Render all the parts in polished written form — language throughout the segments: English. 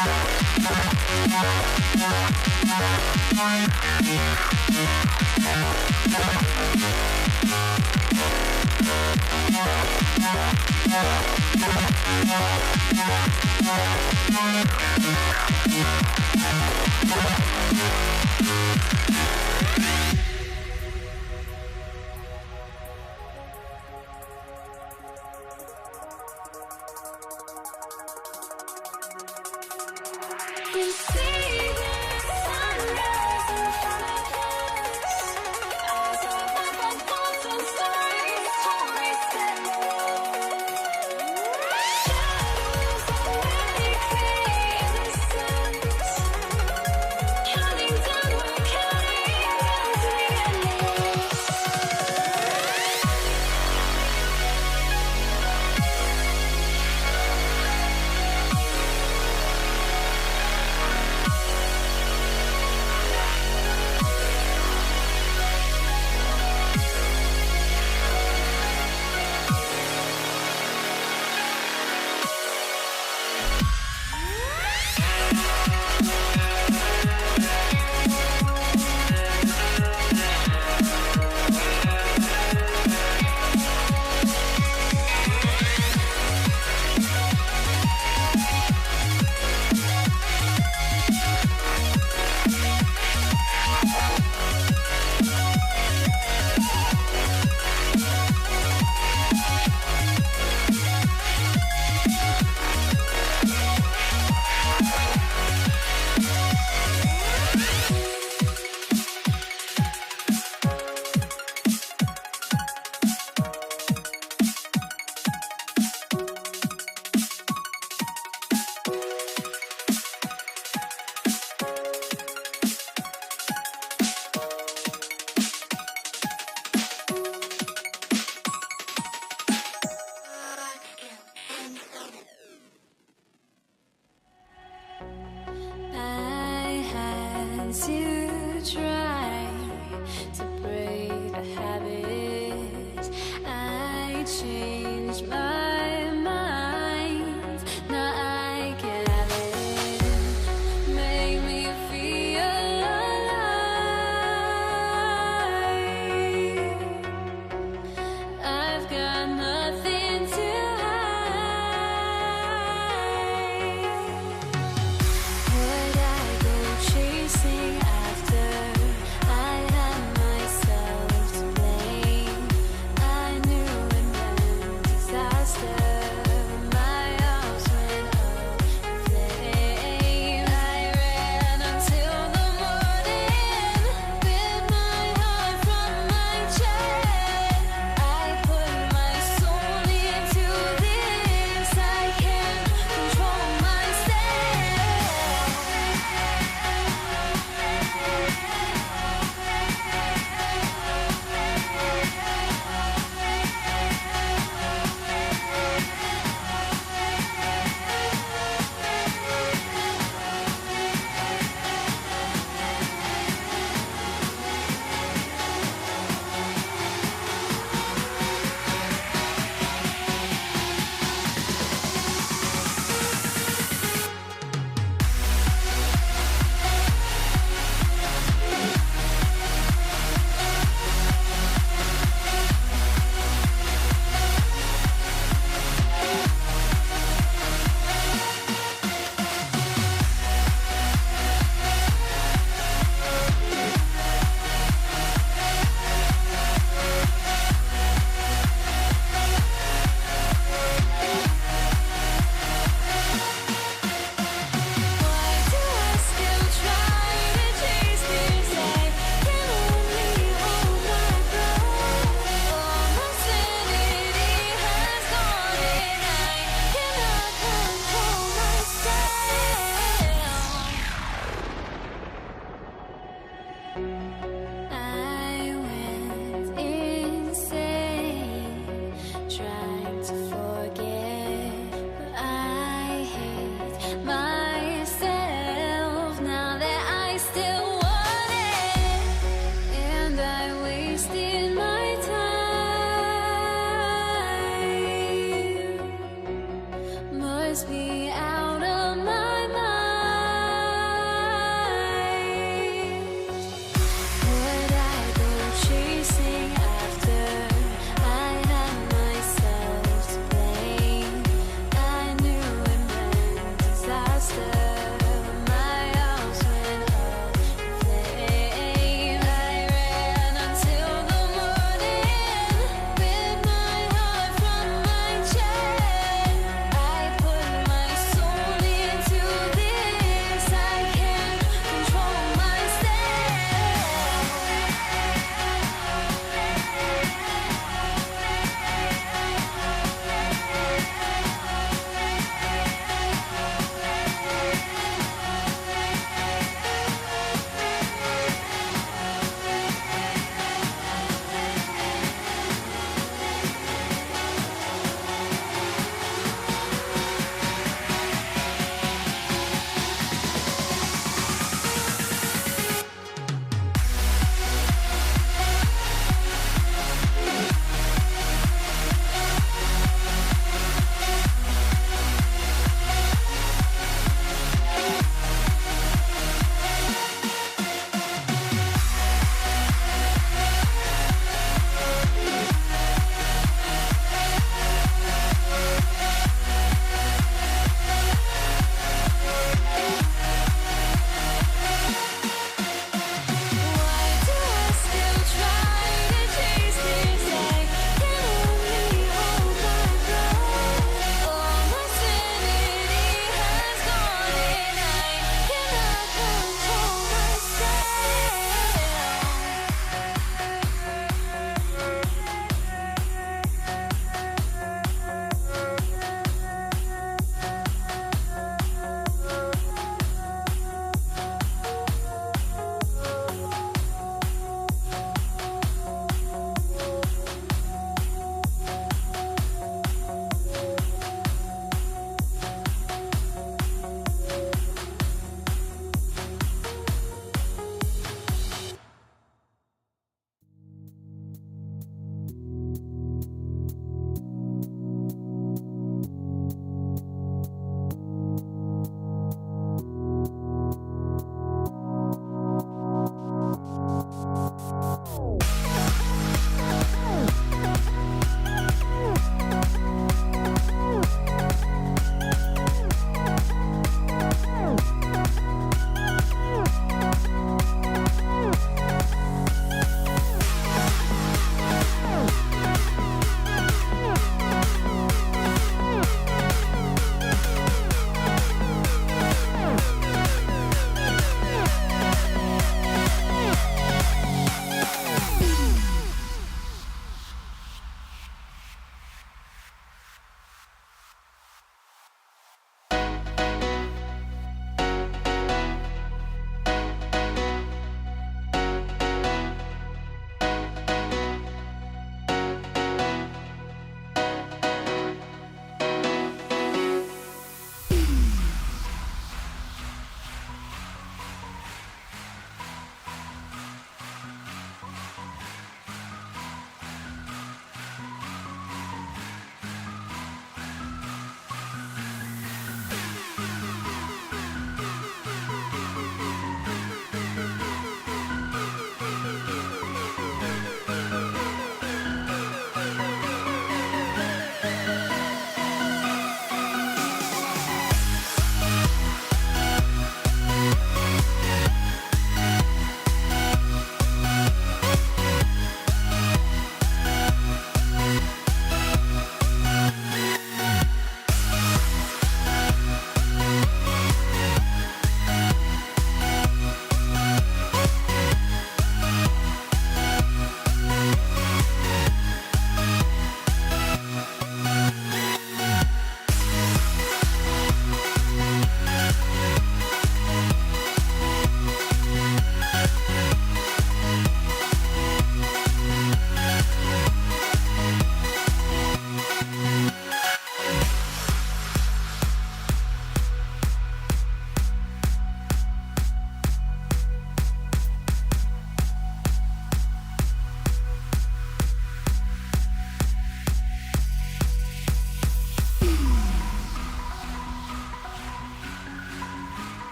Counting down, we're counting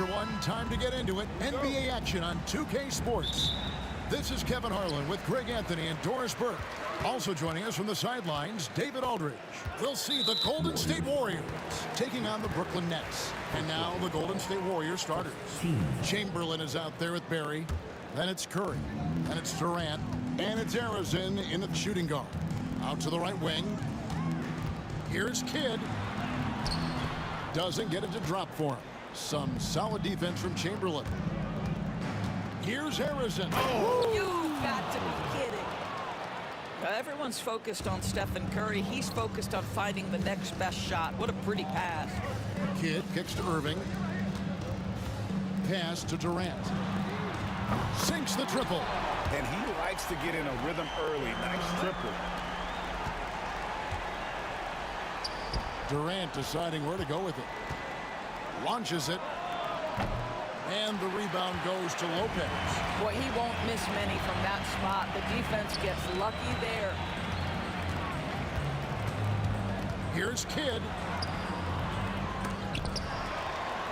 Everyone, time to get into it. NBA action on 2K Sports. This is Kevin Harlan with Greg Anthony and Doris Burke. Also joining us from the sidelines, David Aldridge. We'll see the Golden State Warriors taking on the Brooklyn Nets. And now the Golden State Warriors starters. Chamberlain is out there with Barry. Then it's Curry. Then it's Durant. And it's Arizin in the shooting guard. Out to the right wing. Here's Kidd. Doesn't get it to drop for him. Some solid defense from Chamberlain. Here's Harrison. Oh. You've got to be kidding. Everyone's focused on Stephen Curry. He's focused on finding the next best shot. What a pretty pass. Kidd kicks to Irving. Pass to Durant. Sinks the triple. And he likes to get in a rhythm early. Nice triple. Durant deciding where to go with it. Launches it. And the rebound goes to Lopez. Boy, he won't miss many from that spot. The defense gets lucky there. Here's Kidd.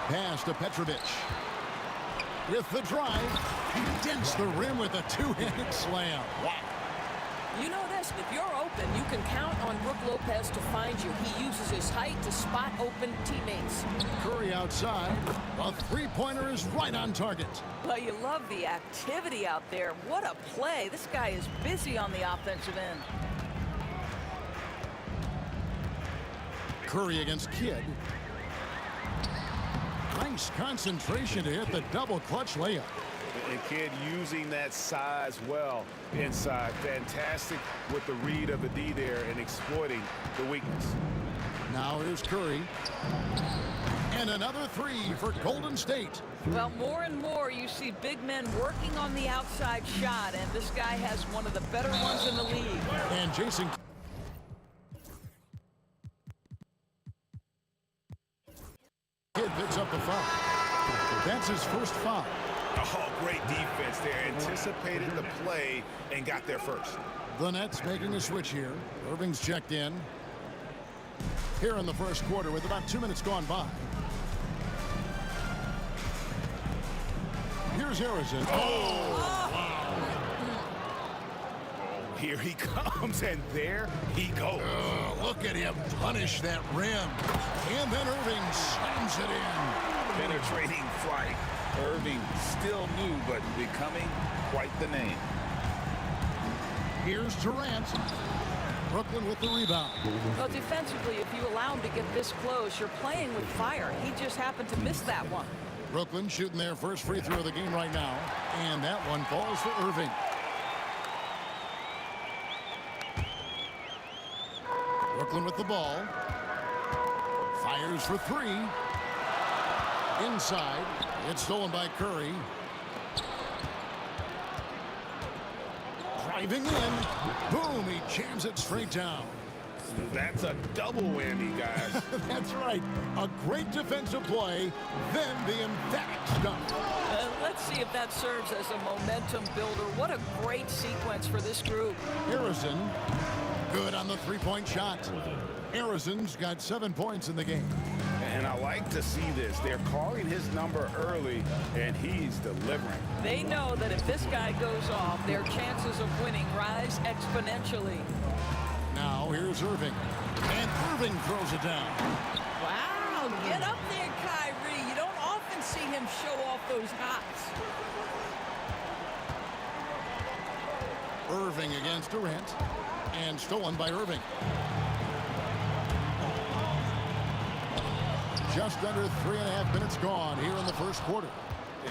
Pass to Petrovic. With the drive, he dents the rim with a two-handed slam. Wow. You know this, if you're open, you can count on Brook Lopez to find you. He uses his height to spot open teammates. Curry outside. A three-pointer is right on target. Well, you love the activity out there. What a play. This guy is busy on the offensive end. Curry against Kidd. Nice concentration to hit the double clutch layup. And Kidd using that size well inside. Fantastic with the read of the D there and exploiting the weakness. Now here's Curry. And another three for Golden State. Well, more and more you see big men working on the outside shot, and this guy has one of the better ones in the league. And Jason Kidd picks up the foul. That's his first foul. Oh, great defense there. Anticipated the play and got there first. The Nets making a switch here. Irving's checked in. Here in the first quarter with about 2 minutes gone by. Here's Harrison. Oh, wow. Here he comes, and there he goes. Look at him punish that rim. And then Irving slams it in. Penetrating flight. Irving still new, but becoming quite the name. Here's Durant. Brooklyn with the rebound. Well, defensively, if you allow him to get this close, you're playing with fire. He just happened to miss that one. Brooklyn shooting their first free throw of the game right now. And that one falls for Irving. Brooklyn with the ball. Fires for three. Inside. It's stolen by Curry. Driving in. Boom, he jams it straight down. That's a double whammy, guys. That's right. A great defensive play, then the emphatic stunt. Let's see if that serves as a momentum builder. What a great sequence for this group. Harrison, good on the three-point shot. Harrison's got 7 points in the game. And I like to see this. They're calling his number early, and he's delivering. They know that if this guy goes off, their chances of winning rise exponentially. Now here's Irving. And Irving throws it down. Wow, get up there, Kyrie. You don't often see him show off those hops. Irving against Durant. And stolen by Irving. Just under 3.5 minutes gone here in the first quarter.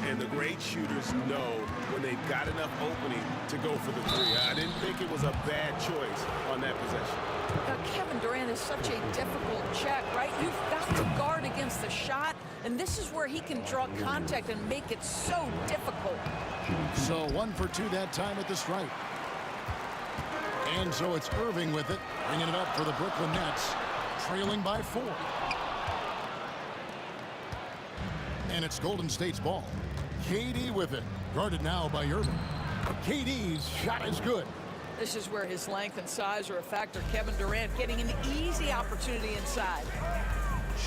And the great shooters know when they've got enough opening to go for the three. I didn't think it was a bad choice on that possession. Now, Kevin Durant is such a difficult check, right? You've got to guard against the shot, and this is where he can draw contact and make it so difficult. So 1 for 2 that time at the stripe. And so it's Irving with it, bringing it up for the Brooklyn Nets, trailing by 4. And it's Golden State's ball. KD with it, guarded now by Irving. KD's shot is good. This is where his length and size are a factor. Kevin Durant getting an easy opportunity inside.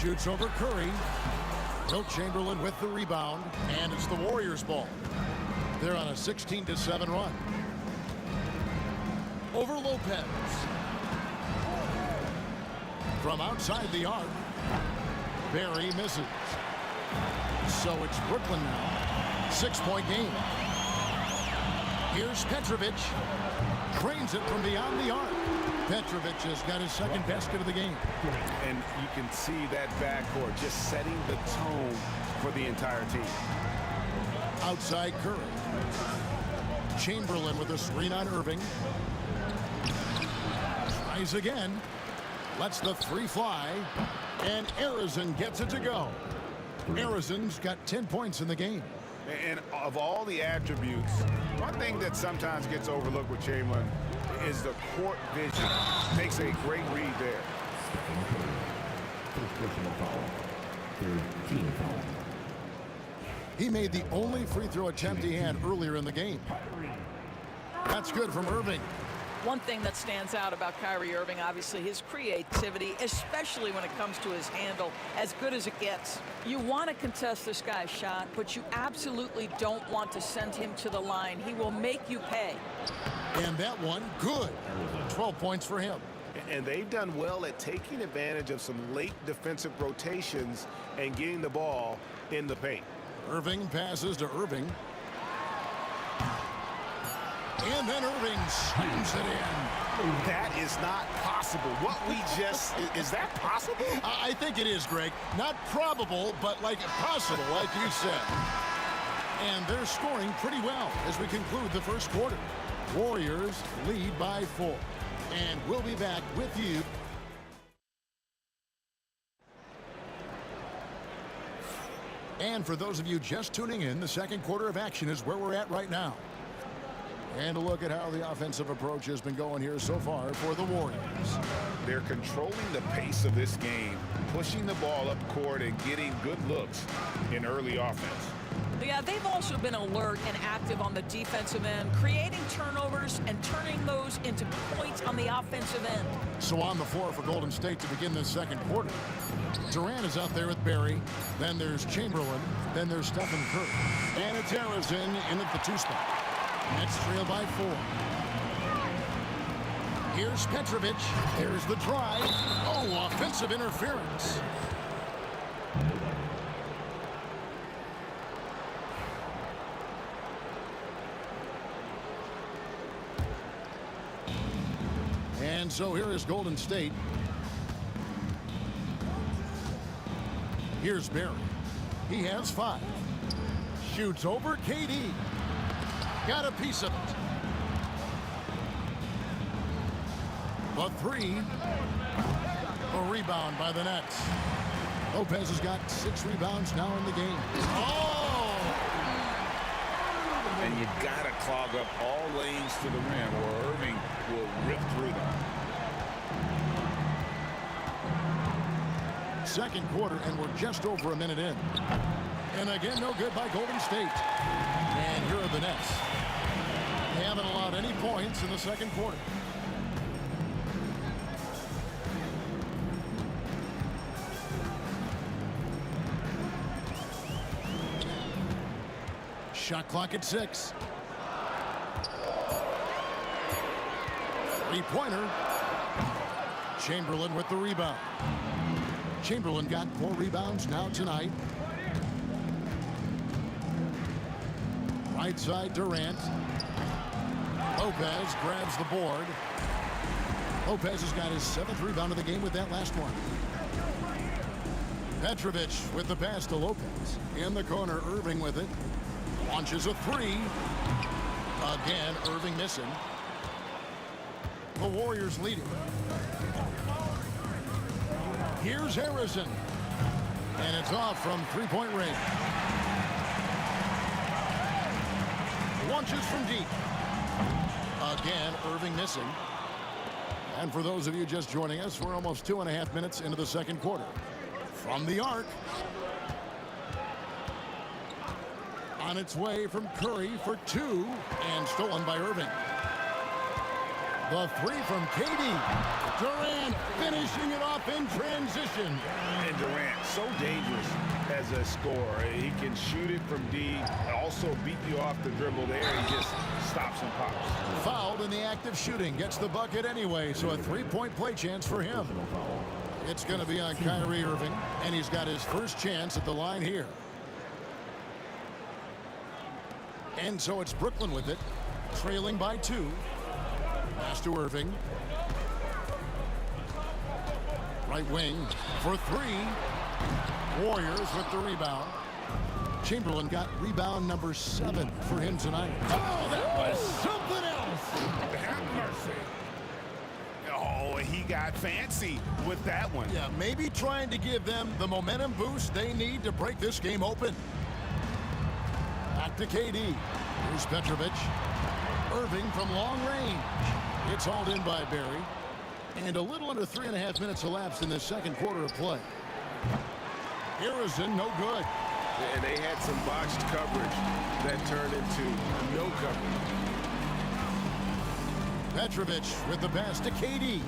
Shoots over Curry. Wilt Chamberlain with the rebound, and it's the Warriors' ball. They're on a 16-7 run. Over Lopez. From outside the arc, Barry misses. So it's Brooklyn now. 6-point game. Here's Petrovic. Drains it from beyond the arc. Petrovic has got his second basket of the game. And you can see that backcourt just setting the tone for the entire team. Outside Curry. Chamberlain with a screen on Irving. Tries again. Lets the three fly. And Harrison gets it to go. Harrison's got 10 points in the game. And of all the attributes, one thing that sometimes gets overlooked with Chamberlain is the court vision. Makes a great read there. He made the only free throw attempt he had earlier in the game. That's good from Irving. One thing that stands out about Kyrie Irving, obviously, his creativity, especially when it comes to his handle, as good as it gets. You want to contest this guy's shot, but you absolutely don't want to send him to the line. He will make you pay. And that one, good. 12 points for him. And they've done well at taking advantage of some late defensive rotations and getting the ball in the paint. Irving passes to Irving. And then Irving slams it in. That is not possible. What we just, is that possible? I think it is, Greg. Not probable, but like possible, like you said. And they're scoring pretty well as we conclude the first quarter. Warriors lead by 4. And we'll be back with you. And for those of you just tuning in, the second quarter of action is where we're at right now. And a look at how the offensive approach has been going here so far for the Warriors. They're controlling the pace of this game, pushing the ball up court and getting good looks in early offense. Yeah, they've also been alert and active on the defensive end, creating turnovers and turning those into points on the offensive end. So on the floor for Golden State to begin this second quarter. Durant is out there with Barry. Then there's Chamberlain. Then there's Stephen Curry. And it's Harrison in at the 2 spot. Nets trail by 4. Here's Petrovic. There's the drive. Oh, offensive interference. And so here is Golden State. Here's Barry. He has 5. Shoots over KD. Got a piece of it. The 3. A rebound by the Nets. Lopez has got 6 rebounds now in the game. Oh! And you got to clog up all lanes to the rim or Irving will rip through them. second quarter, and we're just over a minute in. And again, no good by Golden State. And here are the Nets. They haven't allowed any points in the second quarter. Shot clock at 6. Three-pointer. Chamberlain with the rebound. Chamberlain got 4 rebounds now tonight. Right side, Durant. Lopez grabs the board. Lopez has got his 7th rebound of the game with that last one. Petrovic with the pass to Lopez. In the corner, Irving with it. Launches a 3. Again, Irving missing. The Warriors leading. Here's Harrison. And it's off from three-point range. Launches from deep. Again, Irving missing. And for those of you just joining us, we're almost 2.5 minutes into the second quarter. From the arc. On its way from Curry for 2. And stolen by Irving. The 3 from KD. Durant finishing it off in transition. And Durant, so dangerous as a scorer. He can shoot it from deep, also beat you off the dribble there. He just stops and pops. Fouled in the act of shooting. Gets the bucket anyway, so a 3-point play chance for him. It's going to be on Kyrie Irving, and he's got his first chance at the line here. And so it's Brooklyn with it, trailing by 2. Pass to Irving. Right wing for 3. Warriors with the rebound. Chamberlain got rebound number 7 for him tonight. Oh, that was something else. Have mercy. Oh, he got fancy with that one. Yeah, maybe trying to give them the momentum boost they need to break this game open. Back to KD. Here's Petrovic. Irving from long range. It's hauled in by Barry. And a little under 3.5 minutes elapsed in the second quarter of play. Harrison, no good. And they had some botched coverage that turned into no coverage. Petrovic with the pass to KD.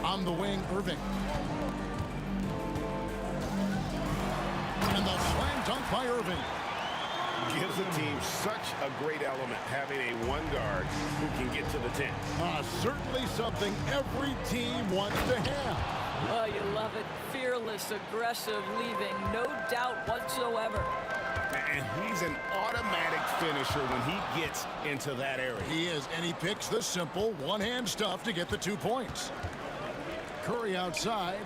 On the wing, Irving. And the slam dunk by Irving. Gives the team such a great element having a one guard who can get to the 10. Certainly something every team wants to have. Oh, you love it. Fearless, aggressive, leaving no doubt whatsoever. And he's an automatic finisher when he gets into that area. He is, and he picks the simple one-hand stuff to get the 2 points. Curry outside.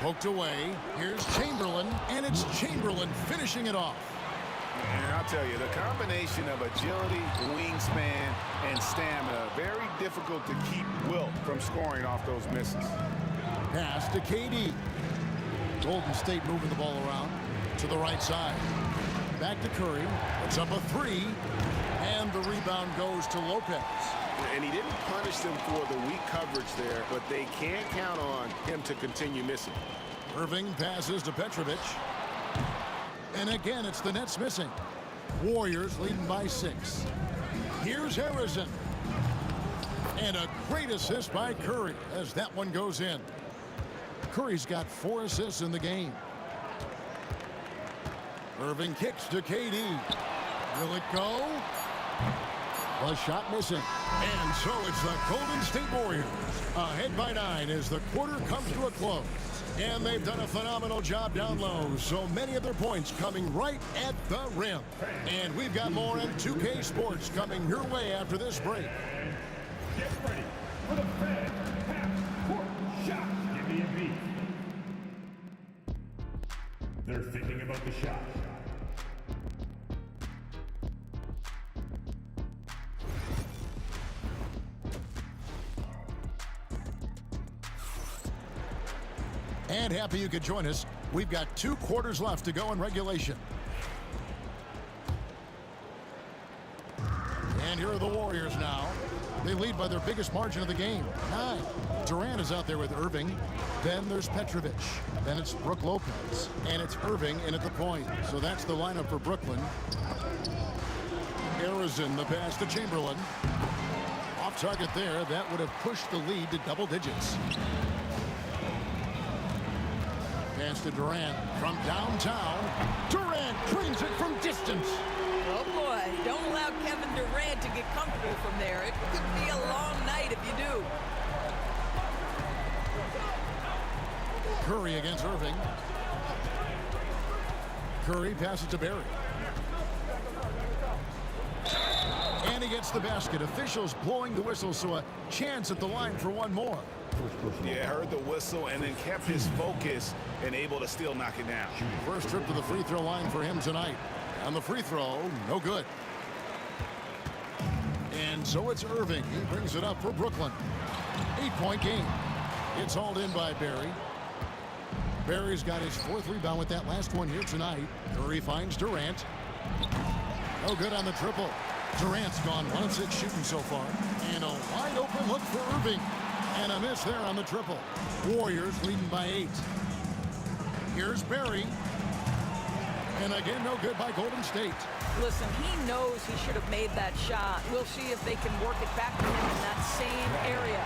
Poked away. Here's Chamberlain, and it's Chamberlain finishing it off. And I'll tell you, the combination of agility, wingspan, and stamina, very difficult to keep Wilt from scoring off those misses. Pass to KD. Golden State moving the ball around to the right side. Back to Curry. It's up a 3. And the rebound goes to Lopez. And he didn't punish them for the weak coverage there, but they can't count on him to continue missing. Irving passes to Petrovic. And again, it's the Nets missing. Warriors leading by 6. Here's Harrison. And a great assist by Curry as that one goes in. Curry's got 4 assists in the game. Irving kicks to KD. Will it go? The shot missing. And so it's the Golden State Warriors ahead by 9 as the quarter comes to a close. And they've done a phenomenal job down low. So many of their points coming right at the rim. And we've got more on 2K Sports coming your way after this break. Get ready for the fan half-court shot. Give me a beat. They're thinking about the shot. And happy you could join us. We've got 2 quarters left to go in regulation. And here are the Warriors now. They lead by their biggest margin of the game, 9. Durant is out there with Irving. Then there's Petrovic. Then it's Brook Lopez. And it's Irving in at the point. So that's the lineup for Brooklyn. Harrison, the pass to Chamberlain. Off target there. That would have pushed the lead to double digits. Pass to Durant from downtown. Durant drains it from distance. Oh, boy. Don't allow Kevin Durant to get comfortable from there. It could be a long night if you do. Curry against Irving. Curry passes to Barry. And he gets the basket. Officials blowing the whistle, so a chance at the line for one more. Yeah, heard the whistle and then kept his focus and able to still knock it down. First trip to the free throw line for him tonight. On the free throw, no good. And so it's Irving. He brings it up for Brooklyn. 8-point game. It's hauled in by Barry. Barry's got his 4th rebound with that last one here tonight. Curry finds Durant. No good on the triple. Durant's gone 1 of 6 shooting so far. And a wide open look for Irving. And a miss there on the triple. Warriors leading by 8. Here's Barry. And again, no good by Golden State. Listen, he knows he should have made that shot. We'll see if they can work it back to him in that same area.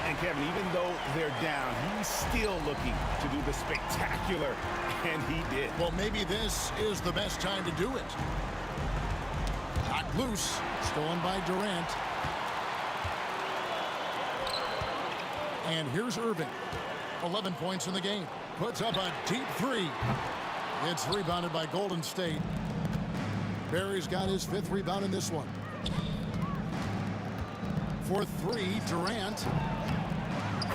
And Kevin, even though they're down, he's still looking to do the spectacular, and he did. Well, maybe this is the best time to do it. Shot loose, stolen by Durant. And here's Irving. 11 points in the game. Puts up a deep 3. It's rebounded by Golden State. Barry's got his 5th rebound in this one. For 3, Durant.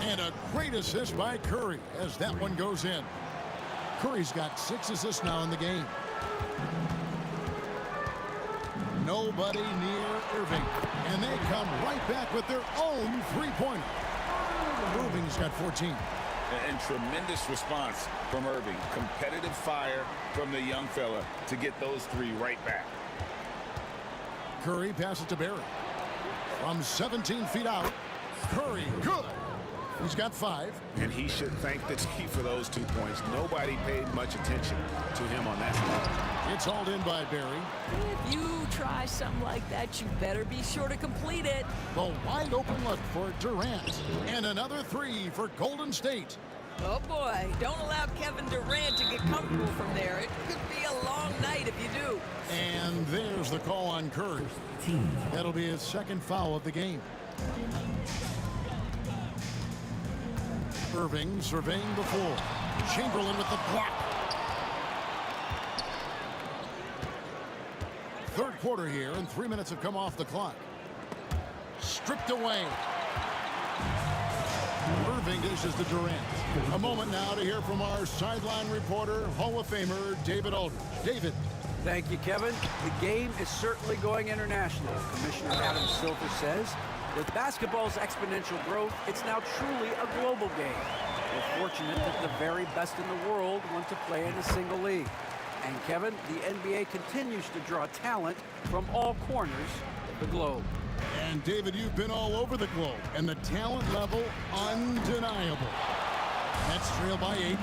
And a great assist by Curry as that one goes in. Curry's got 6 assists now in the game. Nobody near Irving. And they come right back with their own 3-pointer. Irving's got 14. And tremendous response from Irving. Competitive fire from the young fella to get those 3 right back. Curry passes to Barry. From 17 feet out, Curry, good. He's got 5. And he should thank the team for those 2 points. Nobody paid much attention to him on that side. It's hauled in by Barry. If you try something like that, you better be sure to complete it. The wide open look for Durant. And another 3 for Golden State. Oh, boy. Don't allow Kevin Durant to get comfortable from there. It could be a long night if you do. And there's the call on Curry. That'll be his 2nd foul of the game. Irving surveying the floor. Chamberlain with the block. 3rd quarter here, and 3 minutes have come off the clock. Stripped away. Irving dishes to Durant. A moment now to hear from our sideline reporter, Hall of Famer David Aldridge. David. Thank you, Kevin. The game is certainly going international. Commissioner Adam Silver says, with basketball's exponential growth, it's now truly a global game. We're fortunate that the very best in the world want to play in a single league. And Kevin, the NBA continues to draw talent from all corners of the globe. And David, you've been all over the globe, and the talent level undeniable. Nets trail by 8.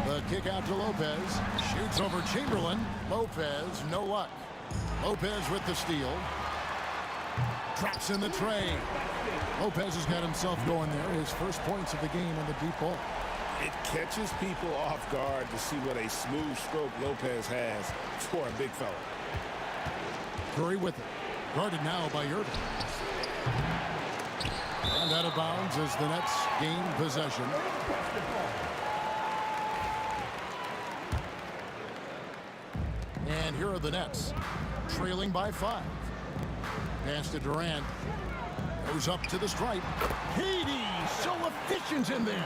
The kick out to Lopez. Shoots over Chamberlain. Lopez, no luck. Lopez with the steal. Traps in the tray. Lopez has got himself going there. His first points of the game on the deep ball. It catches people off guard to see what a smooth stroke Lopez has for a big fella. Curry with it. Guarded now by Irving. And out of bounds as the Nets gain possession. And here are the Nets, trailing by 5. Pass to Durant. Goes up to the stripe. Katie, so efficient in there.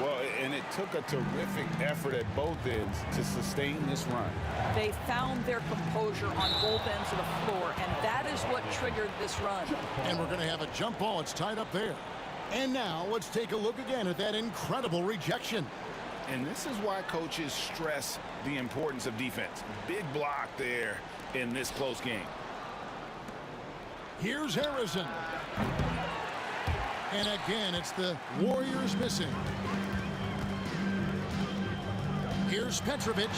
Well, and it took a terrific effort at both ends to sustain this run. They found their composure on both ends of the floor, and that is what triggered this run. And we're going to have a jump ball. It's tied up there. And now let's take a look again at that incredible rejection. And this is why coaches stress the importance of defense. Big block there in this close game. Here's Harrison. And again, it's the Warriors missing. Here's Petrovic.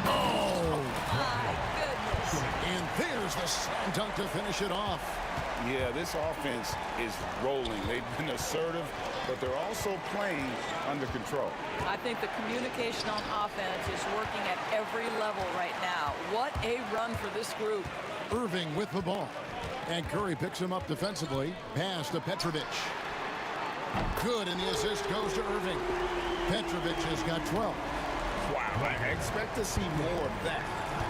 Oh! My goodness. And there's the slam dunk to finish it off. Yeah, this offense is rolling. They've been assertive, but they're also playing under control. I think the communication on offense is working at every level right now. What a run for this group. Irving with the ball. And Curry picks him up defensively. Pass to Petrovic. Good, and the assist goes to Irving. Petrovic has got 12. Wow, I expect to see more of that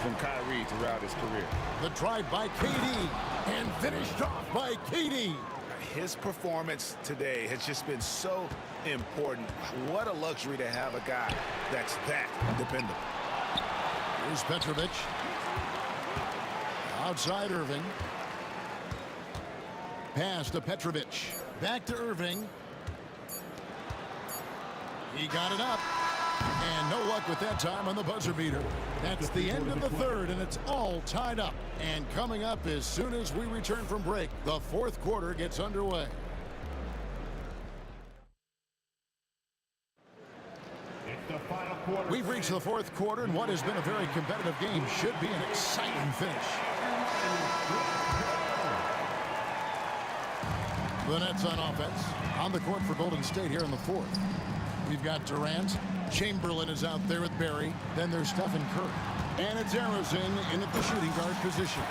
from Kyrie throughout his career. The drive by KD, and finished off by KD. His performance today has just been so important. What a luxury to have a guy that's that dependable. Here's Petrovic. Outside Irving. Pass to Petrovic. Back to Irving. He got it up. And no luck with that time on the buzzer beater. That's the end of the third, and it's all tied up. And coming up as soon as we return from break, the fourth quarter gets underway. It's the final quarter. We've reached the fourth quarter, and what has been a very competitive game should be an exciting finish. The Nets on offense. On the court for Golden State here in the fourth. We've got Durant. Chamberlain is out there with Barry. Then there's Stephen Curry. And it's Harrison in at the shooting guard position.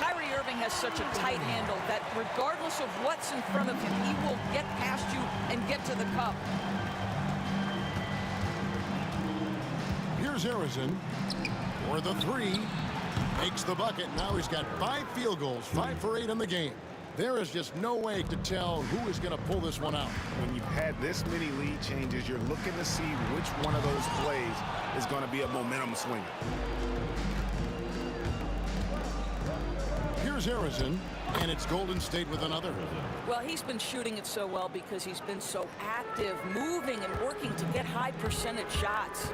Kyrie Irving has such a tight handle that regardless of what's in front of him, he will get past you and get to the cup. Here's Harrison for the three. Makes the bucket. Now he's got 5 field goals, 5 for 8 in the game. There is just no way to tell who is going to pull this one out. When you've had this many lead changes, you're looking to see which one of those plays is going to be a momentum swinger. Here's Harrison, and it's Golden State with another. Well, he's been shooting it so well because he's been so active, moving and working to get high percentage shots.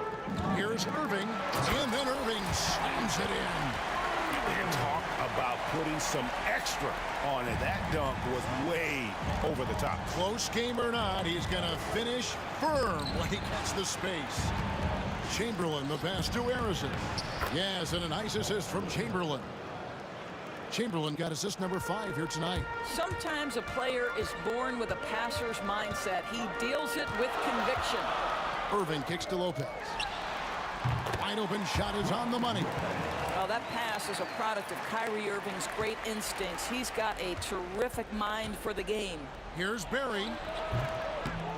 Here's Irving, and then Irving slams it in. And talk about putting some extra on it. That dunk was way over the top. Close game or not, he's going to finish firm when he gets the space. Chamberlain, the pass to Harrison. Yes, and a nice assist from Chamberlain. Chamberlain got assist number 5 here tonight. Sometimes a player is born with a passer's mindset. He deals it with conviction. Irving kicks to Lopez. Wide open shot is on the money. Well, that pass is a product of Kyrie Irving's great instincts. He's got a terrific mind for the game. Here's Barry.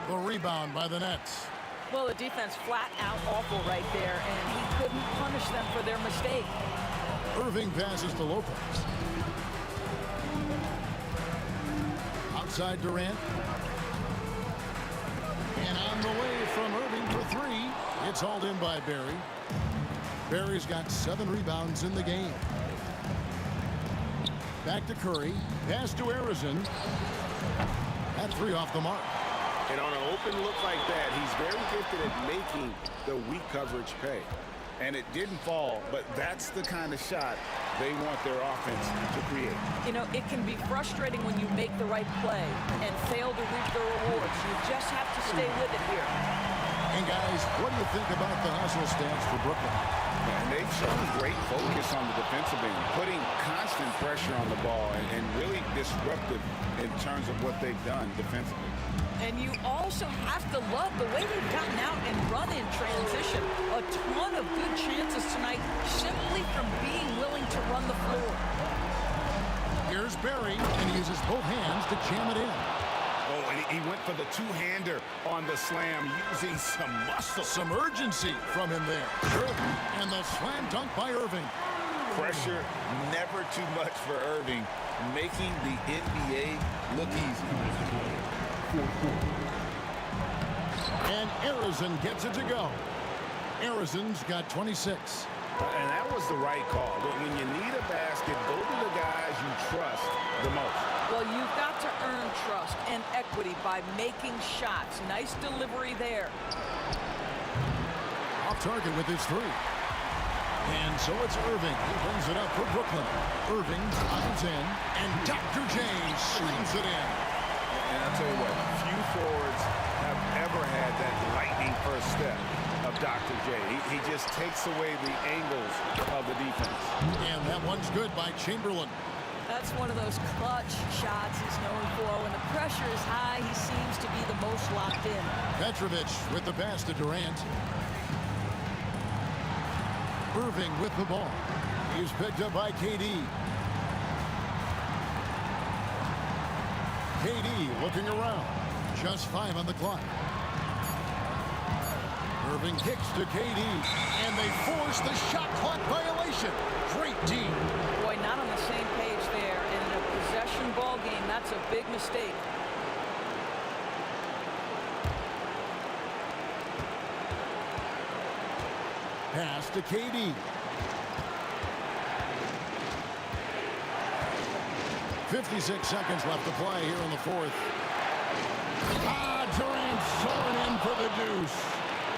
The rebound by the Nets. Well, the defense flat out awful right there, and he couldn't punish them for their mistake. Irving passes to Lopez. Outside Durant. And on the way from Irving for 3. It's hauled in by Barry. Barry's got 7 rebounds in the game. Back to Curry. Pass to Harrison. At 3 off the mark. And on an open look like that, he's very gifted at making the weak coverage pay. And it didn't fall, but that's the kind of shot they want their offense to create. You know, it can be frustrating when you make the right play and fail to reap the rewards. You just have to stay with it here. And guys, what do you think about the hustle stance for Brooklyn? And they've shown great focus on the defensive end, putting constant pressure on the ball and really disruptive in terms of what they've done defensively. And you also have to love the way they've gotten out and run in transition. A ton of good chances tonight simply from being willing to run the floor. Here's Barry, and he uses both hands to jam it in. Oh, and he went for the two-hander on the slam, using some muscle. Some urgency from him there. And the slam dunk by Irving. Pressure never too much for Irving, making the NBA look easy. And Harrison gets it to go. Harrison's got 26. And that was the right call. When you need a basket, go to the guys you trust the most. Well, you've got to earn trust and equity by making shots. Nice delivery there. Off target with his 3. And so it's Irving. He brings it up for Brooklyn. Irving drives in, and Dr. J slams it in. And I'll tell you what, few forwards have ever had that lightning first step of Dr. J. He just takes away the angles of the defense. And that one's good by Chamberlain. That's one of those clutch shots he's known for. When the pressure is high, he seems to be the most locked in. Petrovic with the pass to Durant. Irving with the ball. He's picked up by KD. KD looking around. Just 5 on the clock. Irving kicks to KD, and they force the shot clock violation. Great team. Boy, not on the same page there. And in a possession ball game, that's a big mistake. Pass to KD. 56 seconds left to play here in the fourth. Durant soaring in for the deuce.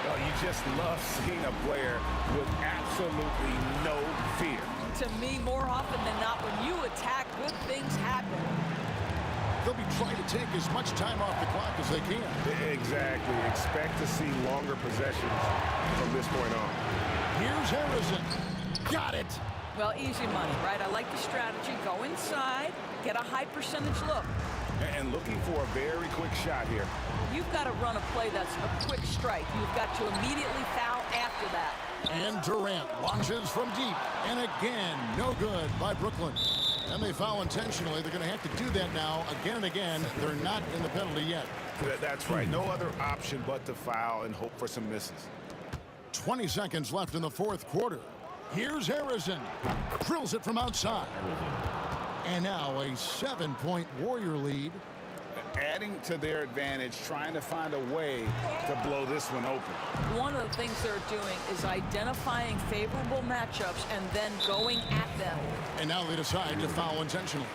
Oh, you just love seeing a player with absolutely no fear. To me, more often than not, when you attack, good things happen. They'll be trying to take as much time off the clock as they can. Exactly. Expect to see longer possessions from this point on. Here's Harrison. Got it. Well, easy money, right? I like the strategy. Go inside, get a high percentage look. And looking for a very quick shot here. You've got to run a play that's a quick strike. You've got to immediately foul after that. And Durant launches from deep. And again, no good by Brooklyn. And they foul intentionally. They're going to have to do that now again and again. They're not in the penalty yet. That's right. No other option but to foul and hope for some misses. 20 seconds left in the fourth quarter. Here's Harrison. Drills it from outside. And now a 7-point Warrior lead. Adding to their advantage, trying to find a way to blow this one open. One of the things they're doing is identifying favorable matchups and then going at them. And now they decide to foul intentionally.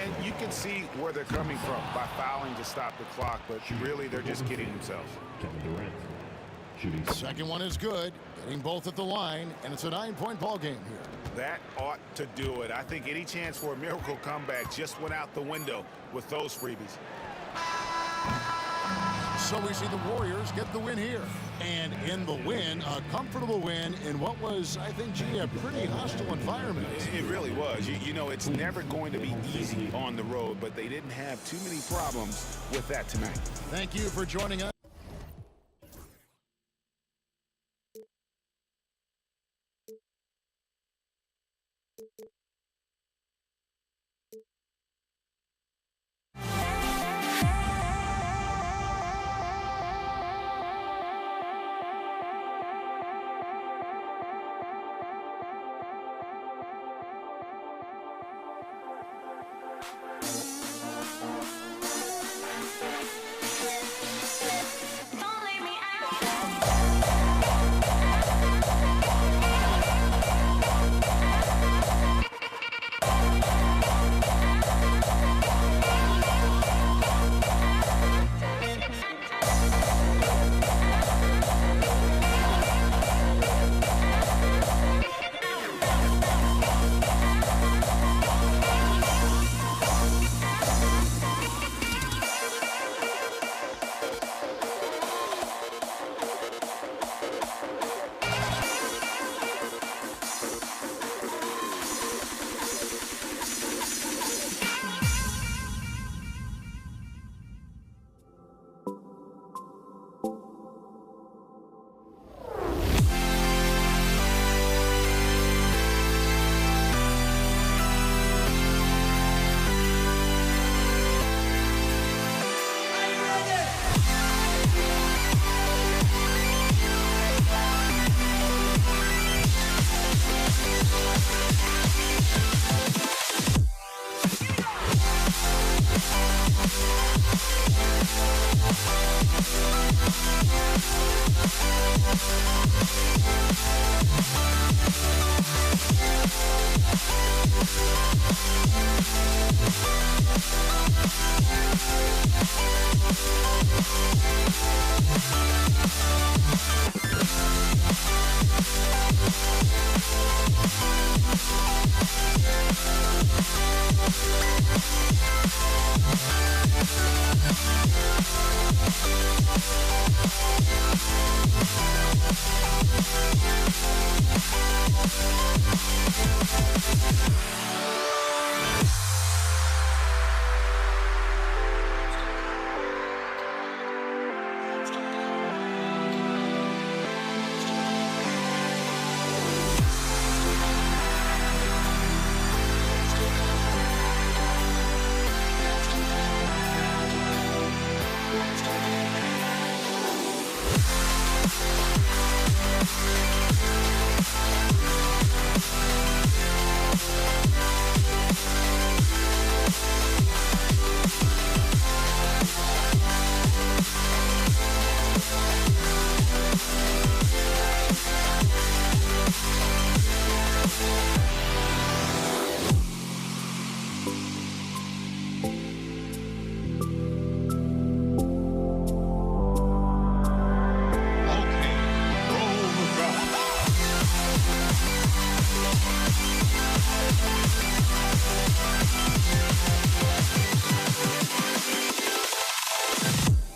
And you can see where they're coming from by fouling to stop the clock, but really they're just kidding themselves. Kevin Durant. Shooting. Second one is good. Getting both at the line, and it's a 9-point ball game here. That ought to do it. I think any chance for a miracle comeback just went out the window with those freebies. So we see the Warriors get the win here. And in the win, a comfortable win in what was, I think, gee, a pretty hostile environment. It really was. You know, it's never going to be easy on the road, but they didn't have too many problems with that tonight. Thank you for joining us.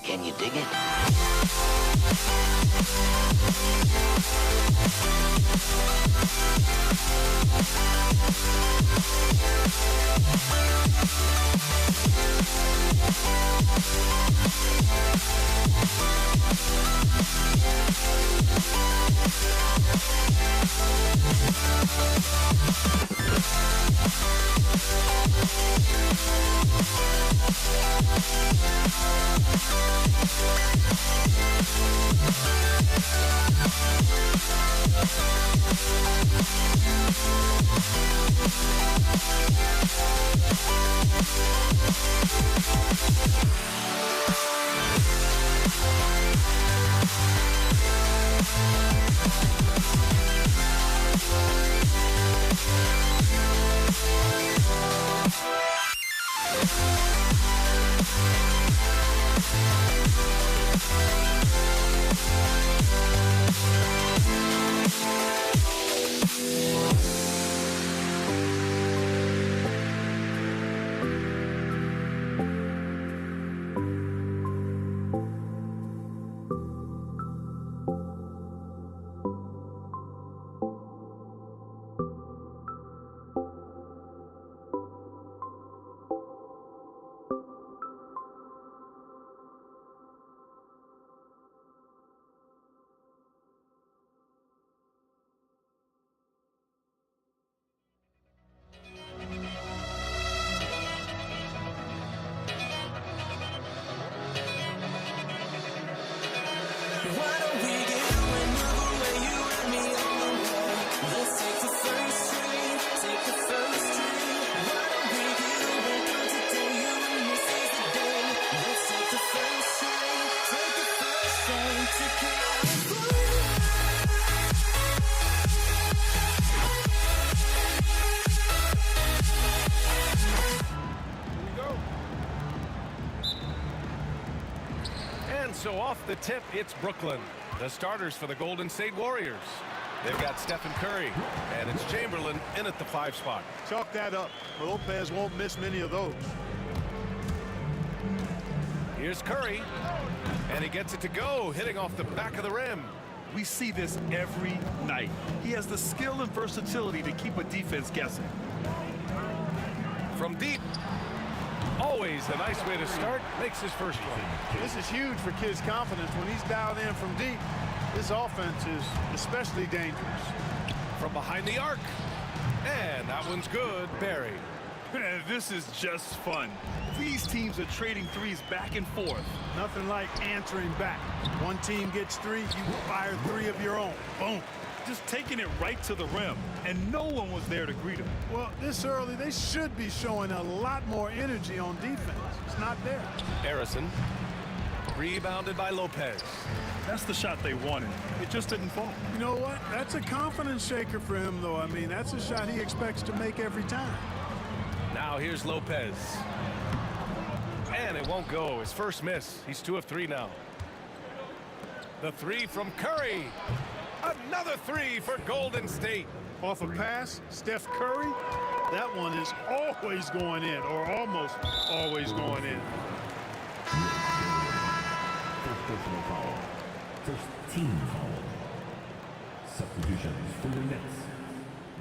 Can you dig it? So off the tip, it's Brooklyn. The starters for the Golden State Warriors. They've got Stephen Curry, and it's Chamberlain in at the 5 spot. Chalk that up. Lopez won't miss many of those. Here's Curry, and he gets it to go, hitting off the back of the rim. We see this every night. He has the skill and versatility to keep a defense guessing. From deep. Always a nice way to start. Makes his first one. This is huge for Kid's confidence. When he's dialed in from deep, this offense is especially dangerous. From behind the arc. And that one's good. Barry. This is just fun. These teams are trading threes back and forth. Nothing like answering back. One team gets 3, you fire 3 of your own. Boom. Just taking it right to the rim, and no one was there to greet him. Well, this early, they should be showing a lot more energy on defense. It's not there. Harrison. Rebounded by Lopez. That's the shot they wanted. It just didn't fall. You know what? That's a confidence shaker for him, though. I mean, that's a shot he expects to make every time. Now here's Lopez. And it won't go. His first miss. He's 2 of 3 now. The 3 from Curry. Another 3 for Golden State. Off a pass, Steph Curry, that one is always going in, or almost always going in. First personal foul. First team foul. Substitutions for the Nets.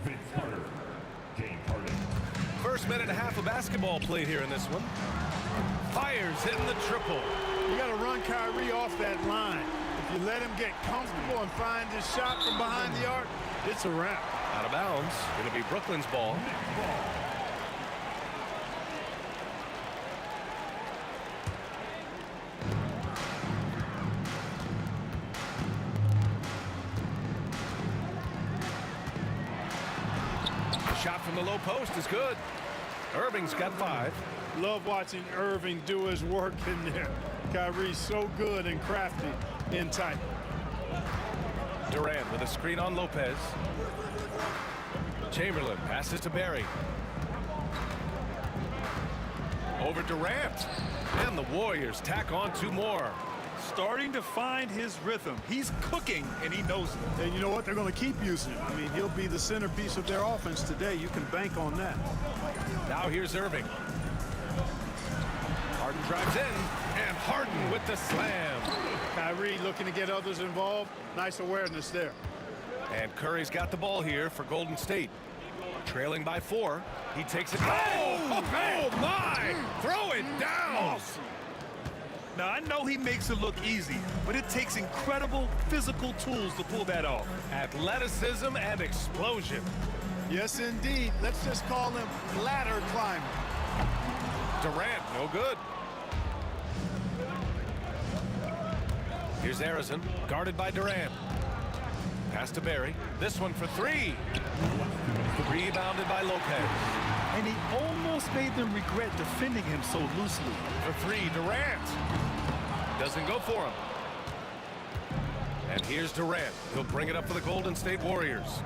Vince Carter. James Harden. First minute and a half of basketball played here in this one. Fires hitting the triple. You got to run Kyrie off that line. If you let him get comfortable and find his shot from behind the arc, it's a wrap. Out of bounds. Going to be Brooklyn's ball. shot from the low post is good. Irving's got 5. Love watching Irving do his work in there. Kyrie's so good and crafty in tight. Durant with a screen on Lopez. Chamberlain passes to Barry. Over Durant. And the Warriors tack on 2 more. Starting to find his rhythm. He's cooking, and he knows it. And you know what? They're going to keep using him. I mean, he'll be the centerpiece of their offense today. You can bank on that. Now here's Irving. Harden drives in, and Harden with the slam. Kyrie looking to get others involved. Nice awareness there. And Curry's got the ball here for Golden State. Trailing by 4. He takes it. Oh my! Throw it down! Awesome. Now, I know he makes it look easy, but it takes incredible physical tools to pull that off. Athleticism and explosion. Yes, indeed. Let's just call him ladder climber. Durant, no good. Here's Harrison, guarded by Durant. Pass to Barry. This one for 3. Rebounded by Lopez. And he almost made them regret defending him so loosely. For 3, Durant. Doesn't go for him. And here's Durant. He'll bring it up for the Golden State Warriors.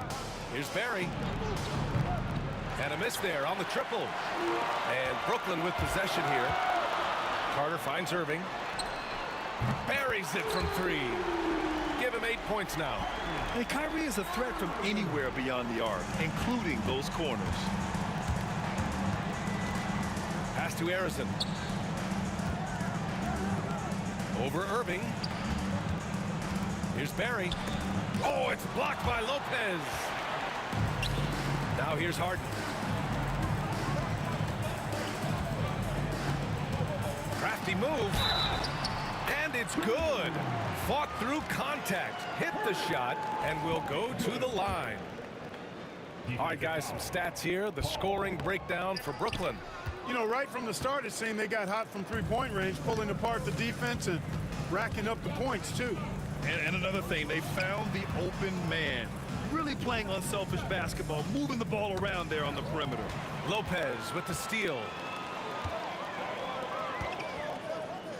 Here's Barry. And a miss there on the triple. And Brooklyn with possession here. Carter finds Irving. Buries it from 3. Give him 8 points now. And Kyrie is a threat from anywhere beyond the arc, including those corners. Pass to Harrison. Over Irving. Here's Barry. Oh, it's blocked by Lopez. Now here's Harden. Crafty move. And it's good. Fought through contact. Hit the shot and will go to the line. All right, guys, some stats here. The scoring breakdown for Brooklyn. You know, right from the start, it seemed they got hot from three-point range, pulling apart the defense and racking up the points, too. And another thing, they found the open man. Really playing unselfish basketball, moving the ball around there on the perimeter. Lopez with the steal.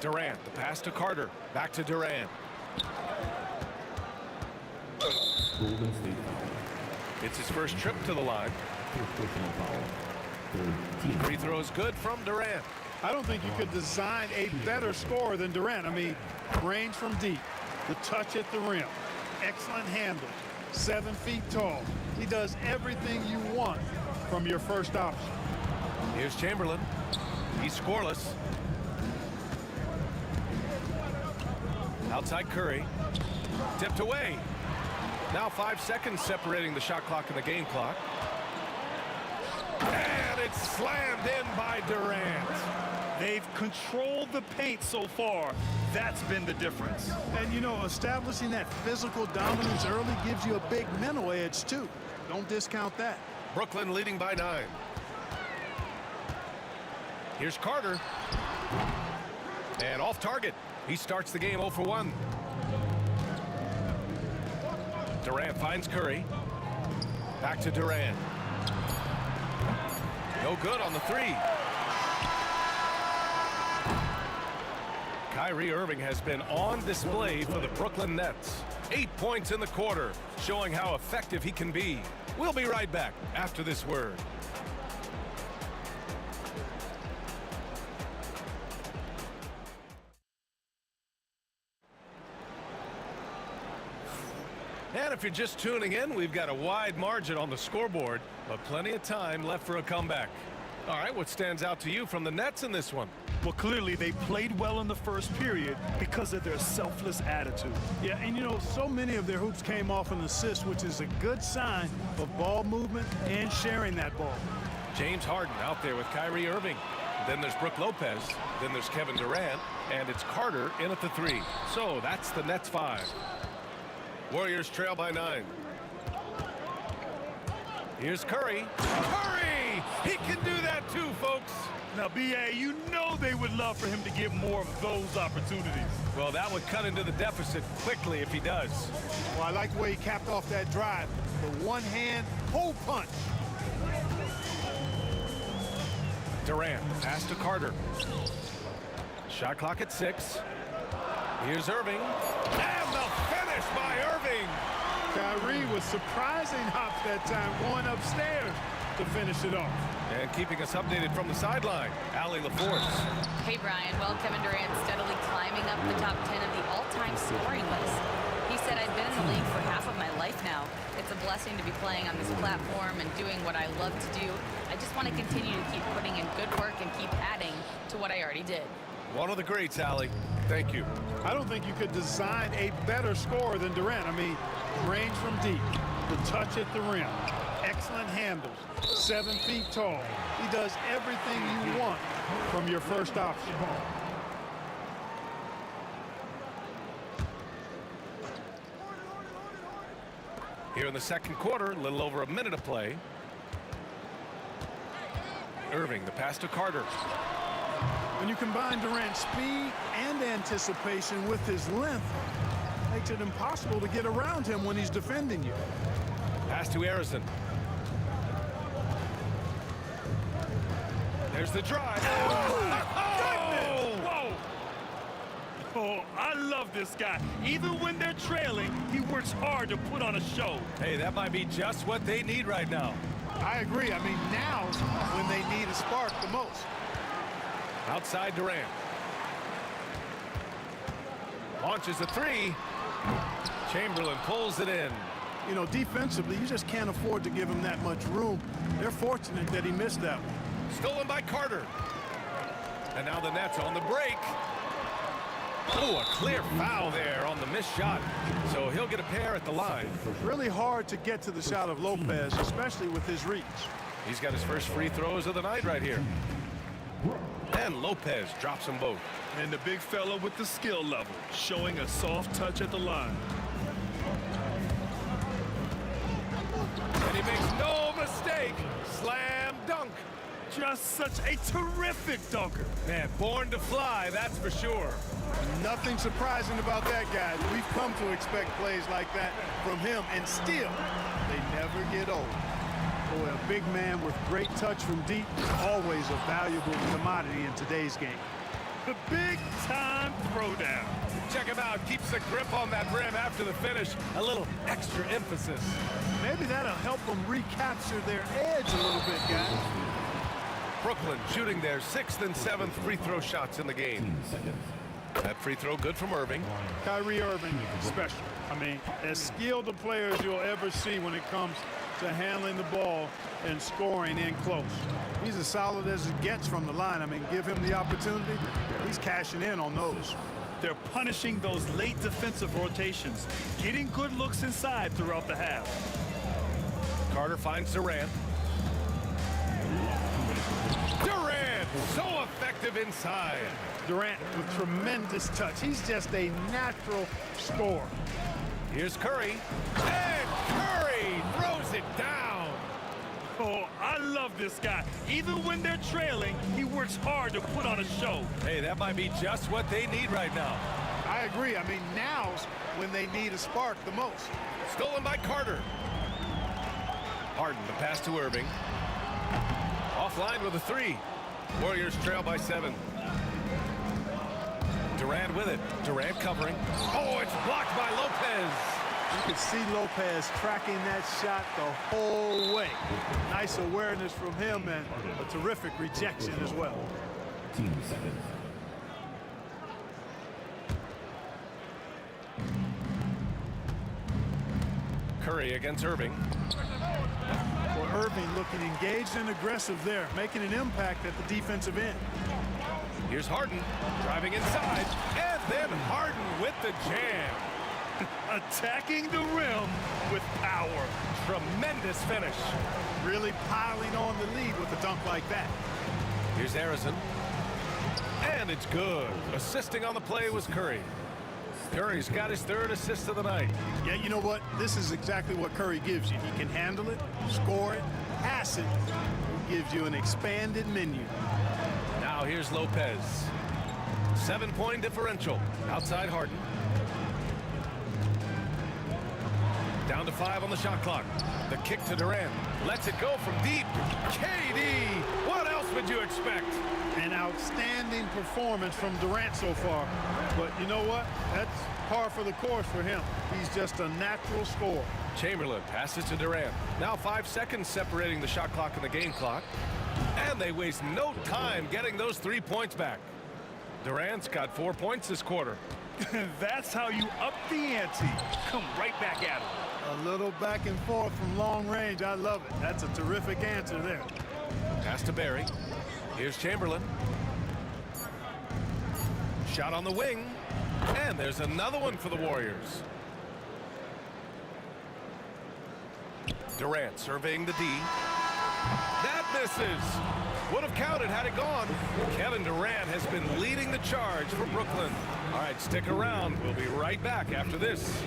Durant, the pass to Carter. Back to Durant. Golden State foul. It's his first trip to the line. First personal foul. Third team. Free throw is good from Durant. I don't think you could design a better scorer than Durant. I mean, range from deep, the touch at the rim, excellent handle, 7 feet tall. He does everything you want from your first option. Here's Chamberlain. He's scoreless. Outside Curry. Tipped away. Now 5 seconds separating the shot clock and the game clock. And it's slammed in by Durant. They've controlled the paint so far. That's been the difference. And, you know, establishing that physical dominance early gives you a big mental edge, too. Don't discount that. Brooklyn leading by 9. Here's Carter. And off target. He starts the game 0 for 1. Durant finds Curry. Back to Durant. No good on the 3. Kyrie Irving has been on display for the Brooklyn Nets. 8 points in the quarter, showing how effective he can be. We'll be right back after this word. And if you're just tuning in, we've got a wide margin on the scoreboard, but plenty of time left for a comeback. All right, what stands out to you from the Nets in this one? Well, clearly they played well in the first period because of their selfless attitude. Yeah, and you know, so many of their hoops came off an assist, which is a good sign of ball movement and sharing that ball. James Harden out there with Kyrie Irving. Then there's Brook Lopez. Then there's Kevin Durant. And it's Carter in at the 3. So that's the Nets 5. Warriors trail by 9. Here's Curry. Curry! He can do that too, folks. Now, B.A., you know they would love for him to get more of those opportunities. Well, that would cut into the deficit quickly if he does. Well, I like the way he capped off that drive. The one-hand pull punch. Durant, pass to Carter. Shot clock at 6. Here's Irving. And the finish by Irving. Kyrie was surprising Hops that time, going upstairs to finish it off. And keeping us updated from the sideline, Allie LaForce. Hey, Brian. Well, Kevin Durant steadily climbing up the top 10 of the all-time scoring list. He said, I've been in the league for half of my life now. It's a blessing to be playing on this platform and doing what I love to do. I just want to continue to keep putting in good work and keep adding to what I already did. One of the greats, Allie. Thank you. I don't think you could design a better scorer than Durant. I mean, range from deep, the touch at the rim, excellent handles, 7 feet tall. He does everything you want from your first option. Here in the second quarter, a little over a minute of play. Irving, the pass to Carter. When you combine Durant's speed and anticipation with his length, it makes it impossible to get around him when he's defending you. Pass to Harrison. There's the drive. Whoa! Oh, I love this guy. Even when they're trailing, he works hard to put on a show. Hey, that might be just what they need right now. I agree. I mean, now's when they need a spark the most. Outside Durant. Launches a 3. Chamberlain pulls it in. You know, defensively, you just can't afford to give him that much room. They're fortunate that he missed that one. Stolen by Carter. And now the Nets on the break. Oh, a clear foul there on the missed shot. So he'll get a pair at the line. Really hard to get to the shot of Lopez, especially with his reach. He's got his first free throws of the night right here. And Lopez drops them both. And the big fella with the skill level, showing a soft touch at the line. And he makes no mistake. Slam dunk. Just such a terrific dunker. Man, born to fly, that's for sure. Nothing surprising about that, guys. We've come to expect plays like that from him, and still, they never get old. Boy, a big man with great touch from deep is always a valuable commodity in today's game. The big-time throwdown. Check him out. Keeps the grip on that rim after the finish. A little extra emphasis. Maybe that'll help them recapture their edge a little bit, guys. Brooklyn shooting their 6th and 7th free throw shots in the game. That free throw good from Irving. Kyrie Irving, special. I mean, as skilled a player as you'll ever see when it comes to handling the ball and scoring in close. He's as solid as it gets from the line. I mean, give him the opportunity, he's cashing in on those. They're punishing those late defensive rotations, getting good looks inside throughout the half. Carter finds Durant. Durant, so effective inside. Durant with tremendous touch. He's just a natural scorer. Here's Curry. And Curry throws it down. Oh, I love this guy. Even when they're trailing, he works hard to put on a show. Hey, that might be just what they need right now. I agree. I mean, now's when they need a spark the most. Stolen by Carter. Harden, the pass to Irving. Offline with a 3. Warriors trail by 7. Durant with it. Durant covering. Oh, it's blocked by Lopez. You can see Lopez tracking that shot the whole way. Nice awareness from him and a terrific rejection as well. Team seconds. Curry against Irving. Well, Irving looking engaged and aggressive there, making an impact at the defensive end. Here's Harden driving inside, and then Harden with the jam. Attacking the rim with power. Tremendous finish. Really piling on the lead with a dunk like that. Here's Harrison. And it's good. Assisting on the play was Curry. Curry's got his 3rd assist of the night. Yeah, you know what? This is exactly what Curry gives you. He can handle it, score it, pass it. He gives you an expanded menu. Now here's Lopez. 7-point differential. Outside Harden. Down to 5 on the shot clock. The kick to Durant. Lets it go from deep. KD! What else would you expect? An outstanding performance from Durant so far. But you know what? That's par for the course for him. He's just a natural scorer. Chamberlain passes to Durant. Now 5 seconds separating the shot clock and the game clock. And they waste no time getting those 3 points back. Durant's got 4 points this quarter. That's how you up the ante. Come right back at him. A little back and forth from long range. I love it. That's a terrific answer there. Pass to Barry. Here's Chamberlain. Shot on the wing. And there's another one for the Warriors. Durant surveying the D. That misses. Would have counted had it gone. Kevin Durant has been leading the charge for Brooklyn. All right, stick around. We'll be right back after this.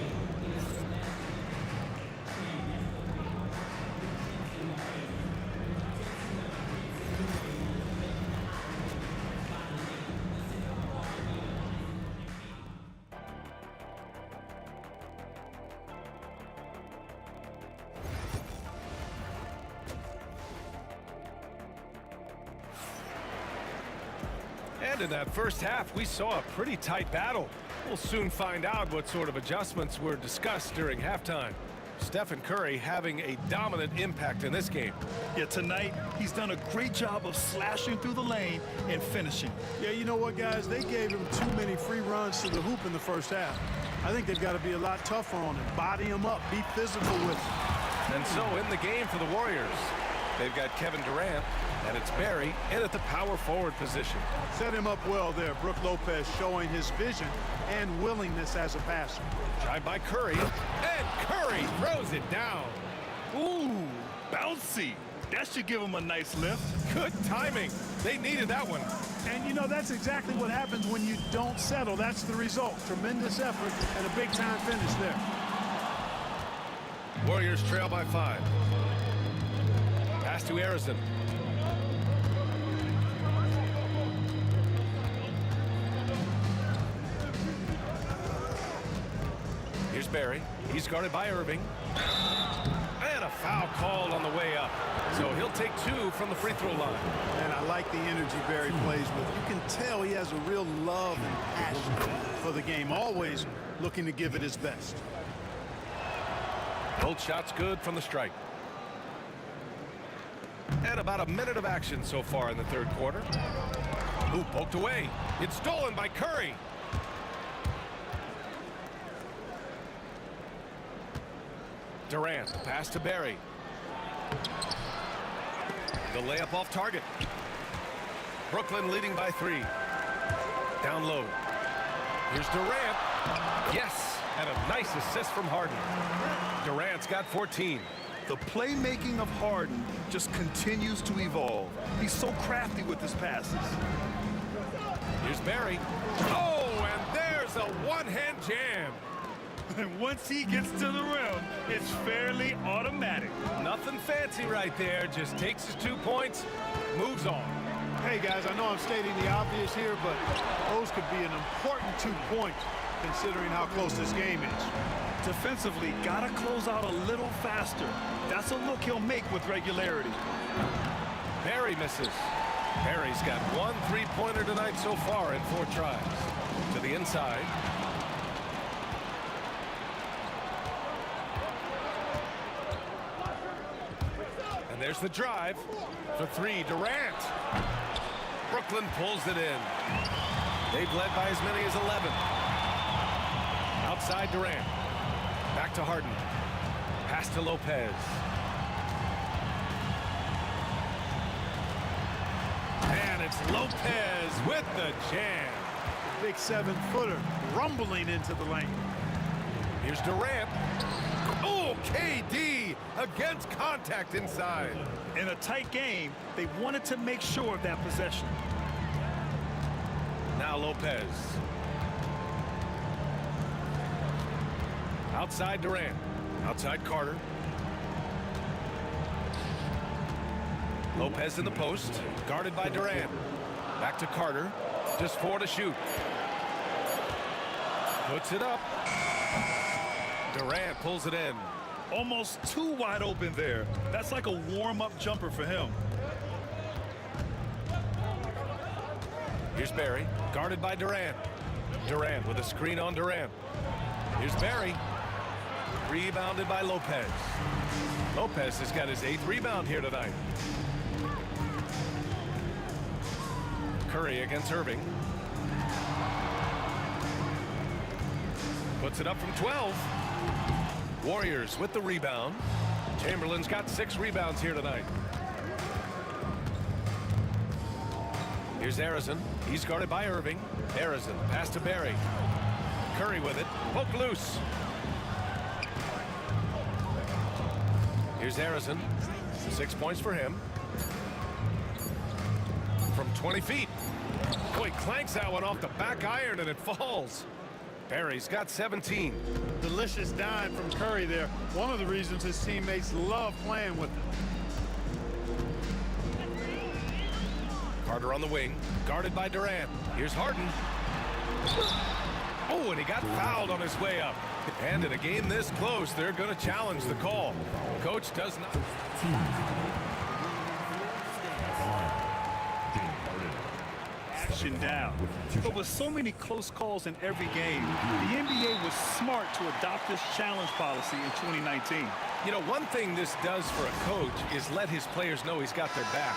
And in that first half, we saw a pretty tight battle. We'll soon find out what sort of adjustments were discussed during halftime. Stephen Curry having a dominant impact in this game. Yeah, tonight, he's done a great job of slashing through the lane and finishing. Yeah, you know what, guys? They gave him too many free runs to the hoop in the first half. I think they've got to be a lot tougher on him. Body him up. Be physical with him. And so in the game for the Warriors, they've got Kevin Durant, and it's Barry in at the power forward position. Set him up well there. Brook Lopez showing his vision and willingness as a passer. Drive by Curry, and Curry throws it down. Ooh, bouncy. That should give him a nice lift. Good timing. They needed that one. And, you know, that's exactly what happens when you don't settle. That's the result. Tremendous effort and a big-time finish there. Warriors trail by 5. Pass to Harrison. Here's Barry. He's guarded by Irving. And a foul called on the way up. So he'll take 2 from the free throw line. And I like the energy Barry plays with. You can tell he has a real love and passion for the game. Always looking to give it his best. Both shots good from the strike. And about a minute of action so far in the third quarter. Ooh, poked away. It's stolen by Curry. Durant, pass to Barry. The layup off target. Brooklyn leading by 3. Down low. Here's Durant. Yes, and a nice assist from Harden. Durant's got 14. The playmaking of Harden just continues to evolve. He's so crafty with his passes. Here's Barry. Oh, and there's a one-hand jam. And once he gets to the rim, it's fairly automatic. Nothing fancy right there. Just takes his 2 points, moves on. Hey, guys, I know I'm stating the obvious here, but those could be an important 2 points considering how close this game is. Defensively, gotta close out a little faster. That's a look he'll make with regularity. Barry misses. Barry's got 1 3-pointer tonight so far in 4 tries. To the inside. And there's the drive for 3. Durant. Brooklyn pulls it in. They've led by as many as 11. Outside Durant. Back to Harden. Pass to Lopez. And it's Lopez with the jam. Big 7-footer rumbling into the lane. Here's Durant. Oh, KD against contact inside. In a tight game, they wanted to make sure of that possession. Now Lopez. Outside Durant. Outside Carter. Lopez in the post. Guarded by Durant. Back to Carter. Just 4 to shoot. Puts it up. Durant pulls it in. Almost too wide open there. That's like a warm-up jumper for him. Here's Barry, guarded by Durant. Durant with a screen on Durant. Here's Barry, rebounded by Lopez. Lopez has got his 8th rebound here tonight. Curry against Irving. Puts it up from 12. Warriors with the rebound. Chamberlain's got 6 rebounds here tonight. Here's Arizon. He's guarded by Irving. Arizon, pass to Barry. Curry with it. Poke loose. Here's Arizon. 6 points for him. From 20 feet. Boy, clanks that one off the back iron and it falls. Barry's got 17. Delicious dime from Curry there. One of the reasons his teammates love playing with him. Carter on the wing, guarded by Durant. Here's Harden. Oh, and he got fouled on his way up. And in a game this close, they're going to challenge the call. Coach does not. Action down. But with so many close calls in every game, the NBA was smart to adopt this challenge policy in 2019. You know, one thing this does for a coach is let his players know he's got their back.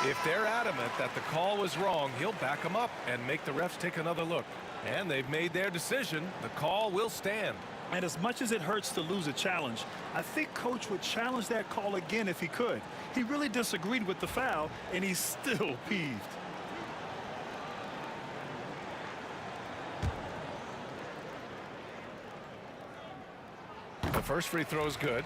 If they're adamant that the call was wrong, he'll back them up and make the refs take another look. And they've made their decision. The call will stand. And as much as it hurts to lose a challenge, I think Coach would challenge that call again if he could. He really disagreed with the foul, and he's still peeved. The first free throw is good.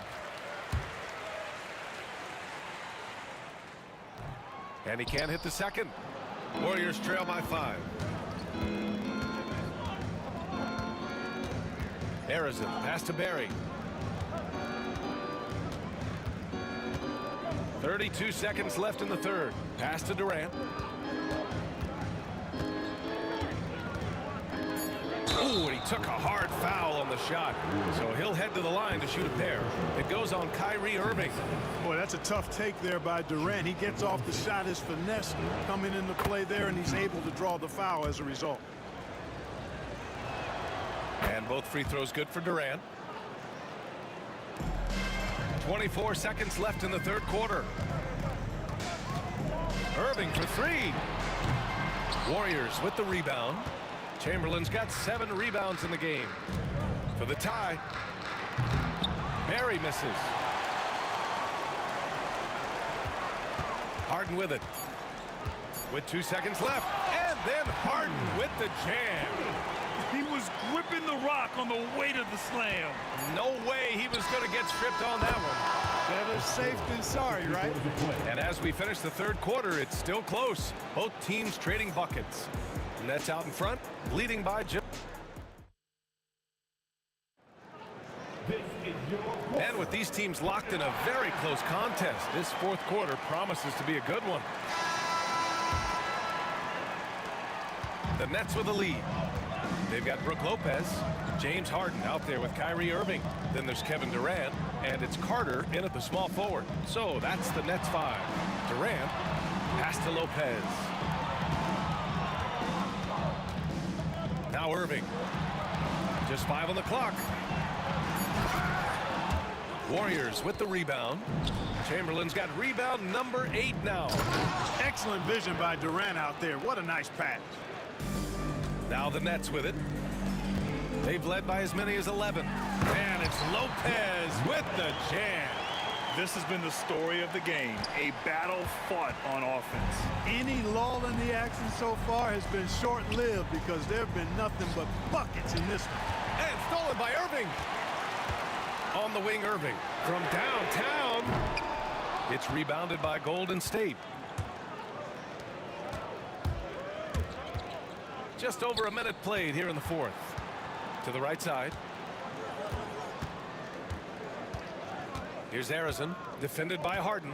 And he can't hit the second. Warriors trail by 5. Arizon, pass to Barry. 32 seconds left in the third. Pass to Durant. Ooh, and he took a hard foul on the shot. So he'll head to the line to shoot a pair. It goes on Kyrie Irving. Boy, that's a tough take there by Durant. He gets off the shot, his finesse coming into play there, and he's able to draw the foul as a result. And both free throws good for Durant. 24 seconds left in the third quarter. Irving for 3. Warriors with the rebound. Chamberlain's got 7 rebounds in the game. For the tie. Barry misses. Harden with it. With 2 seconds left. And then Harden with the jam. He was gripping the rock on the weight of the slam. No way he was going to get stripped on that one. Better safe than sorry, right? And as we finish the third quarter, it's still close. Both teams trading buckets. Nets out in front, leading by just. And with these teams locked in a very close contest, this fourth quarter promises to be a good one. The Nets with a lead. They've got Brook Lopez, James Harden out there with Kyrie Irving. Then there's Kevin Durant, and it's Carter in at the small forward. So that's the Nets 5. Durant, pass to Lopez. Now Irving. Just 5 on the clock. Warriors with the rebound. Chamberlain's got rebound number 8 now. Excellent vision by Durant out there. What a nice pass. Now the Nets with it. They've led by as many as 11. And it's Lopez with the jam. This has been the story of the game, a battle fought on offense. Any lull in the action so far has been short-lived because there have been nothing but buckets in this one. And stolen by Irving. On the wing, Irving. From downtown. It's rebounded by Golden State. Just over a minute played here in the fourth. To the right side. Here's Arizon, defended by Harden.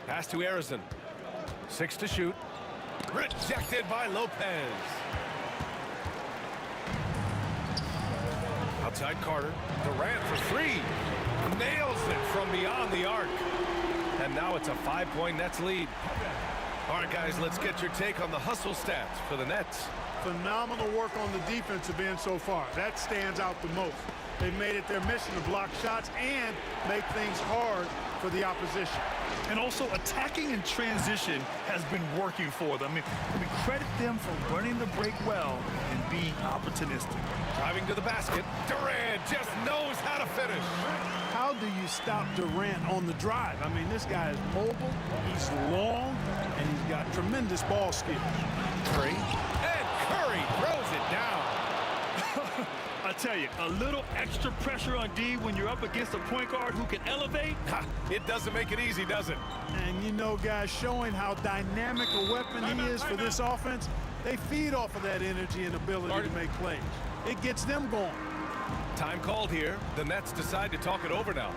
Pass to Arizon. 6 to shoot. Rejected by Lopez. Outside Carter. Durant for 3. Nails it from beyond the arc. And now it's a 5-point Nets lead. All right, guys, let's get your take on the hustle stats for the Nets. Phenomenal work on the defensive end so far. That stands out the most. They've made it their mission to block shots and make things hard for the opposition. And also attacking in transition has been working for them. I mean, we credit them for running the break well and being opportunistic. Driving to the basket. Durant just knows how to finish. How do you stop Durant on the drive? I mean, this guy is mobile, he's long, and he's got tremendous ball skills. Curry. And Curry throws it down. I tell you, a little extra pressure on D when you're up against a point guard who can elevate. Ha, it doesn't make it easy, does it? And you know, guys, showing how dynamic a weapon he is for this offense, they feed off of that energy and ability to make plays. It gets them going. Time called here. The Nets decide to talk it over now.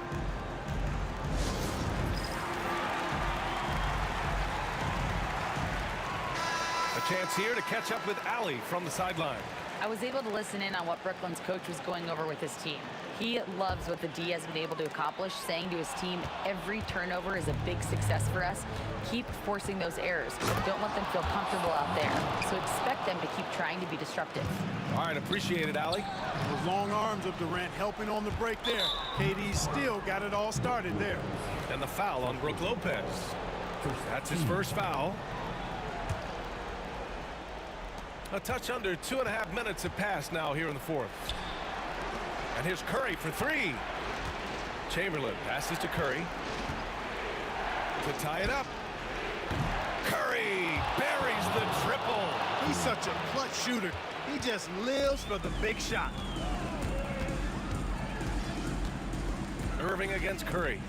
A chance here to catch up with Allie from the sideline. I was able to listen in on what Brooklyn's coach was going over with his team. He loves what the D has been able to accomplish, saying to his team, every turnover is a big success for us. Keep forcing those errors. Don't let them feel comfortable out there. So expect them to keep trying to be disruptive. All right, appreciate it, Allie. Those long arms of Durant helping on the break there. KD still got it all started there. And the foul on Brook Lopez. That's his first foul. A touch under 2.5 minutes have passed now here in the fourth. And here's Curry for three. Chamberlain passes to Curry to tie it up. Curry buries the triple. He's such a clutch shooter. He just lives for the big shot. Irving against Curry.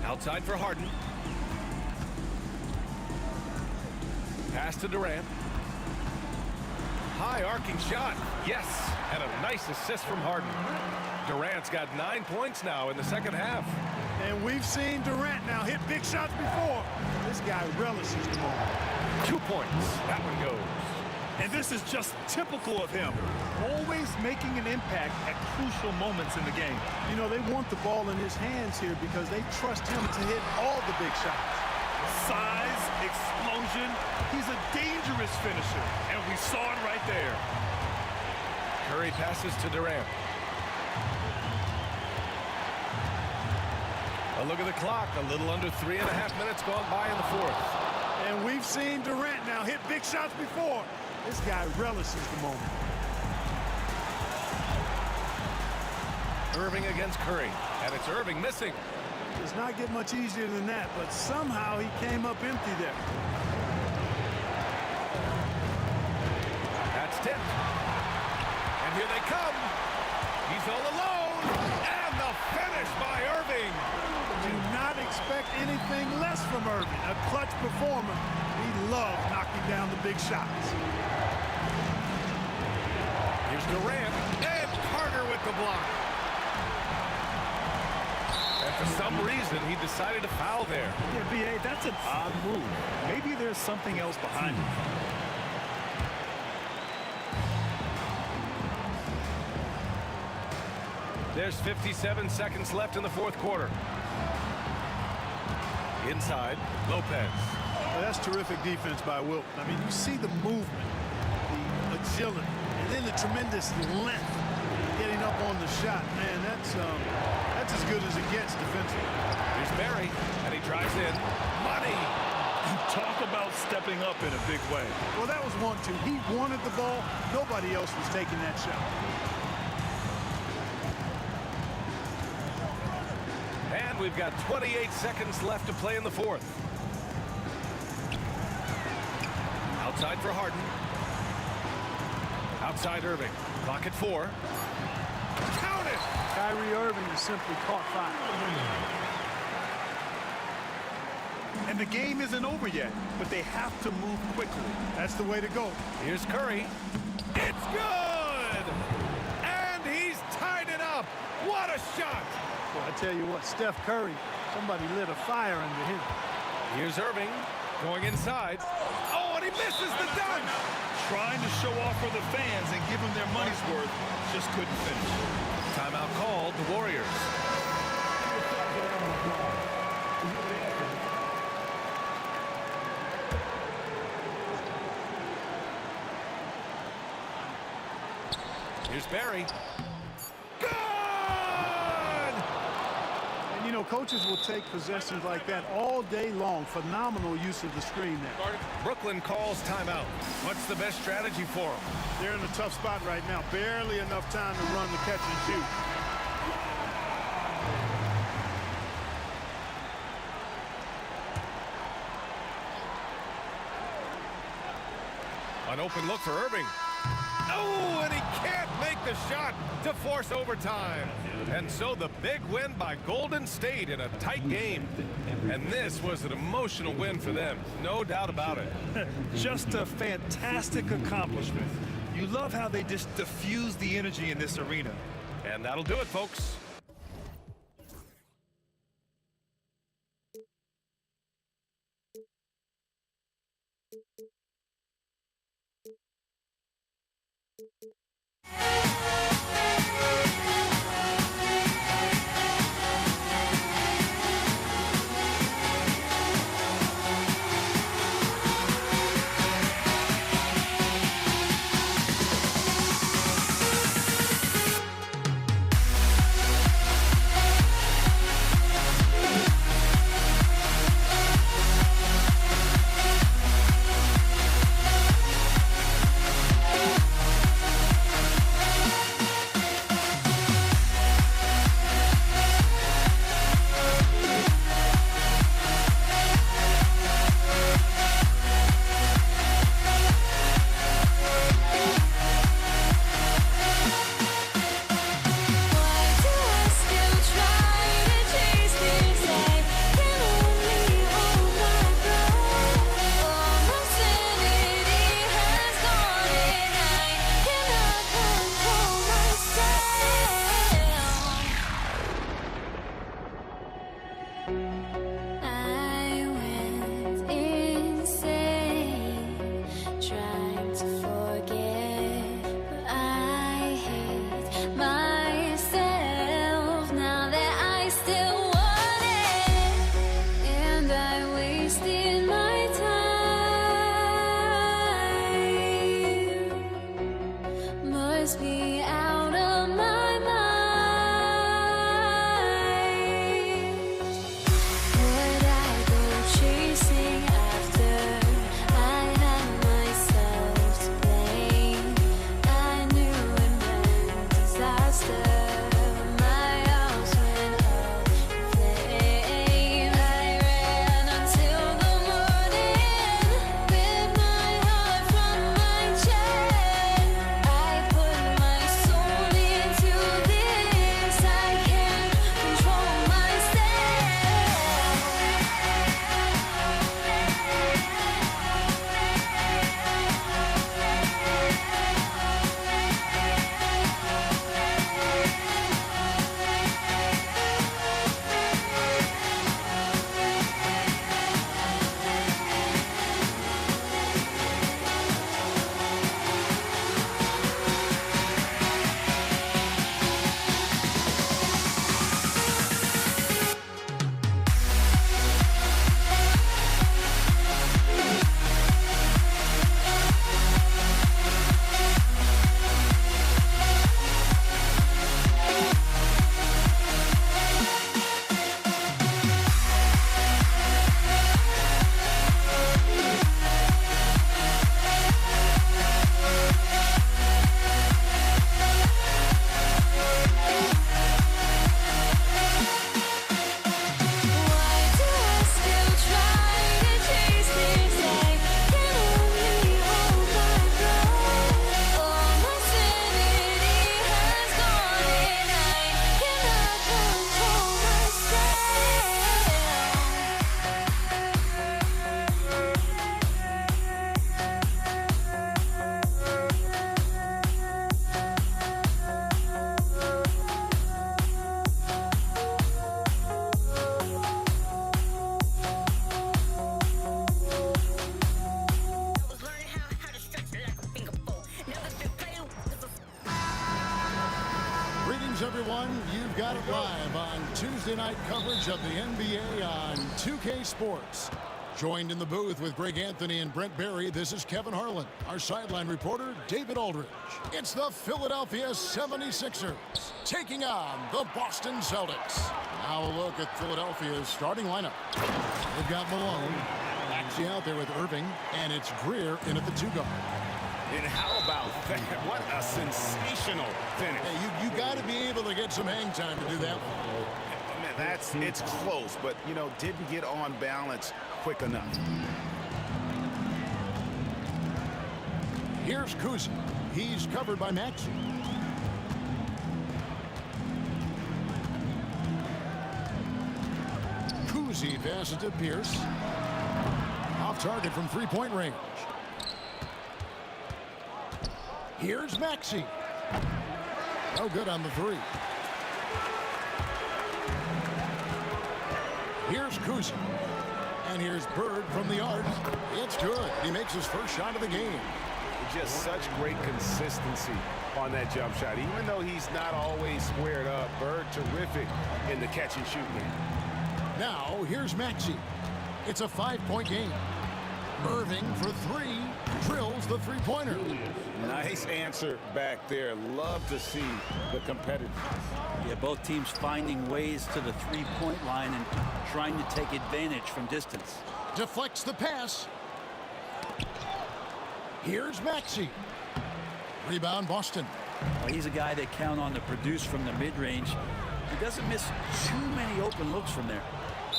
Outside for Harden. Pass to Durant. High arcing shot. Yes. And a nice assist from Harden. Durant's got 9 points now in the second half. And we've seen Durant now hit big shots before. This guy relishes the moment. 2 points. That one goes. And this is just typical of him. Always making an impact at crucial moments in the game. You know, they want the ball in his hands here because they trust him to hit all the big shots. Size, explosion. He's a dangerous finisher. And we saw it right there. Curry passes to Durant. A look at the clock. A little under 3.5 minutes gone by in the fourth. And we've seen Durant now hit big shots before. This guy relishes the moment. Irving against Curry. And it's Irving missing. Does not get much easier than that, but somehow he came up empty there. That's tipped. And here they come. He's all alone. And the finish by Irving. Do not expect anything less from Irving. A clutch performer. He loves knocking down the big shots. Here's Durant. And Carter with the block. And for some reason, he decided to foul there. Yeah, B.A., that's an odd move. Maybe there's something else behind it. There's 57 seconds left in the fourth quarter. Inside, Lopez. Well, that's terrific defense by Wilt. I mean, you see the movement, the agility, and then the tremendous length getting up on the shot. Man, that's as good as it gets defensively. Here's Barry, and he drives in. Money! Talk about stepping up in a big way. Well, that was 1-2. He wanted the ball. Nobody else was taking that shot. And we've got 28 seconds left to play in the fourth. Outside for Harden. Outside Irving. Clock at 4. Count it! Kyrie Irving has simply caught fire. And the game isn't over yet, but they have to move quickly. That's the way to go. Here's Curry. It's good! And he's tied it up. What a shot! Well, I tell you what, Steph Curry, somebody lit a fire under him. Here's Irving going inside. Oh, and he misses the dunk! Trying to show off for the fans and give them their money's worth, just couldn't finish. Timeout called, the Warriors. Here's Barry. Good! And, you know, coaches will take possessions like that all day long. Phenomenal use of the screen there. Brooklyn calls timeout. What's the best strategy for them? They're in a tough spot right now. Barely enough time to run the catch and shoot. An open look for Irving. Oh, and he can't make the shot to force overtime. And so the big win by Golden State in a tight game. And this was an emotional win for them, no doubt about it. Just a fantastic accomplishment. You love how they just diffuse the energy in this arena. And that'll do it, folks. Greetings, everyone. You've got it live on Tuesday night coverage of the NBA on 2K Sports. Joined in the booth with Greg Anthony and Brent Barry, this is Kevin Harlan. Our sideline reporter, David Aldridge. It's the Philadelphia 76ers taking on the Boston Celtics. Now a look at Philadelphia's starting lineup. They've got Malone, Maxey out there with Irving, and it's Greer in at the 2-guard. And how about that? What a sensational finish. Hey, you got to be able to get some hang time to do that one. Man, it's close, but, you know, didn't get on balance quick enough. Here's Kuzi. He's covered by Maxey. Kuzi passes to Pierce. Off target from three-point range. Here's Maxey. No good on the three. Here's Kuzi. And here's Bird from the arc. It's good. He makes his first shot of the game. Just such great consistency on that jump shot. Even though he's not always squared up, Bird terrific in the catch and shoot game. Now, here's Maxey. It's a 5-point game. Irving for three, drills the three-pointer. Nice answer back there. Love to see the competitiveness. Yeah, both teams finding ways to the three-point line and trying to take advantage from distance. Deflects the pass. Here's Maxey. Rebound, Boston. Well, he's a guy they count on to produce from the mid-range. He doesn't miss too many open looks from there.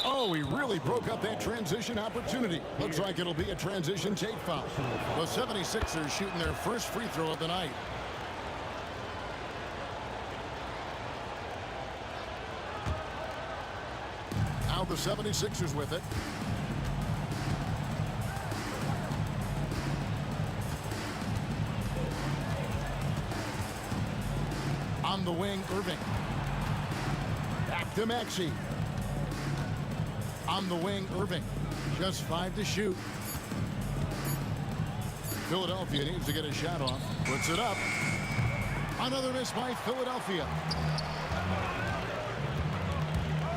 Oh, he really broke up that transition opportunity. Looks like it'll be a transition take foul. The 76ers shooting their first free throw of the night. Now the 76ers with it. On the wing, Irving. Back to Maxey. On the wing, Irving. Just 5 to shoot. Philadelphia needs to get a shot off. Puts it up. Another miss by Philadelphia.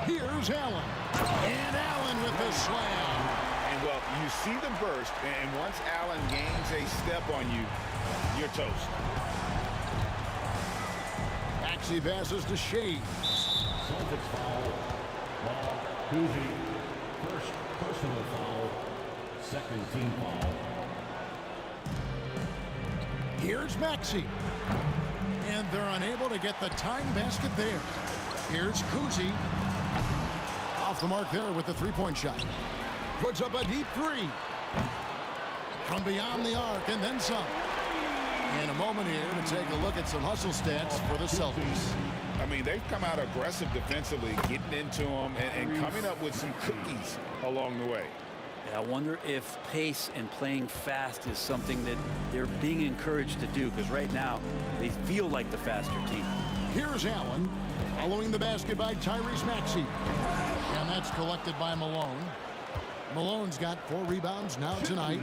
Here's Allen. And Allen with the slam. And, well, you see the burst, and once Allen gains a step on you, you're toast. Maxey passes to Shea. Celtics foul. Ball. Kuzi. First personal foul. Second team foul. Here's Maxey. And they're unable to get the tying basket there. Here's Kuzi. Off the mark there with the three-point shot. Puts up a deep three. From beyond the arc and then some. And a moment here to take a look at some hustle stats for the Celtics. I mean, they've come out aggressive defensively, getting into them and coming up with some cookies along the way. Yeah, I wonder if pace and playing fast is something that they're being encouraged to do, because right now they feel like the faster team. Here's Allen, following the basket by Tyrese Maxey. And that's collected by Malone. Malone's got 4 rebounds now tonight.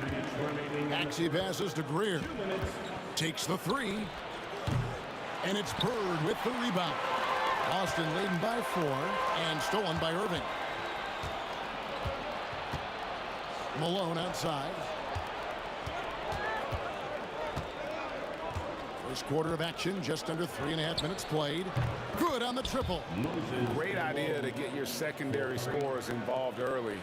Maxey passes to Greer. Takes the three. And it's Bird with the rebound. Boston leading by 4 and stolen by Irving. Malone outside. First quarter of action, just under 3.5 minutes played. Good on the triple. Great idea to get your secondary scorers involved early.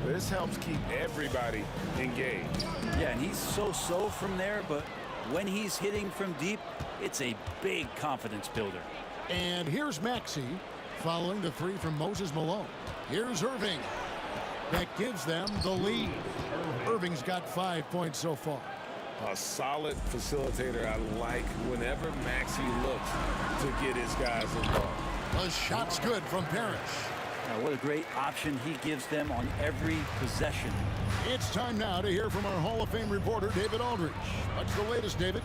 This helps keep everybody engaged. Yeah, and he's so-so from there, but when he's hitting from deep, it's a big confidence builder. And here's Maxey following the three from Moses Malone. Here's Irving. That gives them the lead. Irving's got 5 points so far. A solid facilitator. I like whenever Maxey looks to get his guys involved. The shot's good from Parrish. Now, what a great option he gives them on every possession. It's time now to hear from our Hall of Fame reporter, David Aldridge. What's the latest, David?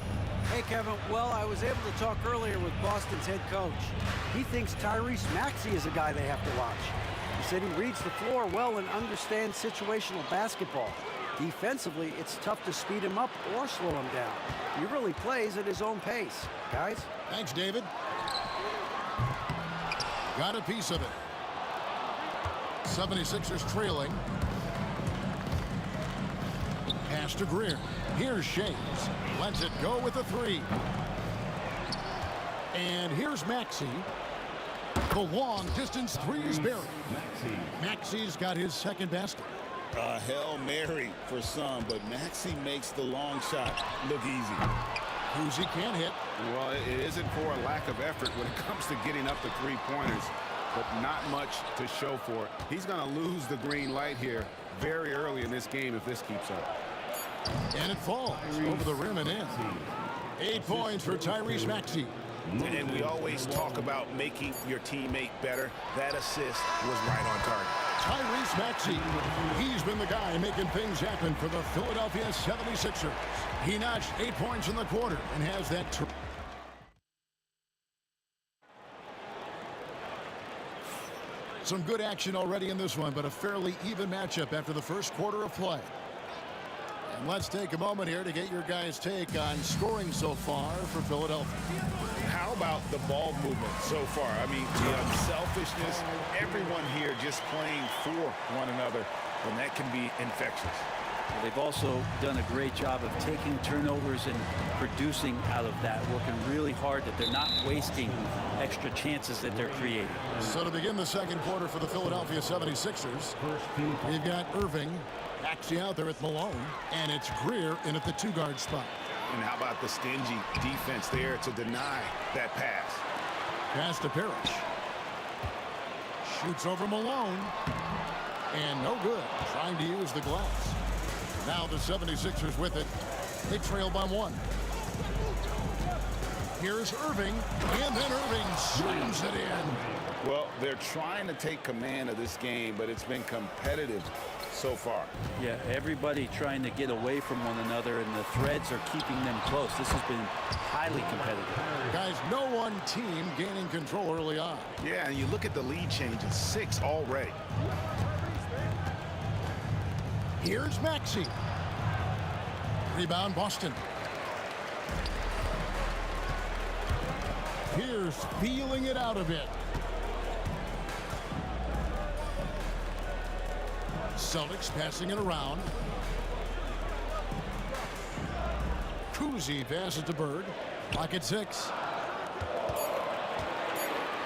Hey, Kevin. Well, I was able to talk earlier with Boston's head coach. He thinks Tyrese Maxey is a guy they have to watch. He said he reads the floor well and understands situational basketball. Defensively, it's tough to speed him up or slow him down. He really plays at his own pace. Guys? Thanks, David. Got a piece of it. 76ers trailing. Pass to Greer. Here's Shays. Lets it go with a three. And here's Maxey. The long distance three is buried. Maxey's got his second basket. A Hail Mary for some, but Maxey makes the long shot look easy. Cousy can't hit. Well, it isn't for a lack of effort when it comes to getting up the three-pointers, but not much to show for it. He's going to lose the green light here very early in this game if this keeps up. And it falls over the rim and in. 8 points for Tyrese Maxey. And we always talk about making your teammate better. That assist was right on target. Tyrese Maxey, he's been the guy making things happen for the Philadelphia 76ers. He notched 8 points in the quarter and has that. Some good action already in this one, but a fairly even matchup after the first quarter of play. And let's take a moment here to get your guys' take on scoring so far for Philadelphia. How about the ball movement so far? I mean, the unselfishness, everyone here just playing for one another, and that can be infectious. They've also done a great job of taking turnovers and producing out of that, working really hard that they're not wasting extra chances that they're creating. So to begin the second quarter for the Philadelphia 76ers, we've got Irving, Maxey out there at Malone, and it's Greer in at the two-guard spot. And how about the stingy defense there to deny that pass? Pass to Parrish. Shoots over Malone. And no good. Trying to use the glass. Now the 76ers with it. They trail by 1. Here's Irving. And then Irving slams it in. Well, they're trying to take command of this game, but it's been competitive so far. Yeah, everybody trying to get away from one another, and the threads are keeping them close. This has been highly competitive. Guys, no one team gaining control early on. Yeah, and you look at the lead changes, 6 already. Here's Maxey. Rebound Boston. Here's feeling it out a bit. Celtics passing it around. Cousy passes to Bird. Pocket 6.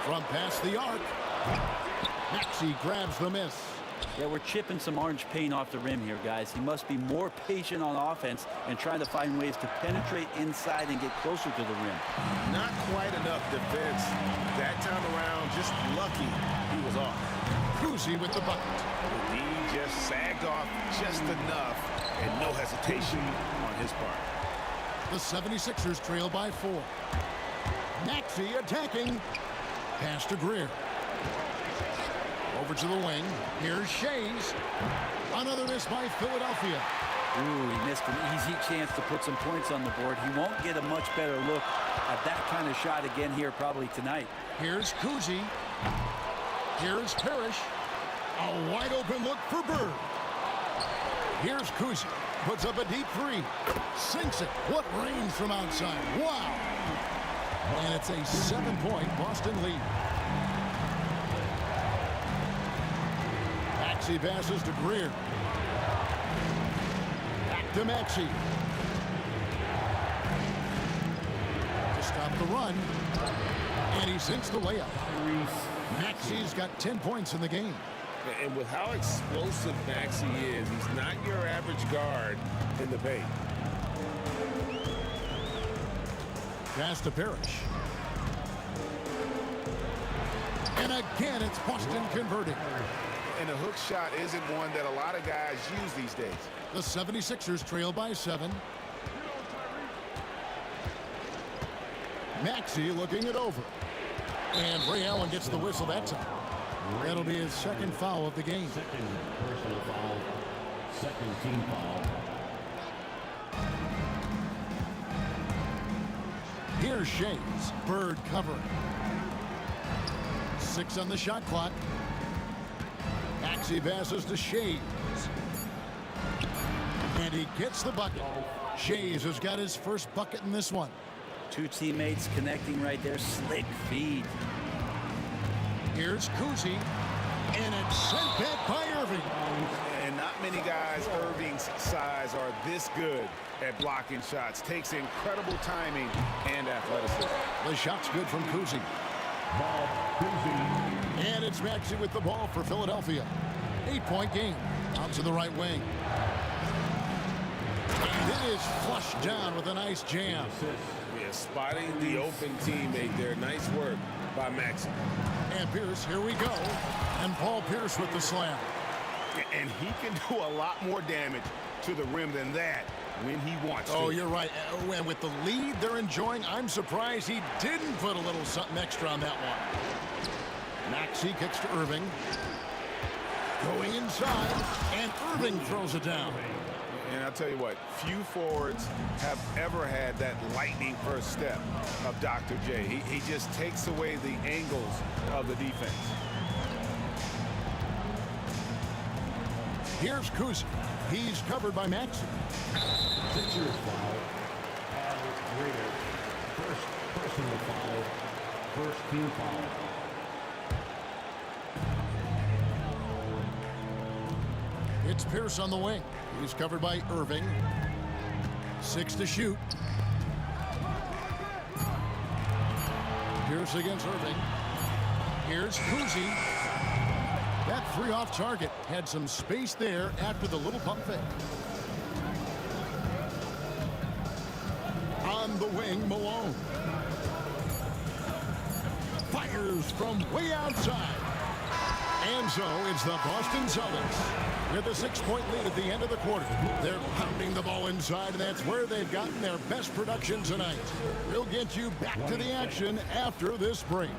From past the arc. Maxey grabs the miss. Yeah, we're chipping some orange paint off the rim here, guys. He must be more patient on offense and trying to find ways to penetrate inside and get closer to the rim. Not quite enough defense that time around. Just lucky he was off. Cousy with the bucket. The knee just sagged off just enough, and no hesitation on his part. The 76ers trail by 4. Maxey attacking. Pass to Greer. Over to the wing. Here's Shays. Another miss by Philadelphia. Ooh, he missed an easy chance to put some points on the board. He won't get a much better look at that kind of shot again here probably tonight. Here's Cousy. Here's Parrish. A wide open look for Bird. Here's Cousy. Puts up a deep 3. Sinks it. What range from outside. Wow. And it's a 7-point Boston lead. Maxey passes to Greer. Back to Maxey. To stop the run. And he sinks the layup. Maxey's got 10 points in the game. And with how explosive Maxey is, he's not your average guard in the paint. Pass to Parrish. And again, it's Boston converting. And a hook shot isn't one that a lot of guys use these days. The 76ers trail by 7. Maxey looking it over. And Ray Allen gets the whistle that time. That'll be his second foul of the game. Second personal foul. Second team foul. Here's Shays. Bird covering. 6 on the shot clock. Maxey passes to Shays. And he gets the bucket. Shays has got his first bucket in this one. Two teammates connecting right there. Slick feed. Here's Kuzi, and it's sent back by Irving. And not many guys Irving's size are this good at blocking shots. Takes incredible timing and athleticism. The shot's good from Kuzi. Ball, Kuzi. And it's Maxey with the ball for Philadelphia. 8-point game. Out to the right wing. And it is flushed down with a nice jam. Yeah, spotting the open teammate there. Nice work by Maxey. And Pierce, here we go. And Paul Pierce with the slam. And he can do a lot more damage to the rim than that when he wants to. Oh, you're right. And with the lead they're enjoying, I'm surprised he didn't put a little something extra on that one. Maxey kicks to Irving. Going inside, and Irving throws it down. And I'll tell you what, few forwards have ever had that lightning first step of Dr. J. He just takes away the angles of the defense. Here's Kuzi. He's covered by Maxey. Sixers foul. Al Rader. First personal foul. First team foul. It's Pierce on the wing. He's covered by Irving. 6 to shoot. Pierce against Irving. Here's Kuzi. That three off target had some space there after the little pump fake. On the wing, Malone. Fires from way outside. And so it's the Boston Celtics with a 6-point lead at the end of the quarter. They're pounding the ball inside, and that's where they've gotten their best production tonight. We'll get you back to the action after this break.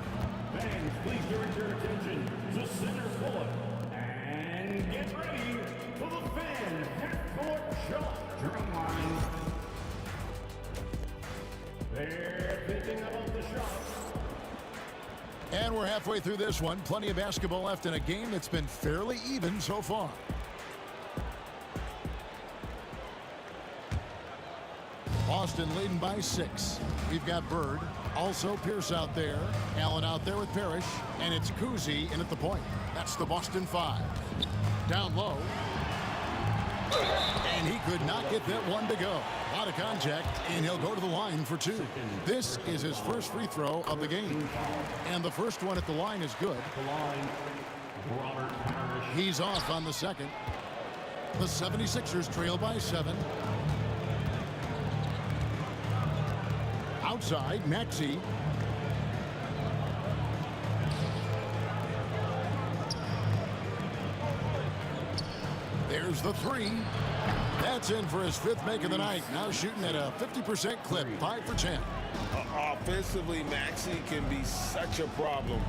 Fans, please direct your attention to center court and get ready for the fan half-court shot drum line. They're picking up the shot. And we're halfway through this one. Plenty of basketball left in a game that's been fairly even so far. Boston leading by 6. We've got Bird. Also Pierce out there. Allen out there with Parrish. And it's Kuzi in at the point. That's the Boston 5. Down low. And he could not get that one to go. A lot of contact, and he'll go to the line for 2. This is his first free throw of the game. And the first one at the line is good. He's off on the second. The 76ers trail by 7. Outside, Maxey. There's the 3. That's in for his 5th make of the night. Now shooting at a 50% clip, 5 for 10. Offensively, Maxey can be such a problem.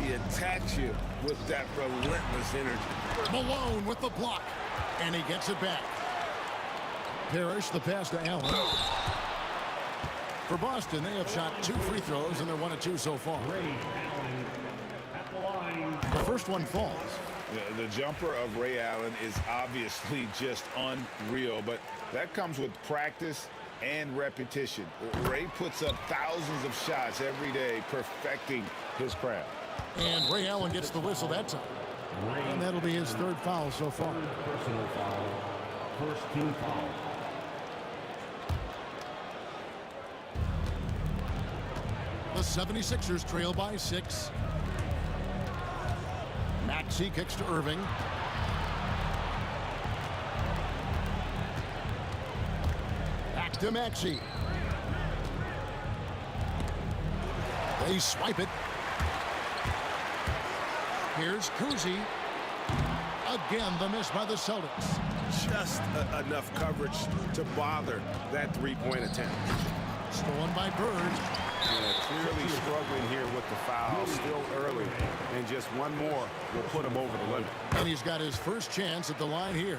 He attacks you with that relentless energy. Malone with the block, and he gets it back. Parrish, the pass to Allen. For Boston, they have shot 2 free throws, and they're 1 of 2 so far. The first one falls. The jumper of Ray Allen is obviously just unreal, but that comes with practice and repetition. Ray puts up thousands of shots every day, perfecting his craft. And Ray Allen gets the whistle that time. And that'll be his 3rd foul so far. Personal foul. First team foul. The 76ers trail by 6. Maxey kicks to Irving. Back to Maxey. They swipe it. Here's Kuzi. Again, the miss by the Celtics. Just enough coverage to bother that 3-point attempt. Stolen by Bird. Yeah, clearly struggling here with the foul, still early, and just one more will put him over the limit. And he's got his first chance at the line here.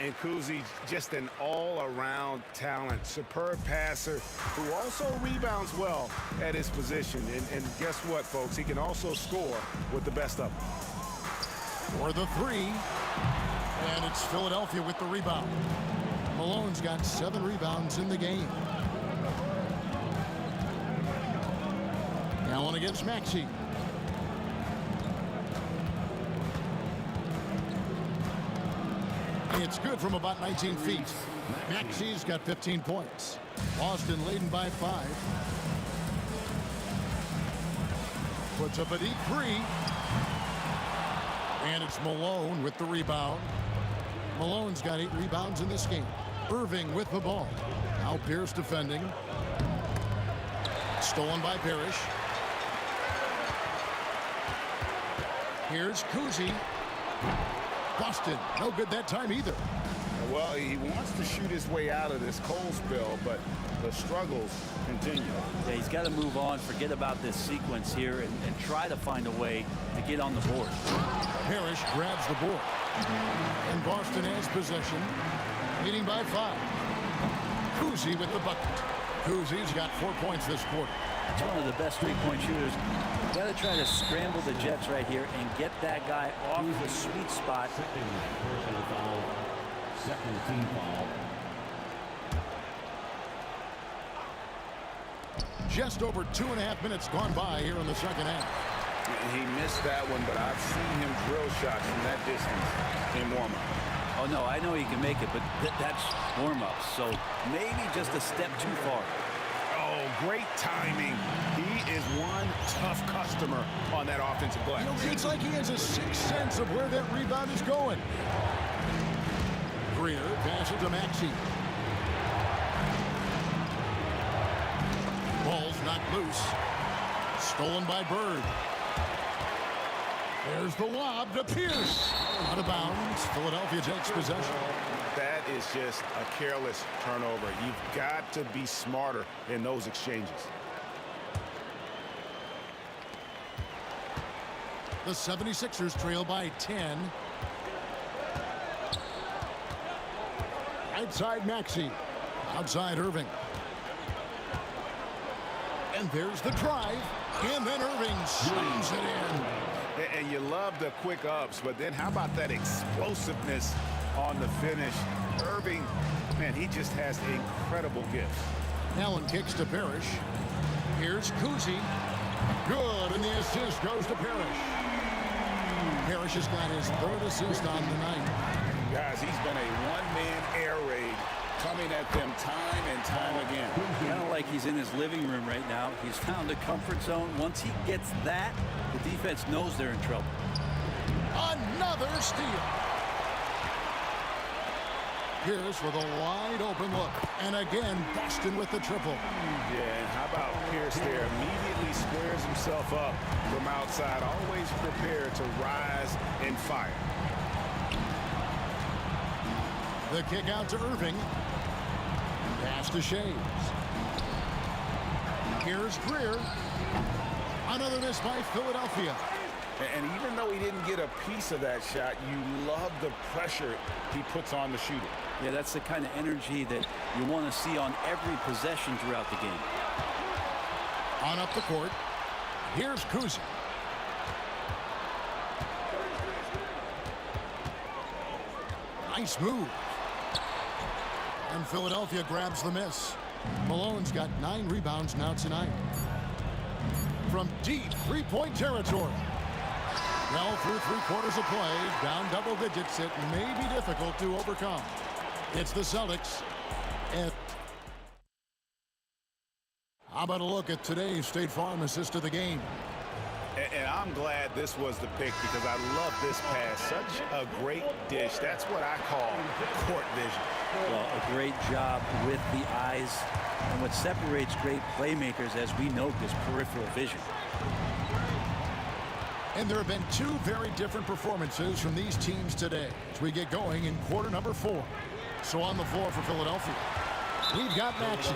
And Kuzi, just an all-around talent, superb passer who also rebounds well at his position. And guess what, folks? He can also score with the best of them. For the 3, and it's Philadelphia with the rebound. Malone's got 7 rebounds in the game. Allen against Maxey. It's good from about 19 feet. Maxey's got 15 points. Boston leading by 5. Puts up a deep 3. And it's Malone with the rebound. Malone's got 8 rebounds in this game. Irving with the ball. Now Pierce defending. Stolen by Parrish. Here's Kuzi. Boston, no good that time either. Well, he wants to shoot his way out of this cold spell, but the struggles continue. Yeah, he's got to move on, forget about this sequence here, and try to find a way to get on the board. Parrish grabs the board. And Boston has possession, leading by 5. Kuzi with the bucket. Kuzi's got 4 points this quarter. He's one of the best three-point shooters. You've got to try to scramble the Jets right here and get that guy off the sweet spot. Personal foul. Second team foul. Just over 2.5 minutes gone by here in the second half. He missed that one, but I've seen him drill shots from that distance in warm-up. Oh, no, I know he can make it, but that's warm-up, so maybe just a step too far. Oh, great timing. He is one tough customer on that offensive glass. It's like he has a sixth sense of where that rebound is going. Greer passes to Maxey. Ball's knocked loose. Stolen by Bird. There's the lob to Pierce. Out of bounds. Philadelphia takes possession. That is just a careless turnover. You've got to be smarter in those exchanges. The 76ers trail by 10. Outside Maxey. Outside Irving. And there's the drive. And then Irving slams it in. And you love the quick ups, but then how about that explosiveness on the finish? Irving, man, he just has incredible gifts. Allen kicks to Parrish. Here's Kuzi. Good, and the assist goes to Parrish. Parrish has got his 3rd assist on the night. Guys, he's been a one-man air raid, coming at them time and time again. Kind of like he's in his living room right now. He's found a comfort zone. Once he gets that, the defense knows they're in trouble. Another steal. Pierce with a wide open look. And again, Boston with the triple. Yeah, and how about Pierce there? Immediately squares himself up from outside, always prepared to rise and fire. The kick out to Irving. Pass to Shaves. Here's Greer. Another miss by Philadelphia. And even though he didn't get a piece of that shot, you love the pressure he puts on the shooter. Yeah, that's the kind of energy that you want to see on every possession throughout the game. On up the court. Here's Kuzi. Nice move. And Philadelphia grabs the miss. Malone's got 9 rebounds now tonight. From deep three-point territory. Well, through 3/4 of play, down double digits, it may be difficult to overcome. It's the Celtics. And how about a look at today's State Farm assist of the game? And I'm glad this was the pick because I love this pass. Such a great dish. That's what I call court vision. Well, a great job with the eyes. And what separates great playmakers, as we note, is peripheral vision. And there have been 2 very different performances from these teams today as we get going in quarter number 4. So on the floor for Philadelphia, we've got Maxey.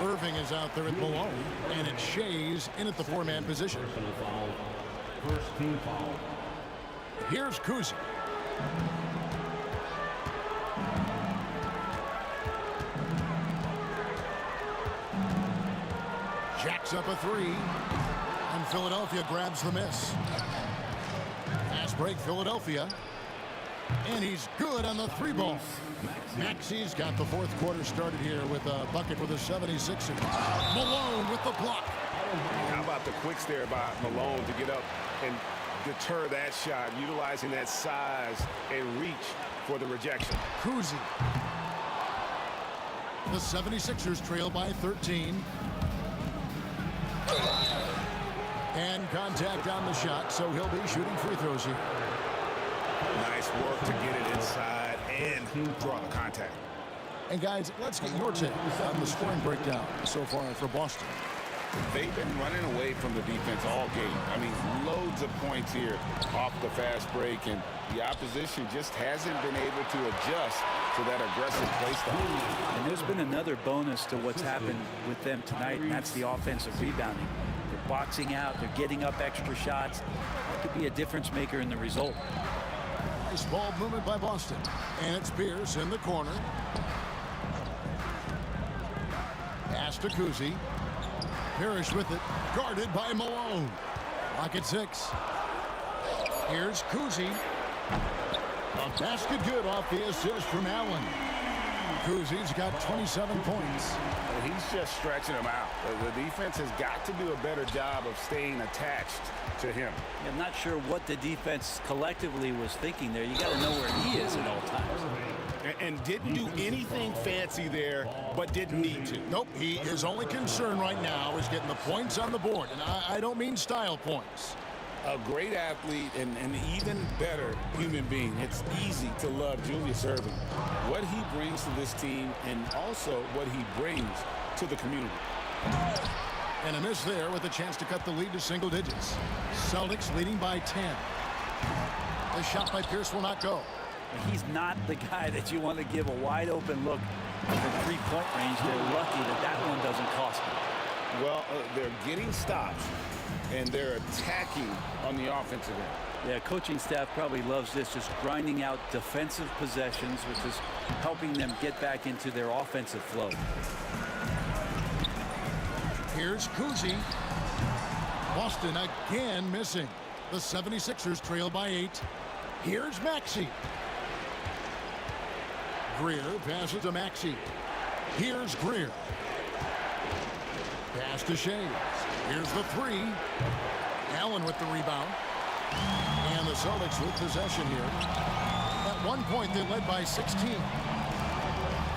Irving is out there at Malone, and it's Shays in at the 4-man position. Personal foul. First team foul. Here's Kuzi. Jacks up a 3, and Philadelphia grabs the miss. Fast break, Philadelphia. And he's good on the 3-ball. Maxey's got the 4th quarter started here with a bucket for the 76ers. Malone with the block. How about the quicks there by Malone to get up and deter that shot, utilizing that size and reach for the rejection. Kuzi. The 76ers trail by 13. And contact on the shot, so he'll be shooting free throws here. Nice work to get it inside and draw the contact. And guys, let's get your take on the scoring breakdown so far for Boston. They've been running away from the defense all game. I mean, loads of points here off the fast break, and the opposition just hasn't been able to adjust to that aggressive play style. And there's been another bonus to what's happened with them tonight, and that's the offensive rebounding. They're boxing out, they're getting up extra shots. That could be a difference maker in the result. Nice ball movement by Boston. And it's Pierce in the corner. Pass to Kuzi. Parrish with it, guarded by Malone. Lock at 6. Here's Kuzi. A basket good off the assist from Allen. Kuzi's got 27 points. He's just stretching them out. The defense has got to do a better job of staying attached to him. I'm not sure what the defense collectively was thinking there. You got to know where he is at all times. And didn't do anything fancy there, but didn't need to. Nope, his only concern right now is getting the points on the board. And I don't mean style points. A great athlete and an even better human being. It's easy to love Julius Erving. What he brings to this team and also what he brings to the community. And a miss there with a chance to cut the lead to single digits. Celtics leading by 10. The shot by Pierce will not go. He's not the guy that you want to give a wide open look from three-point range. They're lucky that that one doesn't cost them. Well, they're getting stops, and they're attacking on the offensive end. Yeah, coaching staff probably loves this, just grinding out defensive possessions, which is helping them get back into their offensive flow. Here's Kuzi. Boston again missing. The 76ers trail by 8. Here's Maxey. Greer passes to Maxey. Here's Greer. Pass to Shea. Here's the 3. Allen with the rebound. And the Celtics with possession here. At one point, they led by 16.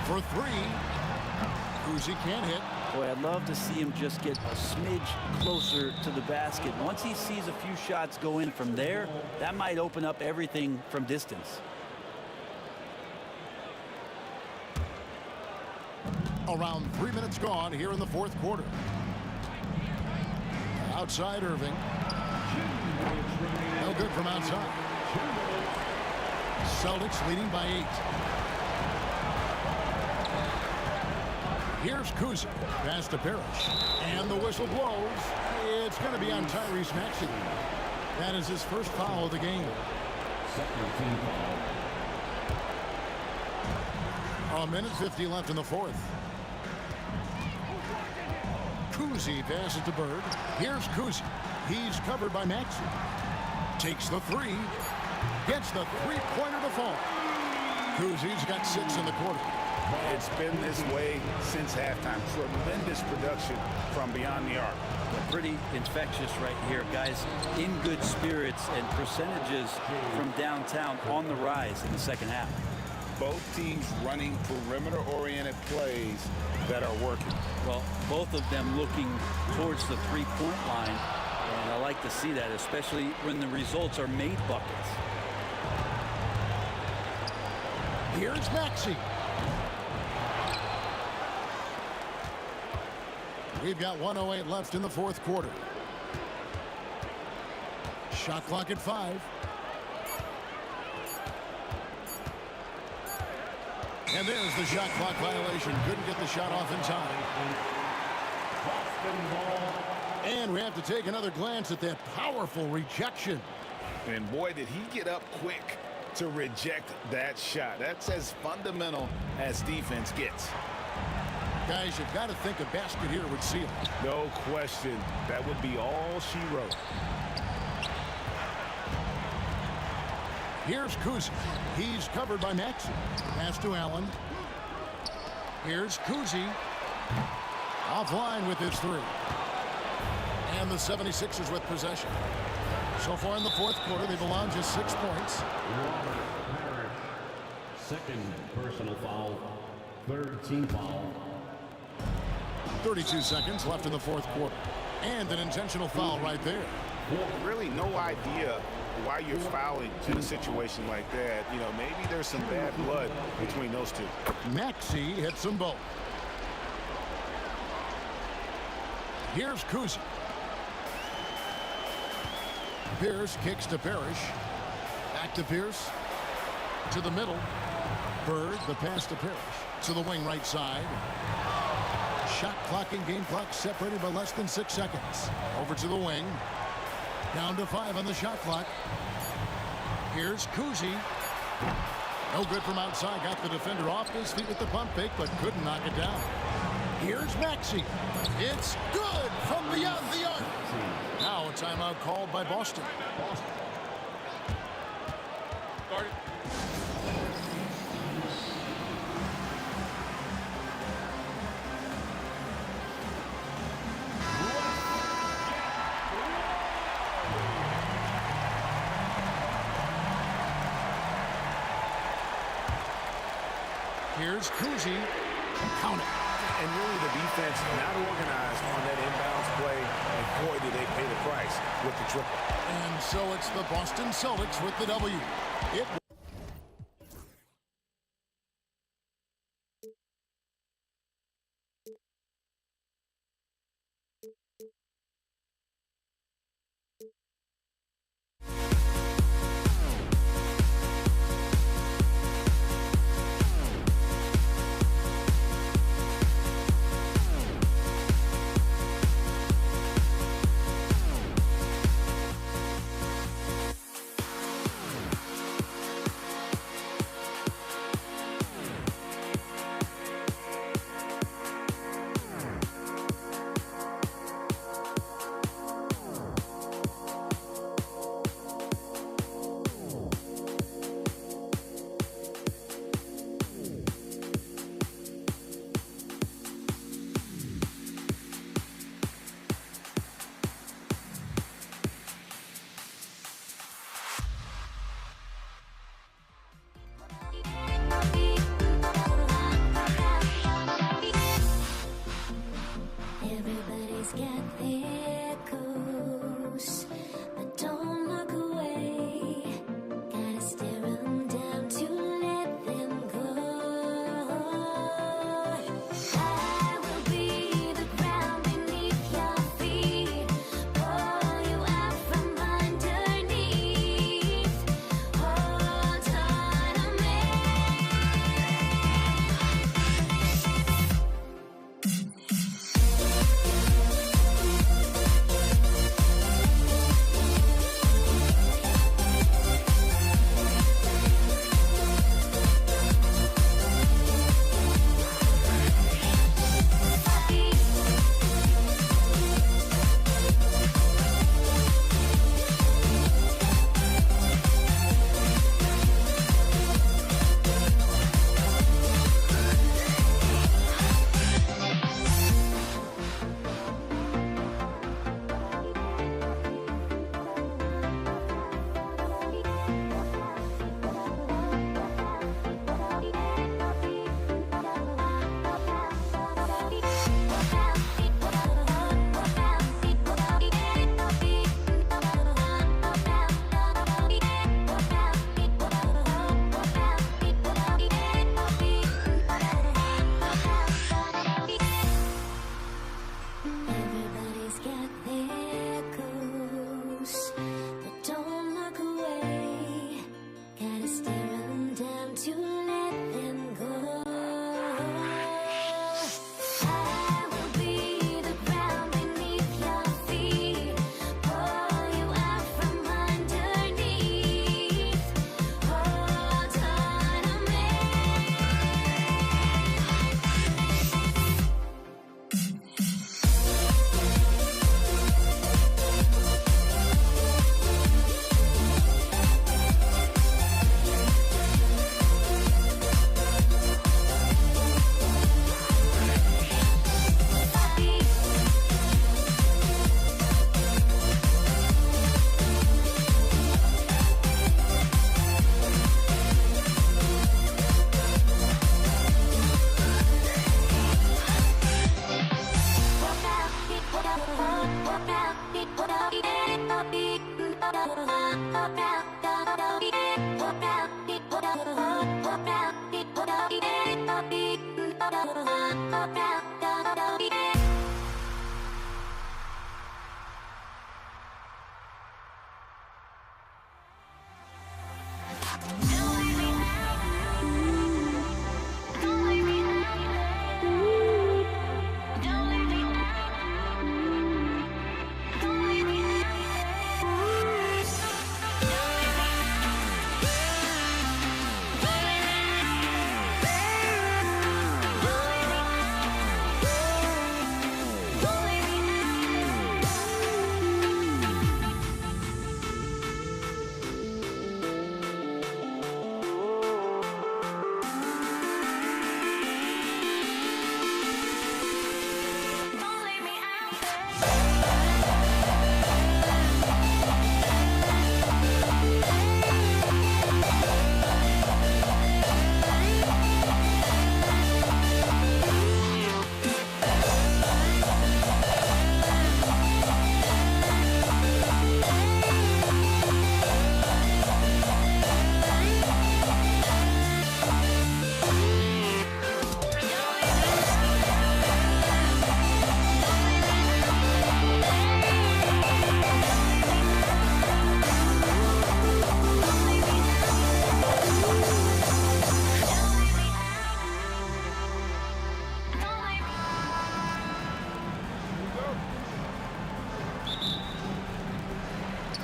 For 3. Kuzi can't hit. Boy, I'd love to see him just get a smidge closer to the basket. Once he sees a few shots go in from there, that might open up everything from distance. Around 3 minutes gone here in the fourth quarter. Outside Irving. No good from outside. Celtics leading by 8. Here's Kuzi. Pass to Parrish. And the whistle blows. It's going to be on Tyrese Maxey. That is his first foul of the game. A minute 50 left in the fourth. Kuzi passes to Bird. Here's Kuzi. He's covered by Maxey. Takes the 3. Gets the three-pointer to fall. Kuzi's got 6 in the quarter. It's been this way since halftime. Tremendous production from beyond the arc. Pretty infectious right here, guys. In good spirits and percentages from downtown on the rise in the second half. Both teams running perimeter-oriented plays that are working. Well, both of them looking towards the three-point line. And I like to see that, especially when the results are made buckets. Here's Maxey. We've got 1:08 left in the fourth quarter. Shot clock at 5. And there's the shot clock violation. Couldn't get the shot off in time. And we have to take another glance at that powerful rejection. And boy, did he get up quick to reject that shot. That's as fundamental as defense gets. Guys, you've got to think a basket here would seal it. No question. That would be all she wrote. Here's Kuzi. He's covered by Maxey. Pass to Allen. Here's Kuzi. Offline with his 3. And the 76ers with possession. So far in the fourth quarter, they've allowed just 6 points. Second personal foul. Third team foul. 32 seconds left in the fourth quarter. And an intentional foul right there. Really no idea why you're fouling in a situation like that. You know, maybe there's some bad blood between those two. Maxey hits them both. Here's Kuzi. Pierce kicks to Parrish. Back to Pierce. To the middle. Bird, the pass to Parrish. To the wing right side. Shot clock and game clock separated by less than 6 seconds. Over to the wing. Down to 5 on the shot clock. Here's Kuzi. No good from outside. Got the defender off his feet with the pump fake, but couldn't knock it down. Here's Maxey. It's good from beyond the arc. Now a timeout called by Boston. Here's Kuzi. Count it. And really the defense not organized on that inbounds play, and boy did they pay the price with the triple. And so it's the Boston Celtics with the W. It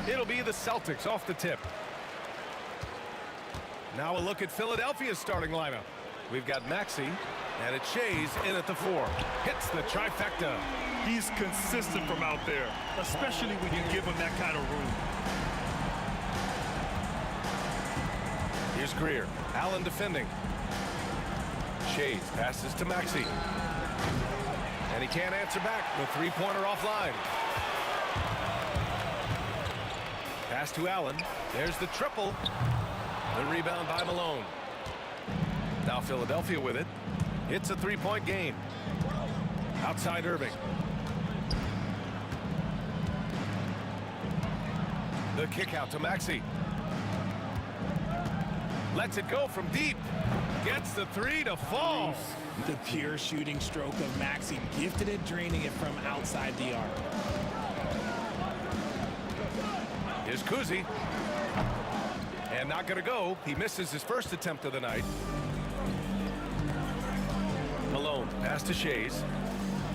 It'll be the Celtics off the tip. Now a look at Philadelphia's starting lineup. We've got Maxey, and it's Shays in at the 4. Hits the trifecta. He's consistent from out there, especially when you give him that kind of room. Here's Greer. Allen defending. Shays passes to Maxey. And he can't answer back. The three-pointer offline. Pass to Allen. There's the triple. The rebound by Malone. Now Philadelphia with it. It's a three-point game. Outside Irving. The kick out to Maxey. Lets it go from deep. Gets the three to fall. The pure shooting stroke of Maxey. Gifted at draining it from outside the arc. Here's Kuzi. And not going to go. He misses his first attempt of the night. Malone, pass to Shays.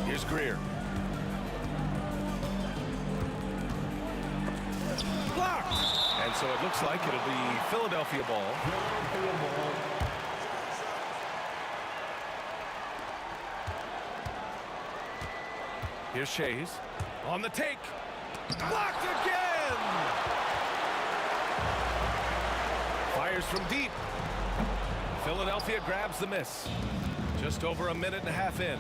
Here's Greer. Blocked! And so it looks like it'll be Philadelphia ball. Here's Shays. On the take. Blocked again! Fires from deep. Philadelphia grabs the miss. Just over a minute and a half in.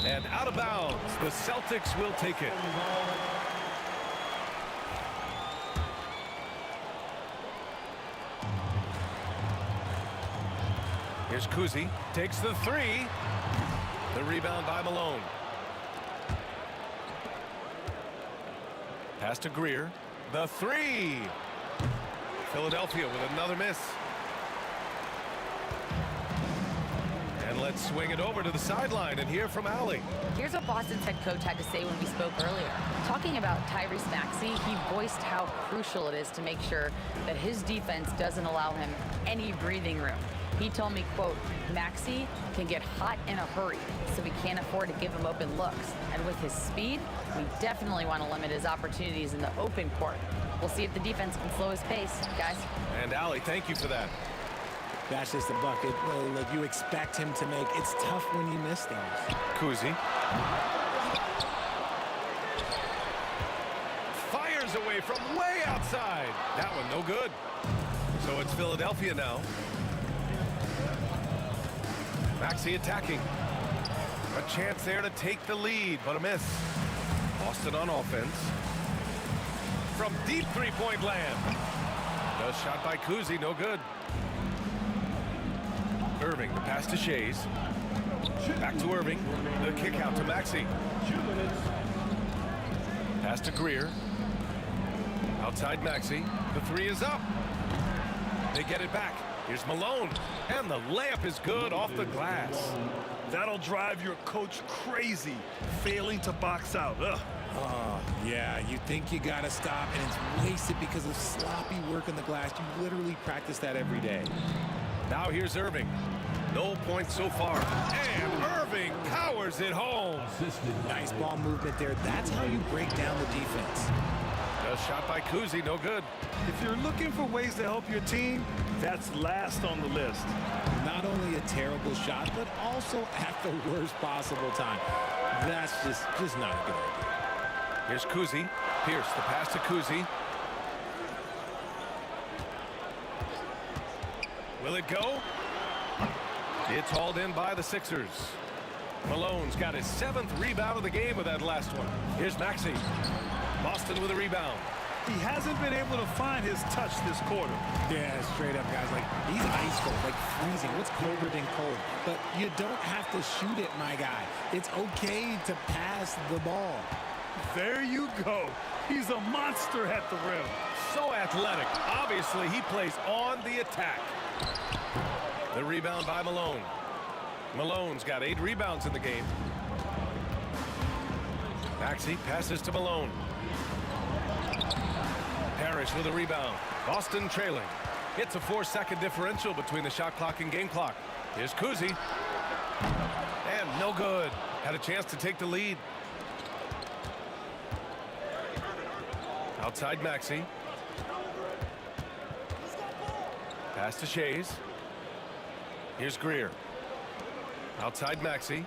And out of bounds. The Celtics will take it. Here's Kuzi. Takes the three. The rebound by Malone. Pass to Greer. The three. Philadelphia with another miss. And let's swing it over to the sideline and hear from Allie. Here's what Boston's head coach had to say when we spoke earlier. Talking about Tyrese Maxey, he voiced how crucial it is to make sure that his defense doesn't allow him any breathing room. He told me, quote, Maxey can get hot in a hurry, so we can't afford to give him open looks. And with his speed, we definitely want to limit his opportunities in the open court. We'll see if the defense can slow his pace, guys. And Allie, thank you for that. That's just a bucket. Look, you expect him to make. It's tough when you miss those. Kuzi. Fires away from way outside. That one no good. So it's Philadelphia now. Maxey attacking. A chance there to take the lead, but a miss. Boston on offense. From deep three-point land. The shot by Kuzi, no good. Irving, the pass to Shays. Back to Irving. The kick out to Maxey. 2 minutes. Pass to Greer. Outside Maxey. The three is up. They get it back. Here's Malone. And the layup is good off the glass. That'll drive your coach crazy, failing to box out. Ugh. Oh, yeah, you think you got to stop, and it's wasted because of sloppy work on the glass. You literally practice that every day. Now here's Irving. No points so far. And Irving powers it home. Nice ball movement there. That's how you break down the defense. A shot by Kuzi, no good. If you're looking for ways to help your team, that's last on the list. Not only a terrible shot, but also at the worst possible time. That's just not a good idea. Here's Kuzi. Pierce, the pass to Kuzi. Will it go? It's hauled in by the Sixers. Malone's got his 7th rebound of the game with that last one. Here's Maxey. Boston with a rebound. He hasn't been able to find his touch this quarter. Yeah, straight up, guys. Like, he's ice cold, like freezing. What's colder than cold? But you don't have to shoot it, my guy. It's okay to pass the ball. There you go. He's a monster at the rim. So athletic. Obviously, he plays on the attack. The rebound by Malone. Malone's got 8 rebounds in the game. Maxey passes to Malone. Parrish with a rebound. Boston trailing. It's a 4-second differential between the shot clock and game clock. Here's Kuzi. And no good. Had a chance to take the lead. Outside Maxey. Pass to Shays. Here's Greer. Outside Maxey.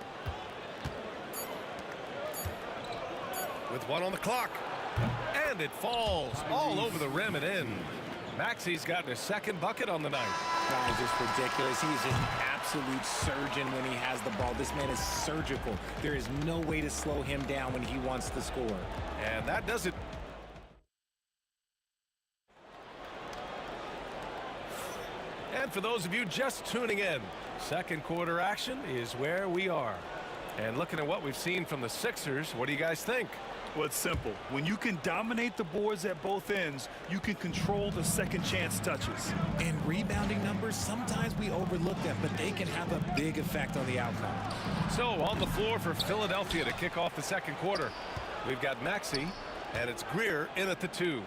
With 1 on the clock. And it falls all over the rim and in. Maxey's gotten his 2nd bucket on the night. Guys, just ridiculous. He is just an absolute surgeon when he has the ball. This man is surgical. There is no way to slow him down when he wants to score. And that does it. And for those of you just tuning in, 2nd quarter action is where we are. And looking at what we've seen from the Sixers, what do you guys think? Well, it's simple. When you can dominate the boards at both ends, you can control the second chance touches. And rebounding numbers, sometimes we overlook them, but they can have a big effect on the outcome. So on the floor for Philadelphia to kick off the 2nd quarter, we've got Maxey, and it's Greer in at the 2.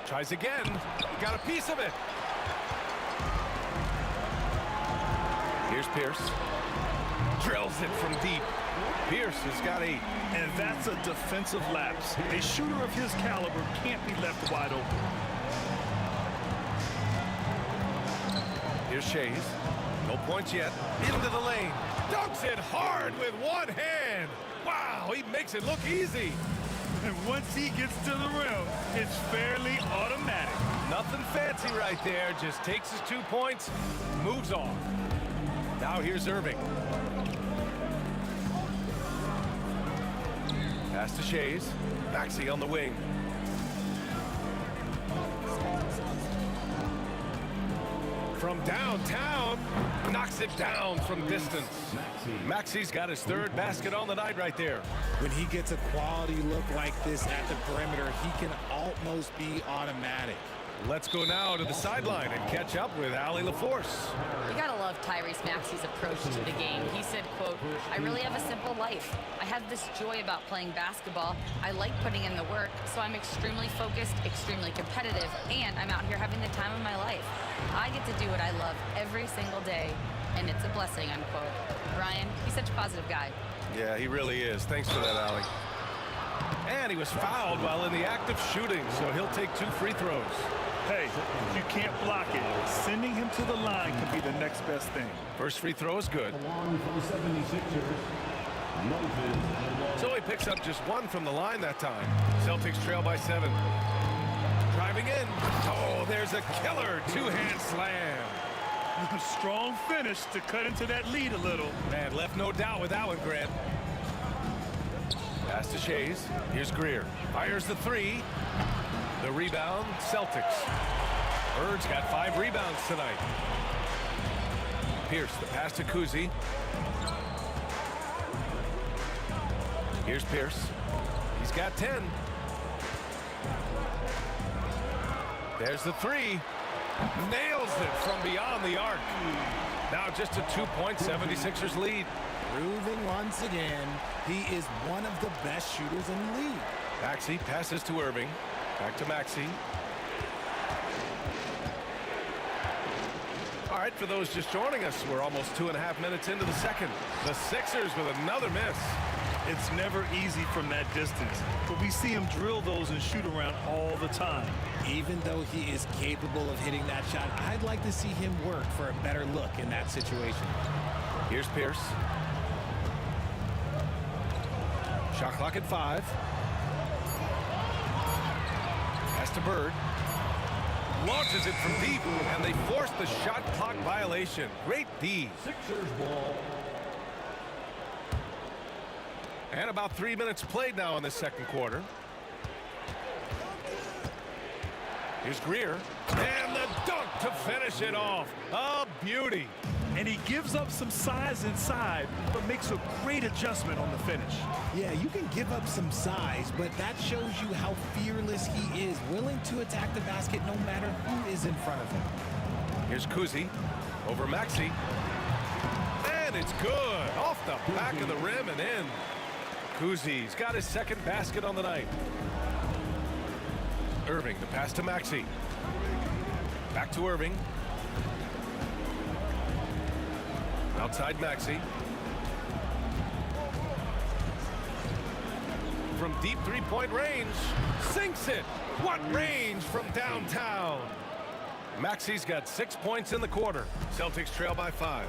Tries again. Got a piece of it. Here's Pierce. Drills it from deep. Pierce has got 8. And that's a defensive lapse. A shooter of his caliber can't be left wide open. Here's Shays. No points yet. Into the lane. Dunks it hard with one hand. Wow, he makes it look easy. And once he gets to the rim, it's fairly automatic. Nothing fancy right there. Just takes his 2 points, moves on. Now here's Irving. Pass to Shays. Maxey on the wing. From downtown, knocks it down from distance. Maxey's got his 3rd basket on the night right there. When he gets a quality look like this at the perimeter, he can almost be automatic. Let's go now to the sideline and catch up with Allie LaForce. You gotta love Tyrese Maxey's approach to the game. He said, quote, "I really have a simple life. I have this joy about playing basketball. I like putting in the work, so I'm extremely focused, extremely competitive, and I'm out here having the time of my life. I get to do what I love every single day, and it's a blessing," unquote. Ryan, he's such a positive guy. Yeah, he really is. Thanks for that, Allie. And he was fouled while in the act of shooting, so he'll take 2 free throws. Hey, if you can't block it, sending him to the line can be the next best thing. First free throw is good. Along for the 76ers, Moses. So he picks up just 1 from the line that time. Celtics trail by 7. Driving in. Oh, there's a killer 2-hand slam. Strong finish to cut into that lead a little. Man, left no doubt with that one, Grant. Pass to Shays. Here's Greer. Fires the 3. The rebound, Celtics. Bird's got 5 rebounds tonight. Pierce, the pass to Kuzi. Here's Pierce. He's got 10. There's the three. Nails it from beyond the arc. Now just a 2-point 76ers lead. Proving once again, he is one of the best shooters in the league. Maxey passes to Irving. Back to Maxey. All right, for those just joining us, we're almost 2.5 minutes into the second. The Sixers with another miss. It's never easy from that distance, but we see him drill those and shoot around all the time. Even though he is capable of hitting that shot, I'd like to see him work for a better look in that situation. Here's Pierce. Shot clock at 5. Pass to Bird. Launches it from deep, and they force the shot clock violation. Great D. Sixers ball. And about 3 minutes played now in the second quarter. Here's Greer. And the dunk to finish it off. A beauty. And he gives up some size inside, but makes a great adjustment on the finish. Yeah, you can give up some size, but that shows you how fearless he is, willing to attack the basket no matter who is in front of him. Here's Kuzi over Maxey. And it's good. Off the back of the rim and in. Kuzi's got his second basket on the night. Irving, the pass to Maxey. Back to Irving. Outside Maxey. From deep three-point range. Sinks it. What range from downtown. Maxey's got 6 points in the quarter. Celtics trail by 5.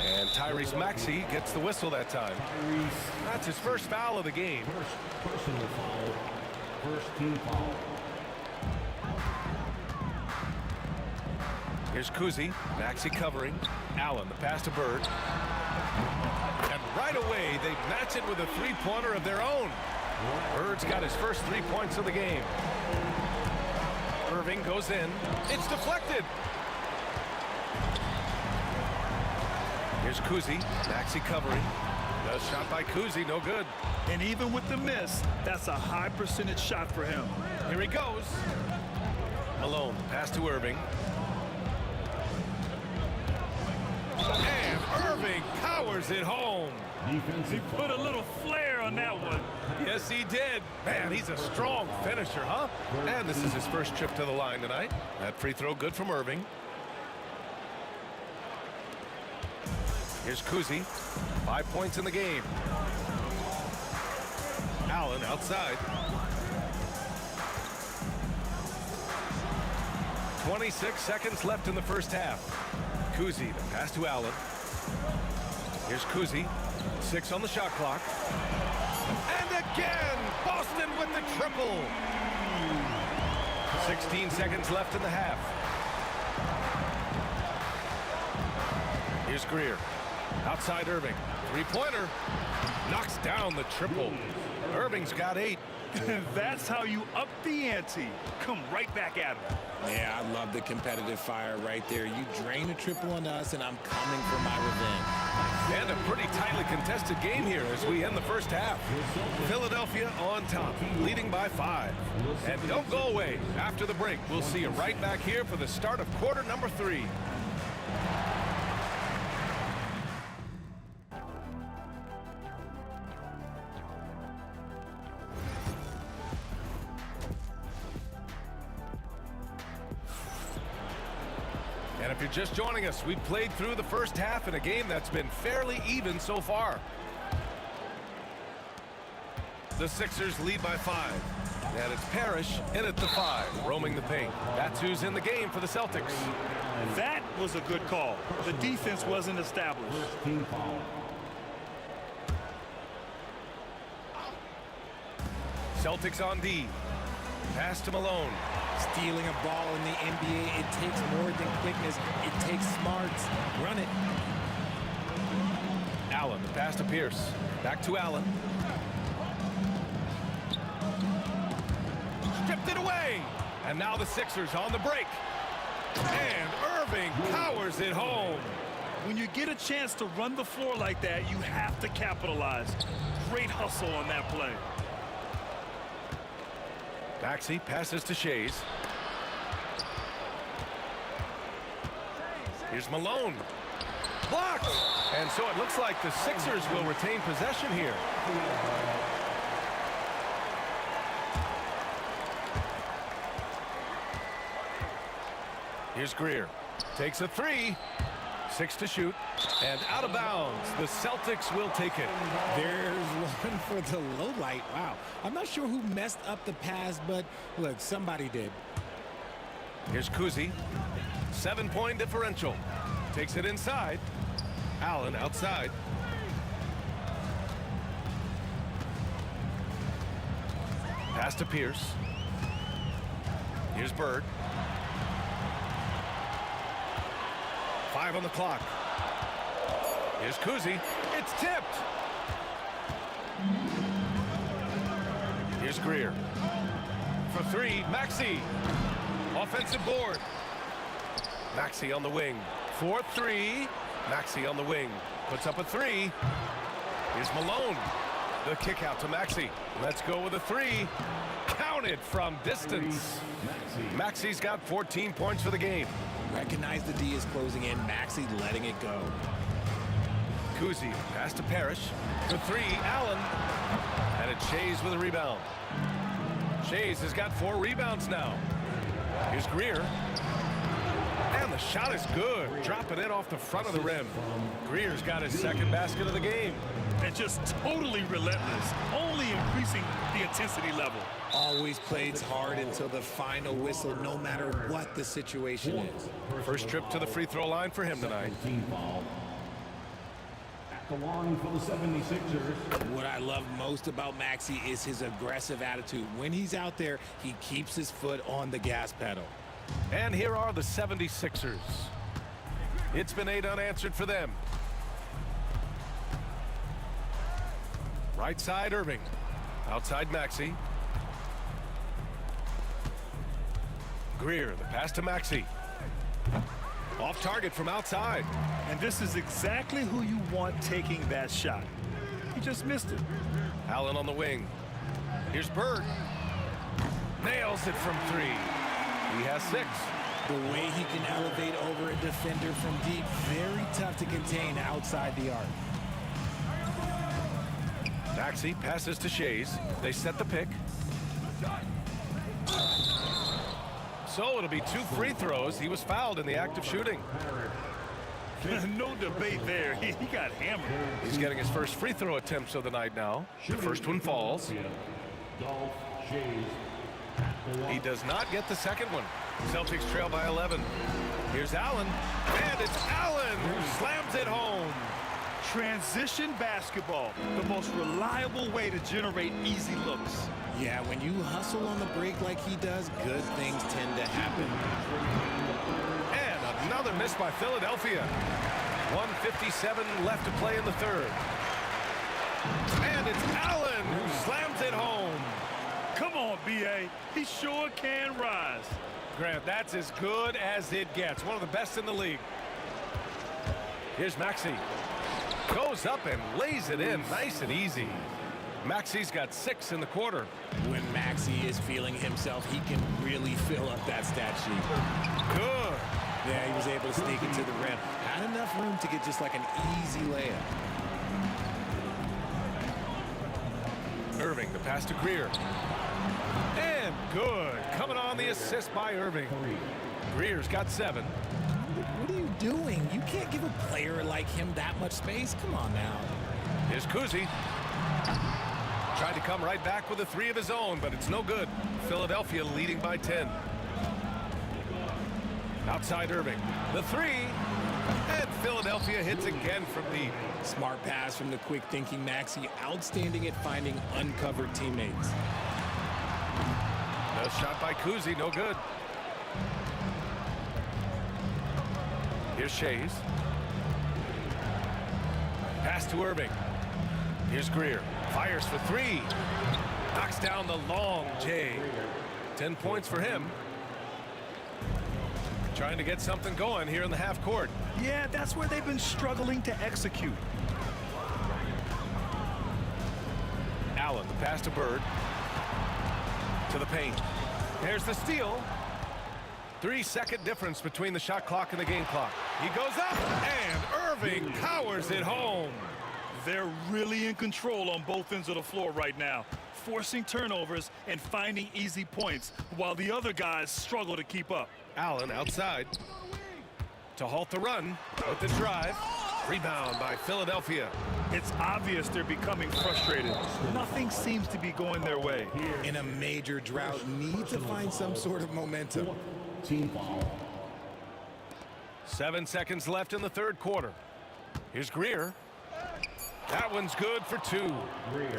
And Tyrese Maxey gets the whistle that time. That's his first foul of the game. First personal foul. First team foul. Here's Kuzi. Maxey covering. Allen, the pass to Bird. And right away, they match it with a three-pointer of their own. Bird's got his first 3 points of the game. Irving goes in. It's deflected. Here's Kuzi. Maxey covering. The shot by Kuzi, no good. And even with the miss, that's a high percentage shot for him. Here he goes. Malone, pass to Irving. And Irving powers it home. He put a little flair on that one. Yes, he did. Man, he's a strong finisher, huh? And this is his first trip to the line tonight. That free throw good from Irving. Here's Kuzi. 5 points in the game. Allen outside. 26 seconds left in the first half. Kuzi, the pass to Allen. Here's Kuzi. 6 on the shot clock. And again, Boston with the triple. 16 seconds left in the half. Here's Greer. Outside Irving. Three-pointer. Knocks down the triple. Irving's got 8. That's how you up the ante. Come right back at him. Yeah, I love the competitive fire right there. You drain a triple on us, and I'm coming for my revenge. And a pretty tightly contested game here as we end the first half. Philadelphia on top, leading by 5. And don't go away. After the break, we'll see you right back here for the start of quarter number 3. And if you're just joining us, we've played through the first half in a game that's been fairly even so far. The Sixers lead by 5. And it's Parrish in at the 5, roaming the paint. That's who's in the game for the Celtics. That was a good call. The defense wasn't established. Team foul. Celtics on D. Pass to Malone. Stealing a ball in the NBA, it takes more than quickness. It takes smarts. Run it. Allen, the pass to Pierce. Back to Allen. Stripped it away. And now the Sixers on the break. And Irving powers it home. When you get a chance to run the floor like that, you have to capitalize. Great hustle on that play. Maxey passes to Shays. Here's Malone. Blocked! And so it looks like the Sixers will retain possession here. Here's Greer. Takes a three. 6 to shoot. And out of bounds. The Celtics will take it. There's one for the low light. Wow. I'm not sure who messed up the pass, but look, somebody did. Here's Kuzi. 7-point differential. Takes it inside. Allen outside. Pass to Pierce. Here's Bird. 5 on the clock. Here's Kuzi. It's tipped. Here's Greer. For 3, Maxey. Offensive board. Maxey on the wing. 4-3. Maxey on the wing. Puts up a 3. Here's Malone. The kick out to Maxey. Let's go with a 3. Counted from distance. Maxey's got 14 points for the game. Recognize the D is closing in. Maxey letting it go. Kuzi pass to Parrish. For 3, Allen. And it's Shays with a rebound. Shays has got 4 rebounds now. Here's Greer. And the shot is good. Dropping it off the front of the rim. Greer's got his second basket of the game. And just totally relentless, only increasing the intensity level. Always plays hard until the final whistle, no matter what the situation is. First trip to the free throw line for him tonight. At the line for the 76ers. What I love most about Maxey is his aggressive attitude. When he's out there, he keeps his foot on the gas pedal. And here are the 76ers. It's been 8 unanswered for them. Right side, Irving. Outside, Maxey. Greer, the pass to Maxey. Off target from outside. And this is exactly who you want taking that shot. He just missed it. Allen on the wing. Here's Bird. Nails it from 3. He has 6. The way he can elevate over a defender from deep, very tough to contain outside the arc. Maxey passes to Shays. They set the pick. So it'll be 2 free throws. He was fouled in the act of shooting. No debate there. He got hammered. He's getting his first free throw attempts of the night now. The first one falls. He does not get the second one. Celtics trail by 11. Here's Allen. And it's Allen who slams it home. Transition basketball, the most reliable way to generate easy looks. Yeah, when you hustle on the break like he does, good things tend to happen. And another miss by Philadelphia. 1:57 left to play in the third. And it's Allen who slams it home. Come on, B.A. He sure can rise. Grant, that's as good as it gets. One of the best in the league. Here's Maxey. Goes up and lays it in nice and easy. Maxey's got 6 in the quarter. When Maxey is feeling himself, he can really fill up that stat sheet. Good. Yeah, he was able to sneak it to the rim. Had enough room to get just like an easy layup. Irving, the pass to Greer. And good. Coming on the assist by Irving. Greer's got 7. What are you doing? You can't give a player like him that much space. Come on now. Here's Kuzi. Tried to come right back with a 3 of his own, but it's no good. Philadelphia leading by 10. Outside Irving. The 3. And Philadelphia hits again from deep. Smart pass from the quick-thinking Maxey. Outstanding at finding uncovered teammates. No shot by Kuzi. No good. Here's Shays. Pass to Irving. Here's Greer. Fires for 3. Knocks down the long J. 10 points for him. Trying to get something going here in the half court. Yeah, that's where they've been struggling to execute. Allen, the pass to Bird. To the paint. There's the steal. 3-second difference between the shot clock and the game clock. He goes up, and Irving powers it home. They're really in control on both ends of the floor right now, forcing turnovers and finding easy points while the other guys struggle to keep up. Allen outside to halt the run with the drive. Rebound by Philadelphia. It's obvious they're becoming frustrated. Nothing seems to be going their way. In a major drought, need to find some sort of momentum. Team foul. 7 seconds left in the third quarter. Here's Greer. That one's good for 2.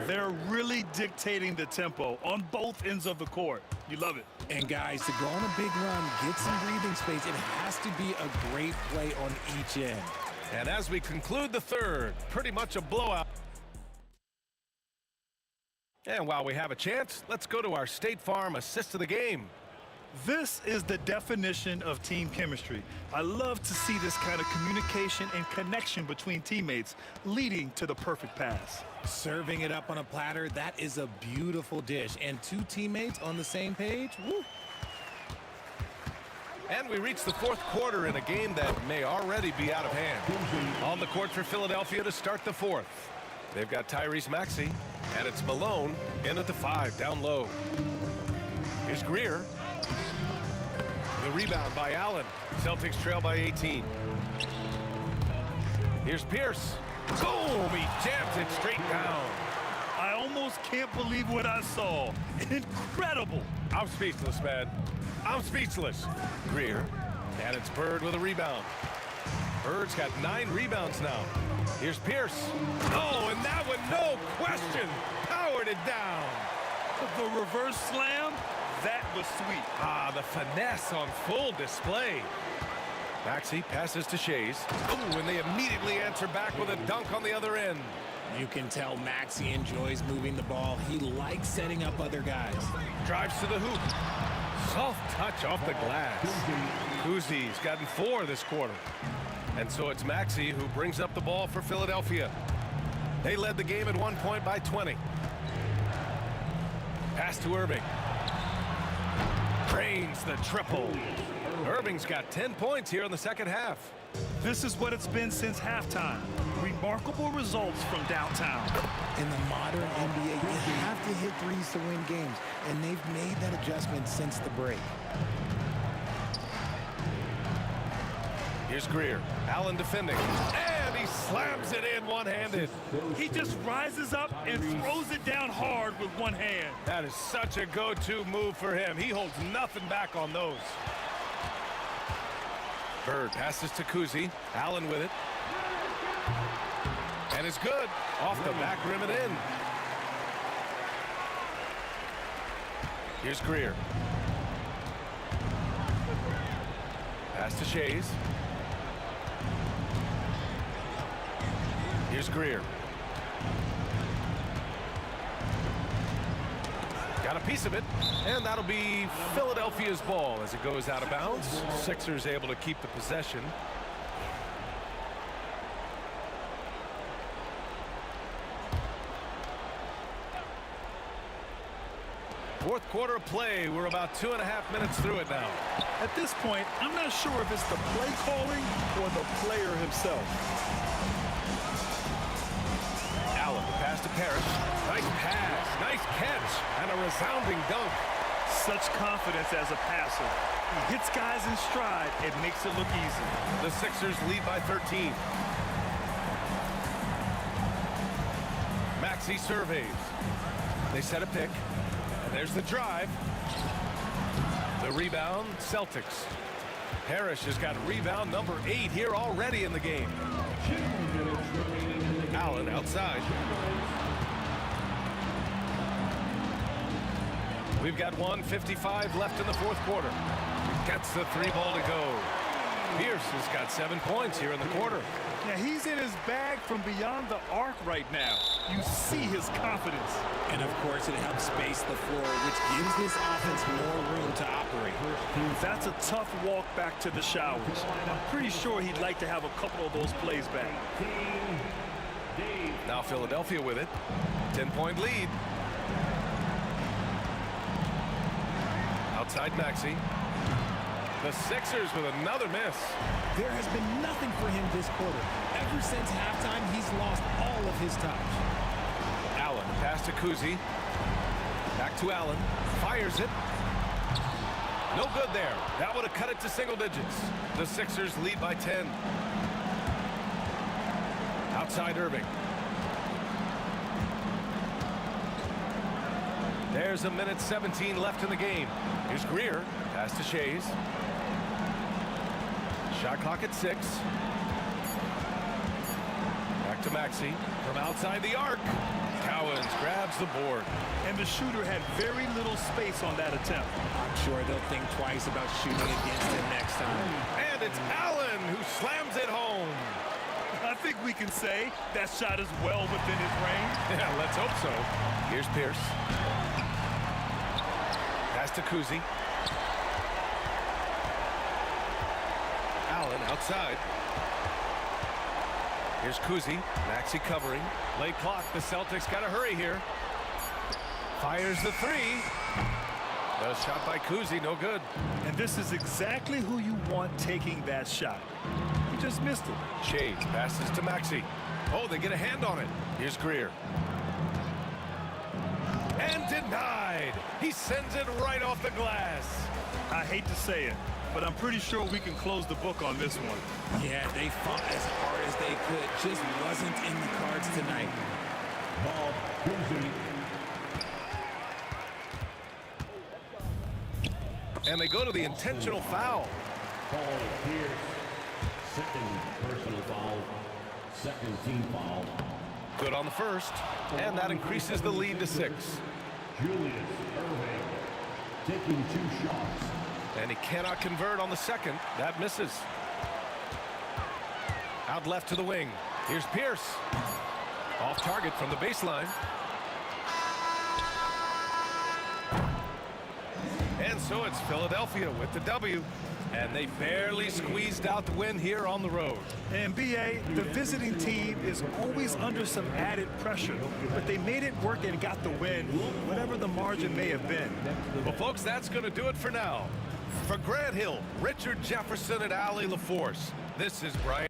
They're really dictating the tempo on both ends of the court. You love it. And guys, to go on a big run, get some breathing space, it has to be a great play on each end. And as we conclude the third, pretty much a blowout. And while we have a chance, let's go to our State Farm assist of the game. This is the definition of team chemistry. I love to see this kind of communication and connection between teammates leading to the perfect pass. Serving it up on a platter, that is a beautiful dish. And 2 teammates on the same page, woo. And we reach the fourth quarter in a game that may already be out of hand. On the court for Philadelphia to start the fourth. They've got Tyrese Maxey, and it's Malone in at the 5, down low. Here's Greer. The rebound by Allen. Celtics trail by 18. Here's Pierce. Boom! He jams it straight down. I almost can't believe what I saw. Incredible. I'm speechless, man. I'm speechless. Greer. And it's Bird with a rebound. Bird's got 9 rebounds now. Here's Pierce. Oh, and that one, no question, powered it down. The reverse slam, that was sweet. Ah, the finesse on full display. Maxey passes to Shays. Oh, and they immediately answer back with a dunk on the other end. You can tell Maxey enjoys moving the ball. He likes setting up other guys. Drives to the hoop. Soft touch off the glass. Kuzi's gotten 4 this quarter. And so it's Maxey who brings up the ball for Philadelphia. They led the game at one point by 20. Pass to Irving. Drains the triple. Irving's got 10 points here in the second half. This is what it's been since halftime. Remarkable results from downtown. In the modern NBA, you have to hit threes to win games, and they've made that adjustment since the break. Here's Greer. Allen defending. And he slams it in one-handed. He just rises up and throws it down hard with one hand. That is such a go-to move for him. He holds nothing back on those. Bird passes to Kuzi. Allen with it. And it's good. Off the back rim and in. Here's Greer. Pass to Shays. Here's Greer. Got a piece of it, and that'll be Philadelphia's ball as it goes out of bounds. Sixers able to keep the possession. Fourth quarter of play. We're about 2.5 minutes through it now. At this point, I'm not sure if it's the play calling or the player himself. Allen, the pass to Parrish. Nice pass, nice catch, and a resounding dunk. Such confidence as a passer. He hits guys in stride. It makes it look easy. The Sixers lead by 13. Maxey surveys. They set a pick. And there's the drive. The rebound, Celtics. Parrish has got rebound number 8 here already in the game. Allen outside. We've got 1:55 left in the fourth quarter. Gets the 3 ball to go. Pierce has got 7 points here in the quarter. Now, he's in his bag from beyond the arc right now. You see his confidence. And, of course, it helps space the floor, which gives this offense more room to operate. That's a tough walk back to the showers. I'm pretty sure he'd like to have a couple of those plays back. Now Philadelphia with it. 10-point lead. Outside Maxey. The Sixers with another miss. There has been nothing for him this quarter. Ever since halftime, he's lost all of his touch. Allen pass to Kuzi. Back to Allen. Fires it. No good there. That would have cut it to single digits. The Sixers lead by 10. Outside Irving. There's a minute 17 left in the game. Here's Greer. Pass to Shays. Shot clock at 6. Back to Maxey. From outside the arc. Cowens grabs the board. And the shooter had very little space on that attempt. I'm sure they'll think twice about shooting against him next time. And it's Allen who slams it home. I think we can say that shot is well within his range. Yeah, let's hope so. Here's Pierce. Pass to Kuzi. Allen outside. Here's Kuzi. Maxey covering. Late clock. The Celtics got to hurry here. Fires the three. The shot by Kuzi, no good. And this is exactly who you want taking that shot. He just missed it. Shades passes to Maxey. Oh, they get a hand on it. Here's Greer. And denied. He sends it right off the glass. I hate to say it, but I'm pretty sure we can close the book on this one. Yeah, they fought as hard as they could. Just wasn't in the cards tonight. And they go to the intentional foul. Paul Pierce, second personal foul, second team foul. Good on the first, and that increases the lead to 6. Julius Irving taking 2 shots. And he cannot convert on the second. That misses. Out left to the wing. Here's Pierce. Off target from the baseline. And so it's Philadelphia with the W. And they barely squeezed out the win here on the road. And B.A., the visiting team is always under some added pressure, but they made it work and got the win, whatever the margin may have been. Well, folks, that's going to do it for now. For Grant Hill, Richard Jefferson, and Allie LaForce, this is Brian.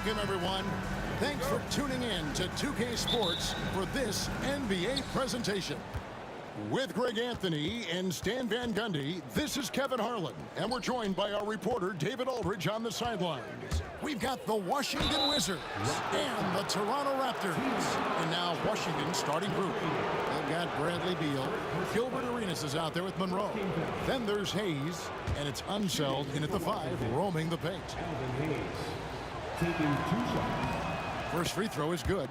Welcome, everyone. Thanks for tuning in to 2K Sports for this NBA presentation. With Greg Anthony and Stan Van Gundy, this is Kevin Harlan, and we're joined by our reporter David Aldridge on the sidelines. We've got the Washington Wizards and the Toronto Raptors. And now Washington's starting group. They've got Bradley Beal. Gilbert Arenas is out there with Monroe. Then there's Hayes, and it's Unseld in at the 5, roaming the paint. First free throw is good.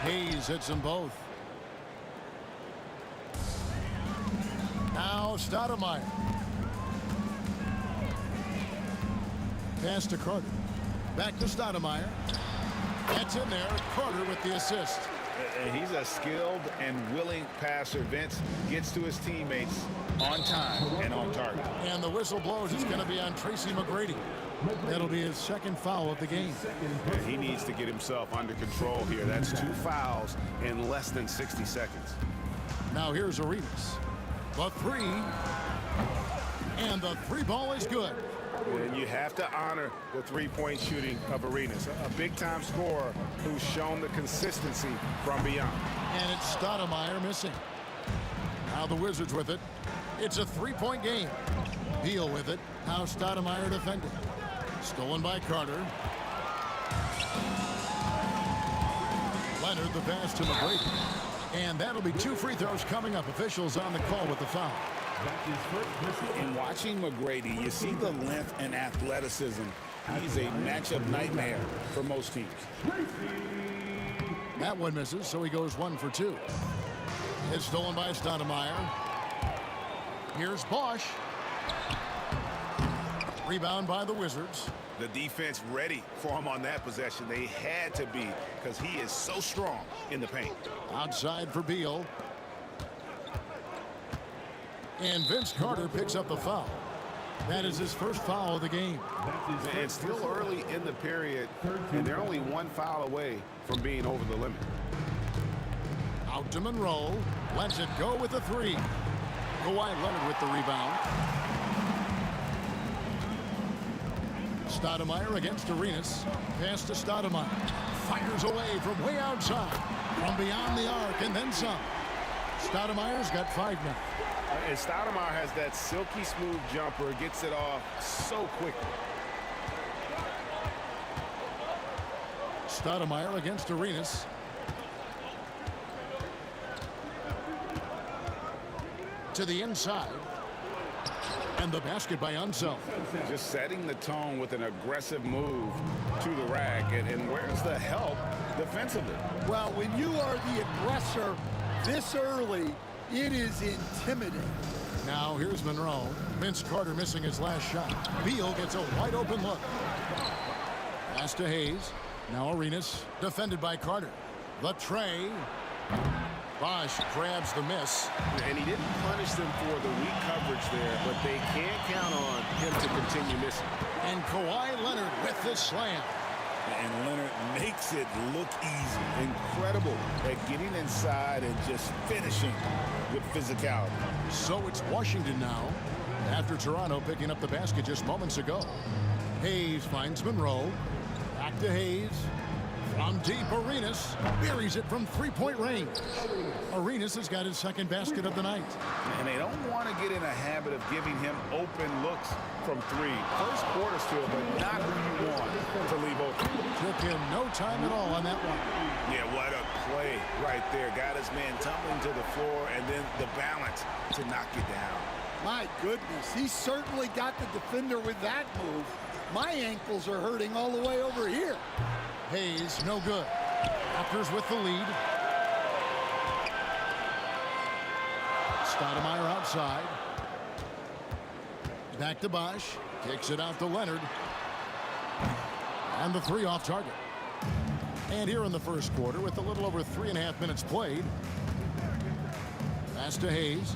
Hayes hits them both. Now Stoudemire. Pass to Carter. Back to Stoudemire. Gets in there. Carter with the assist. He's a skilled and willing passer. Vince gets to his teammates on time and on target. And the whistle blows. It's going to be on Tracy McGrady. That'll be his second foul of the game. He needs to get himself under control here. That's 2 fouls in less than 60 seconds. Now here's Arenas. The 3. And the 3 ball is good. And you have to honor the three-point shooting of Arenas, a big-time scorer who's shown the consistency from beyond. And it's Stoudemire missing. Now the Wizards with it. It's a 3-point game. Beal with it. Now Stoudemire defending. Stolen by Carter. Leonard the pass to McGrady. And that'll be 2 free throws coming up. Officials on the call with the foul. In watching McGrady, you see the length and athleticism. He's a matchup nightmare for most teams. That one misses, so he goes 1 for 2. It's stolen by Stoudemire. Here's Bosch. Rebound by the Wizards. The defense ready for him on that possession. They had to be, because he is so strong in the paint. Outside for Beal. And Vince Carter picks up the foul. That is his first foul of the game. It's still early in the period, and they're only 1 foul away from being over the limit. Out to Monroe. Lets it go with the 3. Kawhi Leonard with the rebound. Stoudemire against Arenas. Pass to Stoudemire. Fires away from way outside. From beyond the arc and then some. Stoudemire's got 5 now. And Stoudemire has that silky smooth jumper, gets it off so quickly. Stoudemire against Arenas. To the inside. And the basket by Unseld. Just setting the tone with an aggressive move to the rack. And where's the help defensively? Well, when you are the aggressor this early, it is intimidating. Now here's Monroe. Vince Carter missing his last shot. Beal gets a wide open look. Pass to Hayes. Now Arenas defended by Carter. The tray. Bosch grabs the miss. And he didn't punish them for the weak coverage there, but they can't count on him to continue missing. And Kawhi Leonard with the slam. And Leonard makes it look easy. Incredible at getting inside and just finishing with physicality. So it's Washington now, after Toronto picking up the basket just moments ago. Hayes finds Monroe. Back to Hayes. From deep, Arenas buries it from 3-point range. Arenas has got his second basket of the night. And they don't want to get in a habit of giving him open looks from 3. First quarter still, but not who you want to leave open. Took him no time at all on that one. Yeah, what a play right there. Got his man tumbling to the floor, and then the balance to knock it down. My goodness, he certainly got the defender with that move. My ankles are hurting all the way over here. Hayes, no good. Raptors with the lead. Stoudemire outside. Back to Bosch. Kicks it out to Leonard. And the three off target. And here in the first quarter, with a little over 3.5 minutes played. Pass to Hayes.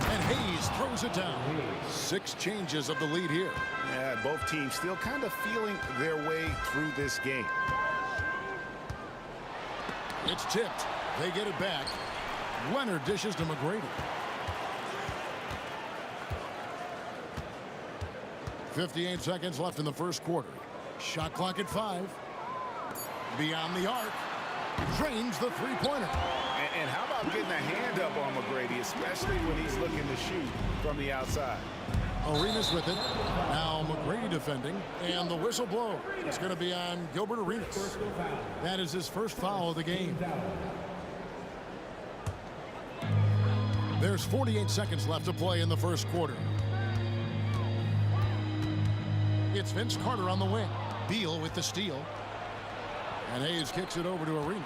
And Hayes throws it down. 6 changes of the lead here. Yeah, both teams still kind of feeling their way through this game. It's tipped. They get it back. Leonard dishes to McGrady. 58 seconds left in the first quarter. Shot clock at 5. Beyond the arc. Drains the three-pointer. And how about getting a hand up on McGrady, especially when he's looking to shoot from the outside. Arenas with it. Now McGrady defending. And the whistle blows. It's going to be on Gilbert Arenas. That is his first foul of the game. There's 48 seconds left to play in the first quarter. It's Vince Carter on the wing. Beal with the steal. And Hayes kicks it over to Arenas.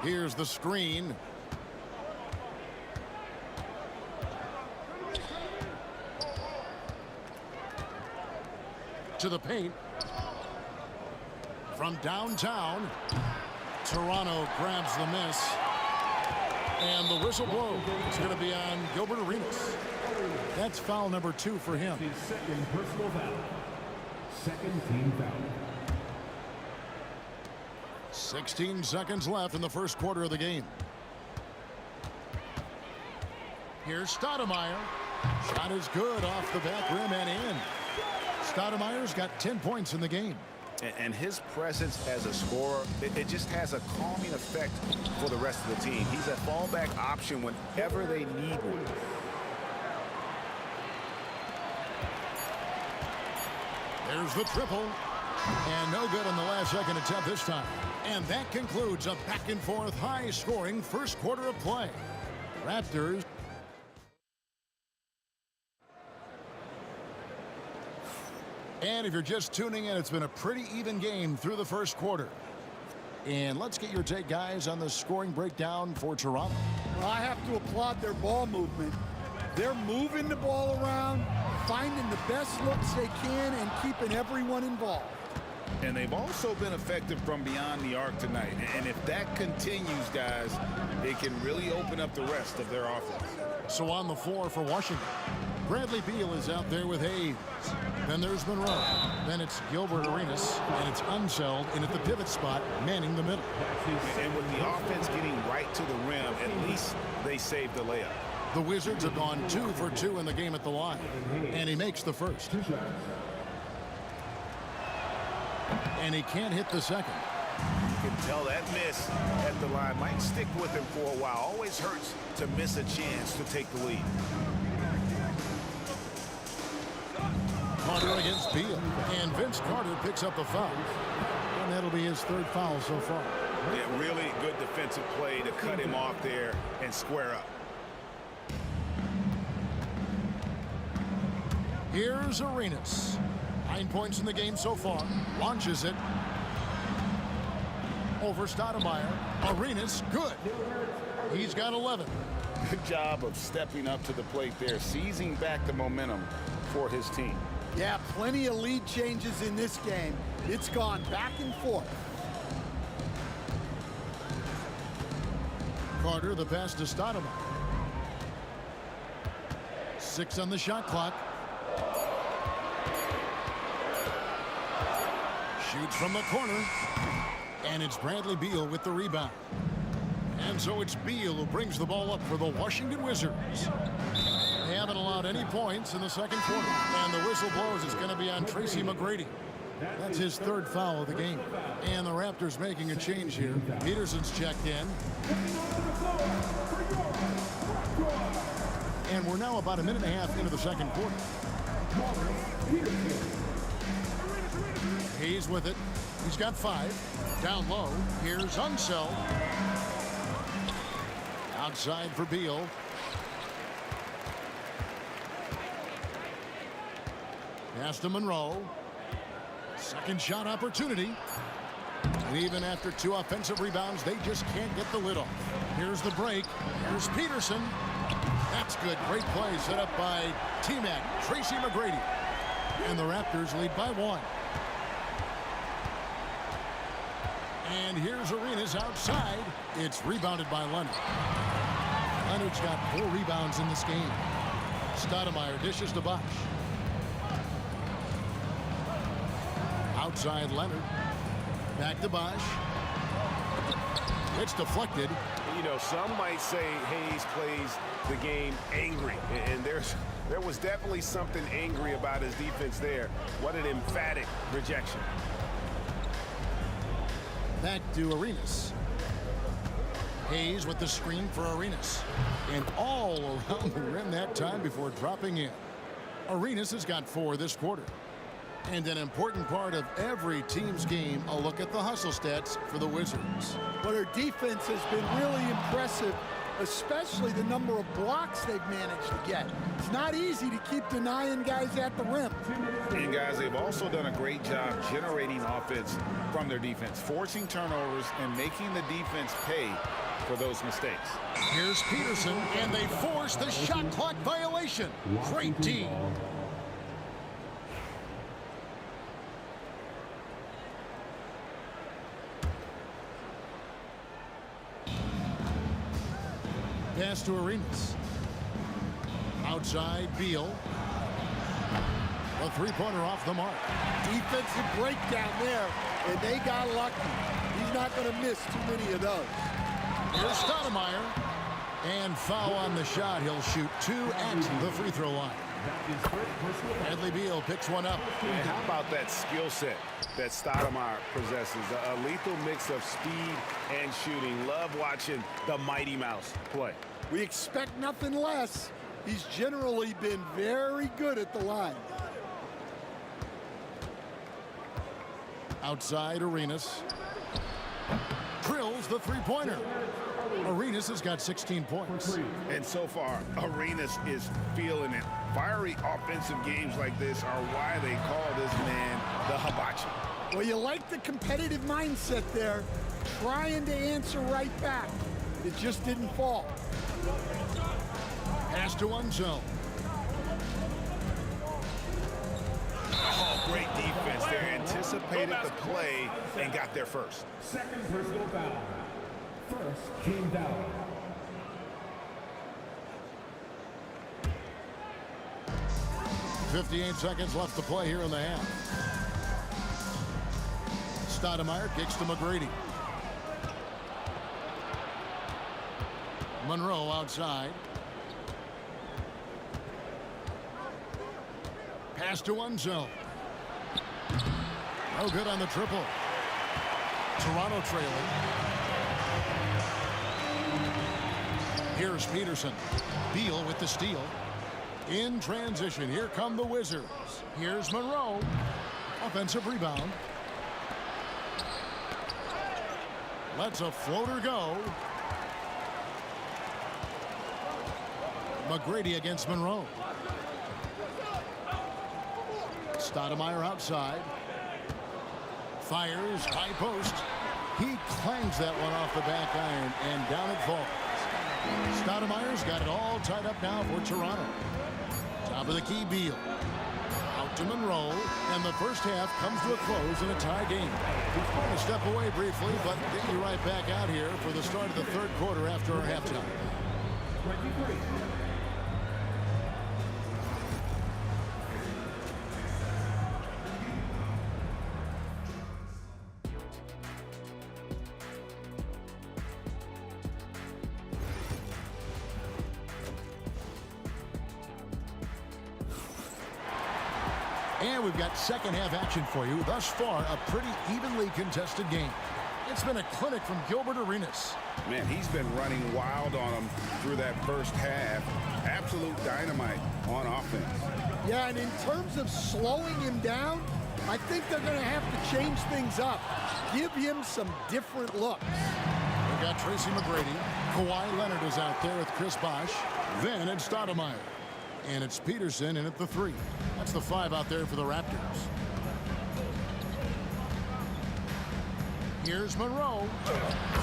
Here's the screen. To the paint. From downtown. Toronto grabs the miss. And the whistle blows. It's going to be on Gilbert Arenas. That's foul number 2 for him. His second personal foul. Second team foul. 16 seconds left in the first quarter of the game. Here's Stoudemire. Shot is good off the back rim and in. Stoudemire's got 10 points in the game. And his presence as a scorer, it just has a calming effect for the rest of the team. He's a fallback option whenever they need one. There's the triple. And no good on the last second attempt this time. And that concludes a back-and-forth, high-scoring first quarter of play. Raptors. And if you're just tuning in, it's been a pretty even game through the first quarter. And let's get your take, guys, on the scoring breakdown for Toronto. Well, I have to applaud their ball movement. They're moving the ball around, finding the best looks they can, and keeping everyone involved. And they've also been effective from beyond the arc tonight. And if that continues, guys, it can really open up the rest of their offense. So on the floor for Washington, Bradley Beal is out there with Hayes. Then there's Monroe. Then it's Gilbert Arenas. And it's Unseld in at the pivot spot, manning the middle. And with the offense getting right to the rim, at least they saved the layup. The Wizards have gone 2 for 2 in the game at the line. And he makes the first. And he can't hit the second. You can tell that miss at the line might stick with him for a while. Always hurts to miss a chance to take the lead. Carter against Beal. And Vince Carter picks up the foul. And that'll be his 3rd foul so far. Yeah, really good defensive play to cut him off there and square up. Here's Arenas. 9 points in the game so far. Launches it. Over Stoudemire. Arenas, good. He's got 11. Good job of stepping up to the plate there, seizing back the momentum for his team. Yeah, plenty of lead changes in this game. It's gone back and forth. Carter, the pass to Stoudemire. 6 on the shot clock. Shoots from the corner. And it's Bradley Beal with the rebound. And so it's Beal who brings the ball up for the Washington Wizards. They haven't allowed any points in the second quarter. And the whistle blows. It's going to be on Tracy McGrady. That's his 3rd foul of the game. And the Raptors making a change here. Peterson's checked in. And we're now about a minute and a half into the second quarter. Hayes with it. He's got 5. Down low. Here's Unseld. Outside for Beal. Pass to Monroe. Second shot opportunity. And even after 2 offensive rebounds, they just can't get the lid off. Here's the break. Here's Peterson. That's good. Great play set up by T-Mac, Tracy McGrady. And the Raptors lead by 1. And here's Arenas outside. It's rebounded by Leonard. Leonard's got 4 rebounds in this game. Stoudemire dishes to Bosch. Outside Leonard. Back to Bosch. It's deflected. You know, some might say Hayes plays the game angry. And there was definitely something angry about his defense there. What an emphatic rejection. Back to Arenas. Hayes with the screen for Arenas. And all around the rim that time before dropping in. Arenas has got 4 this quarter. And an important part of every team's game, a look at the hustle stats for the Wizards. But our defense has been really impressive, especially the number of blocks they've managed to get. It's not easy to keep denying guys at the rim. And guys, they've also done a great job generating offense from their defense, forcing turnovers and making the defense pay for those mistakes. Here's Peterson, and they force the shot clock violation. Great D. Pass to Arenas. Outside Beal. A 3-pointer off the mark. Defensive breakdown there, and they got lucky. He's not going to miss too many of those. Here's Stoudemire. And foul on the shot. He'll shoot 2 at the free throw line. Bradley Beal picks one up. And how about that skill set that Stoudemire possesses? A lethal mix of speed and shooting. Love watching the Mighty Mouse play. We expect nothing less. He's generally been very good at the line. Outside Arenas. Drills the 3-pointer. Arenas has got 16 points. And so far, Arenas is feeling it. Fiery offensive games like this are why they call this man the hibachi. Well, you like the competitive mindset there, trying to answer right back. It just didn't fall. Pass to one zone. Oh, great defense there. Anticipated the play and got there first. Second personal foul. First team foul. .58 seconds left to play here in the half. Stoudemire kicks to McGrady. Monroe outside. Pass to one zone. No good on the triple. Toronto trailing. Here's Peterson. Beal with the steal. In transition, here come the Wizards. Here's Monroe. Offensive rebound. Lets a floater go. McGrady against Monroe. Stoudemire outside. Fires, high post. He clangs that one off the back iron, and down it falls. Stoudemire's got it all tied up now for Toronto. Top of the key, Beal. Out to Monroe, and the first half comes to a close in a tie game. We'll step away briefly, but get you right back out here for the start of the third quarter after our halftime. And we've got second half action for you. Thus far, a pretty evenly contested game. It's been a clinic from Gilbert Arenas. Man, he's been running wild on him through that first half. Absolute dynamite on offense. Yeah, and in terms of slowing him down, I think they're going to have to change things up. Give him some different looks. We've got Tracy McGrady. Kawhi Leonard is out there with Chris Bosh. Then it's Stoudemire. And it's Peterson in at the 3. That's the 5 out there for the Raptors. Here's Monroe.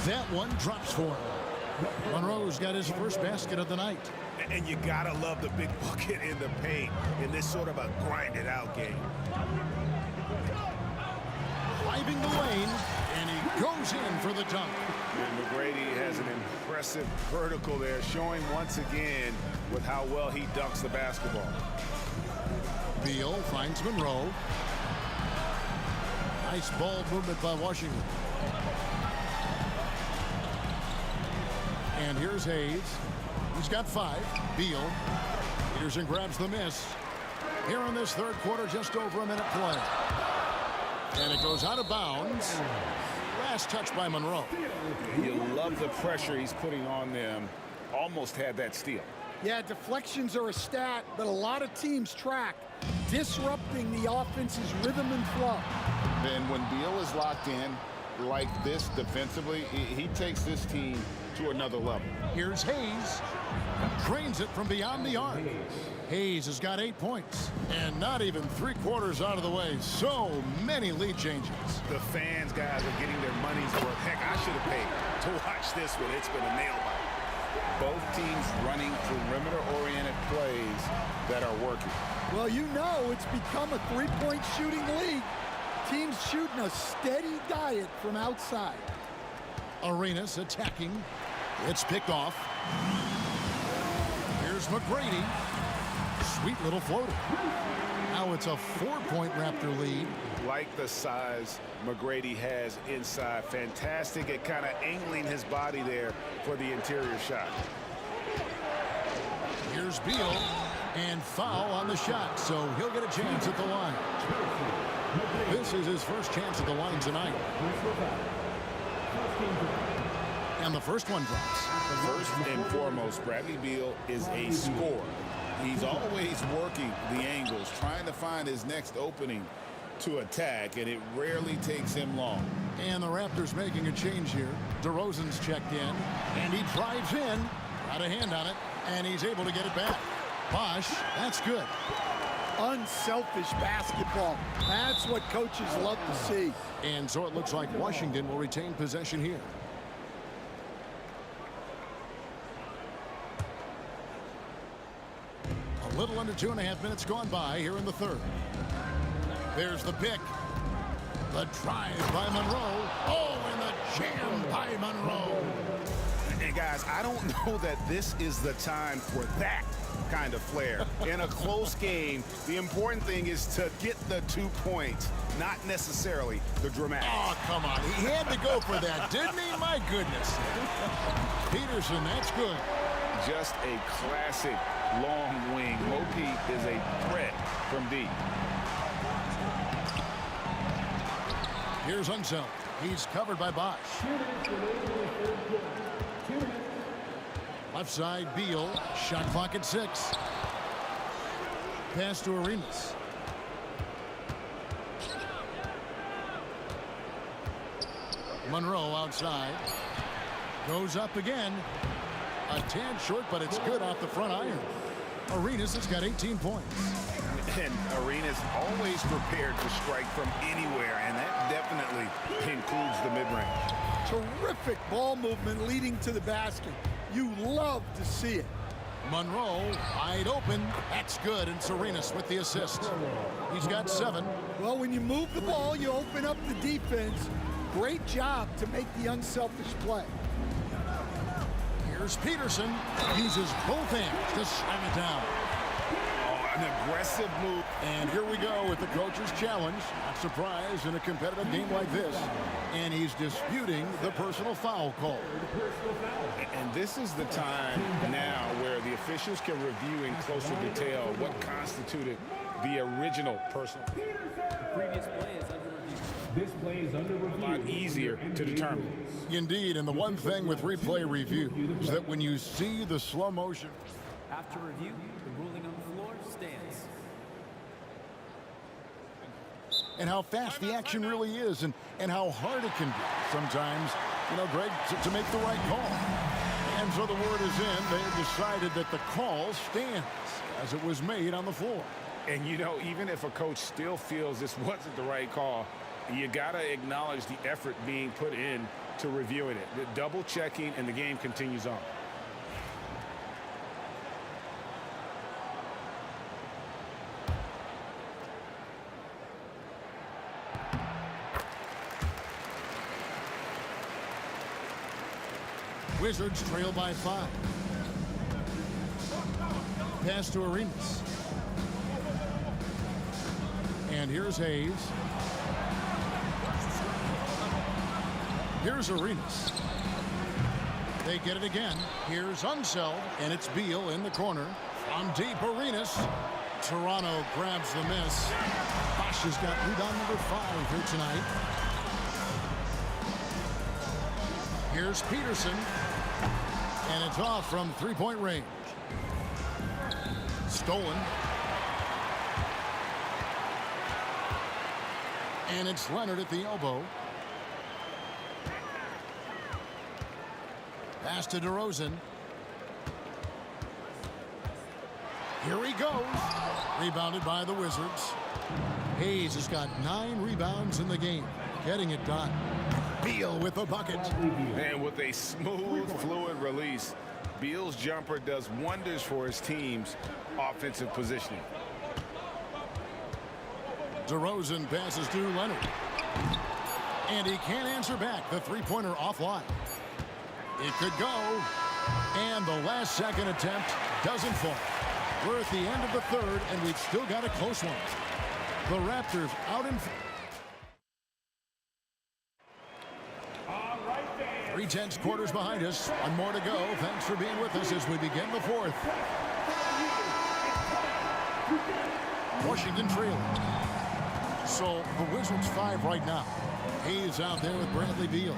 That one drops for him. Monroe's got his first basket of the night. And you gotta love the big bucket in the paint in this sort of a grinded-out game. Driving the lane, and he goes in for the dunk. And McGrady has an impressive vertical there, showing once again with how well he dunks the basketball. Beal finds Monroe. Nice ball movement by Washington. And here's Hayes. He's got 5. Beal. Peterson grabs the miss. Here in this third quarter, just over a minute play. And it goes out of bounds. Last touch by Monroe. You love the pressure he's putting on them. Almost had that steal. Yeah, deflections are a stat that a lot of teams track, disrupting the offense's rhythm and flow. Then when Beal is locked in like this defensively, he takes this team to another level. Here's Hayes. Drains it from beyond the arc. Hayes has got 8 points. And not even 3/4 out of the way. So many lead changes. The fans, guys, are getting their money's worth. Heck, I should have paid to watch this one. It's been a nail biter. Both teams running perimeter-oriented plays that are working. Well, you know it's become a 3-point shooting league. Teams shooting a steady diet from outside. Arenas attacking. It's picked off. Here's McGrady. Sweet little floater. Now it's a 4-point Raptor lead. Like the size McGrady has inside. Fantastic at kind of angling his body there for the interior shot. Here's Beal. And foul on the shot, so he'll get a chance at the line. This is his first chance at the line tonight. And the first one drops. First and foremost, Bradley Beal is a scorer. He's always working the angles, trying to find his next opening to attack, and it rarely takes him long. And the Raptors making a change here. DeRozan's checked in, and he drives in. Got a hand on it, and he's able to get it back. Bosh, that's good. Unselfish basketball. That's what coaches love to see. And so it looks like Washington will retain possession here. A little under 2.5 minutes gone by here in the third. There's the pick. The drive by Monroe. Oh, and the jam by Monroe. And guys, I don't know that this is the time for that kind of flair. In a close game, the important thing is to get the 2 points, not necessarily the dramatics. Oh, come on. He had to go for that, didn't he? My goodness. Peterson, that's good. Just a classic long wing. Mopi is a threat from deep. Here's Unseld. He's covered by Bosh. Left side, Beal. Shot clock at 6. Pass to Arenas. Monroe outside. Goes up again. A tad short, but it's good off the front iron. Arenas has got 18 points. And Arenas always prepared to strike from anywhere, and that definitely includes the mid-range. Terrific ball movement leading to the basket. You love to see it. Monroe wide open. That's good. And Arenas with the assist. He's got 7. Well, when you move the ball, you open up the defense. Great job to make the unselfish play. Here's Peterson. Uses both hands to slam it down. An aggressive move. And here we go with the coach's challenge. Not surprised in a competitive game like this. And he's disputing the personal foul call. And this is the time now where the officials can review in closer detail what constituted the original personal. The previous play is under review. This play is under review. A lot easier to determine. Indeed, and the one thing with replay review is that when you see the slow motion. After review, the ruling on the floor stands. And how fast the action really is and how hard it can be sometimes, you know, Greg, to make the right call. And so the word is in. They have decided that the call stands as it was made on the floor. And, you know, even if a coach still feels this wasn't the right call, you got to acknowledge the effort being put in to reviewing it. The double checking, and the game continues on. Wizards trail by 5. Pass to Arenas. And here's Hayes. Here's Arenas. They get it again. Here's Unseld, and it's Beal in the corner. From deep, Arenas. Toronto grabs the miss. Bosch has got rebound number 5 here tonight. Here's Peterson. And it's off from three-point range. Stolen. And it's Leonard at the elbow. Pass to DeRozan. Here he goes. Rebounded by the Wizards. Hayes has got 9 rebounds in the game. Getting it done. Beal with a bucket. And with a smooth, fluid release, Beal's jumper does wonders for his team's offensive positioning. DeRozan passes to Leonard. And he can't answer back. The three-pointer offline. It could go. And the last second attempt doesn't fall. We're at the end of the third, and we've still got a close one. The Raptors out in... 3/10 quarters behind us. One more to go. Thanks for being with us as we begin the fourth. Washington trailing. So the Wizards 5 right now. Hayes out there with Bradley Beal.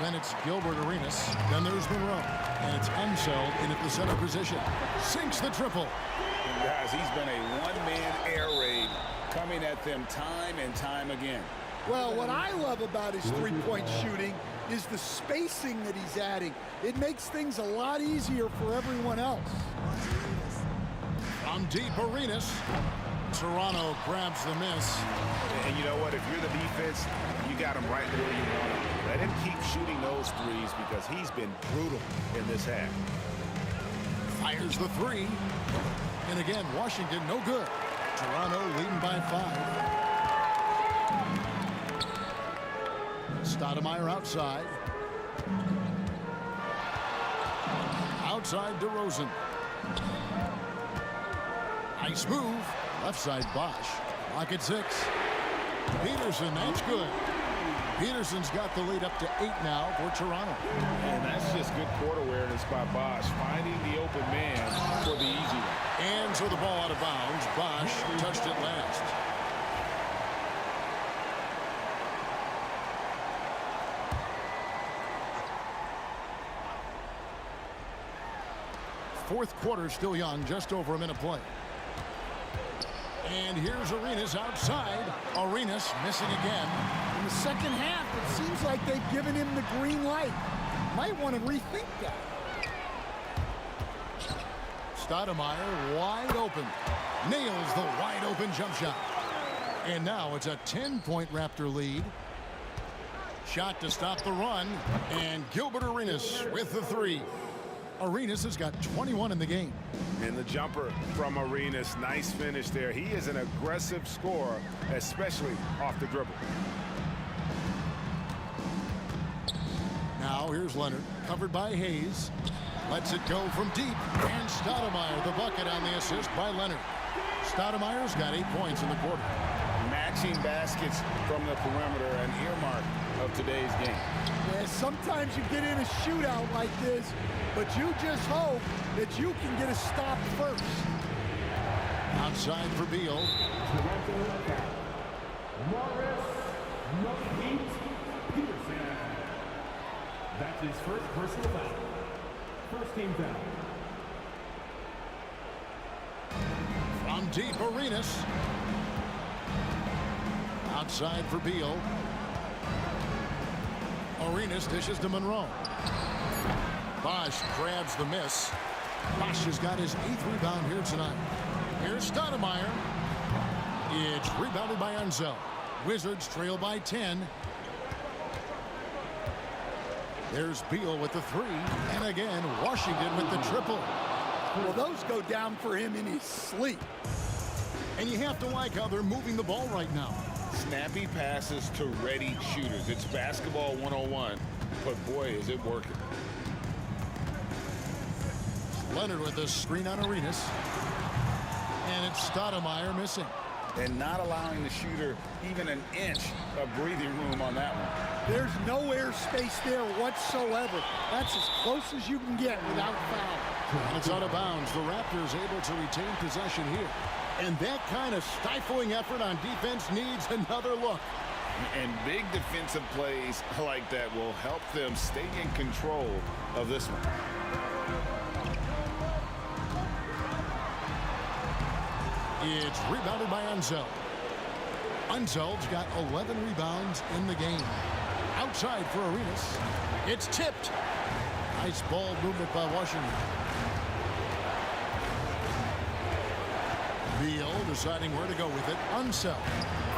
Then it's Gilbert Arenas. Then there's Monroe. And it's Unseld in at the center position. Sinks the triple. And guys, he's been a one-man air raid coming at them time and time again. Well, what I love about his three-point shooting is the spacing that he's adding. It makes things a lot easier for everyone else. From deep, Arenas. Toronto grabs the miss. And you know what? If you're the defense, you got him right where you want him. Let him keep shooting those threes because he's been brutal in this half. Fires the three. And again, Washington no good. Toronto leading by 5. Stoudemire outside. Outside DeRozan. Nice move. Left side Bosch. Clock at 6. Peterson, that's good. Peterson's got the lead up to 8 now for Toronto. And that's just good court awareness by Bosch, finding the open man for the easy one. And so the ball out of bounds. Bosch touched it last. Fourth quarter still young, just over a minute play. And here's Arenas outside. Arenas missing again. In the second half, it seems like they've given him the green light. Might want to rethink that. Stoudemire wide open. Nails the wide open jump shot. And now it's a 10-point Raptor lead. Shot to stop the run. And Gilbert Arenas with the 3. Arenas has got 21 in the game. And the jumper from Arenas, nice finish there. He is an aggressive scorer, especially off the dribble. Now here's Leonard, covered by Hayes. Lets it go from deep. And Stoudemire, the bucket on the assist by Leonard. Stoudemire's got 8 points in the quarter. Matching baskets from the perimeter, an earmark of today's game. Yeah, sometimes you get in a shootout like this, but you just hope that you can get a stop first. Outside for Beal. Peterson. That's his first personal foul. First team foul. From deep, Arenas. Outside for Beal. Arenas dishes to Monroe. Bosch grabs the miss. Bosch has got his 8th rebound here tonight. Here's Stoudemire. It's rebounded by Unzel. Wizards trail by 10. There's Beal with the 3. And again, Washington with the triple. Well, those go down for him in his sleep. And you have to like how they're moving the ball right now. Snappy passes to ready shooters. It's basketball 101, but boy, is it working. Leonard with the screen on Arenas. And it's Stoudemire missing. And not allowing the shooter even an inch of breathing room on that one. There's no air space there whatsoever. That's as close as you can get without foul. And it's out of bounds. The Raptors able to retain possession here. And that kind of stifling effort on defense needs another look. And big defensive plays like that will help them stay in control of this one. It's rebounded by Unzel. Unzel's got 11 rebounds in the game. Outside for Arenas. It's tipped. Nice ball movement by Washington. Beal deciding where to go with it. Unzel.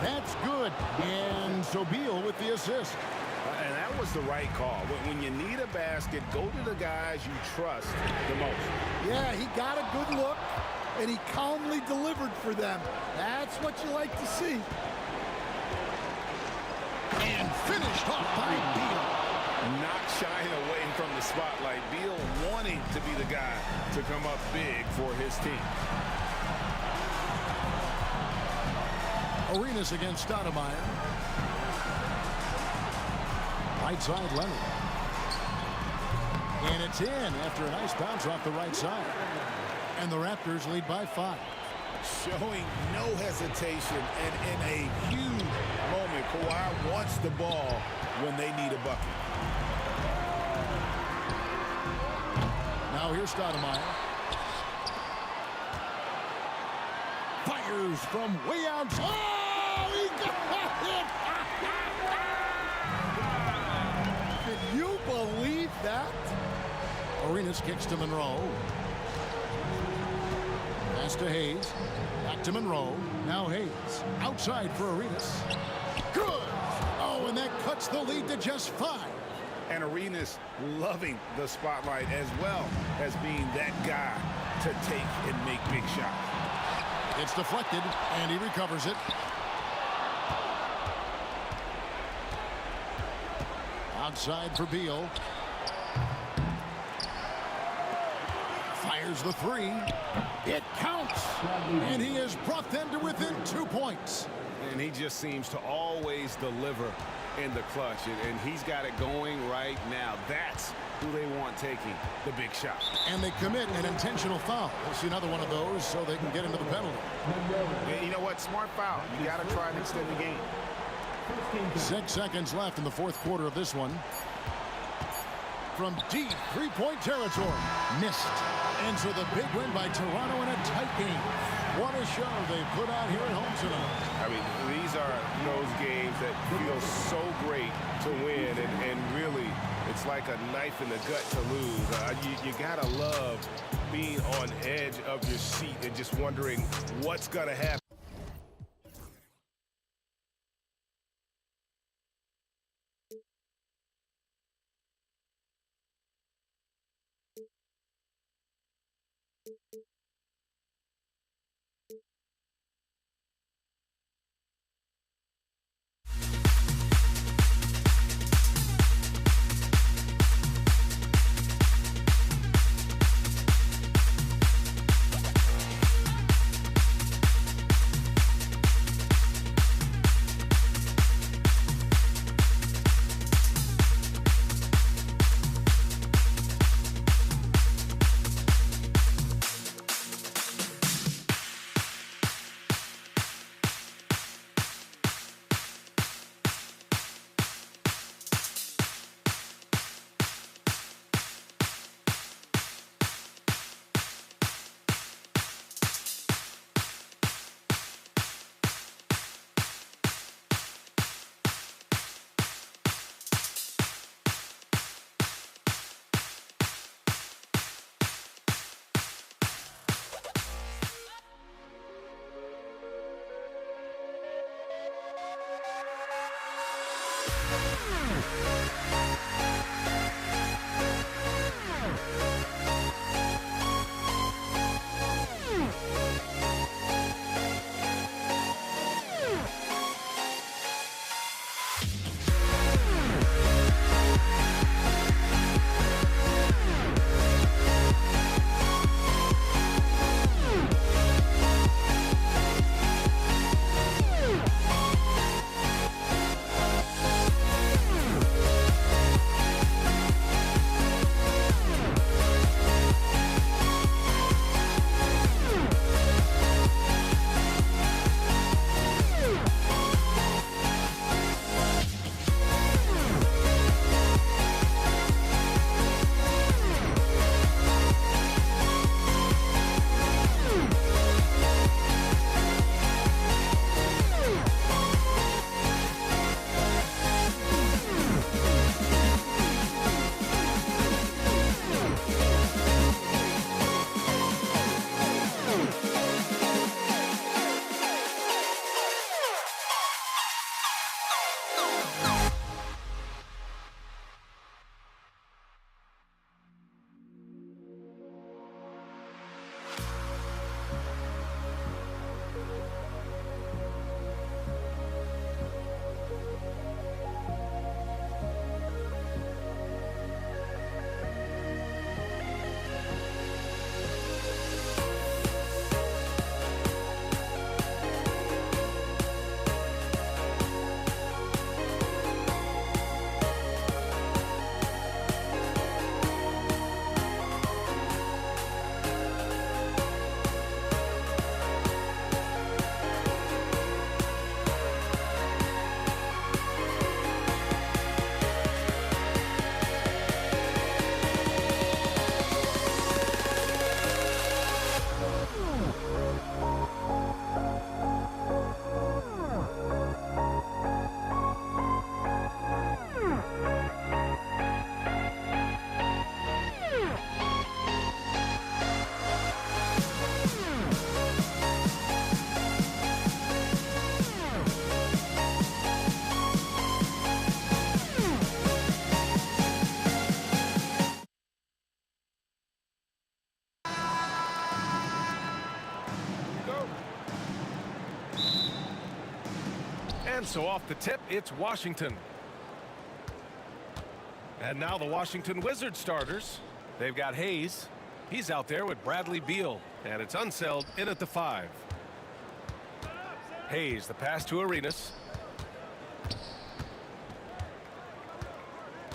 That's good. And so Beal with the assist. And that was the right call. When you need a basket, go to the guys you trust the most. Yeah, he got a good look, and he calmly delivered for them. That's what you like to see. And finished off by Beal. Not shying away from the spotlight. Beal wanting to be the guy to come up big for his team. Arenas against Stoudemire. Right side, Leonard. And it's in after a nice bounce off the right side. And the Raptors lead by 5. Showing no hesitation, and in a huge moment, Kawhi wants the ball when they need a bucket. Now here's Stoudemire. Fires from way outside. Oh, he got it! Can you believe that? Arenas kicks to Monroe. Pass to Hayes. Back to Monroe. Now Hayes. Outside for Arenas. Good! Oh, and that cuts the lead to just 5. And Arenas loving the spotlight as well as being that guy to take and make big shots. It's deflected, and he recovers it. Outside for Beal. Fires the 3. It counts. And he has brought them to within 2 points. And he just seems to always deliver in the clutch. And he's got it going right now. That's who they want taking the big shot. And they commit an intentional foul. We'll see another one of those so they can get into the penalty. And you know what? Smart foul. You got to try and extend the game. 6 seconds left in the 4th quarter of this one. From deep 3-point territory. Missed. And so the big win by Toronto in a tight game. What a show they put out here at home tonight. I mean, these are those games that feel so great to win. And really, it's like a knife in the gut to lose. You got to love being on edge of your seat and just wondering what's going to happen. And so off the tip, it's Washington. And now the Washington Wizards starters. They've got Hayes. He's out there with Bradley Beal. And it's Unseld in at the 5. Hayes, the pass to Arenas.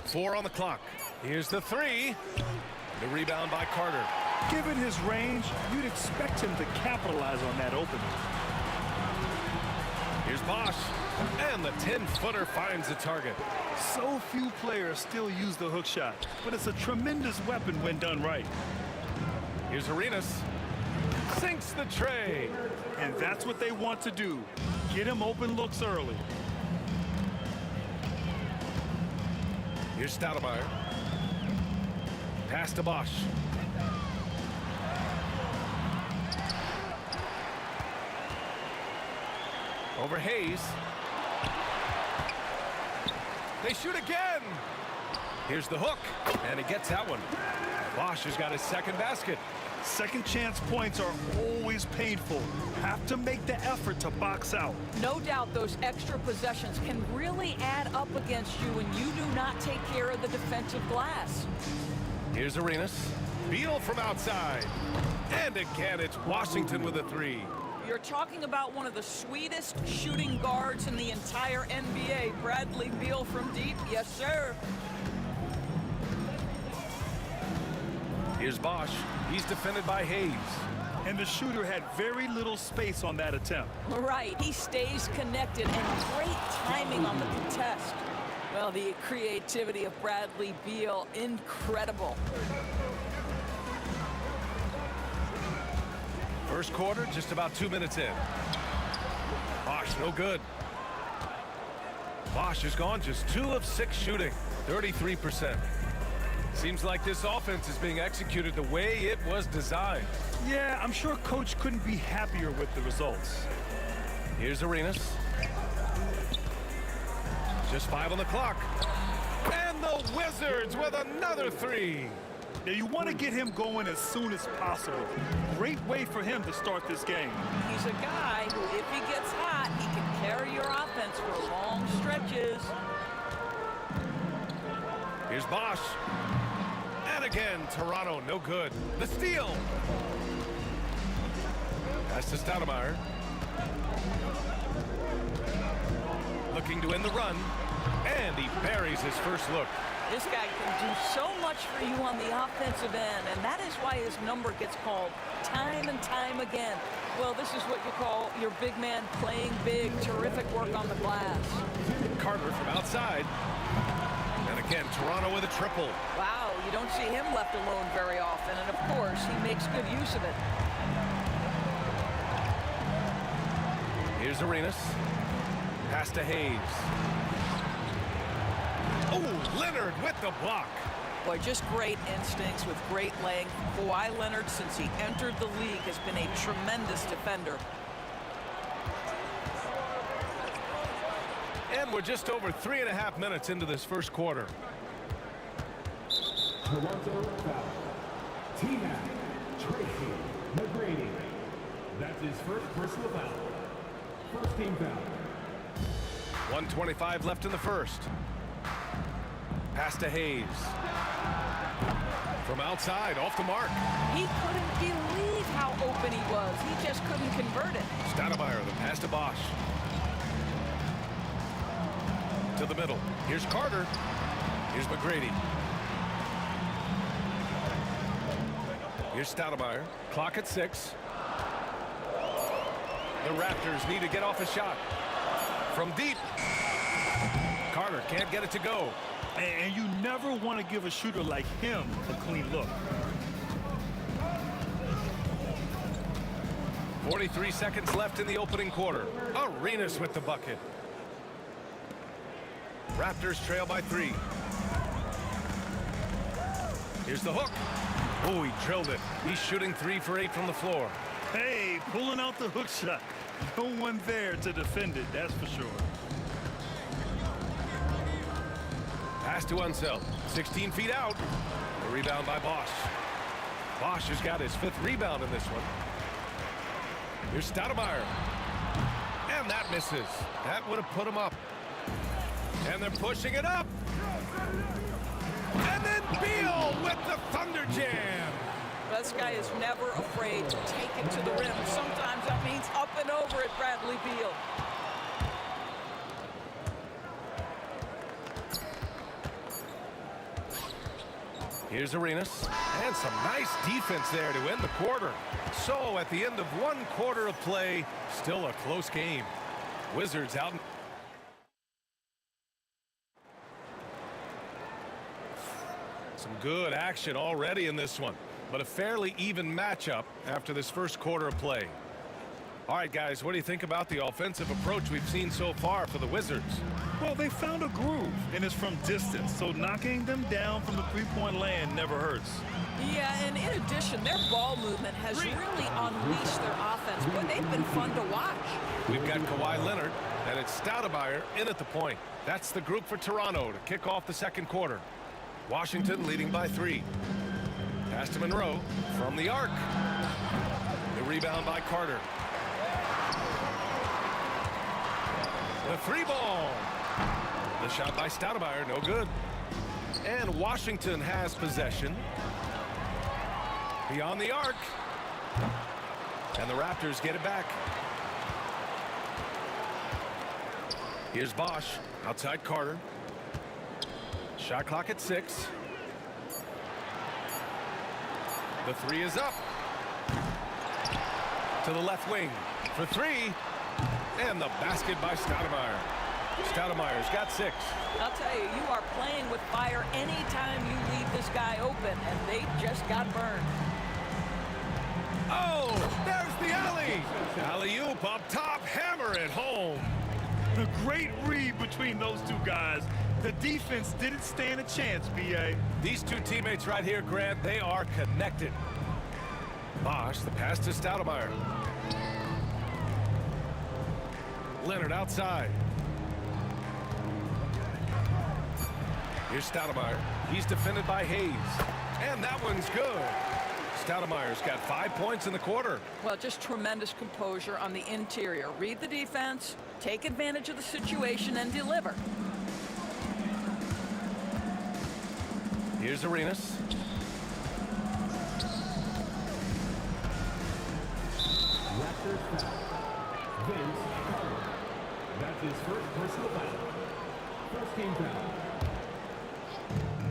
4 on the clock. Here's the 3. The rebound by Carter. Given his range, you'd expect him to capitalize on that opening. Here's Bosch. And the 10-footer finds the target. So few players still use the hook shot, but it's a tremendous weapon when done right. Here's Arenas. Sinks the tray. And that's what they want to do. Get him open looks early. Here's Stoudemire. Pass to Bosch. Over Hayes. They shoot again. Here's the hook, and he gets that one. Bosch has got his second basket. Second chance points are always painful. Have to make the effort to box out. No doubt those extra possessions can really add up against you when you do not take care of the defensive glass. Here's Arenas. Beal from outside. And again, it's Washington with a 3. You're talking about one of the sweetest shooting guards in the entire NBA. Bradley Beal from deep. Yes, sir. Here's Bosch. He's defended by Hayes. And the shooter had very little space on that attempt. Right. He stays connected and great timing on the contest. Well, the creativity of Bradley Beal, incredible. First quarter, just about 2 minutes in. Bosch, no good. Bosch has gone just 2 of 6 shooting, 33%. Seems like this offense is being executed the way it was designed. Yeah, I'm sure coach couldn't be happier with the results. Here's Arenas. Just 5 on the clock. And the Wizards with another 3. Now, you want to get him going as soon as possible. Great way for him to start this game. He's a guy who, if he gets hot, he can carry your offense for long stretches. Here's Bosch. And again, Toronto, no good. The steal. Pass to Stoudemire. Looking to end the run. And he buries his first look. This guy can do so much for you on the offensive end, and that is why his number gets called time and time again. Well, this is what you call your big man playing big. Terrific work on the glass. Carter from outside. And again, Toronto with a triple. Wow, you don't see him left alone very often, and of course, he makes good use of it. Here's Arenas. Pass to Hayes. Oh, Leonard with the block. Boy, just great instincts with great length. Kawhi Leonard, since he entered the league, has been a tremendous defender. And we're just over 3.5 minutes into this first quarter. Toronto foul. T-Mac, Tracy McGrady. That's his first personal foul. First team foul. 1:25 left in the first. Pass to Hayes. From outside, off the mark. He couldn't believe how open he was. He just couldn't convert it. Stoudemire, the pass to Bosch. To the middle. Here's Carter. Here's McGrady. Here's Stoudemire. Clock at 6. The Raptors need to get off a shot. From deep. Carter can't get it to go. And you never want to give a shooter like him a clean look. 43 seconds left in the opening quarter. Arenas with the bucket. Raptors trail by 3. Here's the hook. Oh, he drilled it. He's shooting 3 for 8 from the floor. Hey, pulling out the hook shot. No one there to defend it, that's for sure. Pass to Unseld. 16 feet out. The rebound by Bosch. Bosch has got his 5th rebound in this one. Here's Stoudemire. And that misses. That would have put him up. And they're pushing it up. And then Beal with the Thunder Jam. This guy is never afraid to take it to the rim. Sometimes that means up and over at Bradley Beal. Here's Arenas. And some nice defense there to end the quarter. So at the end of 1 quarter of play, still a close game. Wizards out. Some good action already in this one, but a fairly even matchup after this first quarter of play. All right, guys, what do you think about the offensive approach we've seen so far for the Wizards? Well, they found a groove, and it's from distance, so knocking them down from the three-point land never hurts. Yeah, and in addition, their ball movement has really unleashed their offense. Boy, they've been fun to watch. We've got Kawhi Leonard, and it's Stoudemire in at the point. That's the group for Toronto to kick off the second quarter. Washington leading by 3. Pass to Monroe from the arc. The rebound by Carter. The 3-ball. The shot by Stoudemire, no good. And Washington has possession. Beyond the arc. And the Raptors get it back. Here's Bosch. Outside Carter. Shot clock at 6. The 3 is up. To the left wing for 3. And the basket by Stoudemire. Stoudemire's got 6. I'll tell you, you are playing with fire anytime you leave this guy open, and they just got burned. Oh, there's the alley. Alley-oop up top, hammer it home. A great read between those two guys. The defense didn't stand a chance, B.A. These two teammates right here, Grant, they are connected. Bosch, the pass to Stoudemire. Leonard outside. Here's Stoudemire. He's defended by Hayes. And that one's good. Stoudemire's got 5 points in the quarter. Well, just tremendous composure on the interior. Read the defense, take advantage of the situation, and deliver. Here's Arenas. Raptors foul. Vince Carter. That's his first personal foul. First team foul.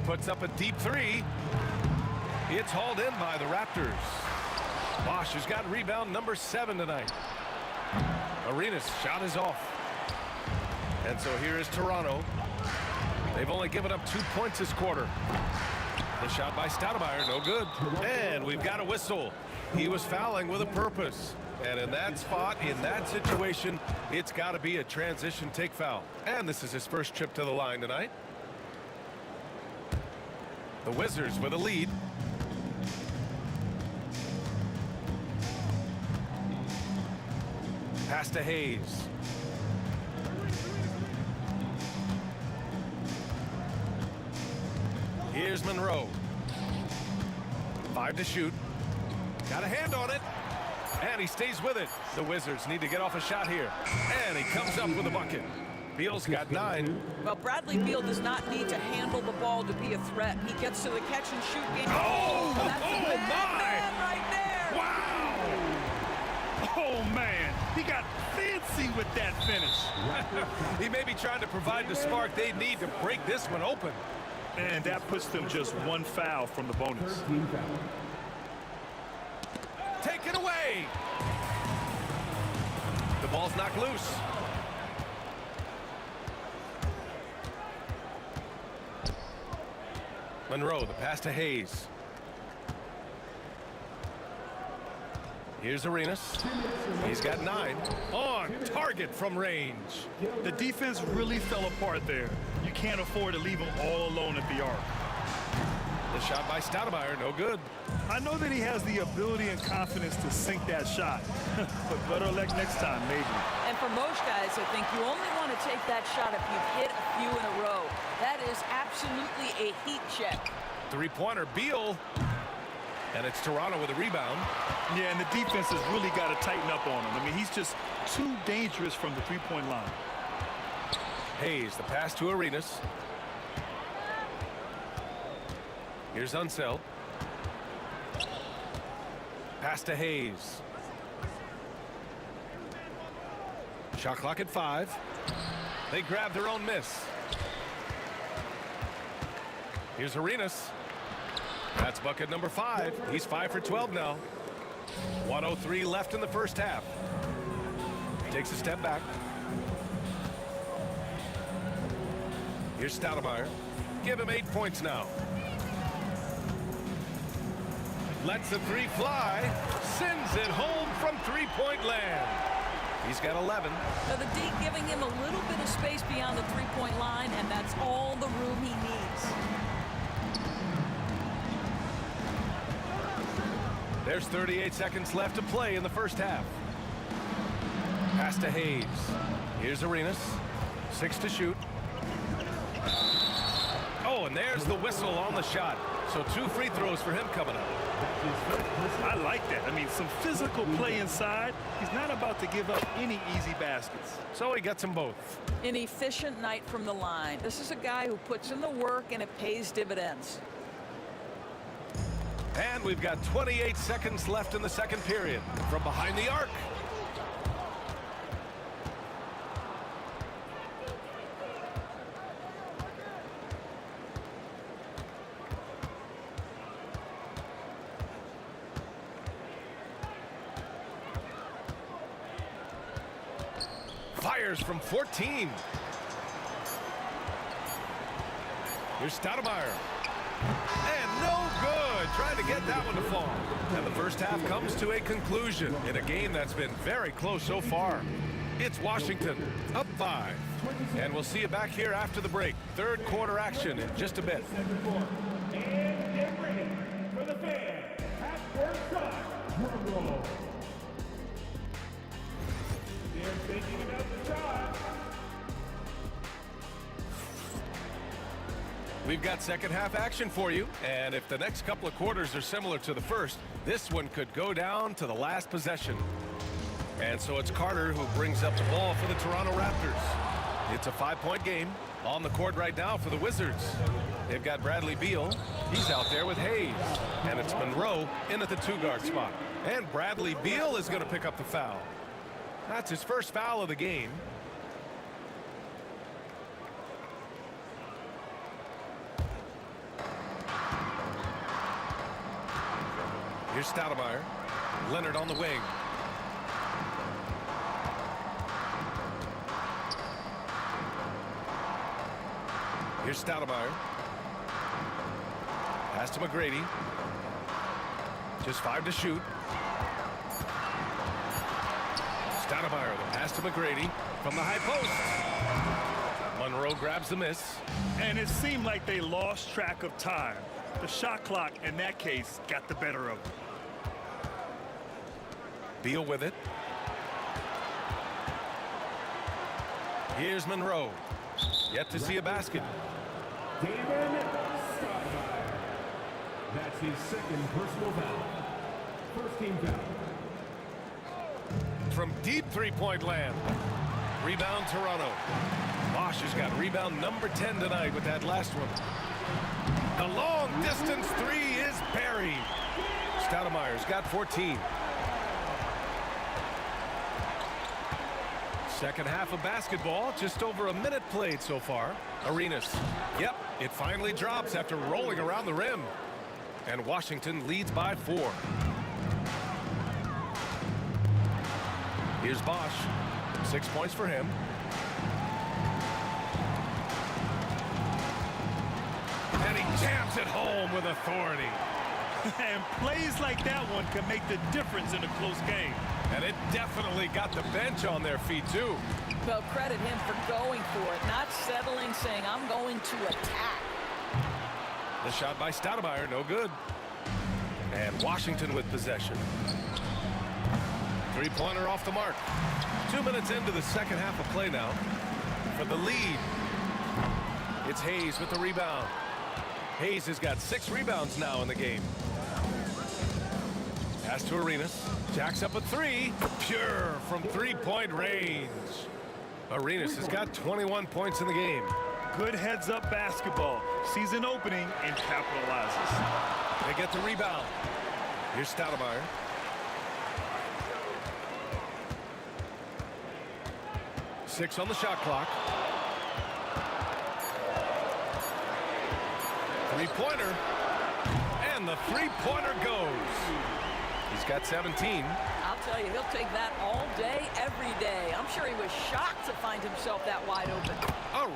Puts up a deep three. It's hauled in by the Raptors. Bosch has got rebound number 7 tonight. Arenas' shot is off. And so here is Toronto. They've only given up 2 points this quarter. The shot by Stoudemire, no good. And we've got a whistle. He was fouling with a purpose. And in that spot, in that situation, it's got to be a transition take foul. And this is his first trip to the line tonight. The Wizards with a lead. Pass to Hayes. Here's Monroe. 5 to shoot. Got a hand on it. And he stays with it. The Wizards need to get off a shot here. And he comes up with a bucket. Beal's got 9. Well, Bradley Beal does not need to handle the ball to be a threat. He gets to the catch and shoot game. Oh, that's a big man right there. Wow. Oh, man. He got fancy with that finish. He may be trying to provide the spark they need to break this one open. And that puts them just 1 foul from the bonus. Take it away. The ball's knocked loose. Monroe, the pass to Hayes. Here's Arenas. He's got 9. On target from range. The defense really fell apart there. You can't afford to leave him all alone at the arc. The shot by Stoudemire, no good. I know that he has the ability and confidence to sink that shot, but better luck next time, maybe. And for most guys, I think you only want to take that shot if you've hit a few in a row. That is absolutely a heat check. 3-pointer, Beal. And it's Toronto with a rebound. Yeah, and the defense has really got to tighten up on him. I mean, he's just too dangerous from the three-point line. Hayes, the pass to Arenas. Here's Unseld. Pass to Hayes. Shot clock at 5. They grab their own miss. Here's Arenas. That's bucket number 5. He's 5 for 12 now. 1:03 left in the first half. Takes a step back. Here's Stoudemire. Give him 8 points now. Lets the 3 fly. Sends it home from 3-point land. He's got 11. So the D giving him a little bit of space beyond the 3-point line, and that's all the room he needs. There's 38 seconds left to play in the first half. Pass to Hayes. Here's Arenas. 6 to shoot. Oh, and there's the whistle on the shot. So 2 free throws for him coming up. I like that. I mean, some physical play inside. He's not about to give up any easy baskets. So he gets them both. An efficient night from the line. This is a guy who puts in the work, and it pays dividends. And we've got 28 seconds left in the second period. From behind the arc. Fires from 14. Here's Stoudemire. And no good. Trying to get that one to fall. And the first half comes to a conclusion in a game that's been very close so far. It's Washington up 5. And we'll see you back here after the break. Third quarter action in just a bit. And get ready for the fan. Half-court shot. Drum roll. They're thinking about the shot. We've got second half action for you, and if the next couple of quarters are similar to the first, this one could go down to the last possession. And so it's Carter who brings up the ball for the Toronto Raptors. It's a 5-point game on the court right now for the Wizards. They've got Bradley Beal. He's out there with Hayes. And it's Monroe in at the 2-guard spot. And Bradley Beal is going to pick up the foul. That's his first foul of the game. Here's Stoudemire. Leonard on the wing. Here's Stoudemire. Pass to McGrady. Just 5 to shoot. Stoudemire, the pass to McGrady from the high post. Monroe grabs the miss. And it seemed like they lost track of time. The shot clock, in that case, got the better of them. Beal with it. Here's Monroe. Yet to see a basket. David Stoudemire. That's his second personal foul. First team foul. From deep three-point land. Rebound Toronto. Bosch has got rebound number 10 tonight with that last one. The long distance three is buried. Stoudemire's got 14. Second half of basketball, just over a minute played so far. Arenas. Yep, it finally drops after rolling around the rim. And Washington leads by 4. Here's Bosch. 6 points for him. And he jams it home with authority. And plays like that one can make the difference in a close game. And it definitely got the bench on their feet, too. Well, credit him for going for it, not settling, saying, I'm going to attack. The shot by Stoudemire, no good. And Washington with possession. Three-pointer off the mark. 2 minutes into the second half of play now. For the lead, it's Hayes with the rebound. Hayes has got 6 rebounds now in the game. Pass to Arenas. Jacks up a 3. Pure from three-point range. Arenas has got 21 points in the game. Good heads-up basketball. Sees an opening and capitalizes. They get the rebound. Here's Stoudemire. Six on the shot clock. Three-pointer. And the three-pointer goes. He's got 17. I'll tell you, he'll take that all day, every day. I'm sure he was shocked to find himself that wide open.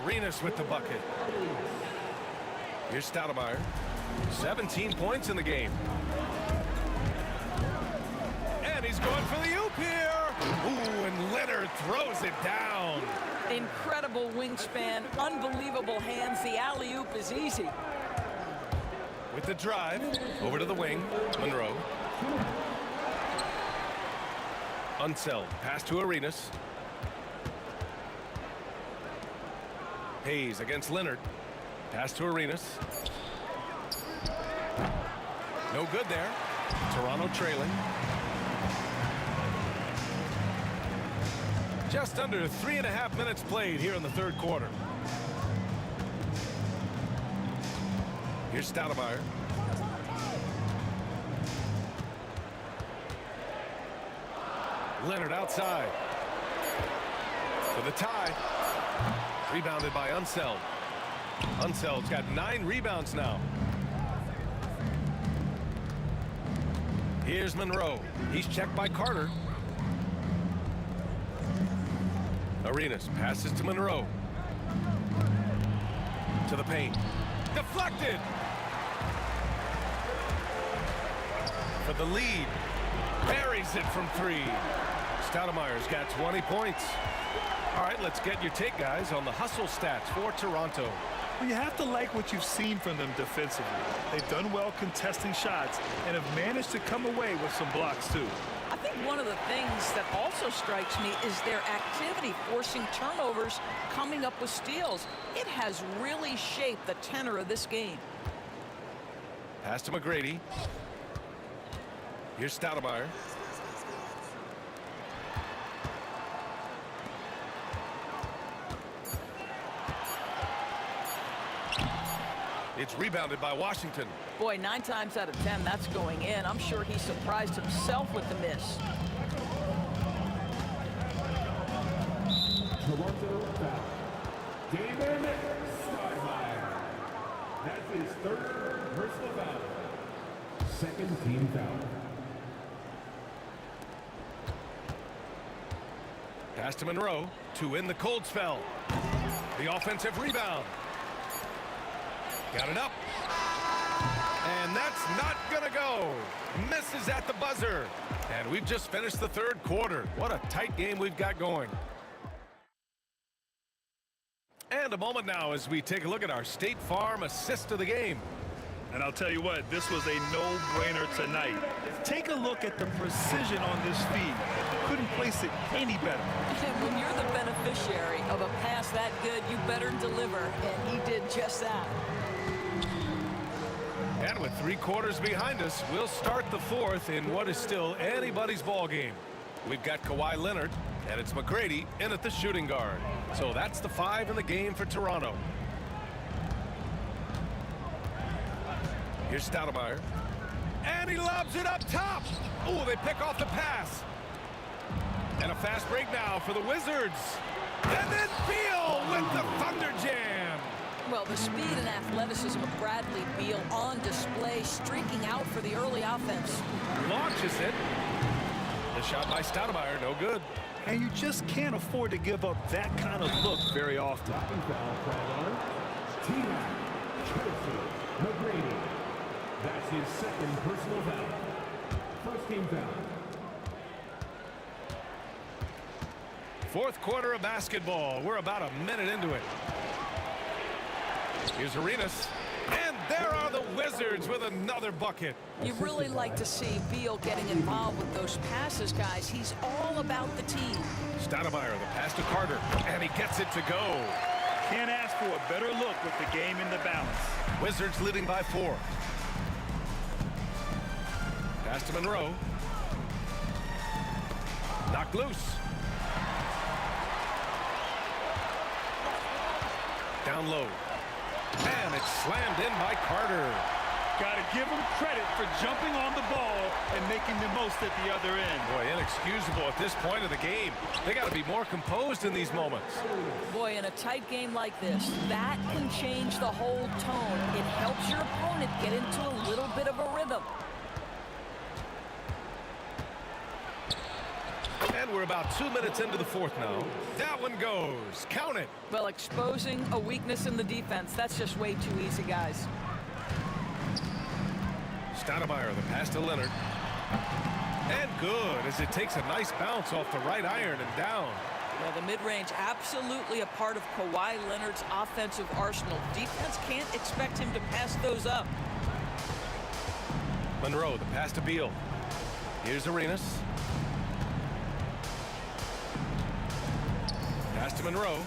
Arenas with the bucket. Here's Stoudemire. 17 points in the game. And he's going for the oop here. Ooh, and Leonard throws it down. Incredible wingspan, unbelievable hands. The alley-oop is easy. With the drive, over to the wing, Monroe. Unseld, pass to Arenas. Hayes against Leonard. Pass to Arenas. No good there. Toronto trailing. Just under 3.5 minutes played here in the third quarter. Here's Stoudemire. Leonard outside. For the tie. Rebounded by Unseld. Unseld's got 9 rebounds now. Here's Monroe. He's checked by Carter. Arenas passes to Monroe. To the paint. Deflected! For the lead. Buries it from 3. Stoudemire's got 20 points. All right, let's get your take, guys, on the hustle stats for Toronto. Well, you have to like what you've seen from them defensively. They've done well contesting shots and have managed to come away with some blocks, too. I think One of the things that also strikes me is their activity, forcing turnovers, coming up with steals. It has really shaped the tenor of this game. Pass to McGrady. Here's Stoudemire. It's rebounded by Washington. Boy, 9 times out of 10, that's going in. I'm sure he surprised himself with the miss. Toronto foul. David Stoudemire. That's his 3rd personal foul. 2nd team foul. Pass to Monroe to end the cold spell. The offensive rebound. Got it up. And that's not going to go. Misses at the buzzer. And we've just finished the 3rd quarter. What a tight game we've got going. And a moment now as we take a look at our State Farm assist of the game. And I'll tell you what, this was a no-brainer tonight. Take a look at the precision on this feed. Couldn't place it any better. And when you're the beneficiary of a pass that good, you better deliver. And he did just that. And with 3 quarters behind us, we'll start the 4th in what is still anybody's ball game. We've got Kawhi Leonard, and it's McGrady in at the shooting guard. So that's the 5 in the game for Toronto. Here's Stoudemire. And he lobs it up top. Oh, they pick off the pass. And a fast break now for the Wizards. And then Beal with the Thunder Jam. Well, the speed and athleticism of Bradley Beal on display, streaking out for the early offense. Launches it. The shot by Stoudemire, no good. And you just can't afford to give up that kind of look very often. McGrady. That's his 2nd personal foul. 1st team foul. 4th quarter of basketball. We're about a minute into it. Here's Arenas. And there are the Wizards with another bucket. You really like to see Beal getting involved with those passes, guys. He's all about the team. Stoudemire, the pass to Carter, and he gets it to go. Can't ask for a better look with the game in the balance. Wizards leading by 4. Pass to Monroe. Knocked loose. Down low. And it's slammed in by Carter. Got to give him credit for jumping on the ball and making the most at the other end. Boy, inexcusable at this point of the game. They got to be more composed in these moments. Boy, in a tight game like this, that can change the whole tone. It helps your opponent get into a little bit of a rhythm. And we're about 2 minutes into the 4th now. That one goes. Count it. Well, exposing a weakness in the defense, that's just way too easy, guys. Stoudemire, the pass to Leonard. And good, as it takes a nice bounce off the right iron and down. Well, the mid-range absolutely a part of Kawhi Leonard's offensive arsenal. Defense can't expect him to pass those up. Monroe, the pass to Beal. Here's Arenas. Pass to Monroe.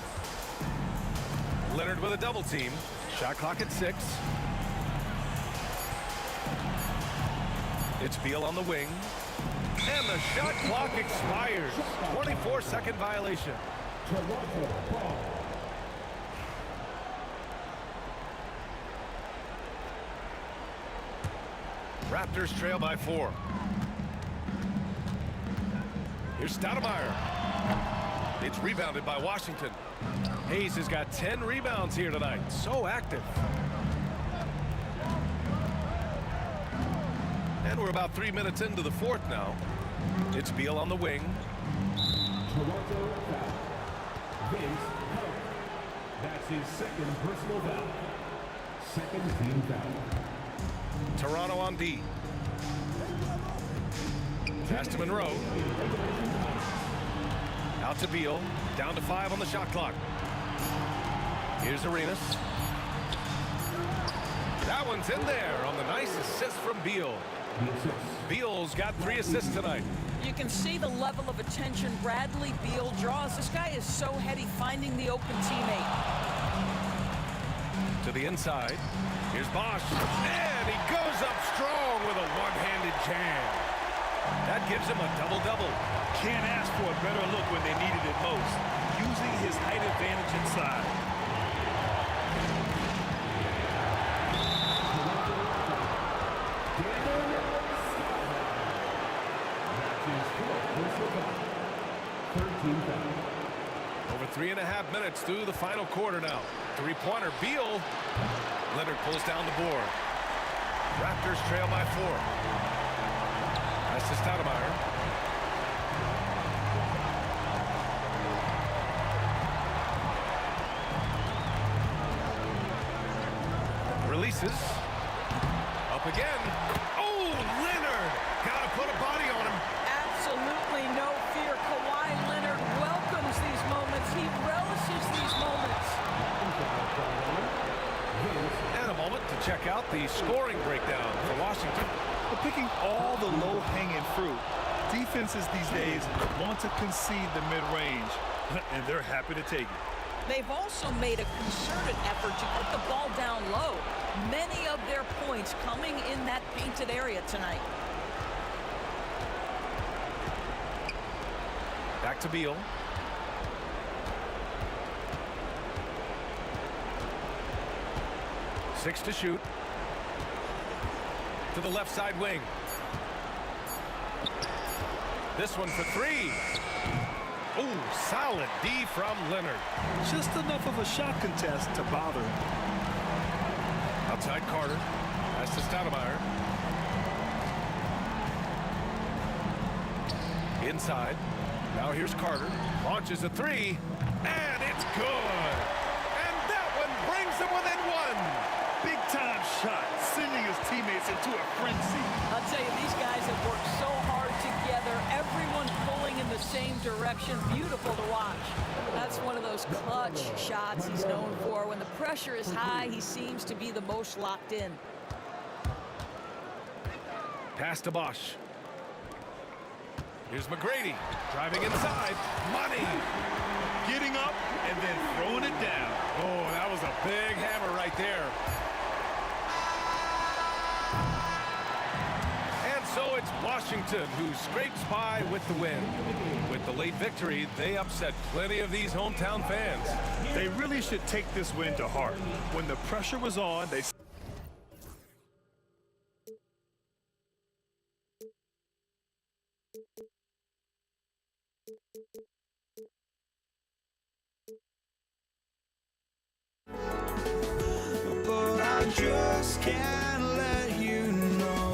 Leonard with a double team. Shot clock at 6. It's Beal on the wing. And the shot clock expires. 24-second violation. Toronto ball. Raptors trail by 4. Here's Stoudemire. It's rebounded by Washington. Hayes has got 10 rebounds here tonight. So active. And we're about 3 minutes into the 4th now. It's Beal on the wing. Toronto foul. Vince Carter. That's his 2nd personal foul. 2nd team foul. Toronto on D. Pass to Monroe. Out to Beal. Down to 5 on the shot clock. Here's Arenas. That one's in there on the nice assist from Beal. Beal's got 3 assists tonight. You can see the level of attention Bradley Beal draws. This guy is so heady finding the open teammate. To the inside. Here's Bosch. And he goes up strong with a one-handed jam. That gives him a double-double. Can't ask for a better look when they needed it most. Using his height advantage inside. Over 3.5 minutes through the final quarter now. 3-pointer. Beal. Leonard pulls down the board. Raptors trail by 4. That's to Stoudemire. Releases. Up again. Oh, Leonard! Gotta put a body on him. Absolutely no fear. Kawhi Leonard welcomes these moments. He relishes these moments. And a moment to check out the scoring breakdown for Washington. They're picking all the low-hanging fruit. Defenses these days want to concede the mid-range, and they're happy to take it. They've also made a concerted effort to put the ball down low. Many of their points coming in that painted area tonight. Back to Beal. Six to shoot. To the left side wing. This one for 3. Oh, solid D from Leonard. Just enough of a shot contest to bother him. Outside Carter. That's to Stoudemire. Inside. Now here's Carter. Launches a 3. And it's good. And that one brings him within 1. Big-time shot, sending his teammates into a frenzy. I'll tell you, these guys have worked so hard together. Everyone pulling in the same direction. Beautiful to watch. That's one of those clutch shots he's known for. When the pressure is high, he seems to be the most locked in. Pass to Bosch. Here's McGrady driving inside. Money. Getting up and then throwing it down. Oh, that was a big hammer right there. And so it's Washington who scrapes by with the win. With the late victory, they upset plenty of these hometown fans. They really should take this win to heart. When the pressure was on, they... But I just can't let you know.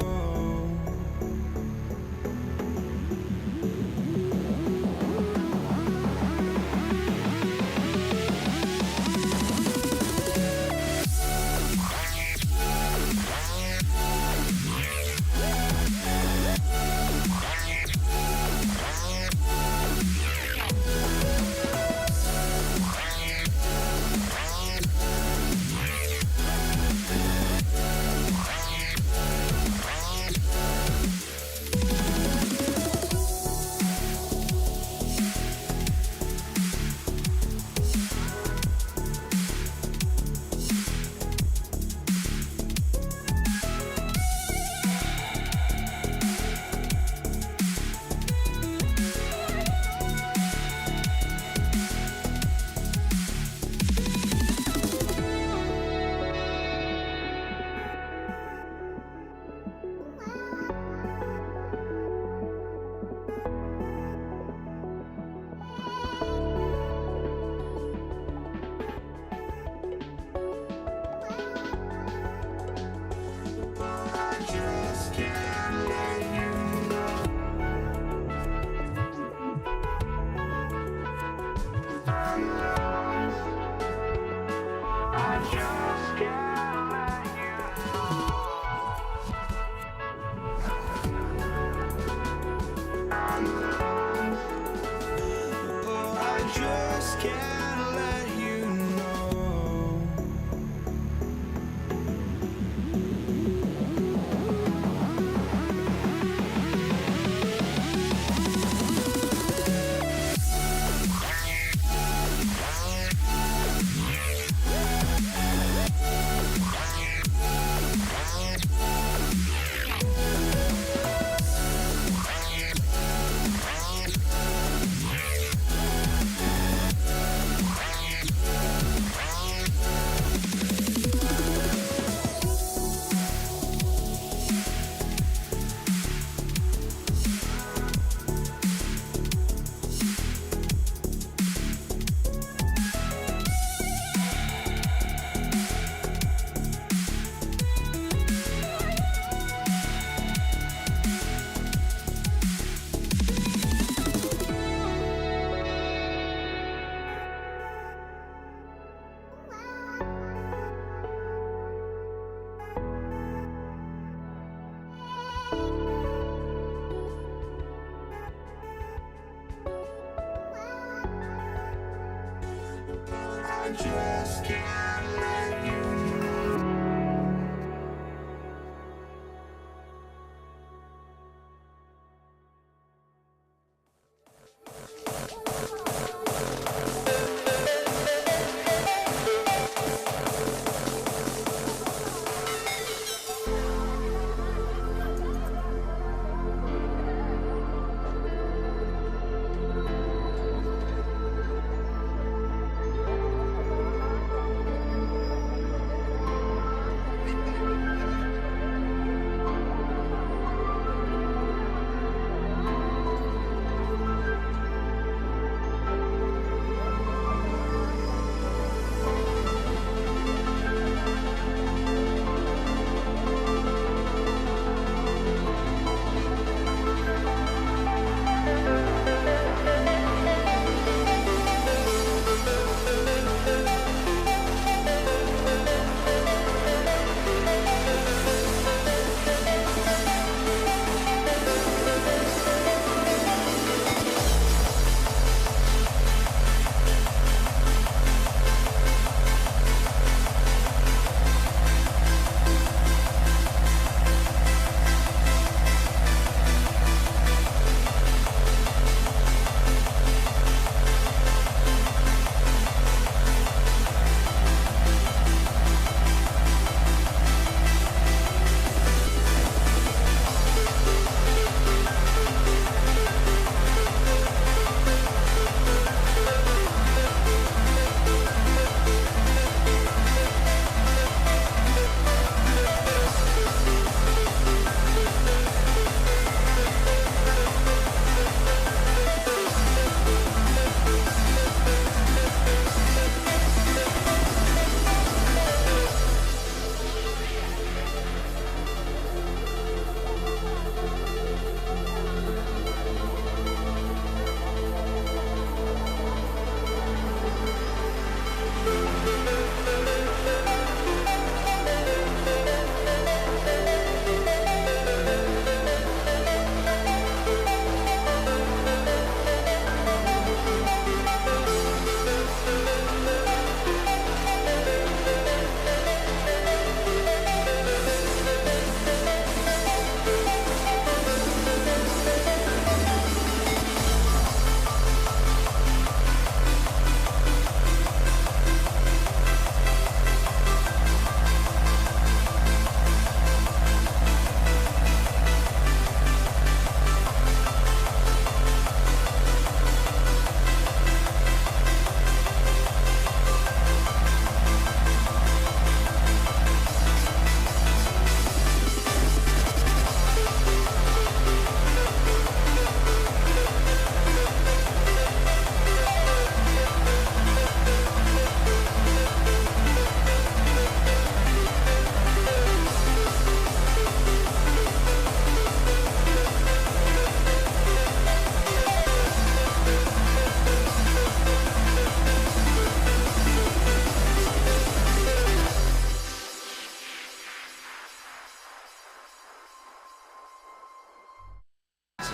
I just can't let you know.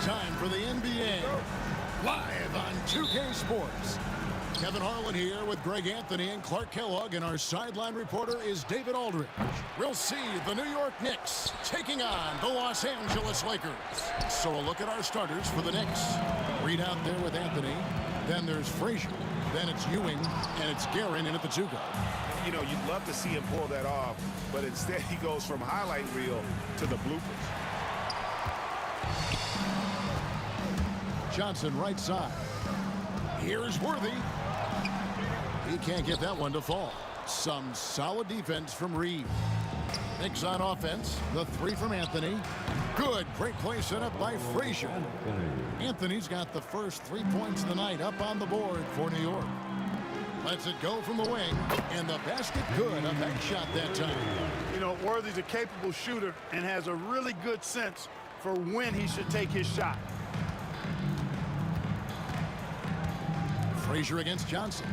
Time for the NBA, live on 2K Sports. Kevin Harlan here with Greg Anthony and Clark Kellogg, and our sideline reporter is David Aldridge. We'll see the New York Knicks taking on the Los Angeles Lakers. So a look at our starters for the Knicks. Reed out there with Anthony. Then there's Frazier. Then it's Ewing, and it's Guerin in at the 2 guard. You know, you'd love to see him pull that off, but instead he goes from highlight reel to the bloopers. Johnson right side. Here's Worthy. He can't get that one to fall. Some solid defense from Reed. Knicks on offense. The 3 from Anthony. Good. Great play set up by Frazier. Anthony's got the first 3 points of the night up on the board for New York. Lets it go from the wing. And the basket good. A bank shot that time. You know, Worthy's a capable shooter and has a really good sense for when he should take his shot. Frazier against Johnson.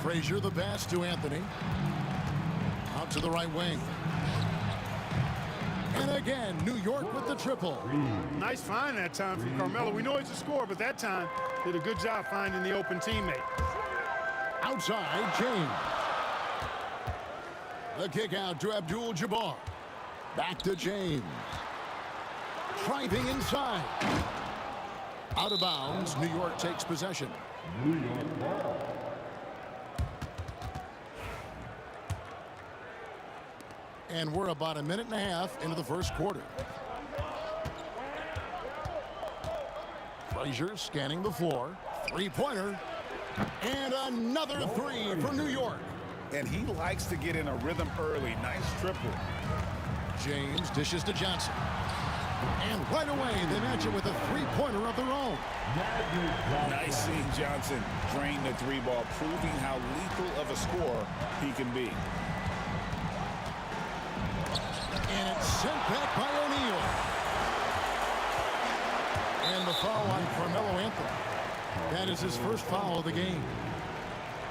Frazier the pass to Anthony. Out to the right wing. And again, New York with the triple. Nice find that time from Carmelo. We know he's a scorer, but that time did a good job finding the open teammate. Outside, James. The kick out to Abdul-Jabbar. Back to James. Driving inside. Out of bounds. New York takes possession. New York ball. And we're about a minute and a half into the first quarter. Frazier scanning the floor. Three-pointer. And another three for New York. And he likes to get in a rhythm early. Nice triple. James dishes to Johnson. And right away, they match it with a three-pointer of their own. Nice seeing Johnson drain the three ball, proving how lethal of a scorer he can be. And it's sent back by O'Neal. And the foul on Carmelo Anthony. That is his first foul of the game.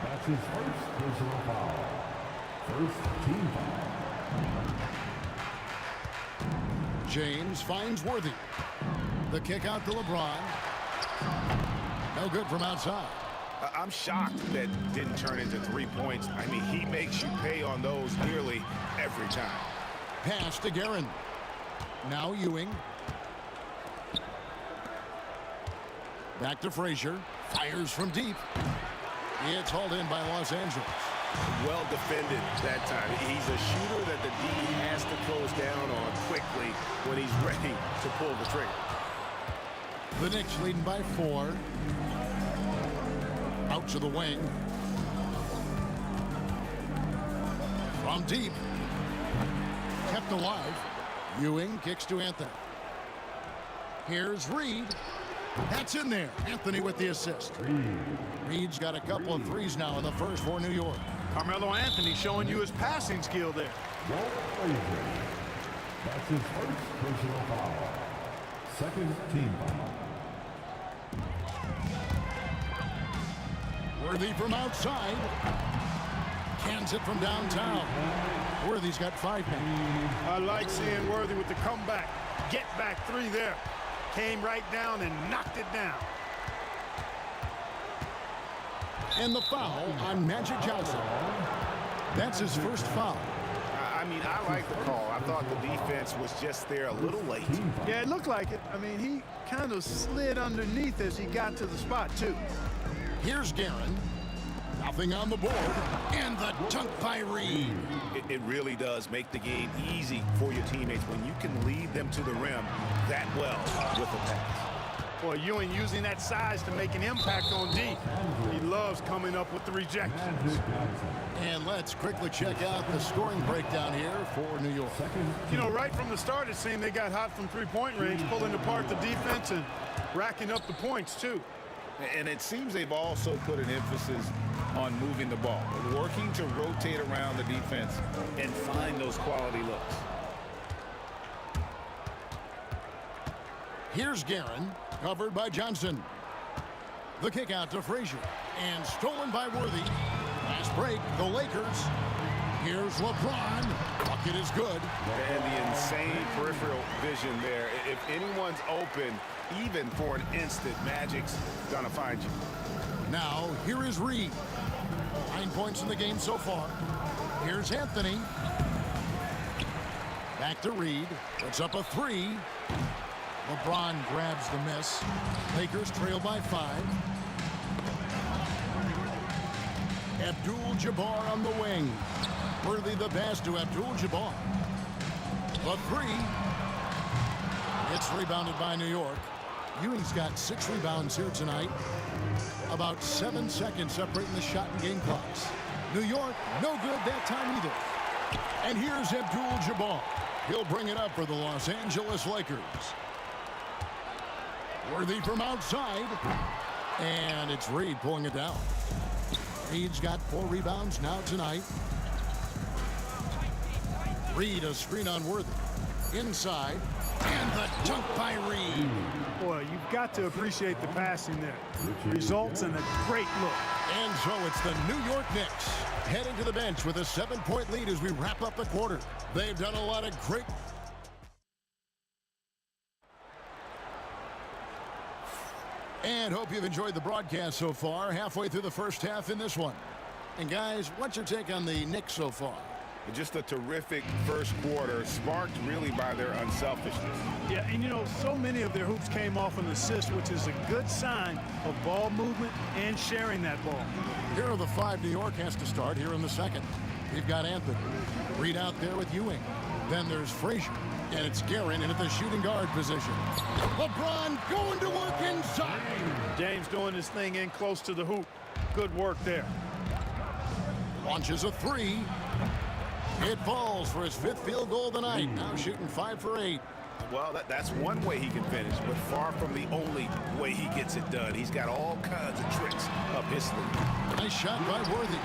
That's his first personal foul. First team foul. James finds Worthy. The kick out to LeBron. No good from outside. I'm shocked that didn't turn into 3 points. I mean, he makes you pay on those nearly every time. Pass to Guerin. Now Ewing. Back to Frazier. Fires from deep. It's hauled in by Los Angeles. Well defended that time. He's a shooter that the D has to close down on quickly when he's ready to pull the trigger. The Knicks leading by 4. Out to the wing. From deep. Kept alive. Ewing kicks to Anthony. Here's Reed. That's in there. Anthony with the assist. Reed's got a couple of threes now in the first for New York. Carmelo Anthony showing you his passing skill there. That's his first personal foul. Second team foul. Worthy from outside. Cans it from downtown. Worthy's got 5 men. I like seeing Worthy with the comeback. Get back three there. Came right down and knocked it down. And the foul on Magic Johnson. That's his first foul. I mean, I like the call. I thought the defense was just there a little late. Yeah, it looked like it. I mean, he kind of slid underneath as he got to the spot, too. Here's Guerin. Nothing on the board. And the dunk by Reed. It really does make the game easy for your teammates when you can lead them to the rim that well with a pass. Boy, Ewing using that size to make an impact on D. He loves coming up with the rejections. And let's quickly check out the scoring breakdown here for New York. You know, right from the start, it seemed they got hot from three-point range, pulling apart the defense and racking up the points, too. And it seems they've also put an emphasis on moving the ball, working to rotate around the defense and find those quality looks. Here's Guerin, covered by Johnson. The kick out to Frazier, and stolen by Worthy. Last break, the Lakers. Here's LeBron. Bucket is good. And the insane peripheral vision there. If anyone's open, even for an instant, Magic's gonna find you. Now, here is Reed. 9 points in the game so far. Here's Anthony. Back to Reed. Puts up a 3. LeBron grabs the miss. Lakers trail by 5. Abdul-Jabbar on the wing. Worthy the pass to Abdul-Jabbar. The 3. It's rebounded by New York. Ewing's got 6 rebounds here tonight. About 7 seconds separating the shot and game clocks. New York, no good that time either. And here's Abdul-Jabbar. He'll bring it up for the Los Angeles Lakers. Worthy from outside. And it's Reed pulling it down. Reed's got 4 rebounds now tonight. Reed a screen on Worthy. Inside. And the dunk by Reed. Boy, you've got to appreciate the passing there. Results in a great look. And so it's the New York Knicks heading to the bench with a 7-point lead as we wrap up the quarter. They've done a lot of great... And hope you've enjoyed the broadcast so far. Halfway through the first half in this one. And guys, what's your take on the Knicks so far? Just a terrific first quarter, sparked really by their unselfishness. Yeah, and you know, so many of their hoops came off an assist, which is a good sign of ball movement and sharing that ball. Here are the 5 New York has to start here in the second. We've got Anthony. Reed out there with Ewing. Then there's Frazier. And it's Guerin in at the shooting guard position. LeBron going to work inside. James doing his thing in close to the hoop. Good work there. Launches a 3. It falls for his 5th field goal of the night. Now shooting 5 for 8. Well, that's one way he can finish, but far from the only way he gets it done. He's got all kinds of tricks up his sleeve. Nice shot by Worthy.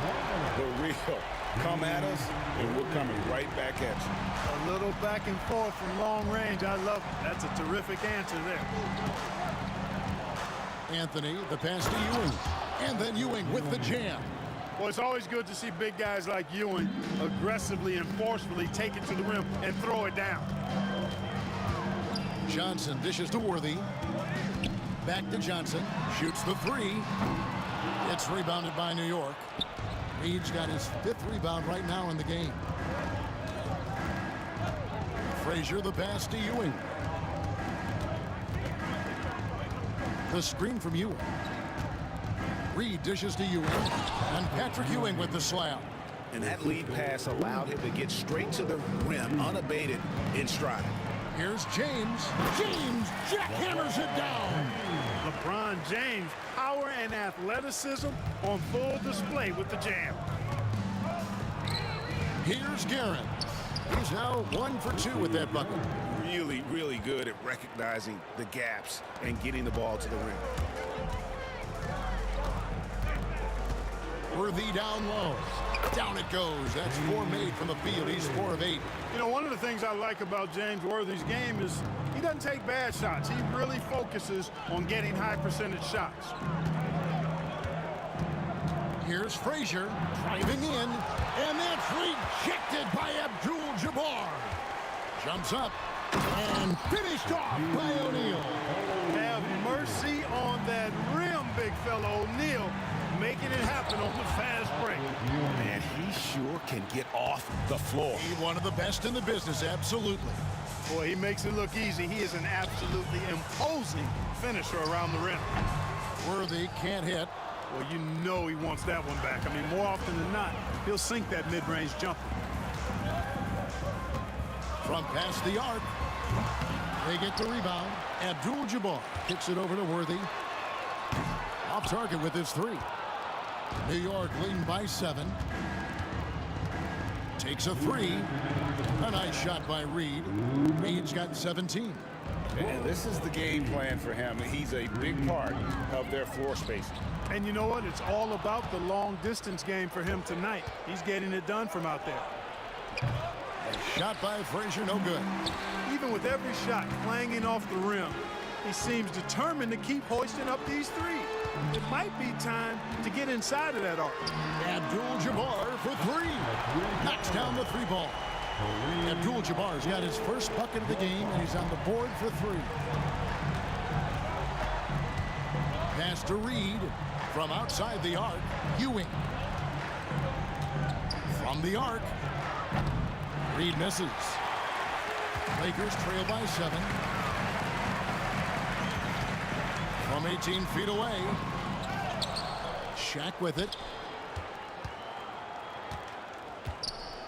The real come at us, and we're coming right back at you. A little back and forth from long range. I love it. That's a terrific answer there. Anthony, the pass to Ewing. And then Ewing with the jam. Well, it's always good to see big guys like Ewing aggressively and forcefully take it to the rim and throw it down. Johnson dishes to Worthy. Back to Johnson. Shoots the 3. It's rebounded by New York. Reed's got his 5th rebound right now in the game. Frazier the pass to Ewing. The screen from Ewing. Reed dishes to Ewing. And Patrick Ewing with the slam. And that lead pass allowed him to get straight to the rim, unabated, in stride. Here's James. James jackhammers it down. LeBron James, power and athleticism on full display with the jam. Here's Guerin. He's now 1 for 2 with that bucket. Really, really good at recognizing the gaps and getting the ball to the rim. Worthy down low. Down it goes. That's 4 made from the field. He's 4 of 8. You know, one of the things I like about James Worthy's game is he doesn't take bad shots. He really focuses on getting high percentage shots. Here's Frazier driving in, and that's rejected by Abdul-Jabbar. Jumps up and finished off by O'Neal. Have mercy on that rim, big fella O'Neal, making it happen on the fast break. Man, he sure can get off the floor. He's one of the best in the business, absolutely. Boy, he makes it look easy. He is an absolutely imposing finisher around the rim. Worthy can't hit. Well, you know he wants that one back. I mean, more often than not, he'll sink that mid-range jumper. From past the arc, they get the rebound. Abdul-Jabbar kicks it over to Worthy. Off target with his 3. New York leading by 7. Takes a 3. A nice shot by Reed. Reed's got 17. And this is the game plan for him. He's a big part of their floor spacing. And you know what? It's all about the long-distance game for him tonight. He's getting it done from out there. Shot by Frazier, no good. Even with every shot clanging off the rim, he seems determined to keep hoisting up these 3. It might be time to get inside of that arc. Abdul-Jabbar for 3. Knocks down the 3 ball. Abdul-Jabbar's got his first bucket of the game, and he's on the board for 3. Pass to Reed from outside the arc. Ewing. From the arc. Reed misses. Lakers trail by 7. From 18 feet away. Shaq with it.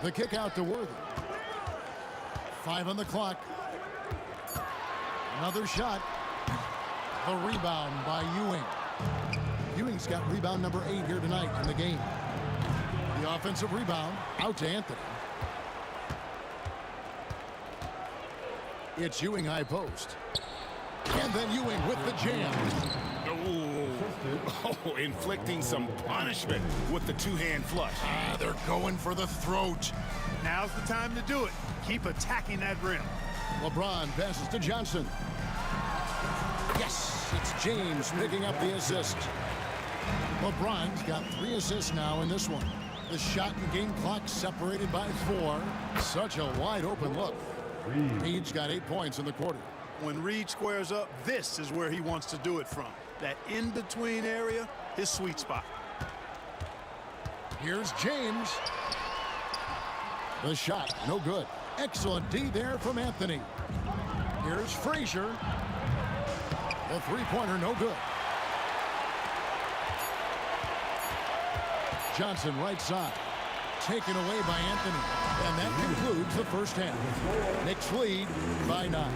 The kick out to Worthy. 5 on the clock. Another shot. The rebound by Ewing. Ewing's got rebound number 8 here tonight in the game. The offensive rebound out to Anthony. It's Ewing high post. And then Ewing with the jam. Oh, inflicting some punishment with the 2-hand flush. They're going for the throat. Now's the time to do it. Keep attacking that rim. LeBron passes to Johnson. Yes, it's James picking up the assist. LeBron's got 3 assists now in this one. The shot and game clock separated by 4. Such a wide open look. Reed's got 8 points in the quarter. When Reed squares up, this is where he wants to do it from. That in-between area, his sweet spot. Here's James. The shot, no good. Excellent D there from Anthony. Here's Frazier. The three-pointer, no good. Johnson right side. Taken away by Anthony. And that concludes the first half. Knicks lead by 9.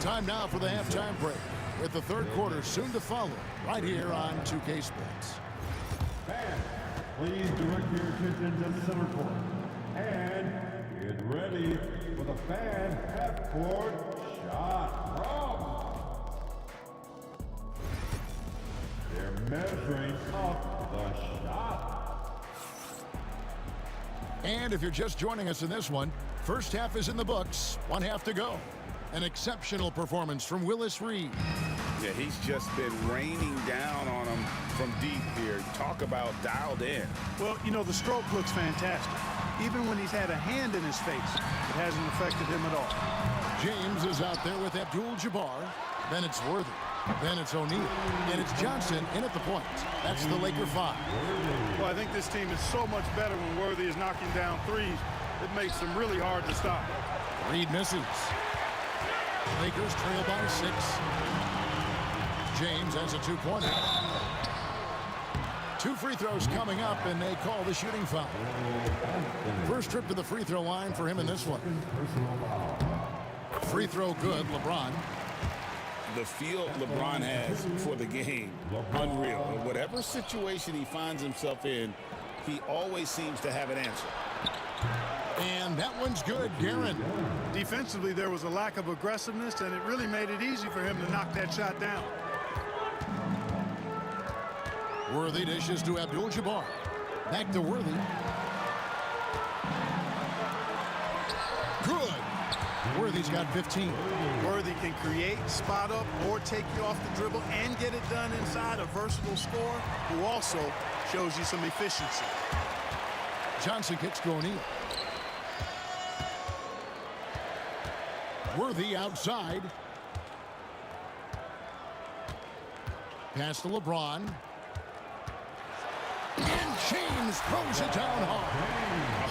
Time now for the halftime break, with the third quarter soon to follow, right here on 2K Sports. Fans, please direct your attention to center court. And get ready for the fan half-court shot from. They're measuring up the shot. And if you're just joining us in this one, first half is in the books. 1 half to go. An exceptional performance from Willis Reed. Yeah, he's just been raining down on him from deep here. Talk about dialed in. Well, you know, the stroke looks fantastic. Even when he's had a hand in his face, it hasn't affected him at all. James is out there with Abdul-Jabbar. Then it's Worthy. Then it's O'Neal. And it's Johnson in at the point. That's the Laker 5. Well, I think this team is so much better when Worthy is knocking down threes. It makes them really hard to stop. Reed misses. Lakers trail by 6. James has a two-pointer. 2 free throws coming up, and they call the shooting foul. First trip to the free throw line for him in this one. Free throw good, LeBron. The feel LeBron has for the game, unreal. Whatever situation he finds himself in, he always seems to have an answer. And that one's good, Guerin. Defensively, there was a lack of aggressiveness, and it really made it easy for him to knock that shot down. Worthy dishes to Abdul-Jabbar. Back to Worthy. Good. Worthy's got 15. Worthy can create, spot up, or take you off the dribble and get it done inside. A versatile scorer who also shows you some efficiency. Johnson kicks to O'Neal. Worthy outside. Pass to LeBron. And James throws it down hard.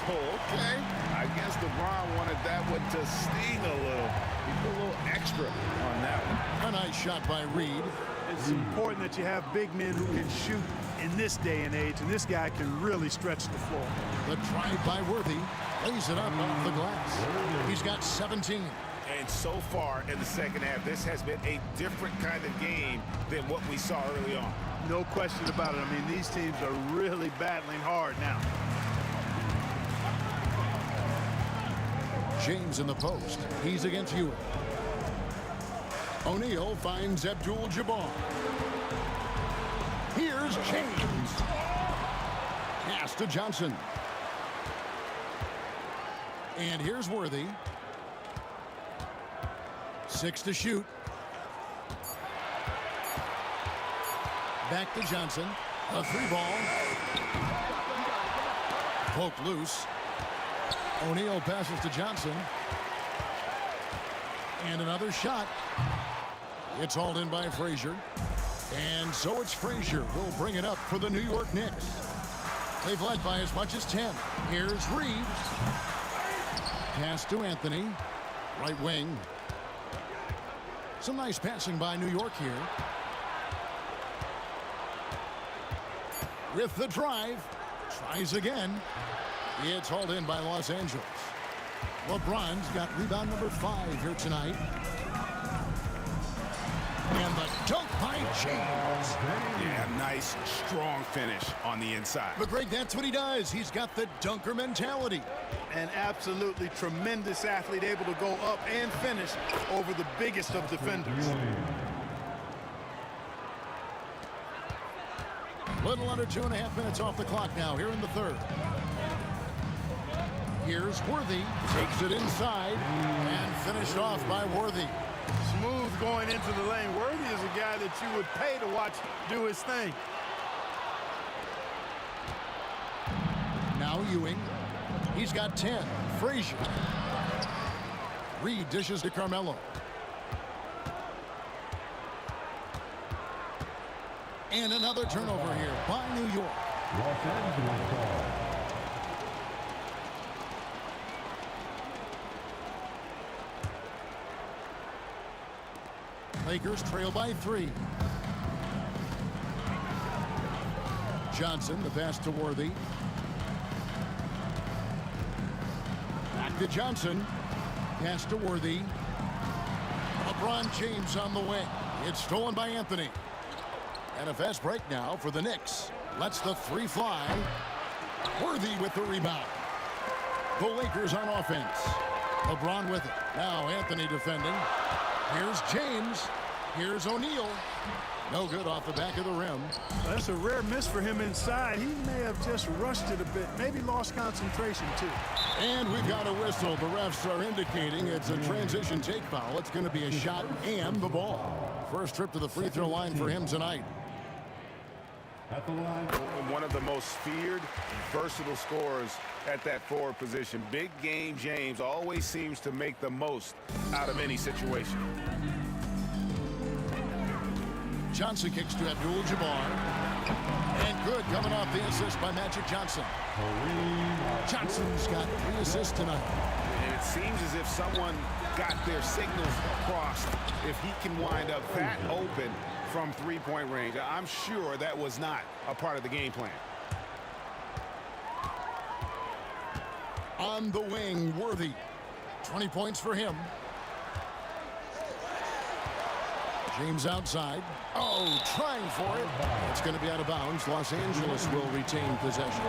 Oh, okay. I guess LeBron wanted that one to sting a little. He put a little extra on that one. A nice shot by Reed. It's important that you have big men who can shoot in this day and age, and this guy can really stretch the floor. The drive by Worthy lays it up off the glass. He's got 17. And so far in the second half, this has been a different kind of game than what we saw early on. No question about it. I mean, these teams are really battling hard now. James in the post. He's against Ewing. O'Neal finds Abdul-Jabbar. Here's James. Pass to Johnson. And here's Worthy. 6 to shoot. Back to Johnson. A 3-ball. Poked loose. O'Neal passes to Johnson. And another shot. It's hauled in by Frazier. And so it's Frazier who'll bring it up for the New York Knicks. They've led by as much as 10. Here's Reeves. Pass to Anthony. Right wing. Some nice passing by New York here. With the drive. Tries again. It's hauled in by Los Angeles. LeBron's got rebound number 5 here tonight. And the dunk by James. Yeah, nice, strong finish on the inside. But Greg, that's what he does. He's got the dunker mentality. An absolutely tremendous athlete, able to go up and finish over the biggest of defenders. Little under 2.5 minutes off the clock now here in the third. Here's Worthy. Takes it inside and finished off by Worthy. Smooth going into the lane. Worthy is a guy that you would pay to watch do his thing. Now Ewing. He's got 10. Frazier. Reed dishes to Carmelo. And another turnover here by New York. Los Angeles ball. Lakers trail by 3. Johnson, the pass to Worthy. Back to Johnson. Pass to Worthy. LeBron James on the wing. It's stolen by Anthony. And a fast break now for the Knicks. Lets the 3 fly. Worthy with the rebound. The Lakers on offense. LeBron with it. Now Anthony defending. Here's James. Here's O'Neal. No good off the back of the rim. That's a rare miss for him inside. He may have just rushed it a bit. Maybe lost concentration, too. And we've got a whistle. The refs are indicating it's a transition take foul. It's going to be a shot and the ball. First trip to the free throw line for him tonight. At the line. One of the most feared, versatile scorers at that forward position. Big game James always seems to make the most out of any situation. Johnson kicks to Abdul-Jabbar. And good coming off the assist by Magic Johnson. Johnson's got 3 assists tonight. And it seems as if someone got their signals crossed. If he can wind up that open from three-point range, I'm sure that was not a part of the game plan. On the wing, Worthy. 20 points for him. James outside. Oh, trying for it. It's going to be out of bounds. Los Angeles will retain possession.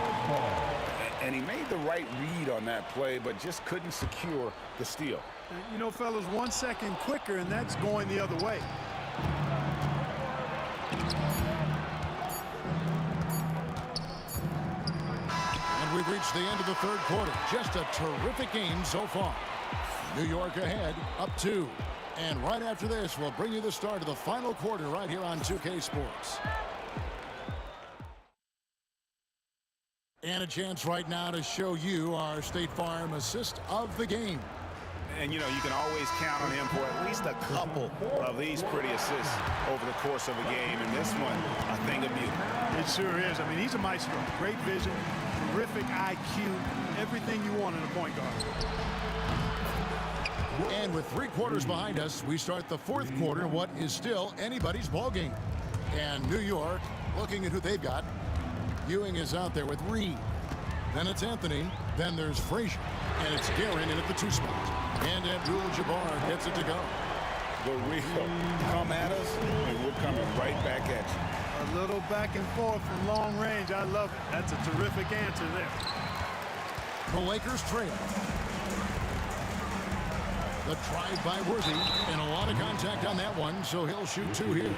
And he made the right read on that play, but just couldn't secure the steal. You know, fellas, 1 second quicker, and that's going the other way. And we've reached the end of the third quarter. Just a terrific game so far. New York ahead, up 2. And right after this, we'll bring you the start of the final quarter right here on 2K Sports. And a chance right now to show you our State Farm assist of the game. And, you know, you can always count on him for at least a couple of these pretty assists over the course of a game. And this one, a thing of beauty. It sure is. I mean, he's a maestro. Great vision, terrific IQ, everything you want in a point guard. And with 3 quarters behind us, we start the fourth quarter, what is still anybody's ball game. And New York, looking at who they've got. Ewing is out there with Reed. Then it's Anthony. Then there's Frazier. And it's Guerin in at the 2 spot. And Abdul-Jabbar gets it to go. The real come at us, and we're coming right back at you. A little back and forth from long range. I love it. That's a terrific answer there. The Lakers trail. The drive by Worthy, and a lot of contact on that one, so he'll shoot 2 here.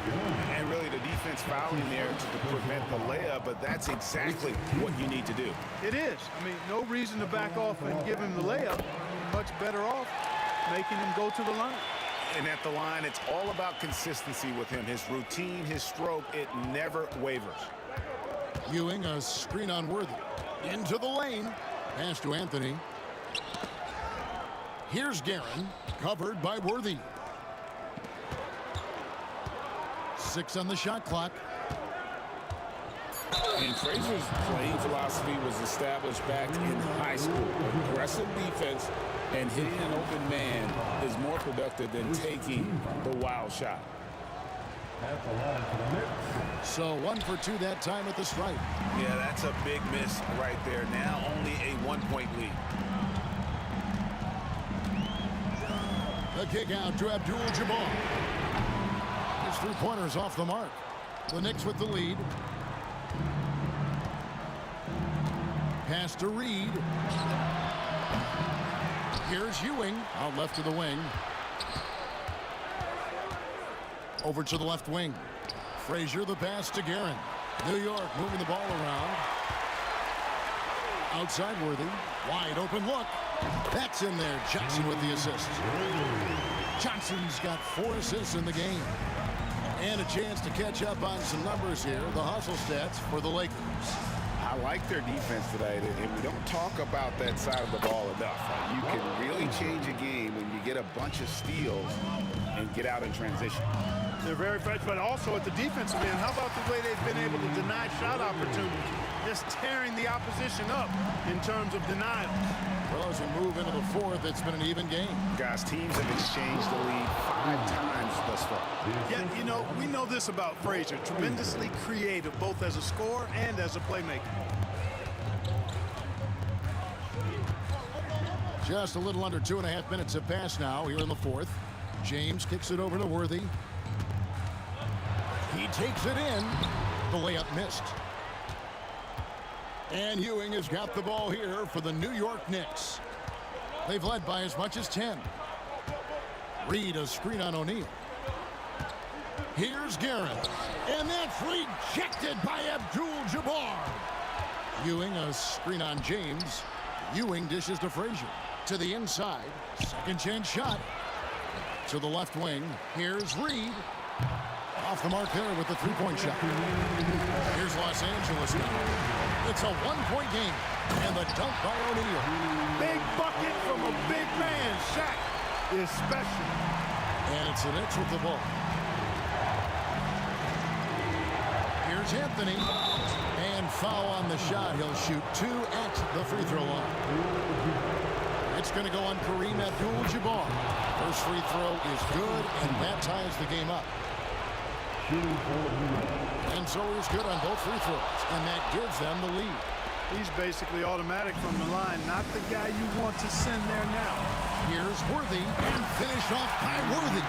And really the defense fouling there to prevent the layup, but that's exactly what you need to do. It is. I mean, no reason to back off and give him the layup. You're much better off making him go to the line. And at the line, it's all about consistency with him. His routine, his stroke, it never wavers. Ewing, a screen on Worthy. Into the lane. Pass to Anthony. Here's Guerin, covered by Worthy. 6 on the shot clock. And Frazier's playing philosophy was established back in high school. Aggressive defense and hitting an open man is more productive than taking the wild shot. So 1 for 2 that time at the stripe. Yeah, that's a big miss right there. Now only a 1-point lead. The kick out to Abdul-Jabbar. His 3-pointers off the mark. The Knicks with the lead. Pass to Reed. Here's Ewing, out left to the wing. Over to the left wing. Frazier, the pass to Guerin. New York moving the ball around. Outside Worthy. Wide open look. That's in there. Johnson with the assist. Johnson's got 4 assists in the game. And a chance to catch up on some numbers here. The hustle stats for the Lakers. I like their defense today, and we don't talk about that side of the ball enough. You can really change a game when you get a bunch of steals and get out in transition. They're very fresh, but also at the defensive end, how about the way they've been able to deny shot opportunities? just tearing the opposition up in terms of denials. Well, as we move into the fourth, it's been an even game. Guys, teams have exchanged the lead 5 times thus far. Yeah, you know, we know this about Frazier. Tremendously creative, both as a scorer and as a playmaker. Just a little under 2.5 minutes have passed now here in the fourth. James kicks it over to Worthy. He takes it in. The layup missed. And Ewing has got the ball here for the New York Knicks. They've led by as much as 10. Reed, a screen on O'Neal. Here's Garrett. And that's rejected by Abdul-Jabbar. Ewing, a screen on James. Ewing dishes to Frazier. To the inside. Second chance shot. To the left wing. Here's Reed. Off the mark there with the three-point shot. Here's Los Angeles now. It's a one-point game. And the dunk by O'Neal. Big bucket from a big man. Shaq is special. And it's the Knicks with the ball. Here's Anthony. And foul on the shot. He'll shoot 2 at the free throw line. It's going to go on Kareem Abdul-Jabbar. First free throw is good, and that ties the game up. And so he's good on both free throws, and that gives them the lead. He's basically automatic from the line, not the guy you want to send there now. Here's Worthy, and finished off by Worthy.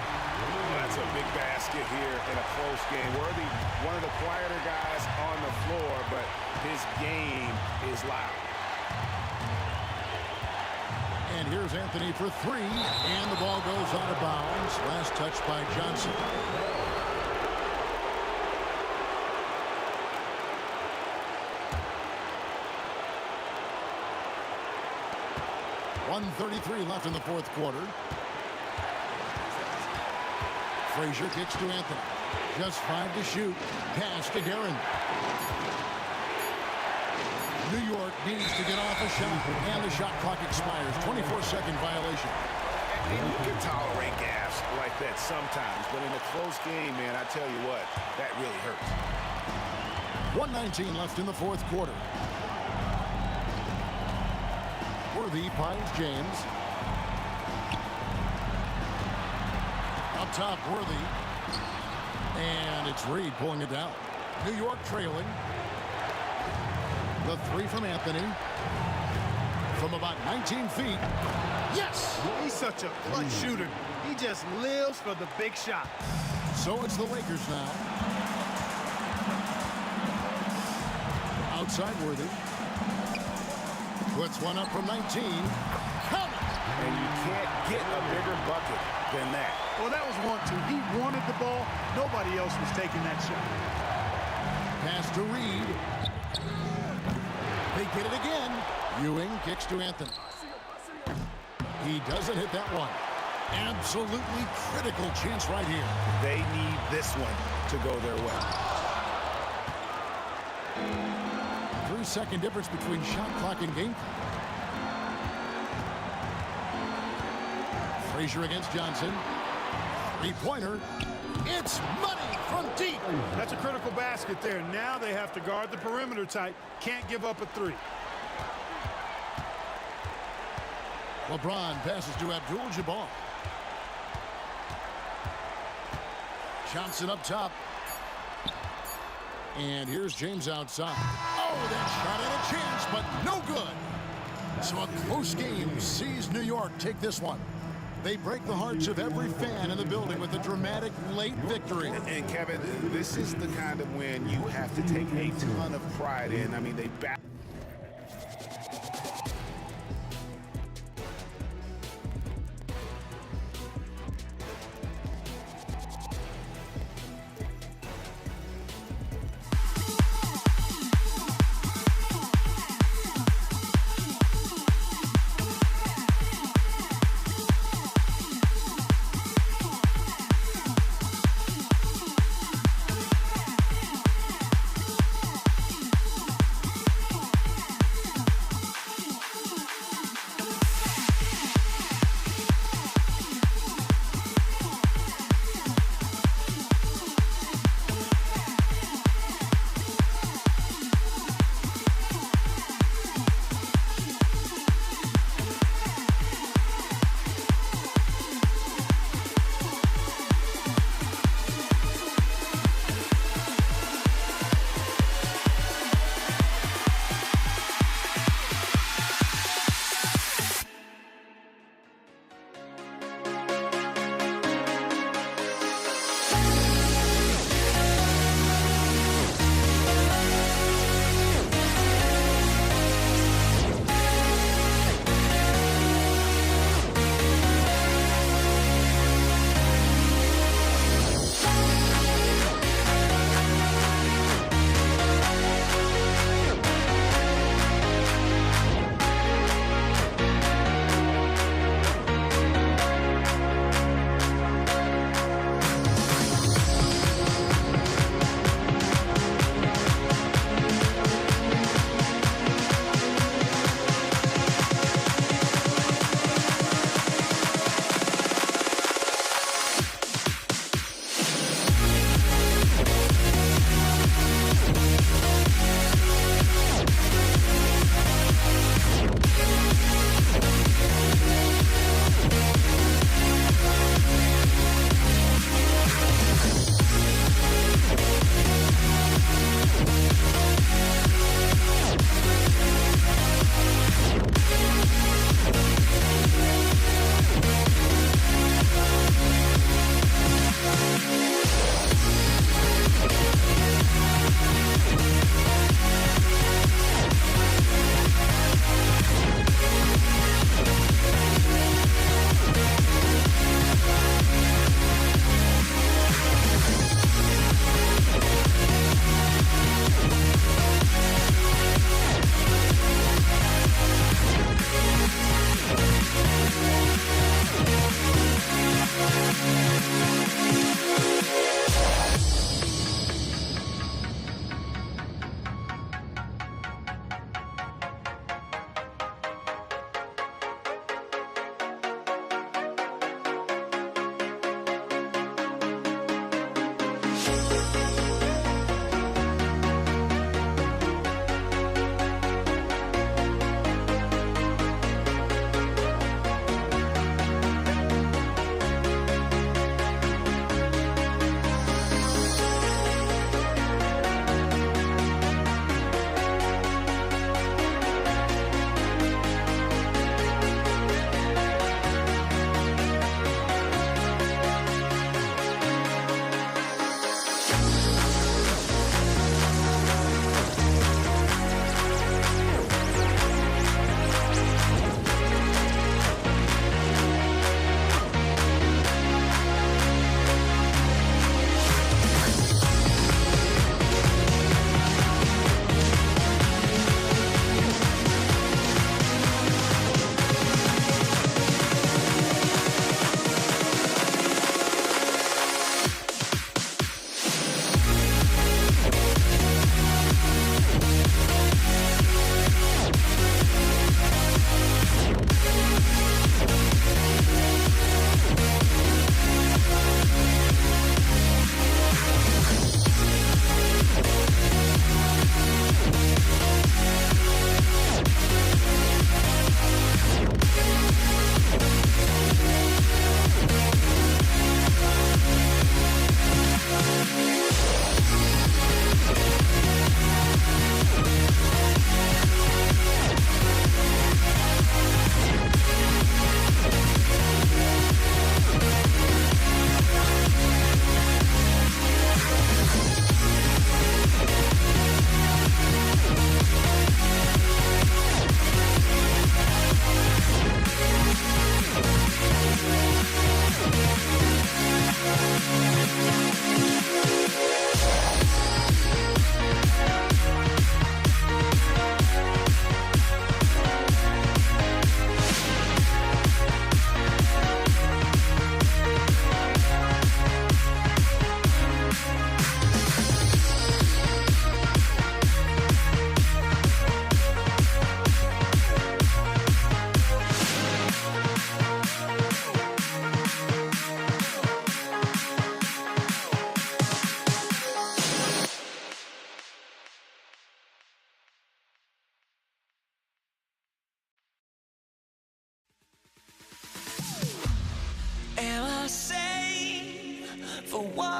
That's a big basket here in a close game. Worthy, one of the quieter guys on the floor, but his game is loud. And here's Anthony for 3, and the ball goes out of bounds. Last touch by Johnson. .133 left in the fourth quarter. Frazier kicks to Anthony. Just 5 to shoot. Pass to Guerin. New York needs to get off a shot, and the shot clock expires. 24-second violation. And you can tolerate gaffes like that sometimes, but in a close game, man, I tell you what, that really hurts. 1:19 left in the fourth quarter. Worthy finds James. Up top, Worthy. And it's Reed pulling it down. New York trailing. The 3 from Anthony. From about 19 feet. Yes! He's such a clutch shooter. He just lives for the big shot. So it's the Lakers now. Outside Worthy. Puts one up from 19. Coming! And you can't get a bigger bucket than that. Well, that was 1-2. He wanted the ball. Nobody else was taking that shot. Pass to Reed. They get it again. Ewing kicks to Anthony. He doesn't hit that one. Absolutely critical chance right here. They need this one to go their way. 3-second difference between shot clock and game clock. Frazier against Johnson. 3-pointer. It's money from deep. That's a critical basket there. Now they have to guard the perimeter tight. Can't give up a 3. LeBron passes to Abdul-Jabbar. Johnson up top. And here's James outside. Oh, that shot had a chance, but no good. So a close game sees New York take this one. They break the hearts of every fan in the building with a dramatic late victory. And Kevin, this is the kind of win you have to take a ton of pride in. I mean, they back.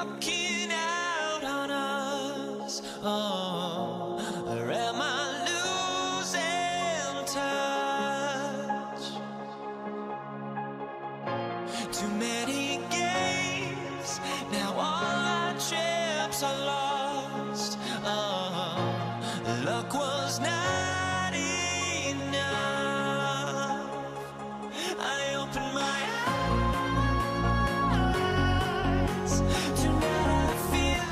walking out on us? Oh, or am I losing touch? Too many games, now all our chips are lost. Oh, luck was not enough. I opened my eyes, tonight I feel.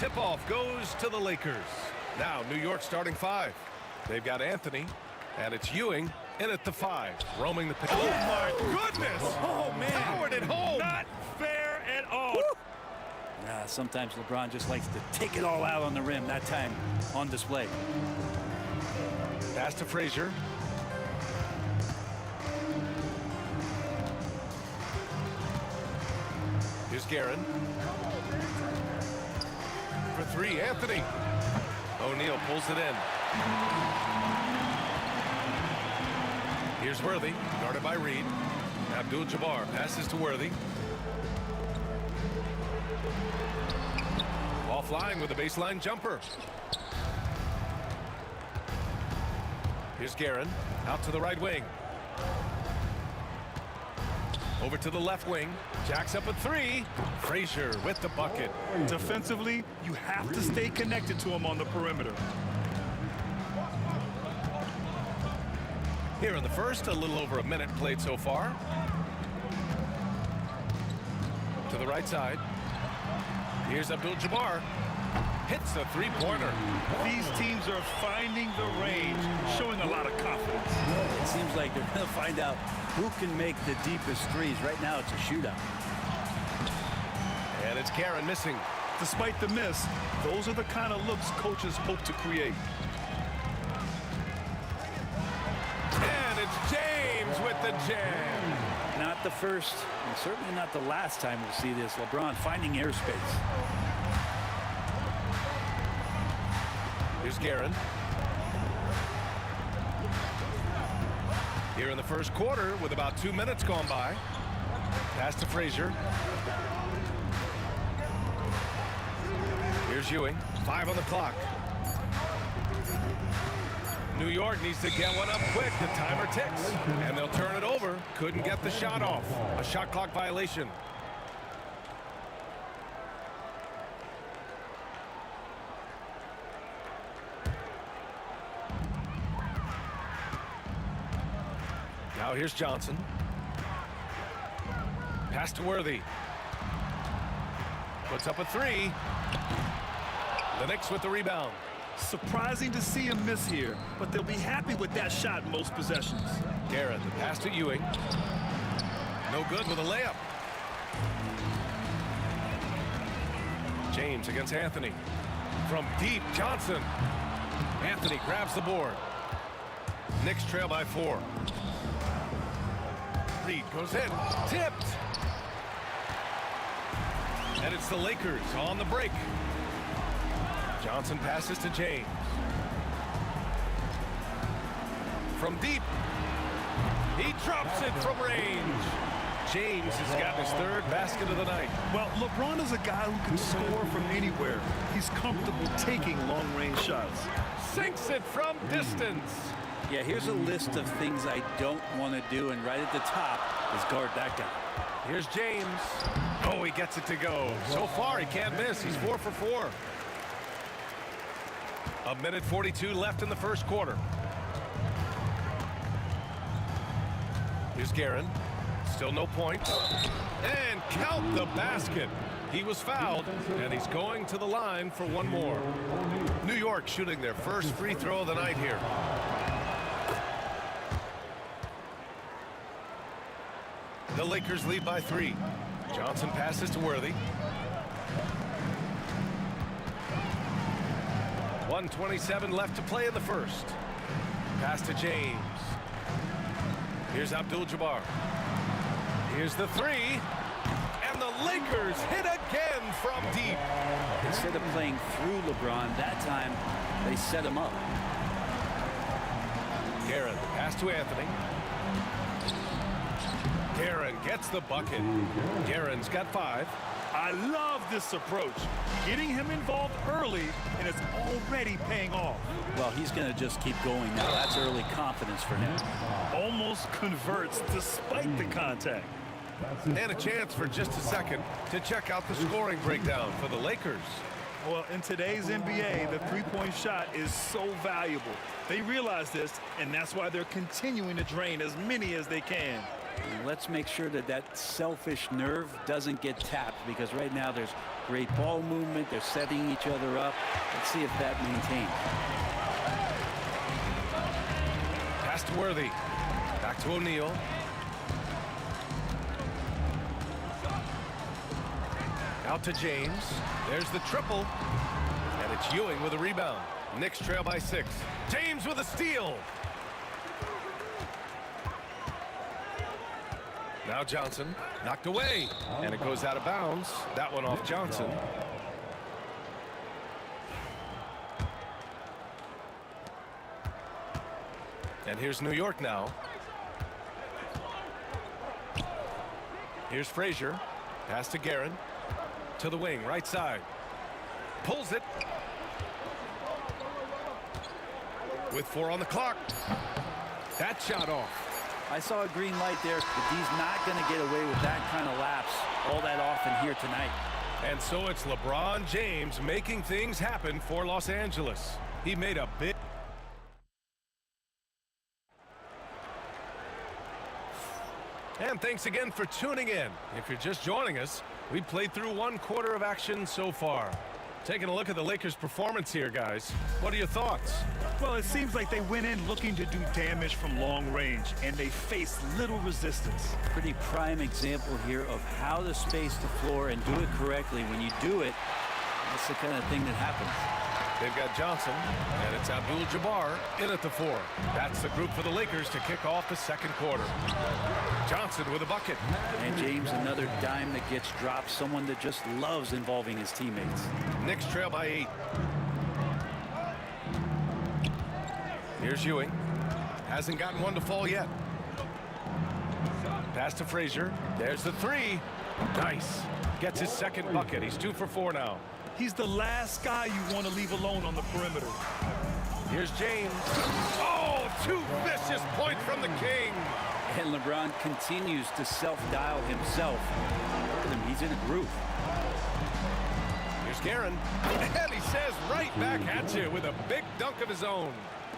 Tip-off goes to the Lakers. Now New York starting 5. They've got Anthony, and it's Ewing in at the 5, roaming the pitch. Oh, my goodness! Oh, man. Powered it home. Not fair at all. Sometimes LeBron just likes to take it all out on the rim. That time on display. Pass to Frazier. Here's Guerin. For 3, Anthony. O'Neal pulls it in. Here's Worthy, guarded by Reed. Abdul-Jabbar passes to Worthy. Ball flying with a baseline jumper. Here's Guerin, out to the right wing. Over to the left wing. Jacks up a 3. Frazier with the bucket. Defensively, you have to stay connected to him on the perimeter. Here in the first, a little over a minute played so far. To the right side. Here's Abdul-Jabbar. Hits a 3-pointer. These teams are finding the range, showing a lot of confidence. It seems like they're going to find out who can make the deepest threes. Right now, it's a shootout. And it's Guerin missing. Despite the miss, those are the kind of looks coaches hope to create. And it's James with the jam. Not the first, and certainly not the last time we'll see this. LeBron finding airspace. Here's Guerin. Here in the first quarter with about 2 minutes gone by. Pass to Frazier. Here's Ewing. 5 on the clock. New York needs to get one up quick. The timer ticks. And they'll turn it over. Couldn't get the shot off. A shot clock violation. Now here's Johnson. Pass to Worthy. Puts up a 3. The Knicks with the rebound. Surprising to see him miss here, but they'll be happy with that shot most possessions. Guerin, the pass to Ewing. No good with a layup. James against Anthony. From deep, Johnson. Anthony grabs the board. Knicks trail by 4. Reed goes in. Tipped. And it's the Lakers on the break. Johnson passes to James. From deep. He drops it from range. James has got his 3rd basket of the night. Well, LeBron is a guy who can score from anywhere. He's comfortable taking long-range shots. Sinks it from distance. Yeah, here's a list of things I don't want to do, and right at the top is guard that guy. Here's James. Oh, he gets it to go. So far, he can't miss. He's 4 for 4. 1:42 left in the first quarter. Here's Guerin. Still no points. And count the basket. He was fouled, and he's going to the line for one more. New York shooting their first free throw of the night here. The Lakers lead by 3. Johnson passes to Worthy. 1:27 left to play in the first. Pass to James. Here's Abdul-Jabbar. Here's the 3. And the Lakers hit again from deep. Instead of playing through LeBron, that time they set him up. Guerin, pass to Anthony. Guerin gets the bucket. Guerin's got 5. I love this approach. Getting him involved early, and it's already paying off. Well, he's going to just keep going now. That's early confidence for him. Almost converts despite the contact. And a chance for just a second to check out the scoring breakdown for the Lakers. Well, in today's NBA, the three-point shot is so valuable. They realize this, and that's why they're continuing to drain as many as they can. And let's make sure that that selfish nerve doesn't get tapped, because right now there's great ball movement. They're setting each other up. Let's see if that maintains. Pass to Worthy. Back to O'Neal. Out to James. There's the triple. And it's Ewing with a rebound. Knicks trail by 6. James with a steal. Now Johnson knocked away. And it goes out of bounds. That one off Johnson. And here's New York now. Here's Frazier. Pass to Guerin. To the wing, right side. Pulls it. With 4 on the clock. That shot off. I saw a green light there, but he's not going to get away with that kind of lapse all that often here tonight. And so it's LeBron James making things happen for Los Angeles. He made a big... And thanks again for tuning in. If you're just joining us, we played through 1 quarter of action so far. Taking a look at the Lakers' performance here, guys. What are your thoughts? Well, it seems like they went in looking to do damage from long range, and they faced little resistance. Pretty prime example here of how to space the floor and do it correctly. When you do it, that's the kind of thing that happens. They've got Johnson, and it's Abdul-Jabbar in at the 4. That's the group for the Lakers to kick off the 2nd quarter. Johnson with a bucket. And James, another dime that gets dropped. Someone that just loves involving his teammates. Knicks trail by 8. Here's Ewing. Hasn't gotten one to fall yet. Pass to Frazier. There's the 3. Nice. Gets his 2nd bucket. He's 2 for 4 now. He's the last guy you want to leave alone on the perimeter. Here's James. Oh, 2 vicious points from the King. And LeBron continues to self-dial himself. Look at him, he's in a groove. Here's Guerin. And he says right back at you with a big dunk of his own.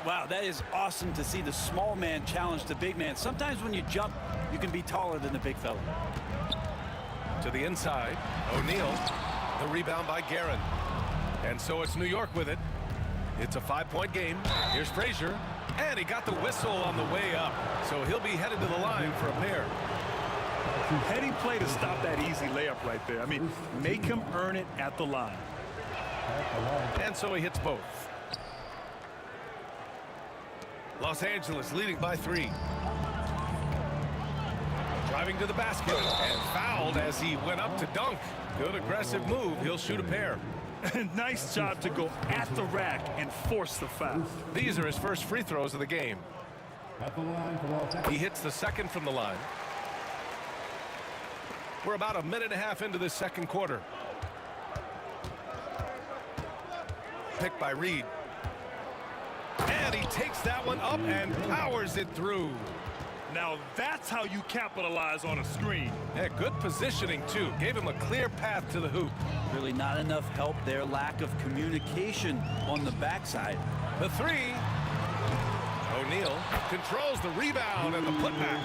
Wow, that is awesome to see the small man challenge the big man. Sometimes when you jump, you can be taller than the big fella. To the inside, O'Neal. The rebound by Guerin. And so it's New York with it. It's a 5-point game. Here's Frazier. And he got the whistle on the way up. So he'll be headed to the line for a pair. Heading play to stop that easy layup right there. I mean, make him earn it at the line. And so he hits both. Los Angeles leading by 3. Driving to the basket and fouled as he went up to dunk. Good aggressive move. He'll shoot a pair. Nice job to go at the rack and force the foul. These are his first free throws of the game. He hits the 2nd from the line. We're about a minute and a half into this 2nd quarter. Picked by Reed. And he takes that one up and powers it through. Now that's how you capitalize on a screen. Yeah, good positioning, too. Gave him a clear path to the hoop. Really not enough help there. Lack of communication on the backside. The 3. O'Neal controls the rebound and the putback.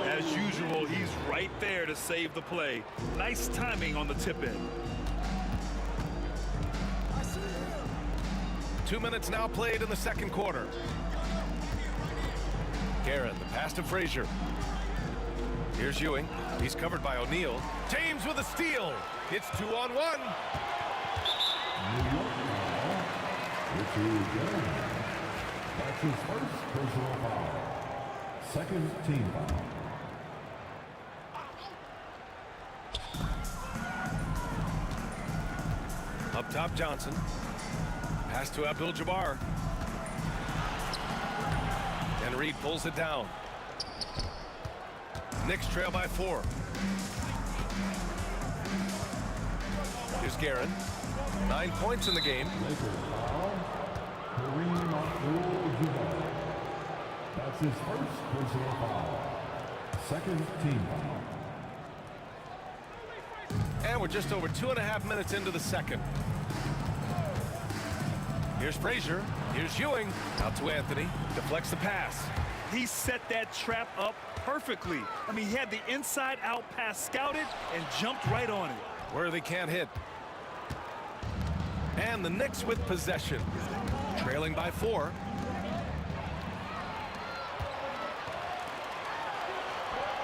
As usual, he's right there to save the play. Nice timing on the tip-in. 2 minutes now played in the 2nd quarter. Guerin, the pass to Frazier. Here's Ewing. He's covered by O'Neal. James with a steal. It's 2-on-1. That's his first personal foul. 2nd team foul. Up top, Johnson. Pass to Abdul-Jabbar. And Reed pulls it down. Knicks trail by 4. Here's Guerin. 9 points in the game. That's his first personal foul. Second team foul. And we're just over 2.5 minutes into the second. Here's Frazier. Here's Ewing. Out to Anthony. Deflects the pass. He set that trap up perfectly. I mean, he had the inside-out pass scouted and jumped right on it. Worthy can't hit. And the Knicks with possession. Trailing by 4.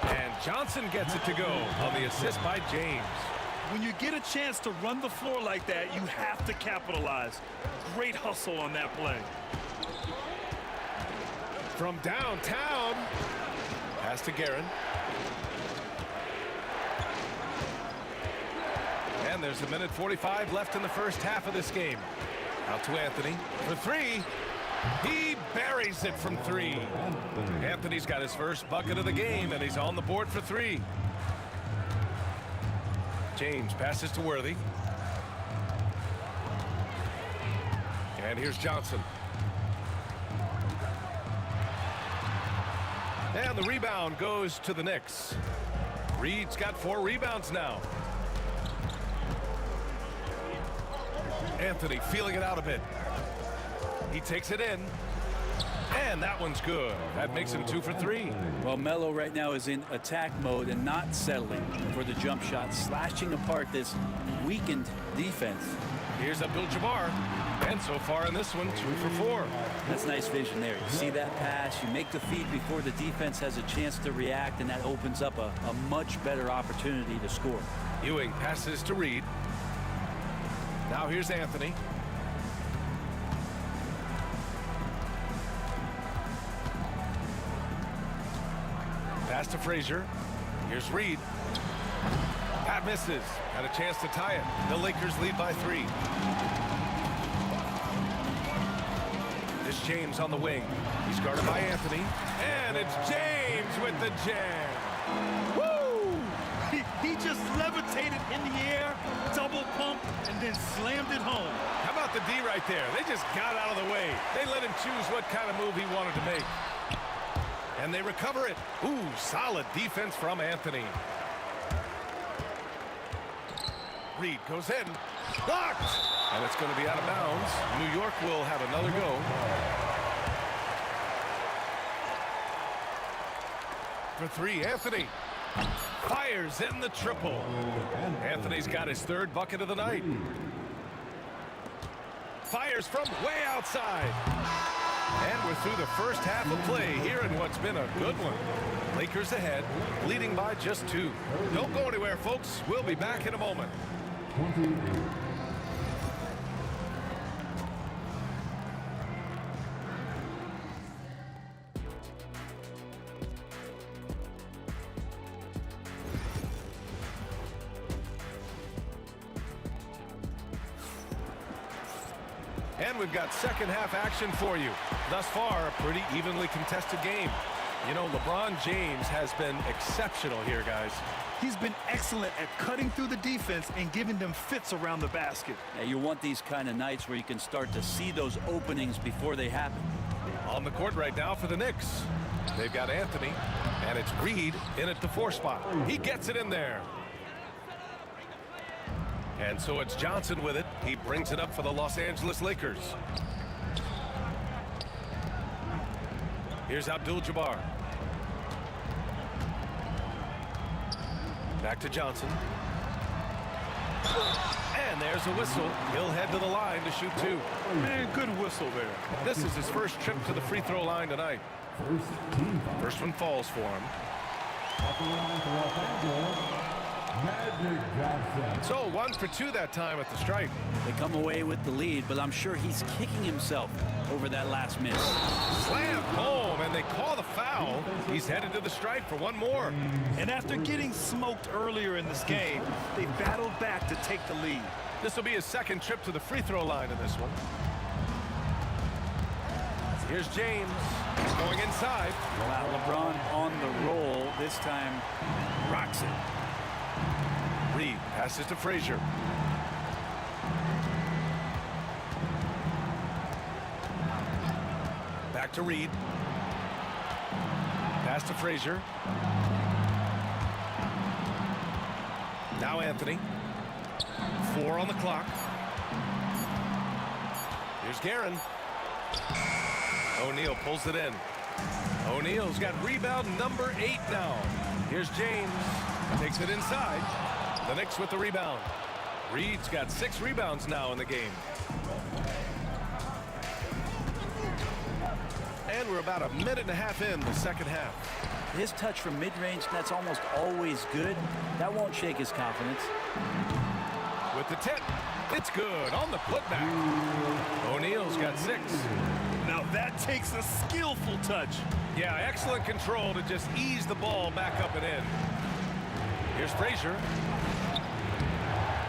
And Johnson gets it to go on the assist by James. When you get a chance to run the floor like that, you have to capitalize. Great hustle on that play. From downtown. Pass to Guerin. And there's 1:45 left in the first half of this game. Out to Anthony for 3. He buries it from 3. Anthony's got his first bucket of the game, and he's on the board for 3. James passes to Worthy. And here's Johnson. And the rebound goes to the Knicks. Reed's got 4 rebounds now. Anthony feeling it out a bit. He takes it in. And that one's good. That makes him 2 for 3. Well, Melo right now is in attack mode and not settling for the jump shot, slashing apart this weakened defense. Here's Abdul-Jabbar. And so far in this one, 2 for 4. That's nice vision there. You see that pass, you make the feed before the defense has a chance to react, and that opens up a much better opportunity to score. Ewing passes to Reed. Now here's Anthony. Pass to Frazier. Here's Reed. That misses. Had a chance to tie it. The Lakers lead by 3. This James on the wing. He's guarded by Anthony. And it's James with the jam. Woo! He just levitated in the air, double pump, and then slammed it home. How about the D right there? They just got out of the way. They let him choose what kind of move he wanted to make. And they recover it. Ooh, solid defense from Anthony. Reed goes in. Blocked! And it's going to be out of bounds. New York will have another go. For 3, Anthony. Fires in the triple. Anthony's got his 3rd bucket of the night. Fires from way outside. And we're through the first half of play here in what's been a good one. Lakers ahead, leading by just 2. Don't go anywhere, folks. We'll be back in a moment. 28. And we've got second half action for you. Thus far, a pretty evenly contested game. You know, LeBron James has been exceptional here, guys. He's been excellent at cutting through the defense and giving them fits around the basket. Yeah, you want these kind of nights where you can start to see those openings before they happen. On the court right now for the Knicks. They've got Anthony, and it's Reed in at the 4 spot. He gets it in there. And so it's Johnson with it. He brings it up for the Los Angeles Lakers. Here's Abdul-Jabbar. Back to Johnson. And there's a whistle. He'll head to the line to shoot 2. Man, good whistle there. This is his first trip to the free throw line tonight. First one falls for him. So 1 for 2 that time at the stripe. They come away with the lead, but I'm sure he's kicking himself over that last miss. Slam home, and they call the foul. He's headed to the stripe for one more. And after getting smoked earlier in this game, they battled back to take the lead. This will be his second trip to the free throw line in this one. Here's James going inside. Wow, LeBron on the roll. This time rocks it. Reed passes to Frazier. Back to Reed. Pass to Frazier. Now Anthony. 4 on the clock. Here's Guerin. O'Neal pulls it in. O'Neal's got rebound number 8 now. Here's James. Takes it inside. The Knicks with the rebound. Reed's got 6 rebounds now in the game. And we're about a minute and a half in the second half. His touch from mid-range, that's almost always good. That won't shake his confidence. With the tip, it's good on the putback. O'Neal's got 6. Now that takes a skillful touch. Yeah, excellent control to just ease the ball back up and in. Here's Frazier.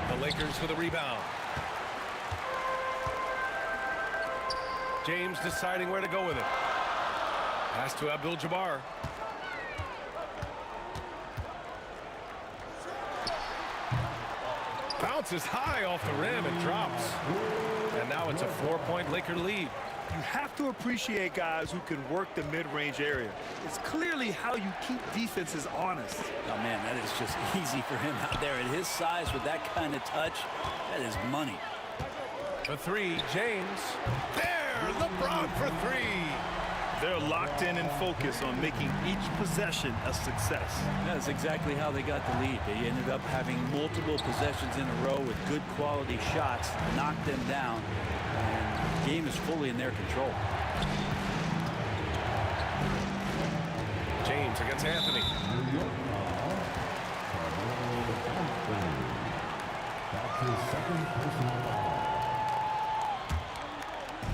The Lakers for the rebound. James deciding where to go with it. Pass to Abdul-Jabbar. Bounces high off the rim and drops. And now it's a 4-point Laker lead. You have to appreciate guys who can work the mid-range area. It's clearly how you keep defenses honest. Oh, man, that is just easy for him out there. At his size with that kind of touch, that is money. For 3, James. There, LeBron for 3. They're locked in and focused on making each possession a success. That's exactly how they got the lead. They ended up having multiple possessions in a row with good quality shots, knocked them down, and the game is fully in their control. James against Anthony.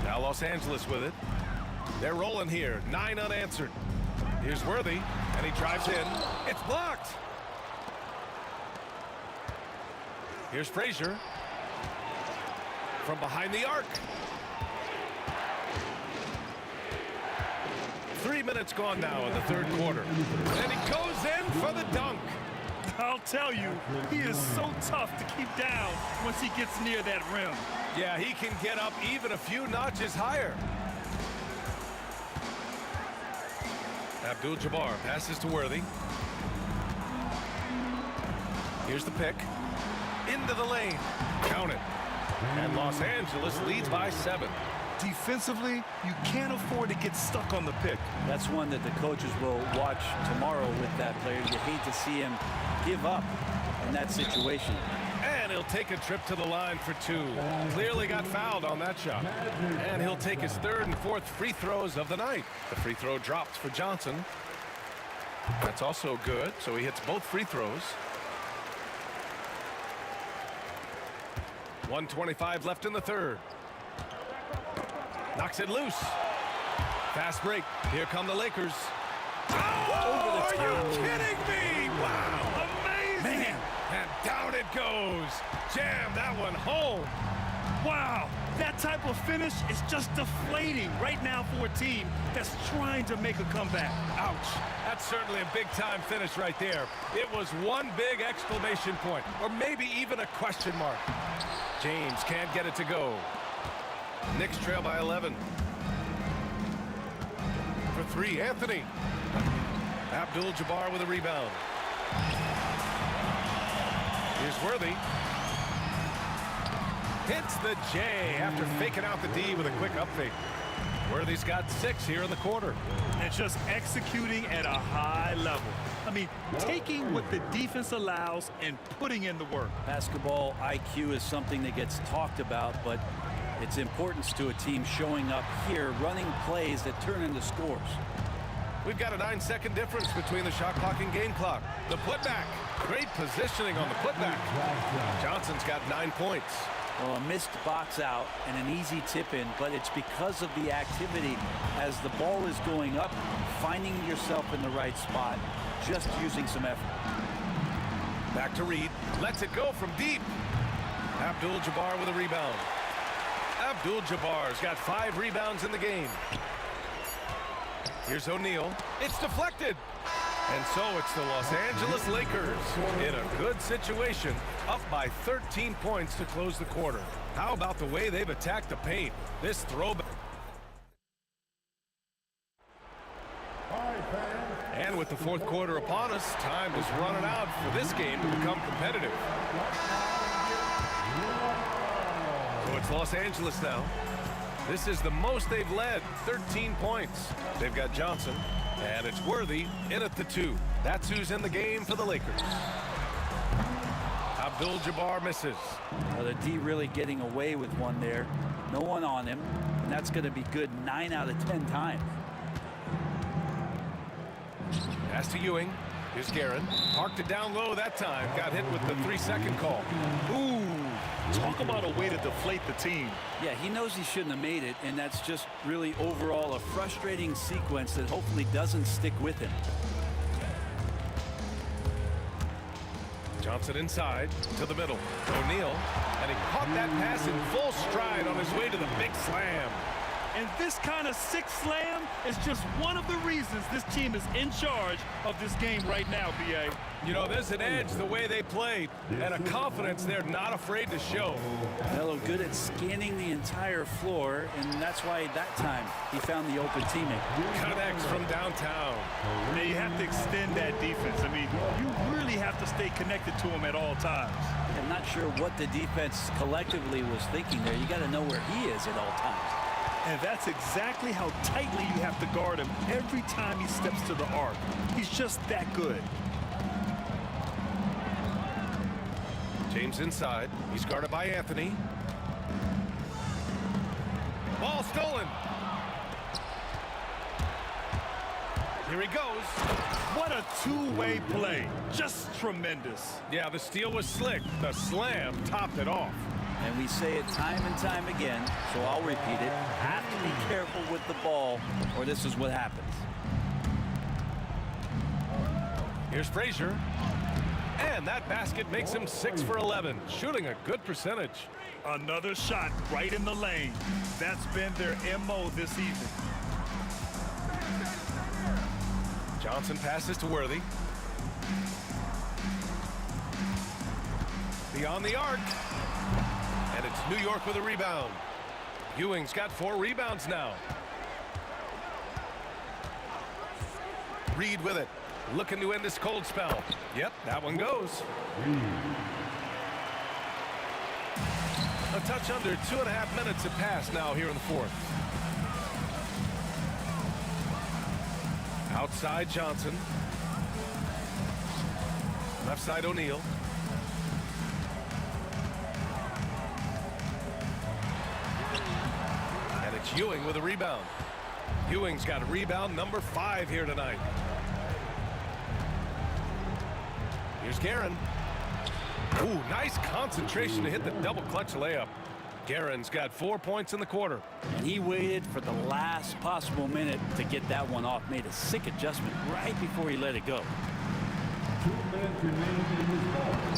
Now Los Angeles with it. They're rolling here. 9 unanswered. Here's Worthy, and he drives in. It's blocked. Here's Frazier. From behind the arc. 3 minutes gone now in the third quarter. And he goes in for the dunk. I'll tell you, he is so tough to keep down once he gets near that rim. Yeah, he can get up even a few notches higher. Abdul-Jabbar passes to Worthy. Here's the pick. Into the lane. Count it. And Los Angeles leads by 7. Defensively, you can't afford to get stuck on the pick. That's one that the coaches will watch tomorrow with that player. You hate to see him give up in that situation. And he'll take a trip to the line for 2. Clearly got fouled on that shot. And he'll take his 3rd and 4th free throws of the night. The free throw drops for Johnson. That's also good, so he hits both free throws. 1:25 left in the third. Knocks it loose. Fast break. Here come the Lakers. Oh, are you kidding me? Wow. Amazing. Man. And down it goes. Jam that one home. Wow. That type of finish is just deflating right now for a team that's trying to make a comeback. Ouch. That's certainly a big-time finish right there. It was one big exclamation point, or maybe even a question mark. James can't get it to go. Knicks trail by 11. For 3, Anthony. Abdul-Jabbar with a rebound. Here's Worthy. Hits the J after faking out the D with a quick up fake. Worthy's got 6 here in the quarter. And just executing at a high level. I mean, taking what the defense allows and putting in the work. Basketball IQ is something that gets talked about, but its importance to a team showing up here, running plays that turn into scores. We've got a 9-second difference between the shot clock and game clock. The putback. Great positioning on the putback. Johnson's got 9 points. Well, a missed box out and an easy tip in, but it's because of the activity as the ball is going up, finding yourself in the right spot, just using some effort. Back to Reed. Lets it go from deep. Abdul-Jabbar with a rebound. Abdul-Jabbar's got 5 rebounds in the game. Here's O'Neal. It's deflected. And so it's the Los Angeles Lakers in a good situation, up by 13 points to close the quarter. How about the way they've attacked the paint? This throwback. And with the fourth quarter upon us, time is running out for this game to become competitive. So it's Los Angeles now. This is the most they've led, 13 points. They've got Johnson, and it's Worthy in at the 2. That's who's in the game for the Lakers. Abdul-Jabbar misses. Well, the D really getting away with one there. No one on him, and that's going to be good 9 out of 10 times. Pass to Ewing. Here's Guerin. Parked it down low that time. Got hit with the 3-second call. Ooh, talk about a way to deflate the team. Yeah, he knows he shouldn't have made it, and that's just really overall a frustrating sequence that hopefully doesn't stick with him. Johnson inside to the middle. O'Neal, and he caught that pass in full stride on his way to the big slam. And this kind of sick slam is just one of the reasons this team is in charge of this game right now, B.A. You know, there's an edge the way they played and a confidence they're not afraid to show. Melo good at scanning the entire floor, and that's why that time he found the open teammate. Connects from downtown. Now you have to extend that defense. I mean, you really have to stay connected to him at all times. I'm not sure what the defense collectively was thinking there. You got to know where he is at all times. And that's exactly how tightly you have to guard him every time he steps to the arc. He's just that good. James inside. He's guarded by Anthony. Ball stolen. Here he goes. What a two-way play. Just tremendous. Yeah, the steal was slick. The slam topped it off. And we say it time and time again, so I'll repeat it. Have to be careful with the ball, or this is what happens. Here's Frazier. And that basket makes him 6 for 11, shooting a good percentage. Another shot right in the lane. That's been their MO this evening. Johnson passes to Worthy. Beyond the arc. And it's New York with a rebound. Ewing's got 4 rebounds now. Reed with it. Looking to end this cold spell. Yep, that one goes. A touch under 2.5 minutes have passed now here in the fourth. Outside Johnson. Left side O'Neal. And it's Ewing with a rebound. Ewing's got a rebound number 5 here tonight. Here's Guerin. Ooh, nice concentration to hit the double clutch layup. Guerin's got 4 points in the quarter. And he waited for the last possible minute to get that one off. Made a sick adjustment right before he let it go.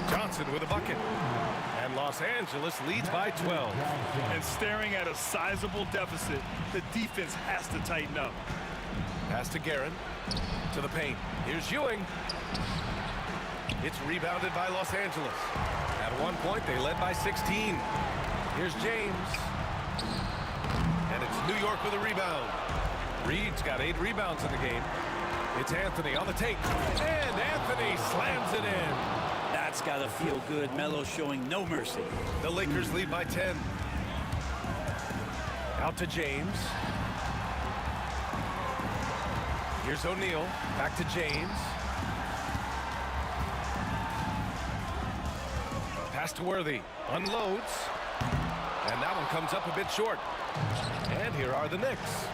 Johnson with a bucket. And Los Angeles leads by 12. And staring at a sizable deficit, the defense has to tighten up. Pass to Guerin. To the paint. Here's Ewing. It's rebounded by Los Angeles. At one point, they led by 16. Here's James. And it's New York with a rebound. Reed's got 8 rebounds in the game. It's Anthony on the take. And Anthony slams it in. That's got to feel good. Melo showing no mercy. The Lakers lead by 10. Out to James. Here's O'Neal. Back to James. Pass to Worthy. Unloads. And that one comes up a bit short. And here are the Knicks.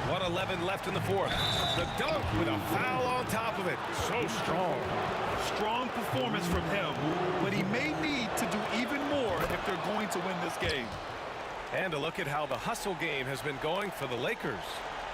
1:11 left in the fourth. The dunk with a foul on top of it. So strong. Strong performance from him, but he may need to do even more if they're going to win this game. And a look at how the hustle game has been going for the Lakers.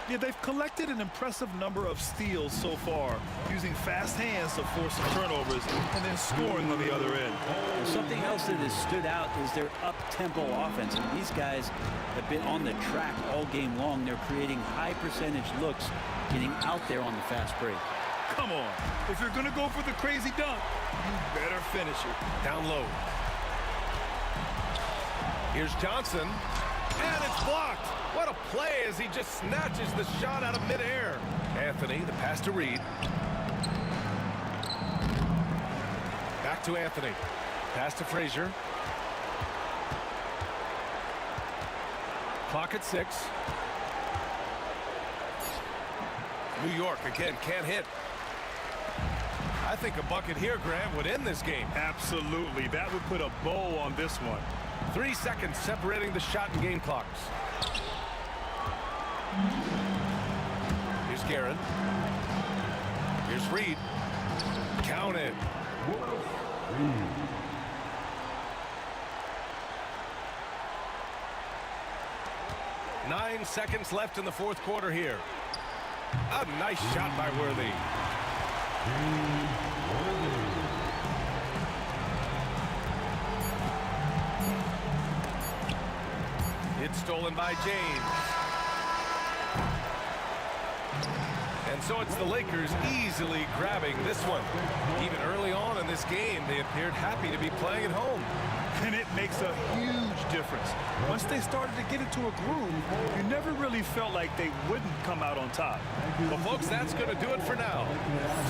Yeah, they've collected an impressive number of steals so far, using fast hands to force some turnovers and then scoring on the other end. And something else that has stood out is their up-tempo offense. And these guys have been on the track all game long. They're creating high percentage looks, getting out there on the fast break. Come on. If you're going to go for the crazy dunk, you better finish it. Down low. Here's Johnson. And it's blocked. What a play as he just snatches the shot out of midair. Anthony, the pass to Reed. Back to Anthony. Pass to Frazier. Clock at 6. New York again can't hit. I think a bucket here, Graham, would end this game. Absolutely. That would put a bow on this one. 3 seconds separating the shot and game clocks. Here's Guerin. Here's Reed. Count it. 9 seconds left in the fourth quarter here. A nice shot by Worthy. It's stolen by James. And so it's the Lakers easily grabbing this one. Even early on in this game, they appeared happy to be playing at home. And it makes a huge difference. Once they started to get into a groove, you never really felt like they wouldn't come out on top. Well, folks, that's going to do it for now.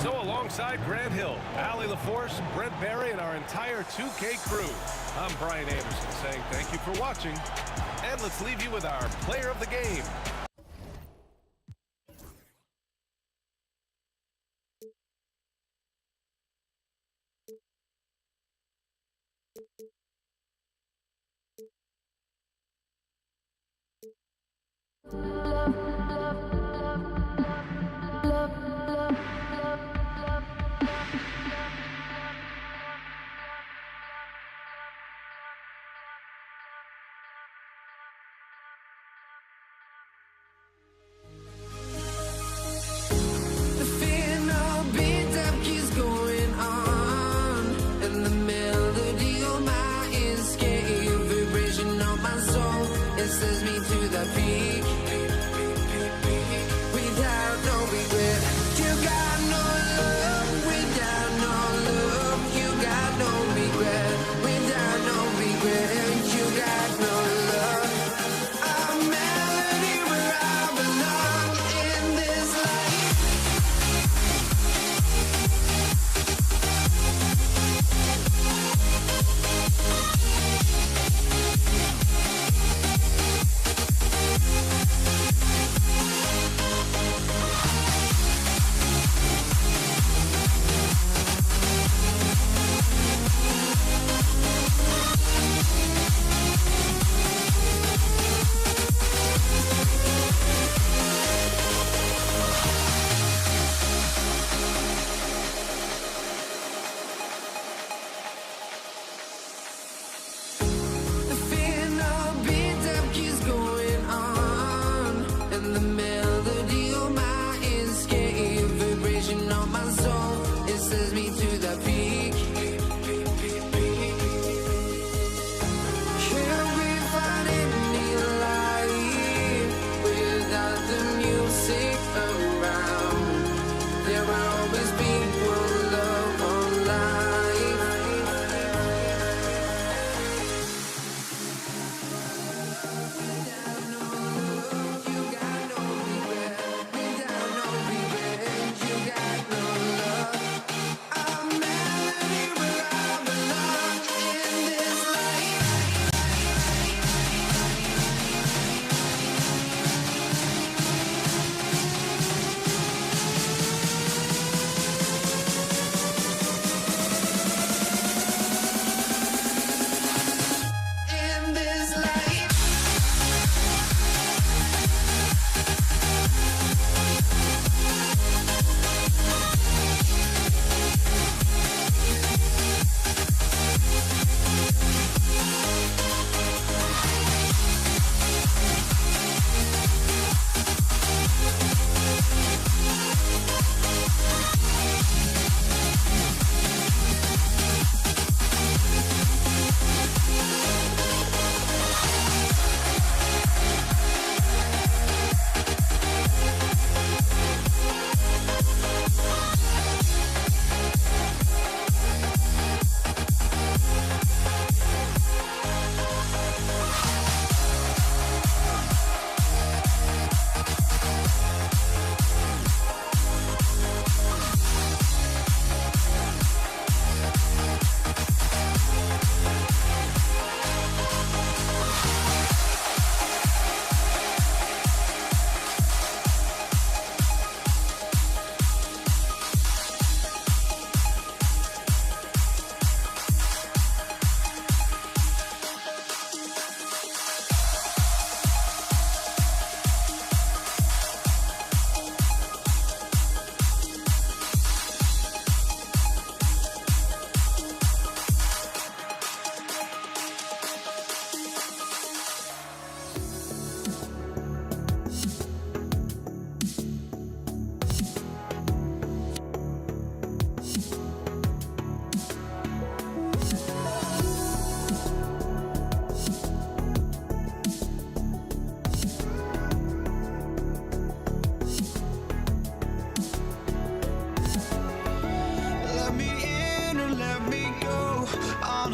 So alongside Grant Hill, Allie LaForce, Brent Barry, and our entire 2K crew, I'm Brian Anderson saying thank you for watching. And let's leave you with our player of the game.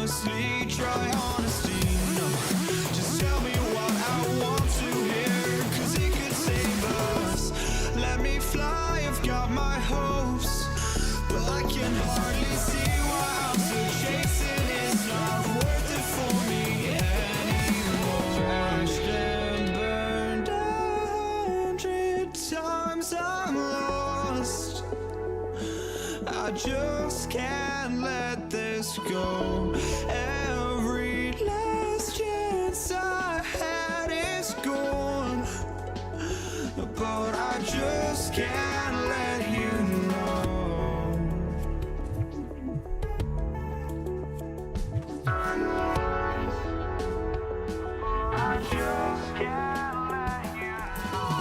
honestly, try honesty. No, just tell me what I want to hear, 'cause it could save us. Let me fly, I've got my hopes, but I can hardly see why I'm still chasing. It's not worth it for me anymore. Crashed and burned 100 times, I'm lost. I just can't let this go. Every last chance I had is gone, but I just can't let you know. I just can't let you know.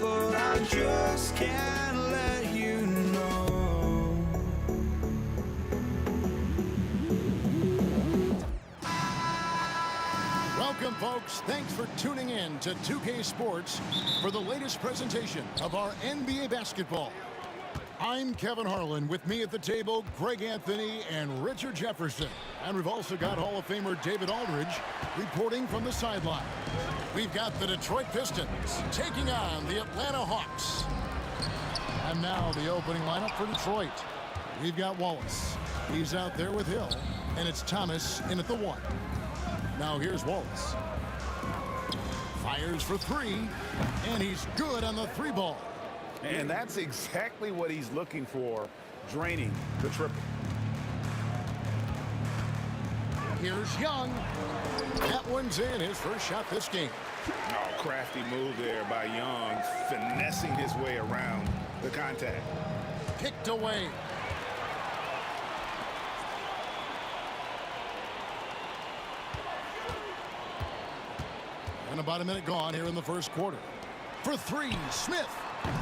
But I just can't let you know. Welcome, folks. Thanks for tuning in to 2K Sports for the latest presentation of our NBA basketball. I'm Kevin Harlan. With me at the table, Greg Anthony and Richard Jefferson. And we've also got Hall of Famer David Aldridge reporting from the sideline. We've got the Detroit Pistons taking on the Atlanta Hawks. And now the opening lineup for Detroit. We've got Wallace. He's out there with Hill. And it's Thomas in at the 1. Now here's Wallace. Fires for 3. And he's good on the 3 ball. And that's exactly what he's looking for, draining the triple. Here's Young. That one's in, his first shot this game. Oh, crafty move there by Young, finessing his way around the contact. Kicked away. And about a minute gone here in the first quarter. For 3, Smith.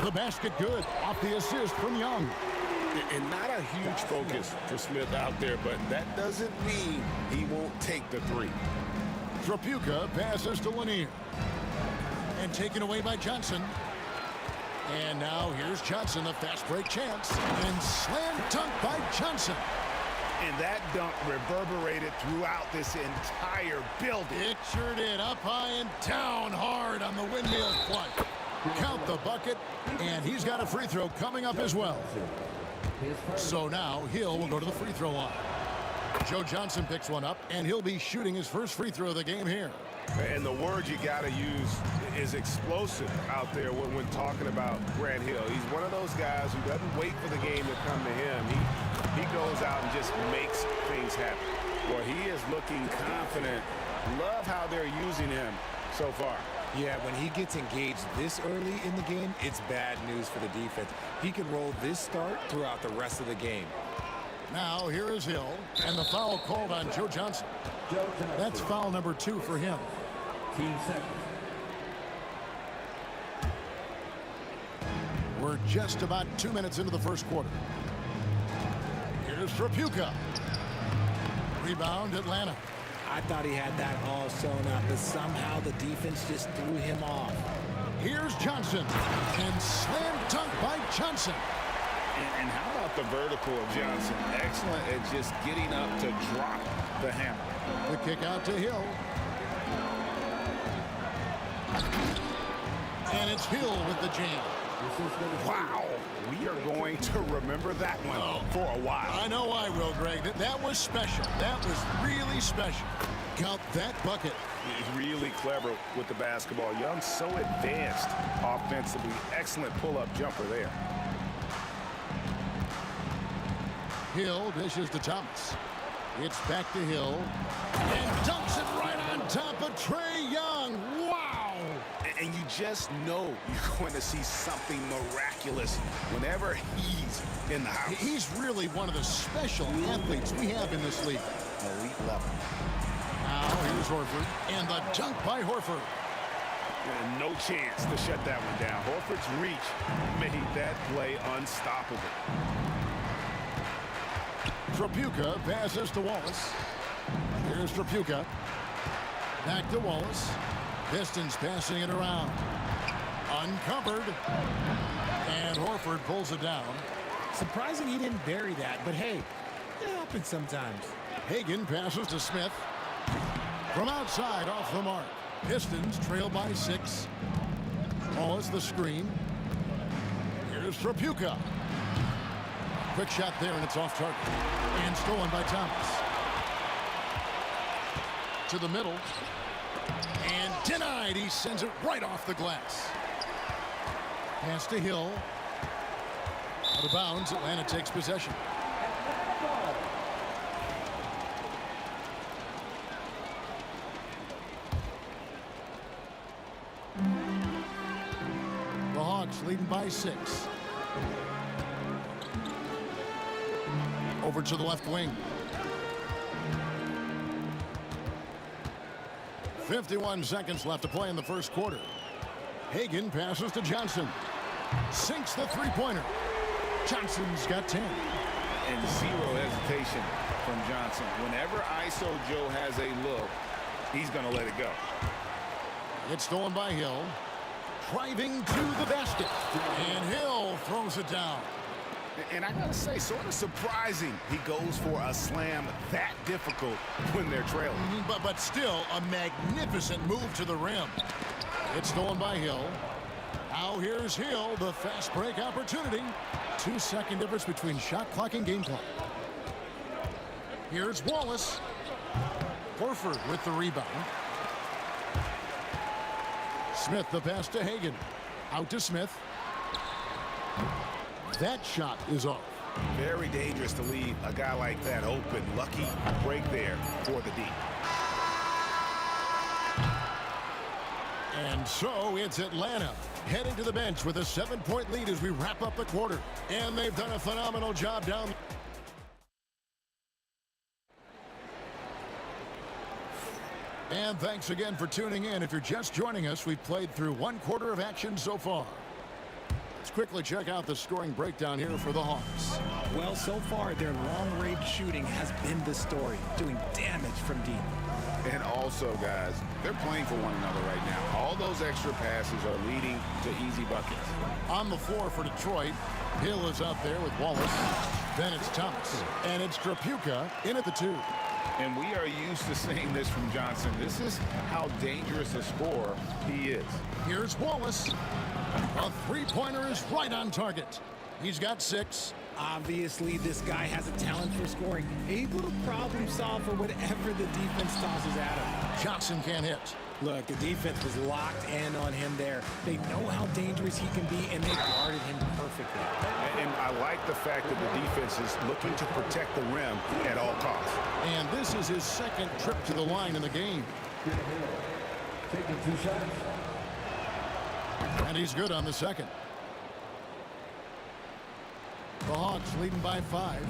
The basket good. Off the assist from Young. And not a huge focus for Smith out there, but that doesn't mean he won't take the 3. Trapuka passes to Lanier. And taken away by Johnson. And now here's Johnson, a fast break chance. And slam dunk by Johnson. And that dunk reverberated throughout this entire building. It sure did. Up high and down hard on the windmill flight. Count the bucket, and he's got a free throw coming up as well. So now Hill will go to the free throw line. Joe Johnson picks one up, and he'll be shooting his first free throw of the game here. And the word you got to use is explosive out there when talking about Grant Hill. He's one of those guys who doesn't wait for the game to come to him. He goes out and just makes things happen. Well, he is looking confident. Love how they're using him so far. Yeah, when he gets engaged this early in the game, it's bad news for the defense. He can roll this start throughout the rest of the game. Now here is Hill, and the foul called on Joe Johnson. That's foul number 2 for him. 15 seconds. We're just about 2 minutes into the first quarter. Here's Trapuka. Rebound, Atlanta. I thought he had that all sewn up, but somehow the defense just threw him off. Here's Johnson, and slam dunk by Johnson. And how about the vertical of Johnson? Excellent at just getting up to drop the hammer. The kick out to Hill. And it's Hill with the jam. Wow, we are going to remember that one for a while. I know I will, Greg. That was special. That was really special. Count that bucket. He's really clever with the basketball. Young's so advanced offensively. Excellent pull-up jumper there. Hill dishes to Thomas. It's back to Hill. And dunks it right on top of Trae Young. Wow! And you just know you're going to see something miraculous whenever he's in the house. He's really one of the special athletes we have in this league. Elite level. Now here's Horford. And the dunk by Horford. And no chance to shut that one down. Horford's reach made that play unstoppable. Trapuka passes to Wallace. Here's Trapuka. Back to Wallace. Pistons passing it around. Uncovered. And Horford pulls it down. Surprising he didn't bury that, but hey, it happens sometimes. Hagen passes to Smith. From outside, off the mark. Pistons trail by 6. Wallace the screen. Here's Trapuka. Quick shot there, and it's off target. And stolen by Thomas. To the middle. And denied. He sends it right off the glass. Pass to Hill. Out of bounds. Atlanta takes possession. The Hawks leading by 6. Over to the left wing. 51 seconds left to play in the first quarter. Hagen passes to Johnson. Sinks the three-pointer. Johnson's got 10. And zero hesitation from Johnson. Whenever ISO Joe has a look, he's going to let it go. It's stolen by Hill. Driving to the basket. And Hill throws it down. And I gotta say, sort of surprising he goes for a slam that difficult when they're trailing. But still a magnificent move to the rim. It's stolen by Hill. Now here's Hill, the fast break opportunity. 2-second difference between shot clock and game clock. Here's Wallace. Horford with the rebound. Smith the pass to Hagen. Out to Smith. That shot is off. Very dangerous to leave a guy like that open. Lucky break there for the D. And so it's Atlanta heading to the bench with a 7-point lead as we wrap up the quarter. And they've done a phenomenal job down. And thanks again for tuning in. If you're just joining us, we've played through 1 quarter of action so far. Let's quickly check out the scoring breakdown here for the Hawks. Well, so far, their long-range shooting has been the story, doing damage from deep. And also, guys, they're playing for one another right now. All those extra passes are leading to easy buckets. On the floor for Detroit, Hill is out there with Wallace. Then it's Thomas. And it's Trapuka in at the 2. And we are used to seeing this from Johnson. This is how dangerous a scorer he is. Here's Wallace. A three-pointer is right on target. He's got 6. Obviously, this guy has a talent for scoring. Able to problem solve for whatever the defense tosses at him. Johnson can't hit. Look, the defense was locked in on him there. They know how dangerous he can be, and they guarded him perfectly. And I like the fact that the defense is looking to protect the rim at all costs. And this is his 2nd trip to the line in the game. Taking 2 shots. And he's good on the 2nd. The Hawks leading by 5.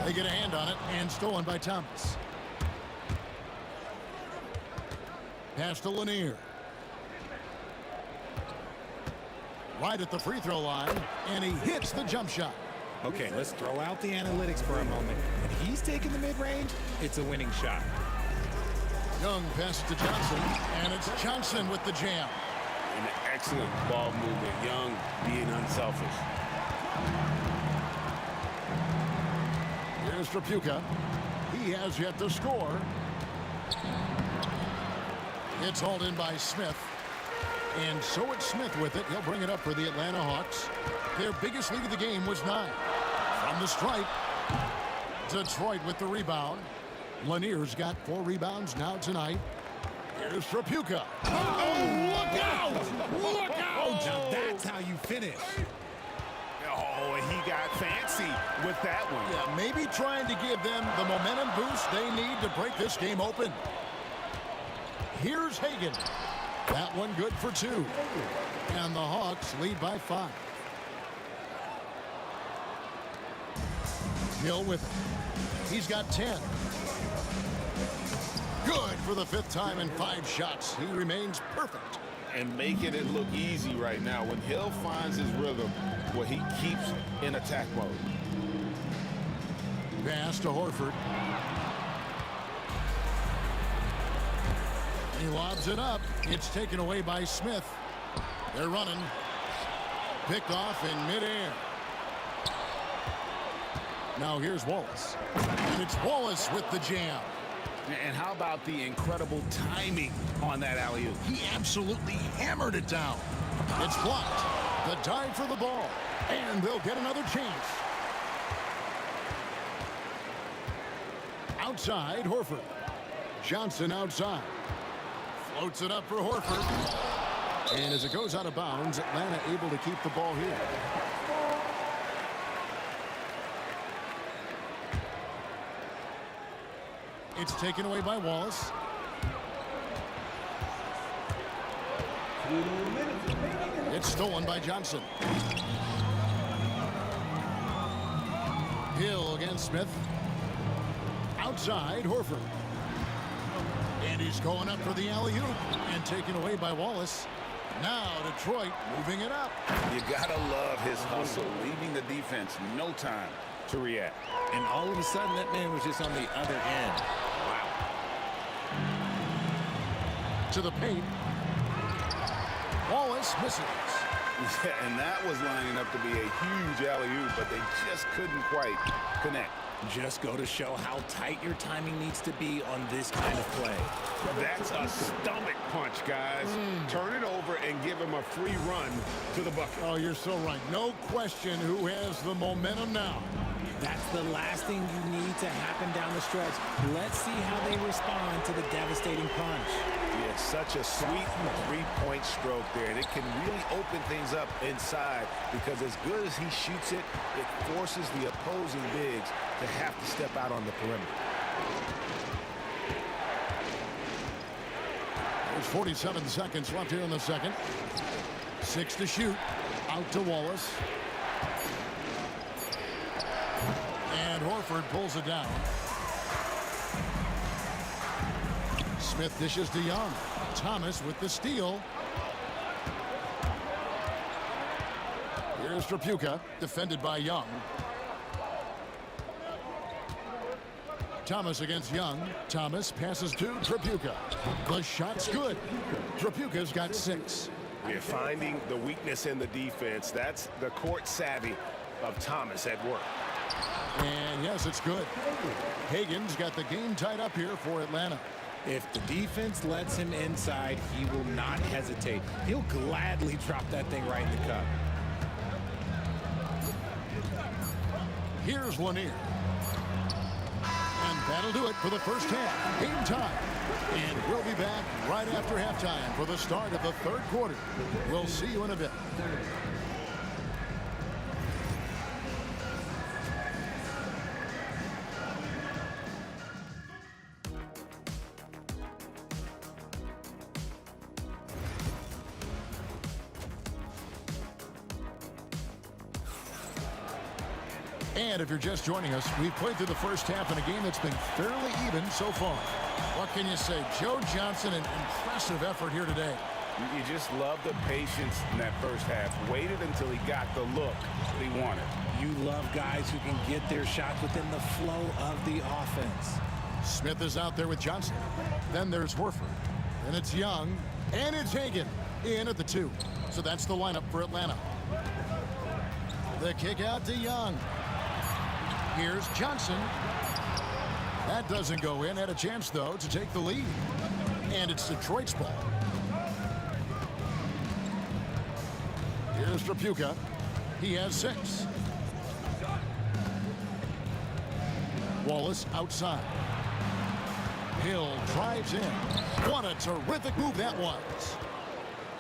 They get a hand on it and stolen by Thomas. Pass to Lanier. Right at the free throw line, and he hits the jump shot. Okay, let's throw out the analytics for a moment. When he's taking the mid-range, it's a winning shot. Young passes to Johnson, and it's Johnson with the jam. An excellent ball movement. Young being unselfish. Here's Trapuka. He has yet to score. It's hauled in by Smith. And so it's Smith with it. He'll bring it up for the Atlanta Hawks. Their biggest lead of the game was 9. From the stripe, Detroit with the rebound. Lanier's got 4 rebounds now tonight. Here's Trapuka. Oh, look out! Look out! Now that's how you finish. Oh, and he got fancy with that one. Yeah, maybe trying to give them the momentum boost they need to break this game open. Here's Hagen. That one good for 2. And the Hawks lead by 5. Hill with it. He's got 10. Good for the 5th time in 5 shots. He remains perfect. And making it look easy right now. When Hill finds his rhythm, well, he keeps in attack mode. Pass to Horford. He lobs it up. It's taken away by Smith. They're running. Picked off in midair. Now here's Wallace. And it's Wallace with the jam. And how about the incredible timing on that alley-oop? He absolutely hammered it down. It's blocked. The dive for the ball. And they'll get another chance. Outside, Horford. Johnson outside. Floats it up for Horford. And as it goes out of bounds, Atlanta able to keep the ball here. It's taken away by Wallace. It's stolen by Johnson. Hill against Smith. Outside, Horford. And he's going up for the alley-oop and taken away by Wallace. Now Detroit moving it up. You gotta love his hustle, leaving the defense no time to react. And all of a sudden, that man was just on the other end. Wow. To the paint. Wallace misses. Yeah, and that was lining up to be a huge alley-oop, but they just couldn't quite connect. Just go to show how tight your timing needs to be on this kind of play. That's a stomach punch, guys. Turn it over and give him a free run to the bucket. Oh, you're so right. No question who has the momentum now. That's the last thing you need to happen down the stretch. Let's see how they respond to the devastating punch. Yeah, such a sweet three-point stroke there. And it can really open things up inside because as good as he shoots it, it forces the opposing bigs to have to step out on the perimeter. There's 47 seconds left here in the second. 6 to shoot. Out to Wallace. And Horford pulls it down. Smith dishes to Young. Thomas with the steal. Here's Tripucka, defended by Young. Thomas against Young. Thomas passes to Tripucka. The shot's good. Tripucka's got 6. We're finding the weakness in the defense. That's the court savvy of Thomas at work. And yes, it's good. Hagan's got the game tied up here for Atlanta. If the defense lets him inside, he will not hesitate. He'll gladly drop that thing right in the cup. Here's Lanier. And that'll do it for the first half. Game time. And we'll be back right after halftime for the start of the third quarter. We'll see you in a bit. And if you're just joining us, we've played through the first half in a game that's been fairly even so far. What can you say? Joe Johnson, an impressive effort here today. You just love the patience in that first half. Waited until he got the look that he wanted. You love guys who can get their shots within the flow of the offense. Smith is out there with Johnson. Then there's Horford. And it's Young. And it's Hagan in at the 2. So that's the lineup for Atlanta. The kick out to Young. Here's Johnson. That doesn't go in. Had a chance, though, to take the lead. And it's Detroit's ball. Here's Tripucka. He has 6. Wallace outside. Hill drives in. What a terrific move that was.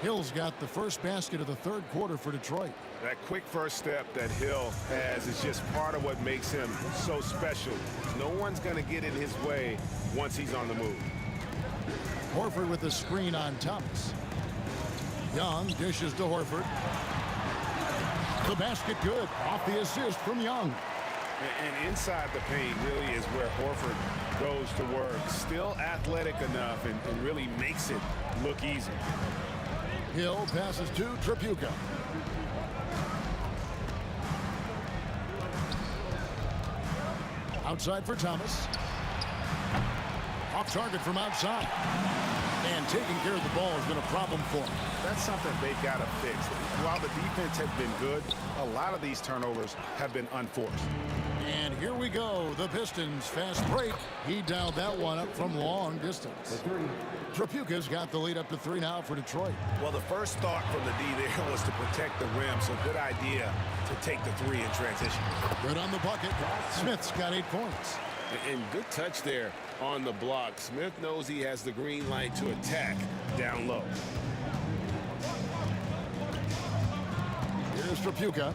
Hill's got the first basket of the third quarter for Detroit. That quick first step that Hill has is just part of what makes him so special. No one's going to get in his way once he's on the move. Horford with the screen on Thomas. Young dishes to Horford. The basket good. Off the assist from Young. And inside the paint really is where Horford goes to work. Still athletic enough and really makes it look easy. Hill passes to Tripucka. Outside for Thomas. Off target from outside. And taking care of the ball has been a problem for him. That's something they've got to fix. While the defense has been good, a lot of these turnovers have been unforced. And here we go. The Pistons fast break. He dialed that one up from long distance. Trapuka's got the lead up to 3 now for Detroit. Well, the first thought from the D there was to protect the rim, so good idea to take the 3 in transition. Good on the bucket. Smith's got 8 points. And good touch there on the block. Smith knows he has the green light to attack down low. Here's Trapuka.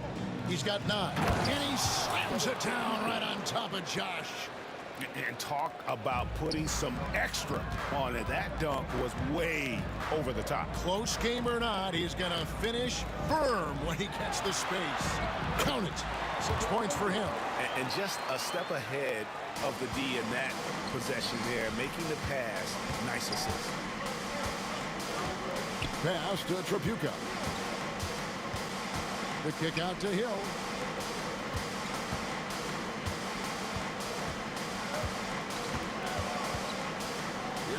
He's got 9. And he slams it down right on top of Josh. And talk about putting some extra on it. That dunk was way over the top. Close game or not, he's going to finish firm when he gets the space. Count it. 6 points for him. And just a step ahead of the D in that possession there, making the pass. Nice assist. Pass to Trapuka. The kick out to Hill.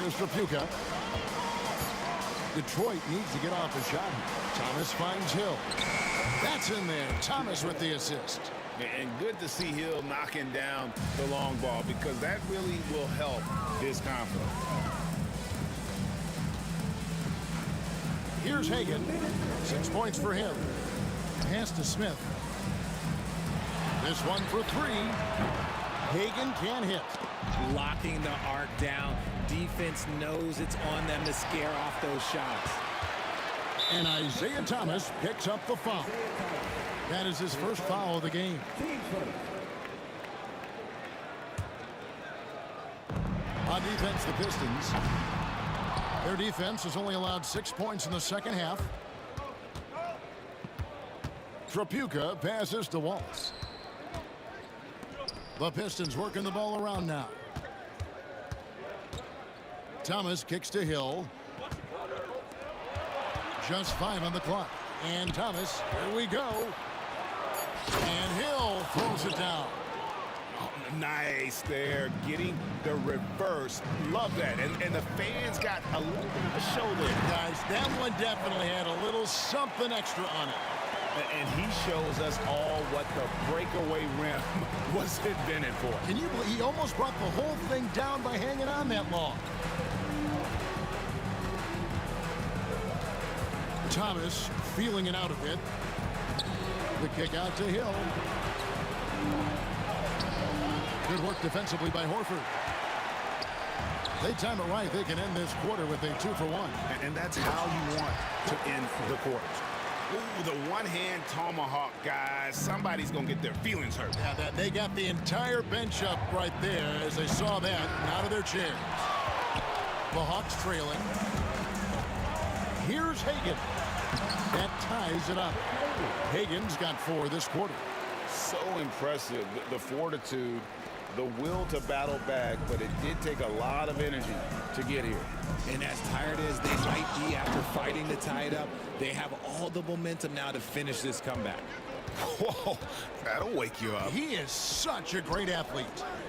Here's Trapuka. Detroit needs to get off a shot. Thomas finds Hill. That's in there. Thomas with the assist. And good to see Hill knocking down the long ball because that really will help his confidence. Here's Hagan. 6 points for him. Pass to Smith. This one for 3. Hagan can't hit. Locking the arc down. Defense knows it's on them to scare off those shots. And Isaiah Thomas picks up the foul. That is his first foul of the game. On defense, the Pistons. Their defense has only allowed 6 points in the second half. Trapuka passes to Wallace. The Pistons working the ball around now. Thomas kicks to Hill. Just 5 on the clock. And Thomas, here we go. And Hill throws it down. Oh, nice there, getting the reverse. Love that. And the fans got a little bit of a shoulder. Guys, that one definitely had a little something extra on it. And he shows us all what the breakaway rim was invented for. Can you believe he almost brought the whole thing down by hanging on that long? Thomas feeling it out a bit. The kick out to Hill. Good work defensively by Horford. They time it right. They can end this quarter with a 2 for 1. And that's how you want to end the quarters. Ooh, the one-hand tomahawk, guys. Somebody's going to get their feelings hurt. Yeah, they got the entire bench up right there as they saw that and out of their chairs. The Hawks trailing. Here's Hagan. That ties it up. Hagan's got 4 this quarter. So impressive. The fortitude, the will to battle back, but it did take a lot of energy to get here. And as tired as they might be after fighting to tie it up, they have all the momentum now to finish this comeback. Whoa, that'll wake you up. He is such a great athlete.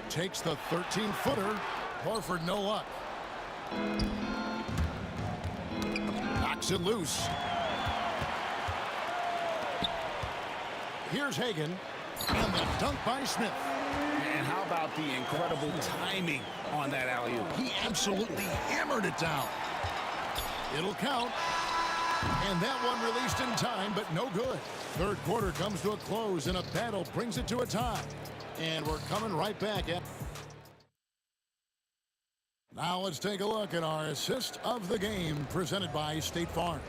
Takes the 13-footer. Horford no luck. Knocks it loose. Here's Hagan. And the dunk by Smith. And how about the incredible timing on that alley-oop? He absolutely hammered it down. It'll count. And that one released in time, but no good. Third quarter comes to a close, and a battle brings it to a tie. And we're coming right back at... Now let's take a look at our assist of the game presented by State Farm.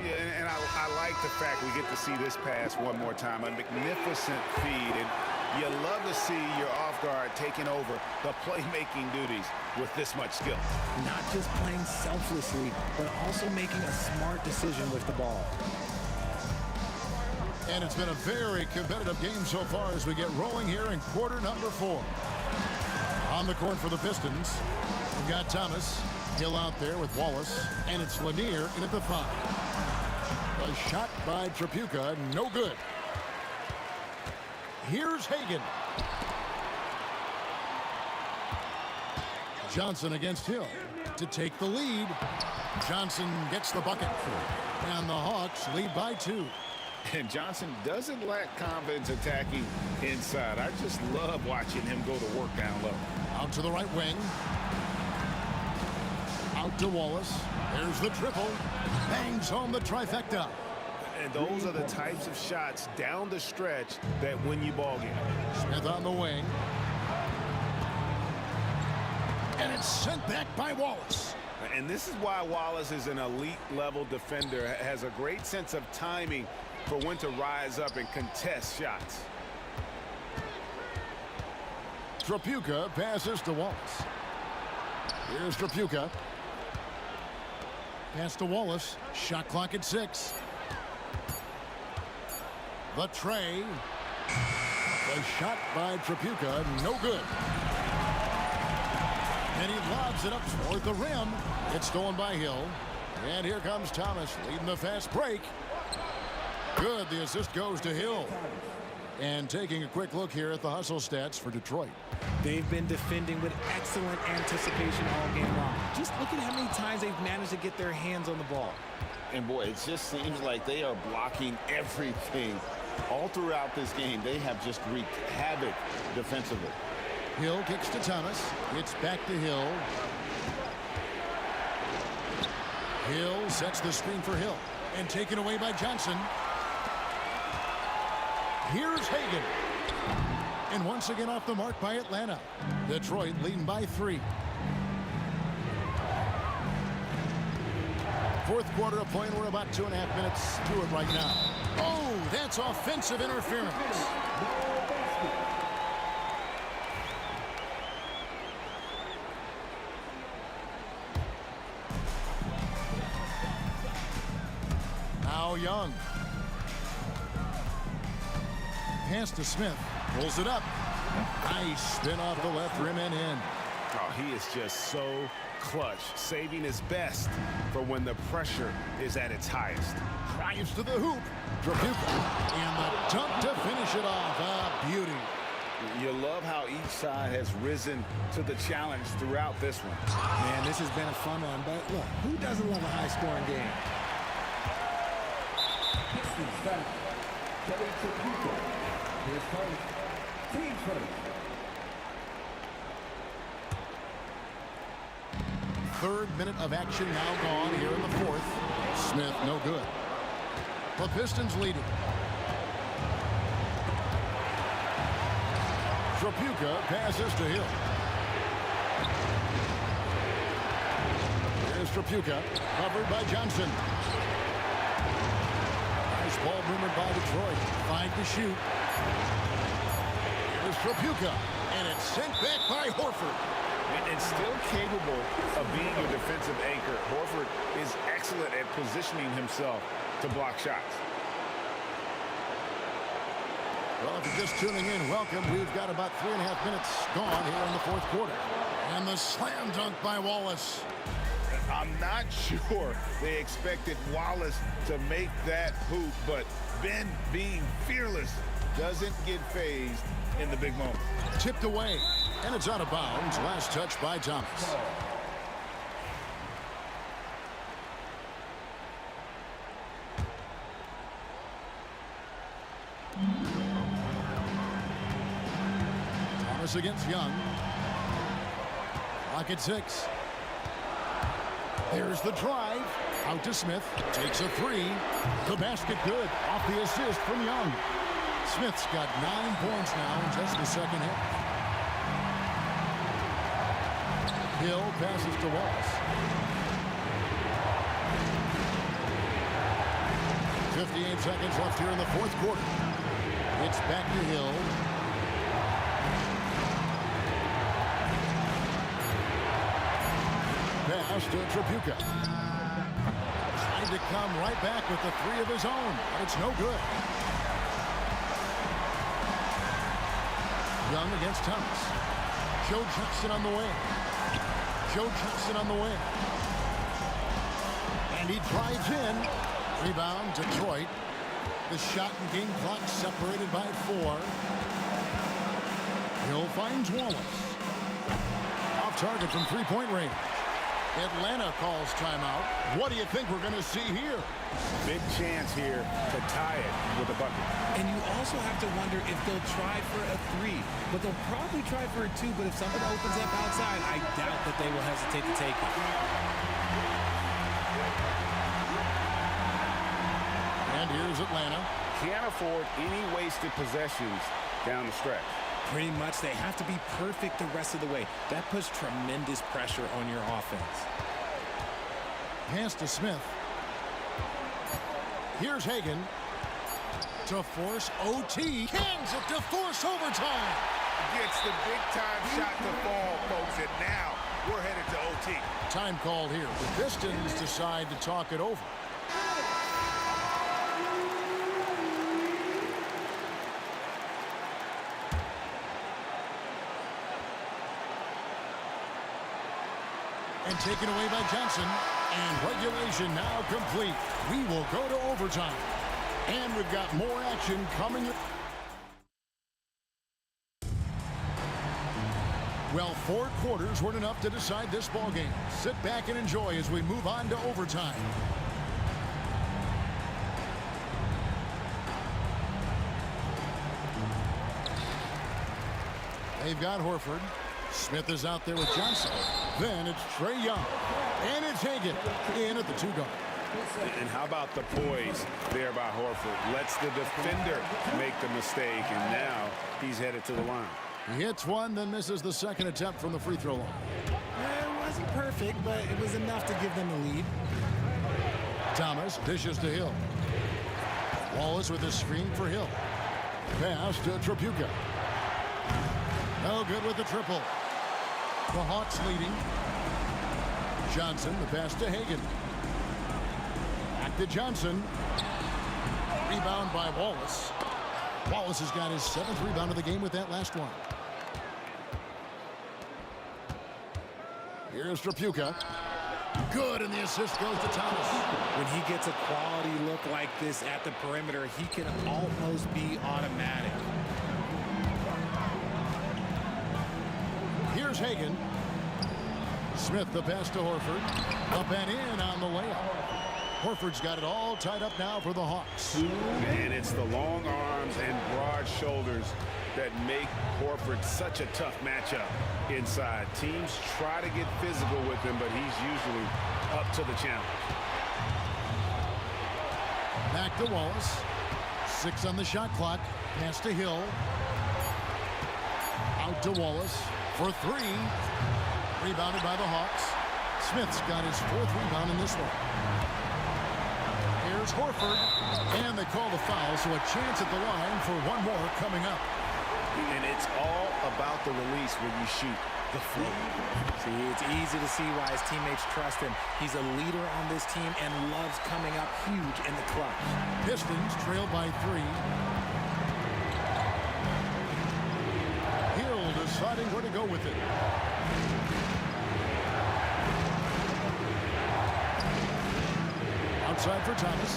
Yeah, and I like the fact we get to see this pass one more time. A magnificent feed, and you love to see your off guard taking over the playmaking duties with this much skill. Not just playing selflessly, but also making a smart decision with the ball. And it's been a very competitive game so far as we get rolling here in quarter number 4. On the court for the Pistons, we've got Thomas, Hill out there with Wallace, and it's Lanier in at the 5. A shot by Trapuka, no good. Here's Hagan. Johnson against Hill. to take the lead. Johnson gets the bucket. And the Hawks lead by 2. And Johnson doesn't lack confidence attacking inside. I just love watching him go to work down low. Out to the right wing. Out to Wallace. There's the triple. Bangs home the trifecta. And those are the types of shots down the stretch that win you ball game. Smith on the wing. And it's sent back by Wallace. And this is why Wallace is an elite level defender, has a great sense of timing for when to rise up and contest shots. Trapuka passes to Wallace. Here's Trapuka. Pass to Wallace. Shot clock at 6. The tray. The shot by Trapuka, no good. And he lobs it up toward the rim. It's stolen by Hill. And here comes Thomas leading the fast break. Good, the assist goes to Hill. And taking a quick look here at the hustle stats for Detroit. They've been defending with excellent anticipation all game long. Just look at how many times they've managed to get their hands on the ball. And boy, it just seems like they are blocking everything. All throughout this game, they have just wreaked havoc defensively. Hill kicks to Thomas. It's back to Hill. Hill sets the screen for Hill. And taken away by Johnson. Here's Hagan. And once again off the mark by Atlanta. Detroit leading by 3. Fourth quarter of play, and we're about 2.5 minutes through it right now. Oh, that's offensive interference. Now Young. Pass to Smith. Pulls it up. Nice spin off the left rim and in. Oh, he is just so clutch, saving his best for when the pressure is at its highest. Drives to the hoop. Trapuka. And the dunk to finish it off. A beauty. You love how each side has risen to the challenge throughout this one. Man, this has been a fun one, but look, who doesn't love a high-scoring game? Third minute of action now gone here in the fourth. Smith, no good. The Pistons leading. Trapuka passes to Hill. Here's Trapuka, covered by Johnson. Nice ball movement by Detroit. 5 to shoot. Here's Trapuka, and it's sent back by Horford. And still capable of being a defensive anchor. Horford is excellent at positioning himself to block shots. Well, if you're just tuning in, welcome. We've got about 3.5 minutes gone here in the fourth quarter. And the slam dunk by Wallace. I'm not sure they expected Wallace to make that hoop, but Ben, being fearless, doesn't get phased in the big moment. Tipped away, and it's out of bounds. Last touch by Thomas. Thomas against Young. Clock at 6. Here's the drive. Out to Smith. Takes a 3. The basket good. Off the assist from Young. Smith's got 9 points now in just the second half. Hill passes to Wallace. 58 seconds left here in the fourth quarter. It's back to Hill. Pass to Trapuka. Trying to come right back with the 3 of his own, but it's no good. Young against Thomas. Joe Johnson on the wing. Joe Johnson on the wing. And he drives in. Rebound, Detroit. The shot and game clock separated by 4. Hill finds Wallace. Off target from 3-point range. Atlanta calls timeout. What do you think we're going to see here? Big chance here to tie it with a bucket. And you also have to wonder if they'll try for a 3. But they'll probably try for a 2. But if something opens up outside, I doubt that they will hesitate to take it. And here's Atlanta. Can't afford any wasted possessions down the stretch. Pretty much, they have to be perfect the rest of the way. That puts tremendous pressure on your offense. Pass to Smith. Here's Hagan to force OT. Cans it to force overtime. Gets the big-time shot to fall, folks, and now we're headed to OT. Time called here. The Pistons decide to talk it over. And taken away by Johnson. And regulation now complete. We will go to overtime. And we've got more action coming. Well, 4 quarters weren't enough to decide this ballgame. Sit back and enjoy as we move on to overtime. They've got Horford. Smith is out there with Johnson. Then it's Trae Young. And it's Hagan in at the 2-guard. And how about the poise there by Horford? Lets the defender make the mistake, and now he's headed to the line. He hits one, then misses the second attempt from the free throw line. It wasn't perfect, but it was enough to give them the lead. Thomas dishes to Hill. Wallace with a screen for Hill. Pass to Tripucka. No good with the triple. The Hawks leading. Johnson, the pass to Hagan. Back to Johnson. Rebound by Wallace. Wallace has got his 7th rebound of the game with that last one. Here's Tripucka. Good, and the assist goes to Thomas. When he gets a quality look like this at the perimeter, he can almost be automatic. Here's Hagan. Smith, the pass to Horford. Up and in on the layup. Horford's got it all tied up now for the Hawks. And it's the long arms and broad shoulders that make Horford such a tough matchup inside. Teams try to get physical with him, but he's usually up to the challenge. Back to Wallace. 6 on the shot clock. Pass to Hill. Out to Wallace for 3. Rebounded by the Hawks. Smith's got his 4th rebound in this one. Here's Horford. And they call the foul, so a chance at the line for one more coming up. And it's all about the release when you shoot the float. See, it's easy to see why his teammates trust him. He's a leader on this team and loves coming up huge in the clutch. Pistons trail by 3. Hill deciding where to go with it. Outside for Thomas.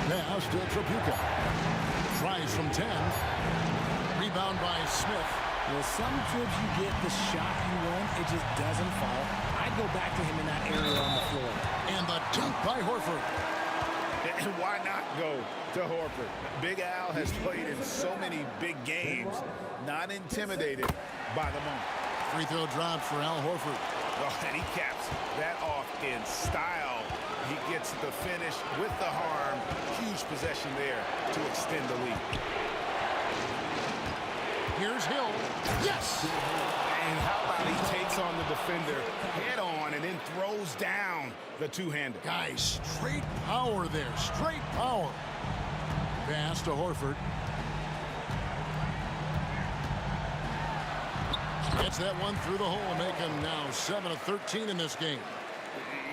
Pass to Tripucka. Tries from 10. Rebound by Smith. Well, some trips you get the shot you want, it just doesn't fall. I'd go back to him in that area on the floor. And the dunk by Horford. And why not go to Horford? Big Al has played in so many big games, not intimidated by the moment. Free throw drop for Al Horford. Oh, and he caps that off in style. He gets the finish with the harm. Huge possession there to extend the lead. Here's Hill. Yes! And how about he takes on the defender head on and then throws down the two-hander. Guys, straight power there. Straight power. Pass to Horford. Gets that one through the hole, making now 7 of 13 in this game.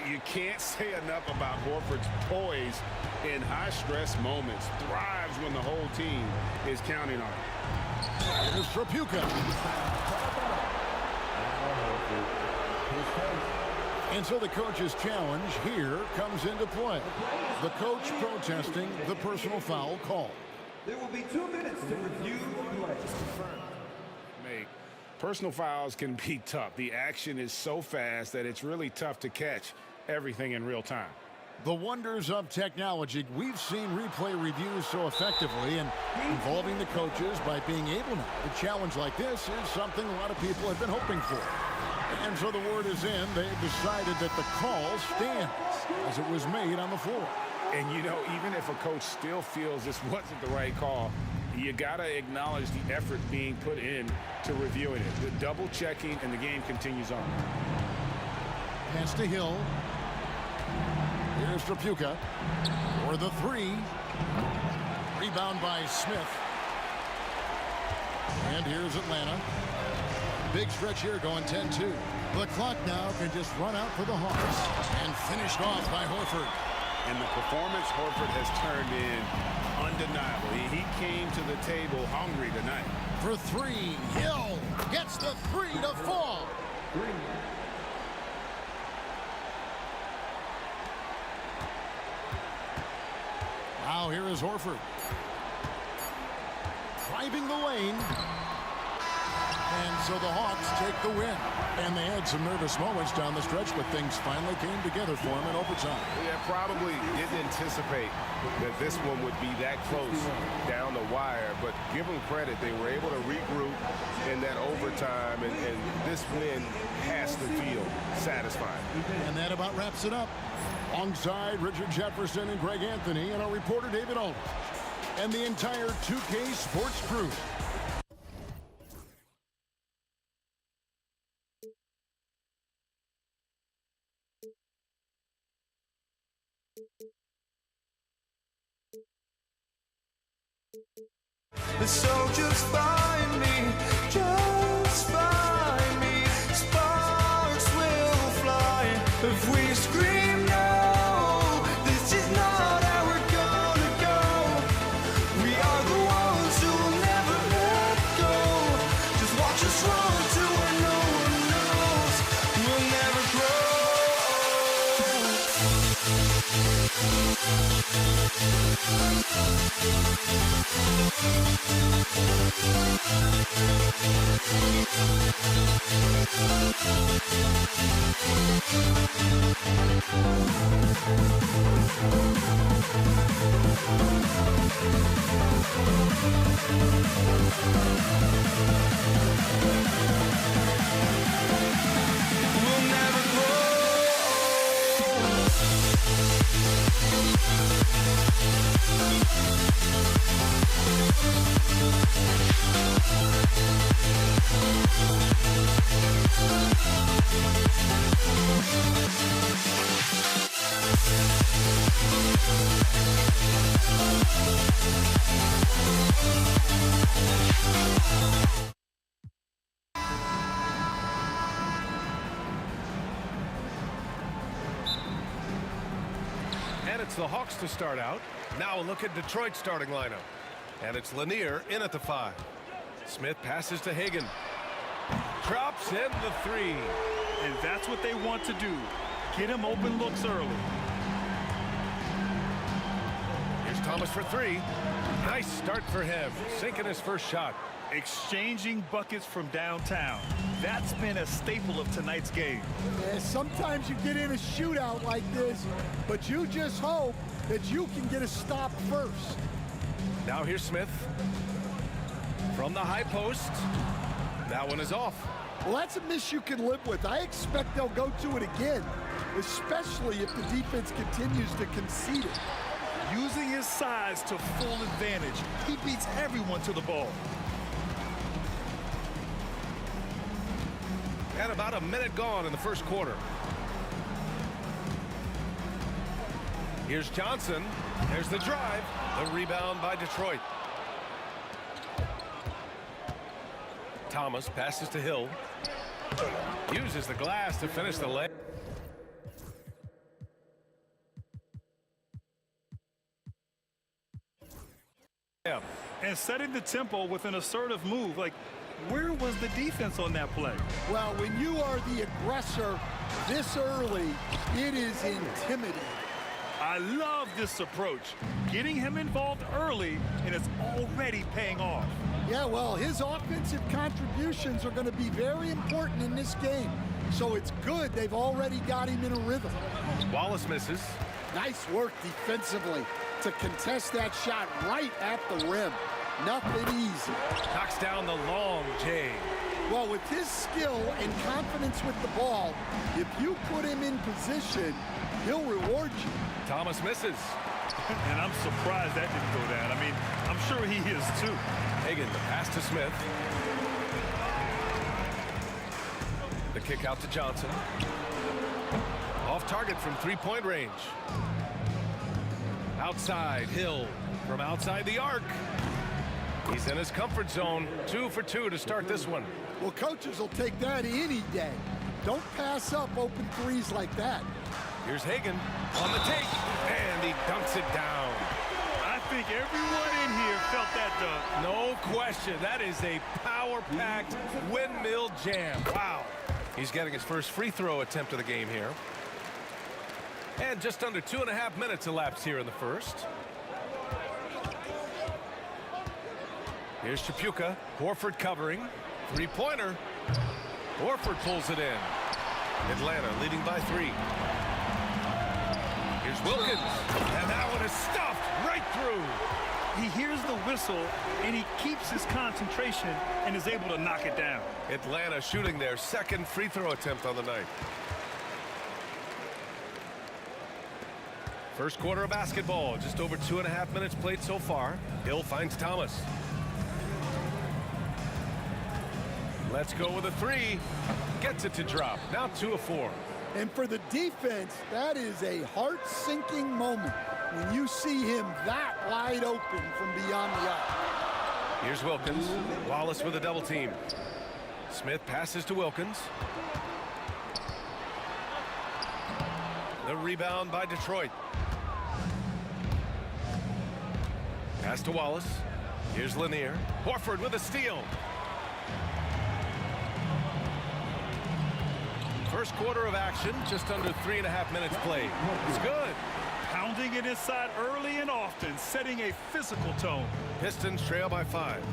You can't say enough about Horford's poise in high-stress moments. Thrives when the whole team is counting on it. Here's Tripucka. And so the coach's challenge here comes into play. The coach protesting the personal foul call. There will be 2 minutes to review the play. Make Personal fouls can be tough. The action is so fast that it's really tough to catch everything in real time. The wonders of technology. We've seen replay reviews so effectively, and involving the coaches by being able to challenge like this is something a lot of people have been hoping for. And so the word is in. They've decided that the call stands as it was made on the floor. And, you know, even if a coach still feels this wasn't the right call, you got to acknowledge the effort being put in to reviewing it. The double checking, and the game continues on. Pass to Hill. Here's Trapuka for the three. Rebound by Smith. And here's Atlanta. Big stretch here going 10-2. The clock now can just run out for the Hawks. And finished off by Horford. And the performance Horford has turned in undeniable. He came to the table hungry tonight. For three, Hill gets the three to fall. Now here is Horford. Driving the lane. And so the Hawks take the win. And they had some nervous moments down the stretch, but things finally came together for them in overtime. Yeah, probably didn't anticipate that this one would be that close down the wire, but give them credit. They were able to regroup in that overtime, and this win has to feel satisfying. And that about wraps it up. Alongside Richard Jefferson and Greg Anthony and our reporter David Aldridge and the entire 2K Sports crew. So just find me, just find me. Sparks will fly if we scream no. This is not how we're gonna go. We are the ones who will never let go. Just watch us run to where no one knows. We'll never And it's the Hawks to start out. Now a look at Detroit's starting lineup. And it's Lanier in at the 5. Smith passes to Hagan. Drops in the 3. And that's what they want to do. Get him open looks early. Here's Thomas for 3. Nice start for him. Sinking his first shot. Exchanging buckets from downtown. That's been a staple of tonight's game. Yeah, sometimes you get in a shootout like this, but you just hope that you can get a stop first. Now here's Smith. From the high post. That one is off. Well, that's a miss you can live with. I expect they'll go to it again, especially if the defense continues to concede it. Using his size to full advantage, he beats everyone to the ball. And about a minute gone in the first quarter. Here's Johnson. There's the drive. The rebound by Detroit. Thomas passes to Hill. Uses the glass to finish the leg. And setting the tempo with an assertive move. Like, where was the defense on that play? Well, when you are the aggressor this early, it is intimidating. I love this approach. Getting him involved early, and it's already paying off. Yeah, well, his offensive contributions are going to be very important in this game. So it's good they've already got him in a rhythm. Wallace misses. Nice work defensively to contest that shot right at the rim. Nothing easy. Knocks down the long J. Well, with his skill and confidence with the ball, if you put him in position, he'll reward you. Thomas misses. And I'm surprised that didn't go down. I mean, I'm sure he is too. Hagan, the pass to Smith. The kick out to Johnson. Off target from three-point range. Outside, Hill from outside the arc. He's in his comfort zone. 2 for 2 to start this one. Well, coaches will take that any day. Don't pass up open threes like that. Here's Hagan on the take, and he dunks it down. I think everyone in here felt that dunk. No question. That is a power-packed windmill jam. Wow. He's getting his first free throw attempt of the game here. And just under 2.5 minutes elapsed here in the first. Here's Chapuka. Horford covering. Three-pointer. Horford pulls it in. Atlanta leading by 3. Here's Wilkins. And that one is stuffed right through. He hears the whistle, and he keeps his concentration and is able to knock it down. Atlanta shooting their second free throw attempt on the night. First quarter of basketball. Just over 2.5 minutes played so far. Hill finds Thomas. Let's go with a 3. Gets it to drop. Now 2 of 4. And for the defense, that is a heart-sinking moment when you see him that wide open from beyond the arc. Here's Wilkins. Wallace with a double team. Smith passes to Wilkins. The rebound by Detroit. Pass to Wallace. Here's Lanier. Horford with a steal. First quarter of action, just under 3.5 minutes played. It's good. Pounding it inside early and often, setting a physical tone. Pistons trail by 5.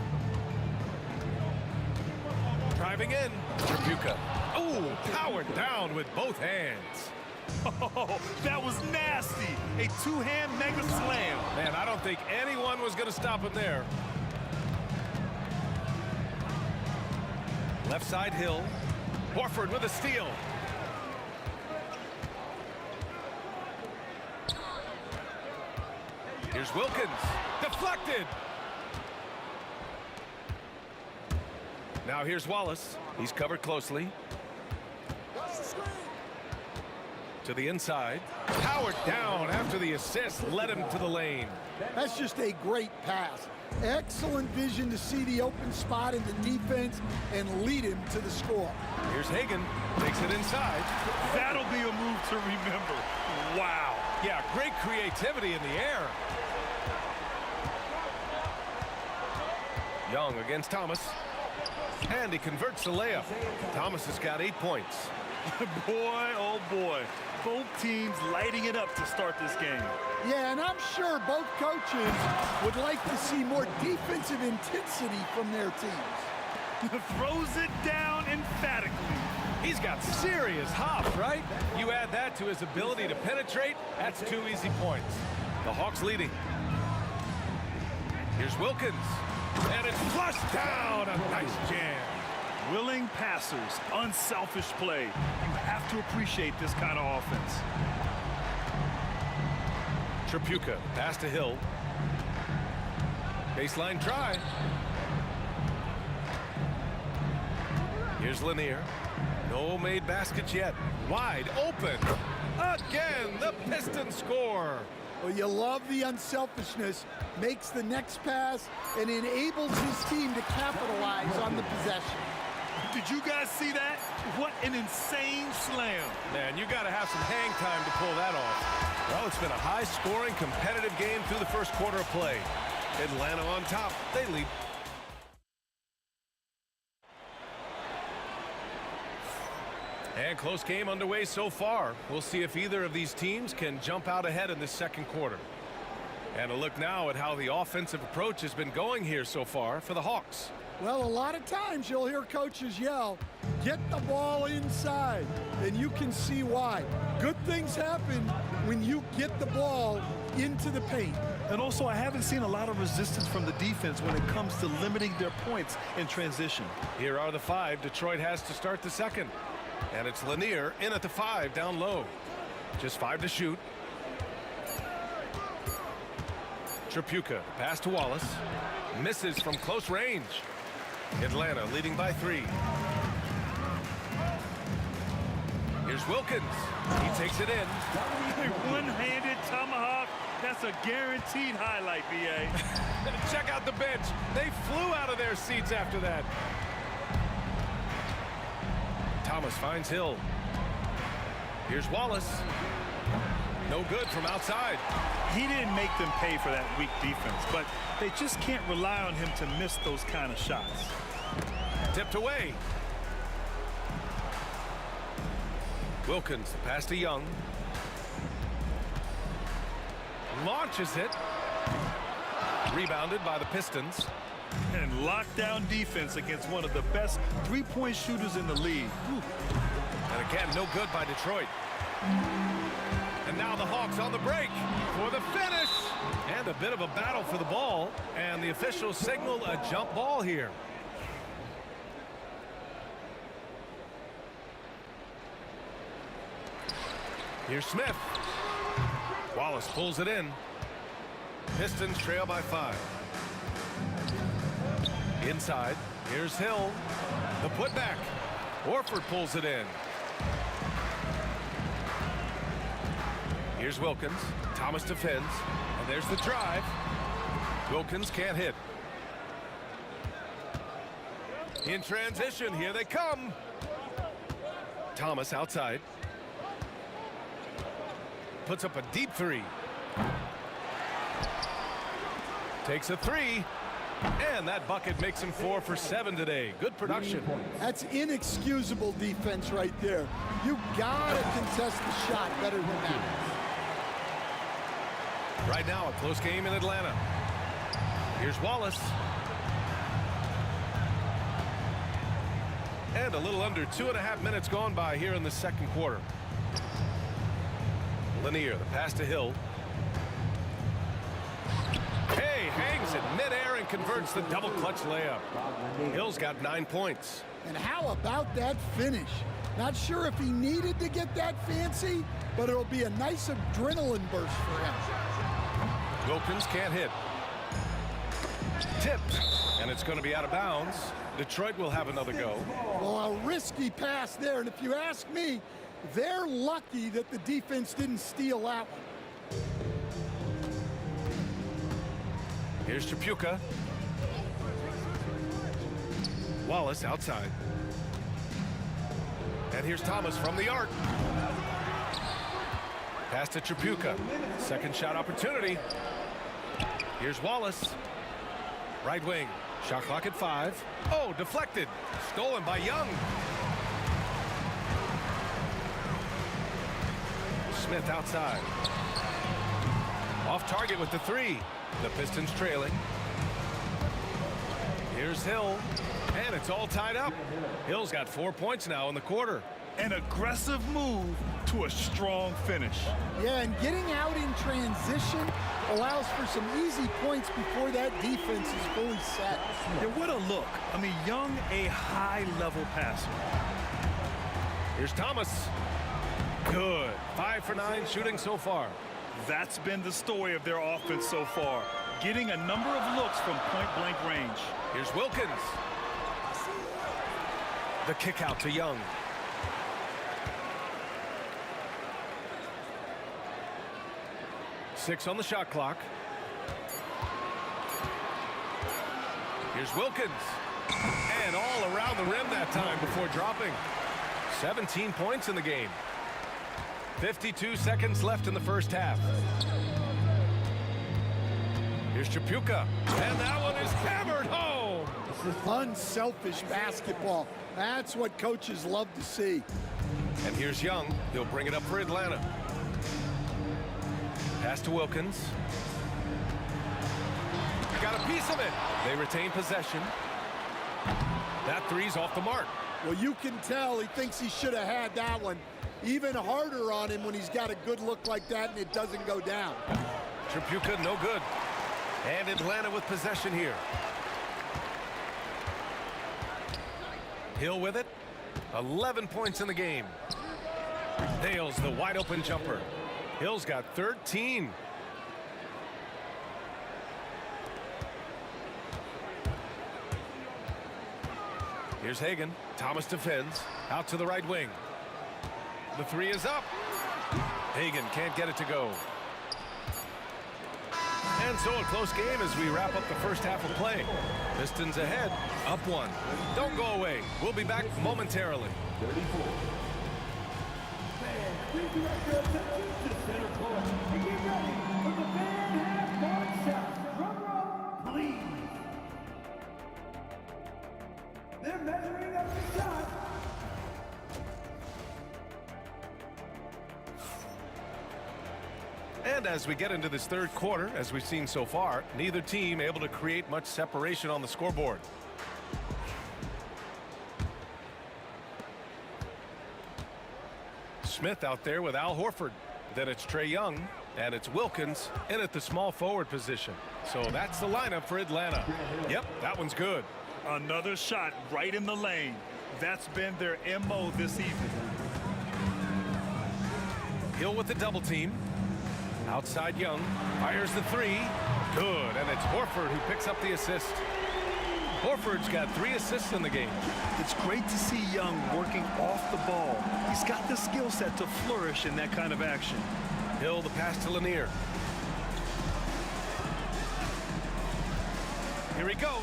Driving in. Chapuka. Oh, powered down with both hands. Oh, that was nasty. A two-hand mega slam. Man, I don't think anyone was going to stop him there. Left side Hill. Horford with a steal. Here's Wilkins. Deflected. Now here's Wallace. He's covered closely. To the inside. Powered down after the assist led him to the lane. That's just a great pass. Excellent vision to see the open spot in the defense and lead him to the score. Here's Hagan. Takes it inside. That'll be a move to remember. Wow. Yeah, great creativity in the air. Young against Thomas. And he converts the layup. Thomas has got 8 points. Boy, oh boy. Both teams lighting it up to start this game. Yeah, and I'm sure both coaches would like to see more defensive intensity from their teams. Throws it down emphatically. He's got serious hop, right? You add that to his ability to penetrate, that's 2 easy points. The Hawks leading. Here's Wilkins. And it's flushed down. A nice jam. Willing passers, unselfish play. You have to appreciate this kind of offense. Chapuka, pass to Hill. Baseline try. Here's Lanier. No made baskets yet. Wide open. Again, the Pistons score. Well, you love the unselfishness. Makes the next pass and enables his team to capitalize on the possession. Did you guys see that? What an insane slam. Man, you got to have some hang time to pull that off. Well, it's been a high-scoring, competitive game through the first quarter of play. Atlanta on top. They lead. And close game underway so far. We'll see if either of these teams can jump out ahead in this second quarter. And a look now at how the offensive approach has been going here so far for the Hawks. Well, a lot of times you'll hear coaches yell, get the ball inside, and you can see why. Good things happen when you get the ball into the paint. And also, I haven't seen a lot of resistance from the defense when it comes to limiting their points in transition. Here are the 5 Detroit has to start the second. And it's Lanier in at the 5 down low. Just 5 to shoot. Tripucka, pass to Wallace. Misses from close range. Atlanta leading by 3. Here's Wilkins. He takes it in. One-handed tomahawk. That's a guaranteed highlight, B.A. Check out the bench. They flew out of their seats after that. Thomas finds Hill. Here's Wallace. No good from outside. He didn't make them pay for that weak defense, but they just can't rely on him to miss those kind of shots. Tipped away. Wilkins, pass to Young. Launches it. Rebounded by the Pistons. And lockdown defense against one of the best three-point shooters in the league. Whew. And again, no good by Detroit. And now the Hawks on the break for the finish. And a bit of a battle for the ball. And the officials signal a jump ball here. Here's Smith. Wallace pulls it in. Pistons trail by 5. Inside. Here's Hill. The putback. Horford pulls it in. Here's Wilkins. Thomas defends. And there's the drive. Wilkins can't hit. In transition, here they come. Thomas outside. Puts up a deep 3. Takes a 3. And that bucket makes him 4 for 7 today. Good production. That's inexcusable defense right there. You gotta contest the shot better than that. Right now, a close game in Atlanta. Here's Wallace. And a little under 2.5 minutes gone by here in the second quarter. Lanier, the pass to Hill. Hey, hangs it midair and converts the double clutch layup. Hill's got 9 points. And how about that finish? Not sure if he needed to get that fancy, but it'll be a nice adrenaline burst for him. Wilkins can't hit. Tipped, and it's going to be out of bounds. Detroit will have another go. Well, a risky pass there, and if you ask me, they're lucky that the defense didn't steal that one. Here's Tripucka. Wallace outside. And here's Thomas from the arc. Pass to Tripucka. Second shot opportunity. Here's Wallace. Right wing. Shot clock at 5. Oh, deflected. Stolen by Young. Smith outside. Off target with the 3. The Pistons trailing. Here's Hill. And it's all tied up. Hill's got 4 points now in the quarter. An aggressive move to a strong finish. Yeah, and getting out in transition allows for some easy points before that defense is fully set. Yeah, what a look. I mean, Young, a high-level passer. Here's Thomas. Good. 5 for 9 shooting so far. That's been the story of their offense so far. Getting a number of looks from point-blank range. Here's Wilkins. The kick out to Young. Six on the shot clock. Here's Wilkins. And all around the rim that time before dropping. 17 points in the game. 52 seconds left in the first half. Here's Tripucka. And that one is hammered home. Unselfish basketball. That's what coaches love to see. And here's Young. He'll bring it up for Atlanta. Pass to Wilkins. piece of it. They retain possession. That three's off the mark. Well, you can tell he thinks he should have had that one. Even harder on him when he's got a good look like that and it doesn't go down. Tripucka, no good. And Atlanta with possession here. Hill with it. 11 points in the game. Nails the wide open jumper. Hill's got 13. Here's Hagan. Thomas defends. Out to the right wing. The three is up. Hagan can't get it to go. And so a close game as we wrap up the first half of play. Pistons ahead, up one. Don't go away. We'll be back momentarily. They're measuring up the shot. And as we get into this third quarter, as we've seen so far, neither team able to create much separation on the scoreboard. Smith out there with Al Horford. Then it's Trae Young, and it's Wilkins in at the small forward position. So that's the lineup for Atlanta. Yep, that one's good. Another shot right in the lane. That's been their MO this evening. Hill with the double team. Outside Young. Fires the three. Good. And it's Horford who picks up the assist. Horford's got 3 assists in the game. It's great to see Young working off the ball. He's got the skill set to flourish in that kind of action. Hill the pass to Lanier. Here he goes.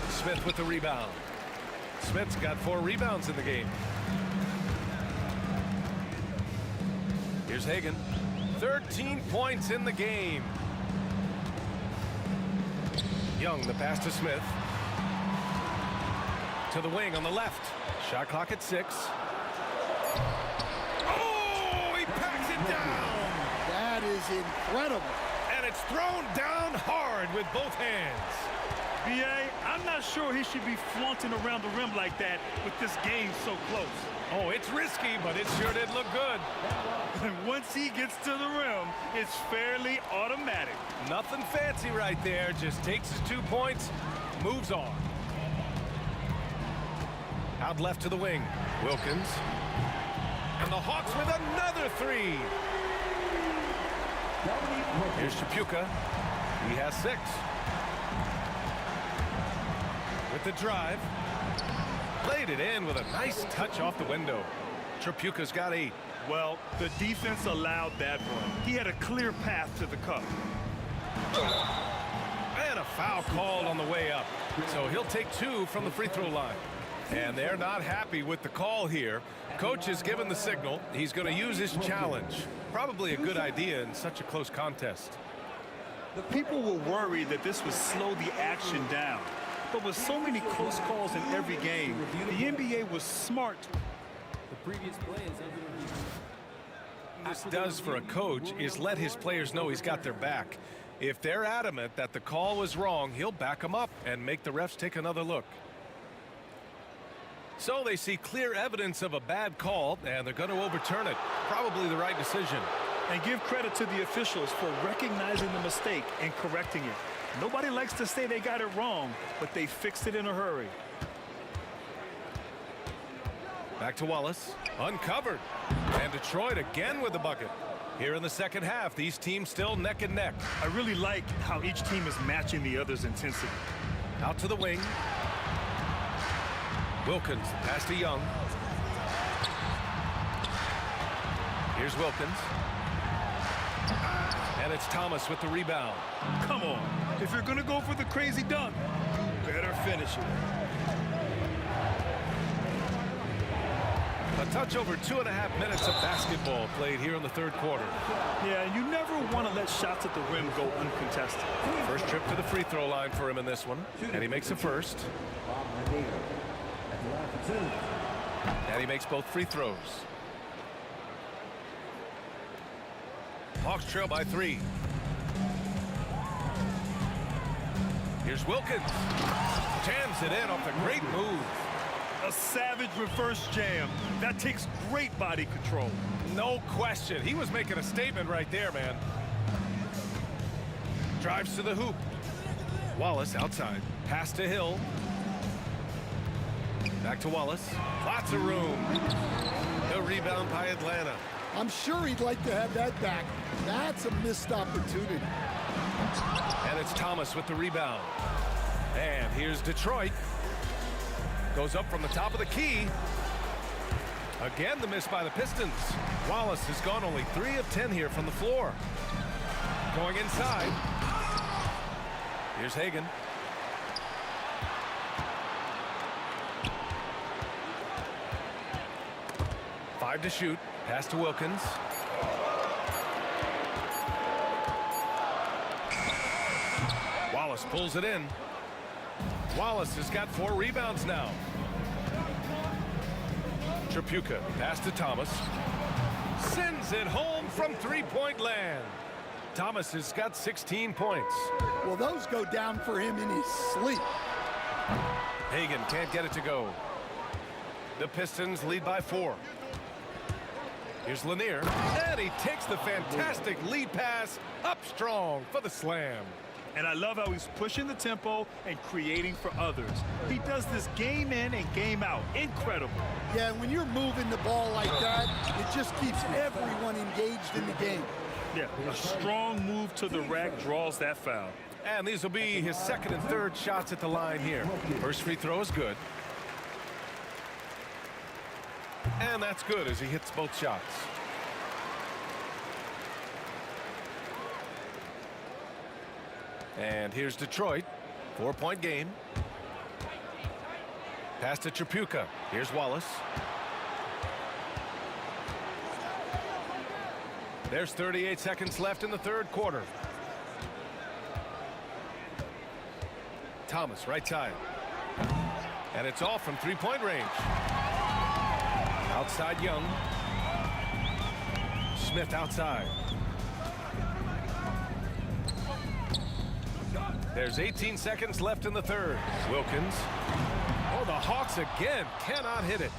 Smith with the rebound. Smith's got 4 rebounds in the game. Here's Hagan. 13 points in the game. Young, the pass to Smith. To the wing on the left. Shot clock at 6. Oh, he packs it down. That is incredible. And it's thrown down hard with both hands. B.A., I'm not sure he should be flaunting around the rim like that with this game so close. Oh, it's risky, but it sure did look good. And once he gets to the rim, it's fairly automatic. Nothing fancy right there. Just takes his 2 points, moves on. Out left to the wing. Wilkins. And the Hawks with another 3. Here's Tripucka. He has 6. With the drive. Played it in with a nice touch off the window. Tripucka's got 8. Well, the defense allowed that one. He had a clear path to the cup. And a foul called on the way up. So he'll take 2 from the free throw line. And they're not happy with the call here. Coach has given the signal. He's going to use his challenge. Probably a good idea in such a close contest. The people were worried that this would slow the action down. But with so many close calls in every game, the NBA was smart. The previous play is under review. What this does for a coach is let his players know he's got their back. If they're adamant that the call was wrong, he'll back them up and make the refs take another look. So they see clear evidence of a bad call, and they're going to overturn it. Probably the right decision. And give credit to the officials for recognizing the mistake and correcting it. Nobody likes to say they got it wrong, but they fixed it in a hurry. Back to Wallace. Uncovered. And Detroit again with the bucket. Here in the second half, these teams still neck and neck. I really like how each team is matching the other's intensity. Out to the wing. Wilkins, pass to Young. Here's Wilkins. And it's Thomas with the rebound. Come on. If you're going to go for the crazy dunk, better finish it. A touch over 2.5 minutes of basketball played here in the third quarter. Yeah, you never want to let shots at the rim go uncontested. First trip to the free throw line for him in this one. And he makes a first. And he makes both free throws. Hawks trail by 3. Here's Wilkins. Jams it in off the great move. A savage reverse jam. That takes great body control. No question. He was making a statement right there, man. Drives to the hoop. Wallace outside. Pass to Hill. Back to Wallace. Lots of room. The rebound by Atlanta. I'm sure he'd like to have that back. That's a missed opportunity. And it's Thomas with the rebound. And here's Detroit. Goes up from the top of the key. Again, the miss by the Pistons. Wallace has gone only 3 of 10 here from the floor. Going inside. Here's Hagan. Five to shoot. Pass to Wilkins. Wallace pulls it in. Wallace has got 4 rebounds now. Tripucka, pass to Thomas. Sends it home from three-point land. Thomas has got 16 points. Well, those go down for him in his sleep. Hagan can't get it to go. The Pistons lead by 4. Here's Lanier, and he takes the fantastic lead pass up strong for the slam. And I love how he's pushing the tempo and creating for others. He does this game in and game out. Incredible. Yeah, when you're moving the ball like that, it just keeps everyone engaged in the game. Yeah, a strong move to the rack draws that foul. And these will be his second and third shots at the line here. First free throw is good. And that's good as he hits both shots. And here's Detroit. 4-point game. Pass to Tripucka. Here's Wallace. There's 38 seconds left in the third quarter. Thomas, right side. And it's off from three-point range. Outside Young. Smith outside. There's 18 seconds left in the third. Wilkins. Oh, the Hawks again cannot hit it.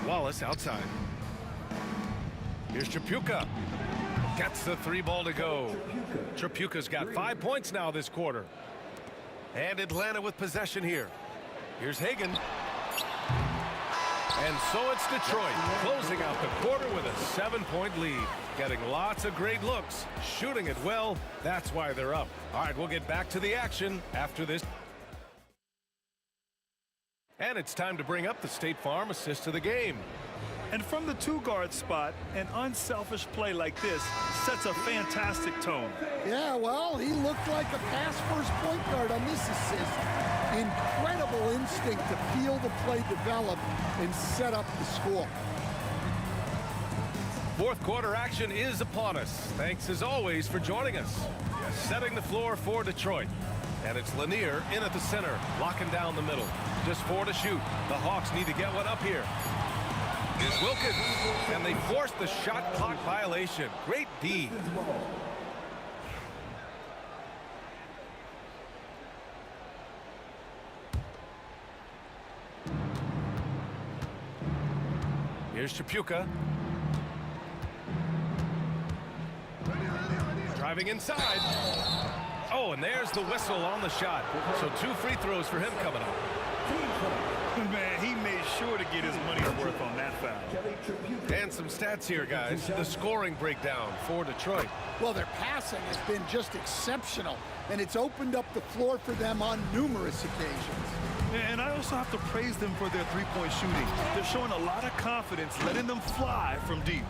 Wallace outside. Here's Tripucka. Gets the 3 ball to go. Tripucka's got 5 points now this quarter. And Atlanta with possession here. Here's Hagan. And so it's Detroit closing out the quarter with a 7-point lead. Getting lots of great looks, shooting it well. That's why they're up. All right, we'll get back to the action after this. And it's time to bring up the State Farm assist of the game. And from the 2-guard spot, an unselfish play like this sets a fantastic tone. Yeah, well, he looked like a pass-first point guard on this assist. Incredible instinct to feel the play develop and set up the score. Fourth quarter action is upon us. Thanks as always for joining us. Setting the floor for Detroit. And it's Lanier in at the center, locking down the middle. Just 4 to shoot. The Hawks need to get one up here. Here's Wilkins, and they forced the shot clock violation. Great D. Here's Tripucka. Driving inside. Oh, and there's the whistle on the shot. So 2 free throws for him coming up. Man, he made sure to get his money's worth on that foul. And some stats here, guys. The scoring breakdown for Detroit. Well, their passing has been just exceptional, and it's opened up the floor for them on numerous occasions. And I also have to praise them for their 3-point shooting. They're showing a lot of confidence, letting them fly from deep.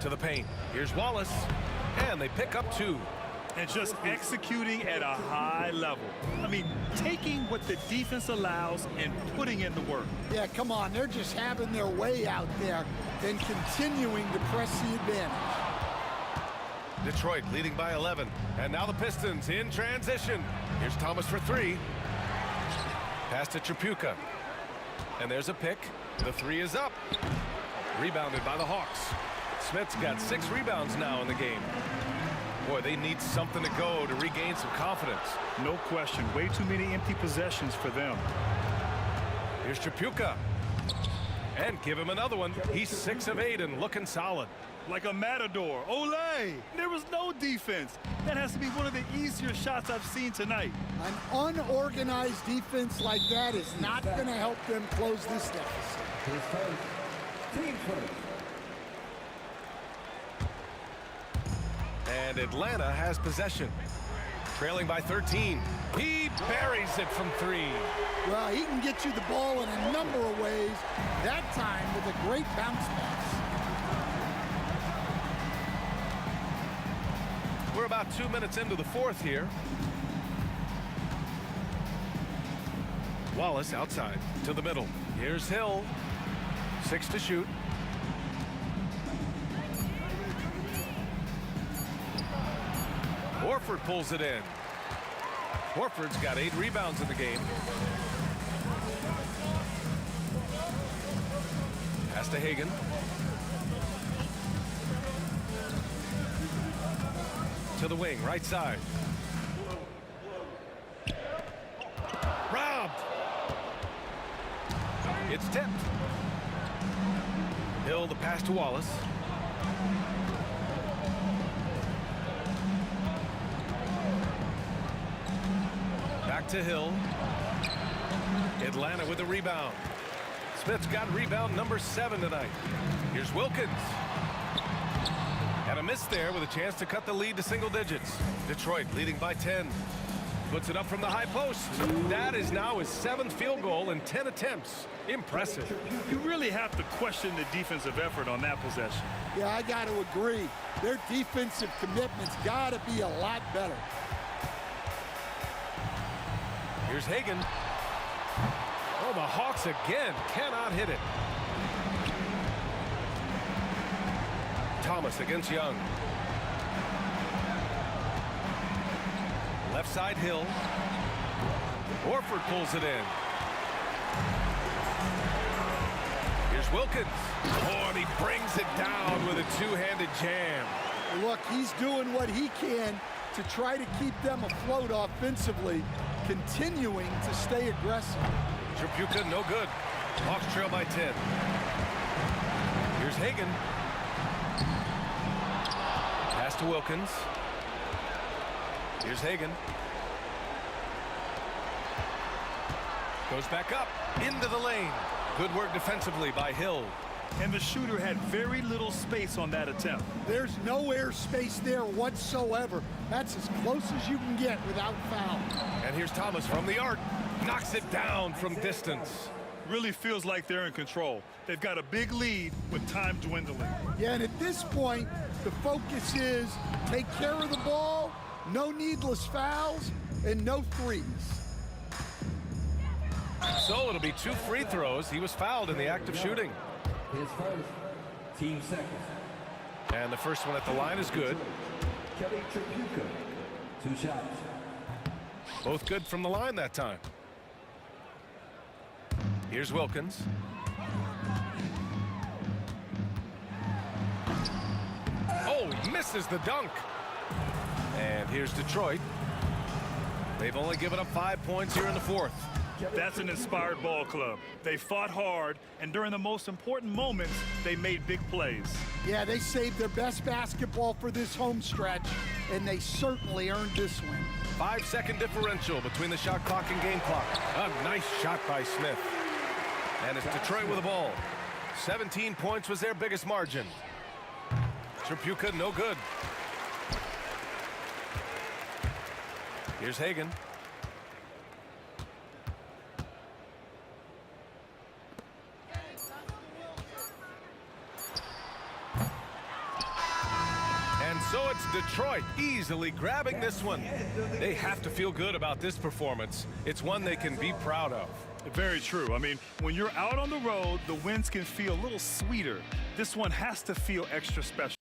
To the paint. Here's Wallace. And they pick up 2. And just executing at a high level. I mean, taking what the defense allows and putting in the work. Yeah, come on. They're just having their way out there and continuing to press the advantage. Detroit leading by 11. And now the Pistons in transition. Here's Thomas for 3. Pass to Tripucka. And there's a pick. The 3 is up. Rebounded by the Hawks. Smith's got 6 rebounds now in the game. Boy, they need something to go to regain some confidence. No question. Way too many empty possessions for them. Here's Tripucka. And give him another one. He's 6 of 8 and looking solid. Like a matador. Olé! There was no defense. That has to be one of the easier shots I've seen tonight. An unorganized defense like that is not going to help them close this deficit. Team first. And Atlanta has possession. Trailing by 13. He buries it from 3. Well, he can get you the ball in a number of ways. That time with a great bounce pass. We're about 2 minutes into the fourth here. Wallace outside to the middle. Here's Hill. 6 to shoot. Horford pulls it in. Horford's got 8 rebounds in the game. Pass to Hagan. To the wing, right side. Robbed. It's tipped. Hill the pass to Wallace. Back to Hill. Atlanta with a rebound. Smith's got rebound number 7 tonight. Here's Wilkins. And a miss there with a chance to cut the lead to single digits. Detroit leading by 10. Puts it up from the high post. That is now his 7th field goal in 10 attempts. Impressive. You really have to question the defensive effort on that possession. Yeah, I got to agree. Their defensive commitment's got to be a lot better. Here's Hagan. Oh, the Hawks again cannot hit it. Thomas against Young. Left side Hill. Horford pulls it in. Here's Wilkins. Oh, and he brings it down with a 2-handed jam. Look, he's doing what he can to try to keep them afloat offensively, continuing to stay aggressive. Tripucka, no good. Hawks trail by 10. Here's Hagan. Pass to Wilkins. Here's Hagan. Goes back up into the lane. Good work defensively by Hill. And the shooter had very little space on that attempt. There's no air space there whatsoever. That's as close as you can get without foul. And here's Thomas from the arc. Knocks it down from distance. Really feels like they're in control. They've got a big lead with time dwindling. Yeah, and at this point, the focus is take care of the ball, no needless fouls, and no threes. So it'll be 2 free throws. He was fouled in the act of shooting. His first, team second. And the first one at the line is good. Kelly Tripucka, 2 shots. Both good from the line that time. Here's Wilkins. Oh, he misses the dunk. And here's Detroit. They've only given up 5 points here in the fourth. That's an inspired ball club. They fought hard, and during the most important moments, they made big plays. Yeah, they saved their best basketball for this home stretch, and they certainly earned this win. 5-second differential between the shot clock and game clock. A nice shot by Smith. And it's Detroit with the ball. 17 points was their biggest margin. Tripucka, no good. Here's Hagan. And so it's Detroit easily grabbing this one. They have to feel good about this performance. It's one they can be proud of. Very true. I mean, when you're out on the road, the wins can feel a little sweeter. This one has to feel extra special.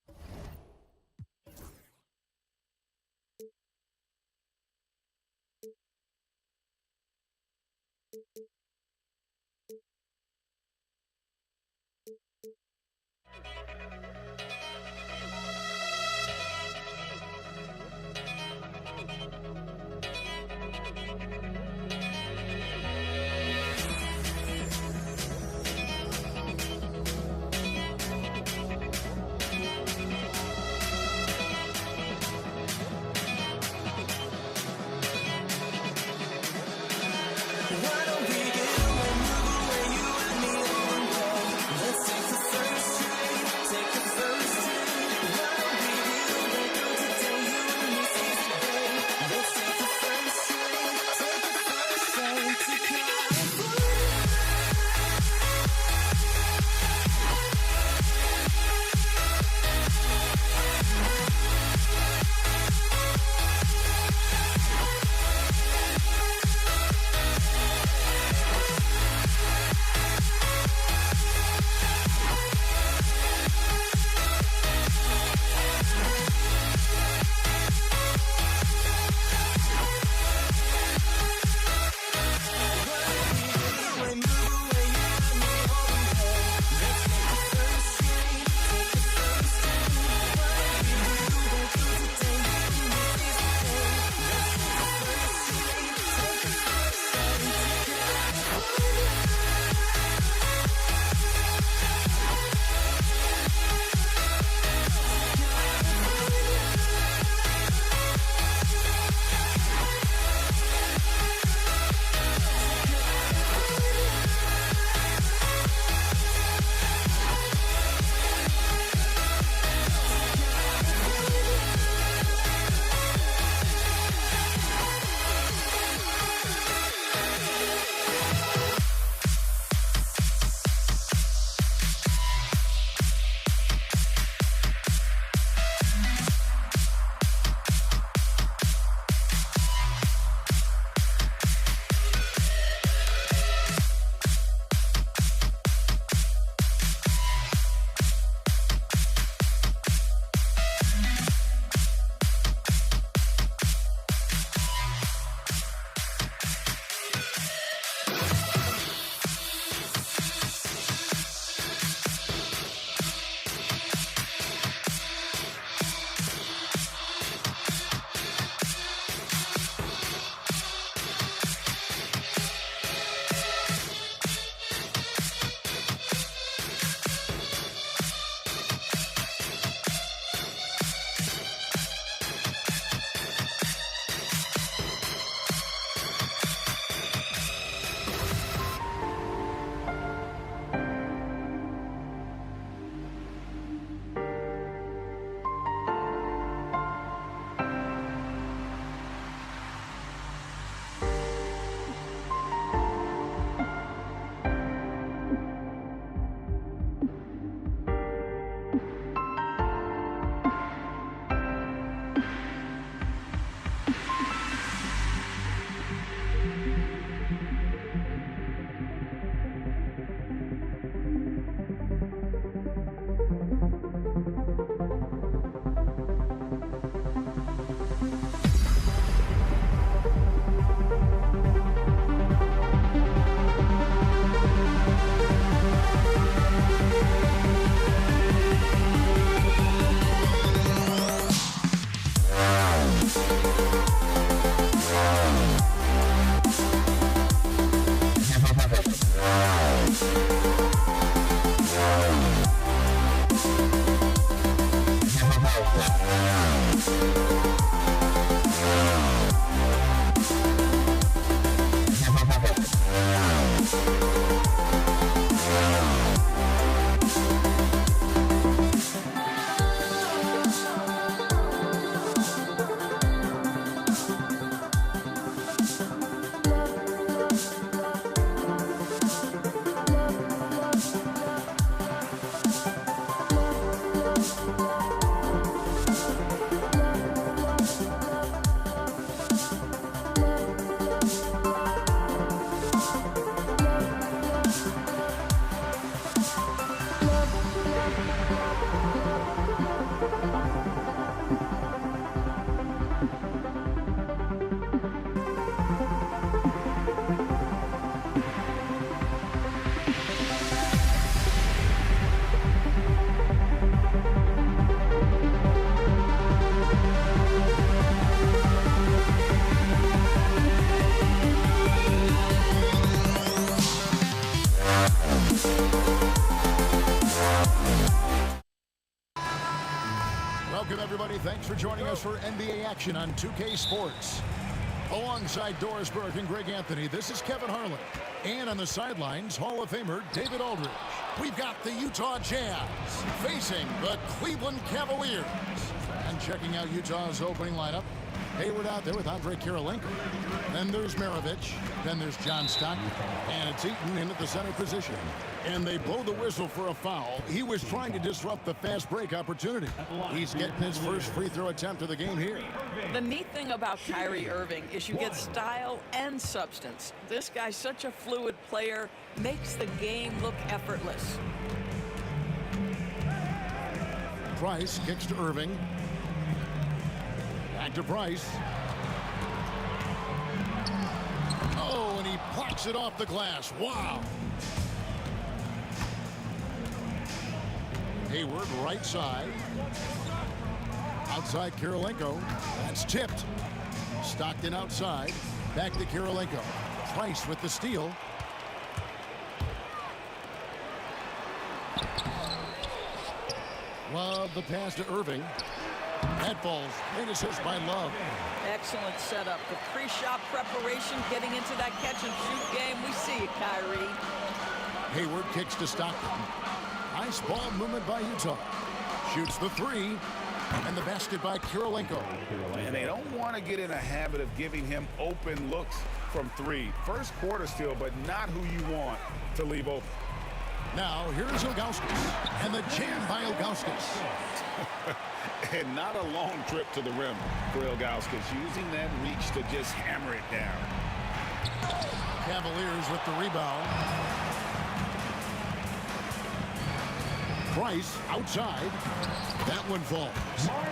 Why don't we get away, move away, you and me on board. Let's take the first train, take the first train. Why don't we get away, go today, you and me seize the day. Let's take the first train, take the first train to California. Welcome, everybody. Thanks for joining us for NBA action on 2K Sports. Alongside Doris Burke and Greg Anthony, this is Kevin Harlan. And on the sidelines, Hall of Famer David Aldridge. We've got the Utah Jazz facing the Cleveland Cavaliers. And checking out Utah's opening lineup, Hayward out there with Andre Kirilenko. Then there's Maravich. Then there's John Stockton. And it's Eaton in at the center position. And they blow the whistle for a foul. He was trying to disrupt the fast break opportunity. He's getting his first free throw attempt of the game here. The neat thing about Kyrie Irving is you get style and substance. This guy's such a fluid player, makes the game look effortless. Price kicks to Irving. Back to Price. Oh, and he plucks it off the glass. Wow. Hayward, right side. Outside Kirilenko. That's tipped. Stockton outside. Back to Kirilenko. Price with the steal. Love the pass to Irving. That falls. Great assist by Love. Excellent setup. The pre-shot preparation, getting into that catch-and-shoot game. We see it, Kyrie. Hayward kicks to Stockton. Nice ball movement by Utah. Shoots the three. And the basket by Kirilenko. And they don't want to get in a habit of giving him open looks from three. First quarter still, but not who you want to leave open. Now, here's Ilgauskas. And the jam by Ilgauskas. And not a long trip to the rim for Ilgauskas, using that reach to just hammer it down. Cavaliers with the rebound. Price outside. That one falls.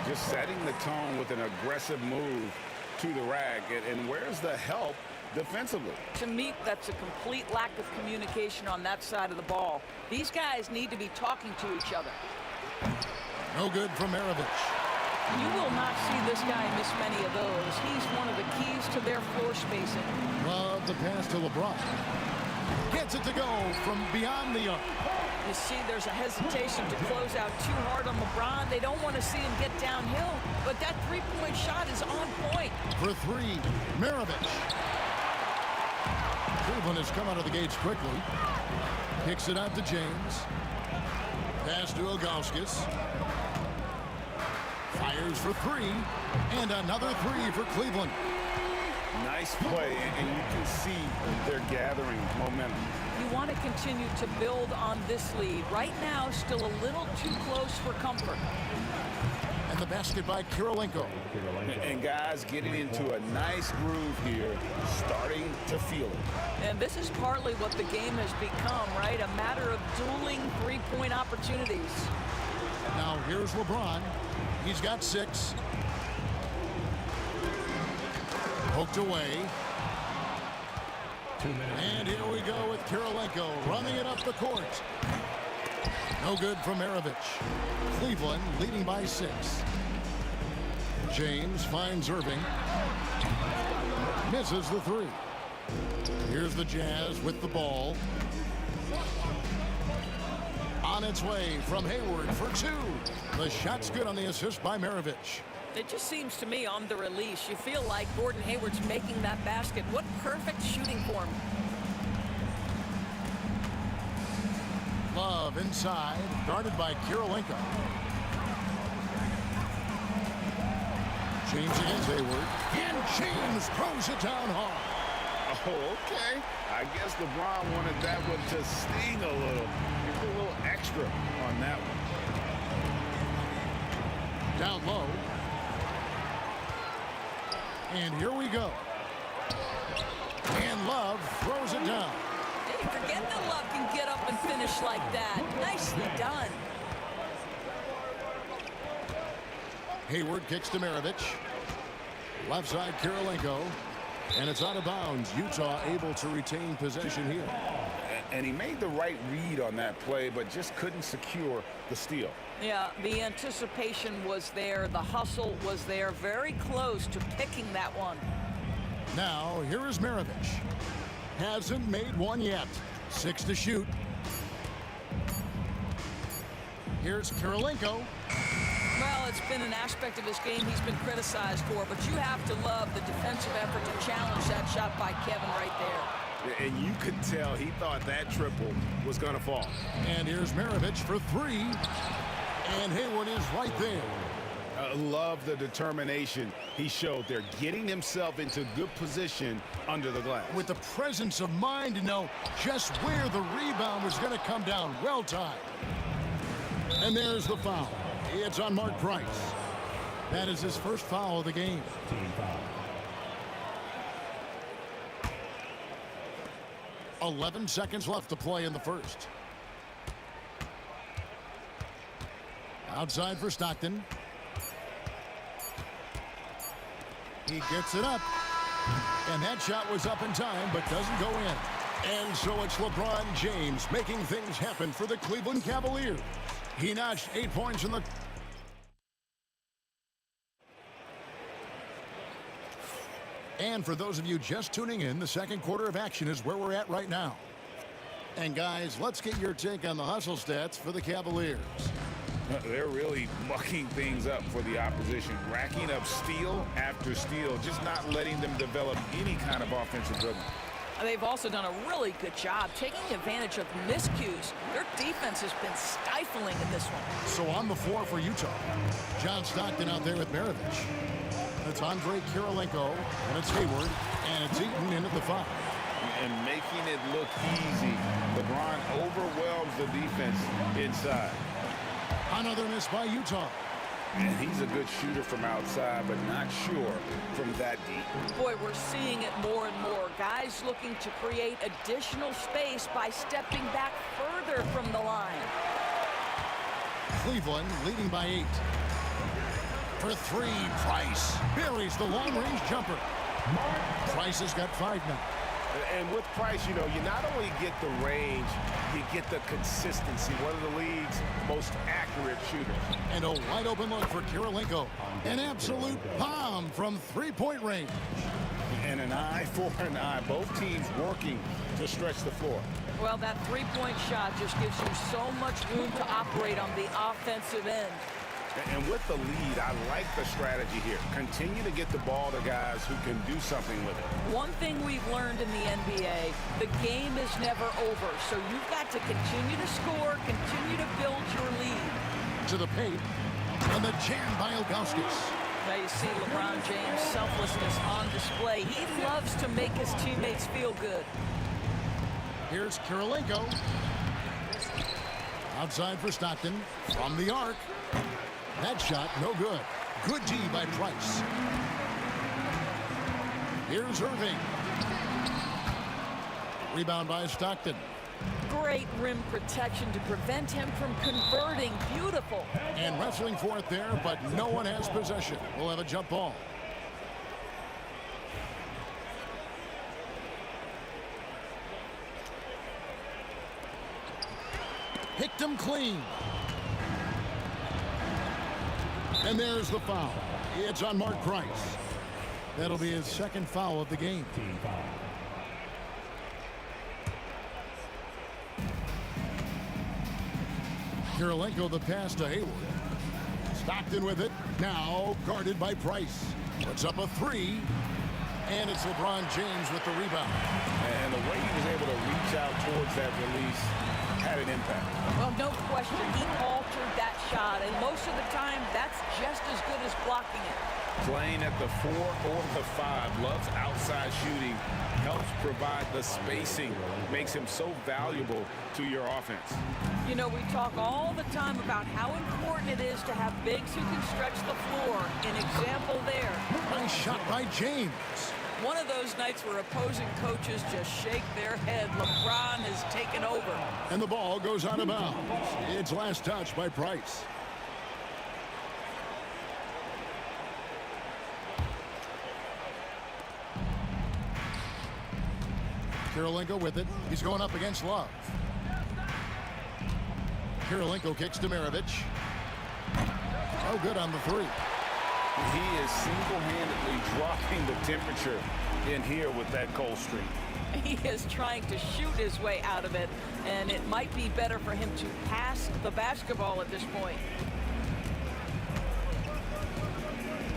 Just setting the tone with an aggressive move to the rack. And where's the help defensively? To me, that's a complete lack of communication on that side of the ball. These guys need to be talking to each other. No good from Maravich. You will not see this guy miss many of those. He's one of the keys to their floor spacing. Love the pass to LeBron. Gets it to go from beyond the arc. You see there's a hesitation to close out too hard on LeBron. They don't want to see him get downhill, but that three-point shot is on point. For three, Maravich. Cleveland has come out of the gates quickly. Kicks it out to James. Pass to Ilgauskas. Fires for three. And another three for Cleveland. Nice play, and you can see they're gathering momentum. You want to continue to build on this lead. Right now, still a little too close for comfort. And the basket by Kirilenko. And guys getting into a nice groove here, starting to feel it. And this is partly what the game has become, right? A matter of dueling three-point opportunities. Now here's LeBron. He's got 6. Poked away. 2 minutes. And here we go with Kirilenko running it up the court. No good from Maravich. Cleveland leading by 6. James finds Irving. Misses the three. Here's the Jazz with the ball. On its way from Hayward for 2. The shot's good on the assist by Maravich. It just seems to me on the release, you feel like Gordon Hayward's making that basket. What perfect shooting form. Love inside, guarded by Kirilenko. James against Hayward. And James throws it down hard. Oh, okay. I guess LeBron wanted that one to sting a little. Give a little extra on that one. Down low. And here we go. And Love throws it down. Hey, forget that Love can get up and finish like that. Nicely done. Hayward kicks to Maravich. Left side, Kirilenko. And it's out of bounds. Utah able to retain possession here. And he made the right read on that play, but just couldn't secure the steal. Yeah, the anticipation was there. The hustle was there. Very close to picking that one. Now, here is Maravich. Hasn't made one yet. 6 to shoot. Here's Kirilenko. Well, it's been an aspect of his game he's been criticized for, but you have to love the defensive effort to challenge that shot by Kevin right there. And you could tell he thought that triple was going to fall. And here's Maravich for three. And Hayward is right there. Love the determination he showed there, getting himself into good position under the glass. With the presence of mind to know just where the rebound was going to come down. Well timed. And there's the foul. It's on Mark Price. That is his first foul of the game. Team foul. 11 seconds left to play in the first. Outside for Stockton. He gets it up. And that shot was up in time, but doesn't go in. And so it's LeBron James making things happen for the Cleveland Cavaliers. He notched 8 points in the... And for those of you just tuning in, the second quarter of action is where we're at right now. And guys, let's get your take on the hustle stats for the Cavaliers. They're really mucking things up for the opposition, racking up steal after steal, just not letting them develop any kind of offensive rhythm. They've also done a really good job taking advantage of miscues. Their defense has been stifling in this one. So on the floor for Utah, John Stockton out there with Maravich. It's Andre Kirilenko, and it's Hayward, and it's Eaton in at the 5. And making it look easy. LeBron overwhelms the defense inside. Another miss by Utah. And he's a good shooter from outside, but not sure from that deep. Boy, we're seeing it more and more. Guys looking to create additional space by stepping back further from the line. Cleveland leading by 8. For 3, Price buries the long-range jumper. Price has got 5 now. And with Price, you know, you not only get the range, you get the consistency. One of the league's most accurate shooters. And a wide-open look for Kirilenko. An absolute bomb from three-point range. And an eye for an eye. Both teams working to stretch the floor. Well, that three-point shot just gives you so much room to operate on the offensive end. And with the lead, I like the strategy here. Continue to get the ball to guys who can do something with it. One thing we've learned in the NBA, the game is never over. So you've got to continue to score, continue to build your lead. To the paint, and the jam by Ilgauskas. Now you see LeBron James' selflessness on display. He loves to make his teammates feel good. Here's Kirilenko. Outside for Stockton. From the arc. That shot, no good. Good D by Price. Here's Irving. Rebound by Stockton. Great rim protection to prevent him from converting. Beautiful. And wrestling for it there, but no one has possession. We'll have a jump ball. Picked him clean. And there's the foul. It's on Mark Price. That'll be his second foul of the game. Team foul. Kirilenko the pass to Hayward. Stockton with it. Now guarded by Price. Puts up a 3. And it's LeBron James with the rebound. And the way he was able to reach out towards that release had an impact. Well, no question. He altered that shot. And most of the time, that's just as good as blocking it. Playing at the 4 or the 5, loves outside shooting, helps provide the spacing, makes him so valuable to your offense. You know, we talk all the time about how important it is to have bigs who can stretch the floor. An example there. Nice shot by James. One of those nights where opposing coaches just shake their head. LeBron has taken over. And the ball goes out of bounds. It's last touch by Price. Kirilenko with it. He's going up against Love. Kirilenko kicks to Maravich. Oh, good on the 3. He is single-handedly dropping the temperature in here with that cold streak. He is trying to shoot his way out of it, and it might be better for him to pass the basketball at this point.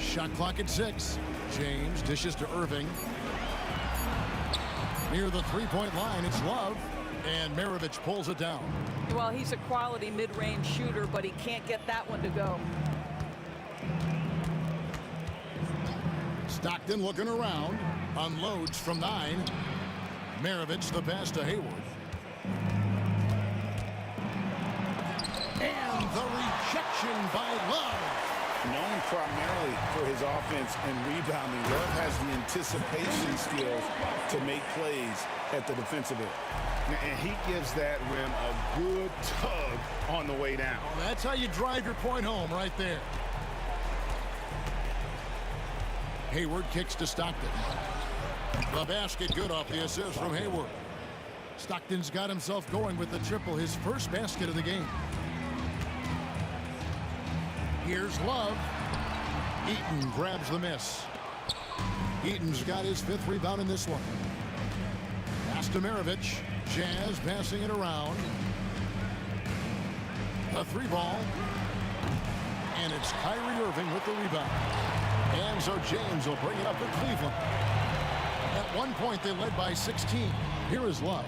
Shot clock at 6. James dishes to Irving. Near the three-point line, it's Love. And Maravich pulls it down. Well, he's a quality mid-range shooter, but he can't get that one to go. Stockton looking around. Unloads from 9. Maravich the pass to Hayward. And the rejection by Love. Known primarily for his offense and rebounding, Love has the anticipation skills to make plays at the defensive end. And he gives that rim a good tug on the way down. Well, that's how you drive your point home right there. Hayward kicks to Stockton. The basket good off the assist from Hayward. Stockton's got himself going with the triple, his first basket of the game. Here's Love. Eaton grabs the miss. Eaton's got his 5th rebound in this one. Pass to Maravich. Jazz passing it around. The 3-ball. And it's Kyrie Irving with the rebound. And so James will bring it up for Cleveland. At one point, they led by 16. Here is Love.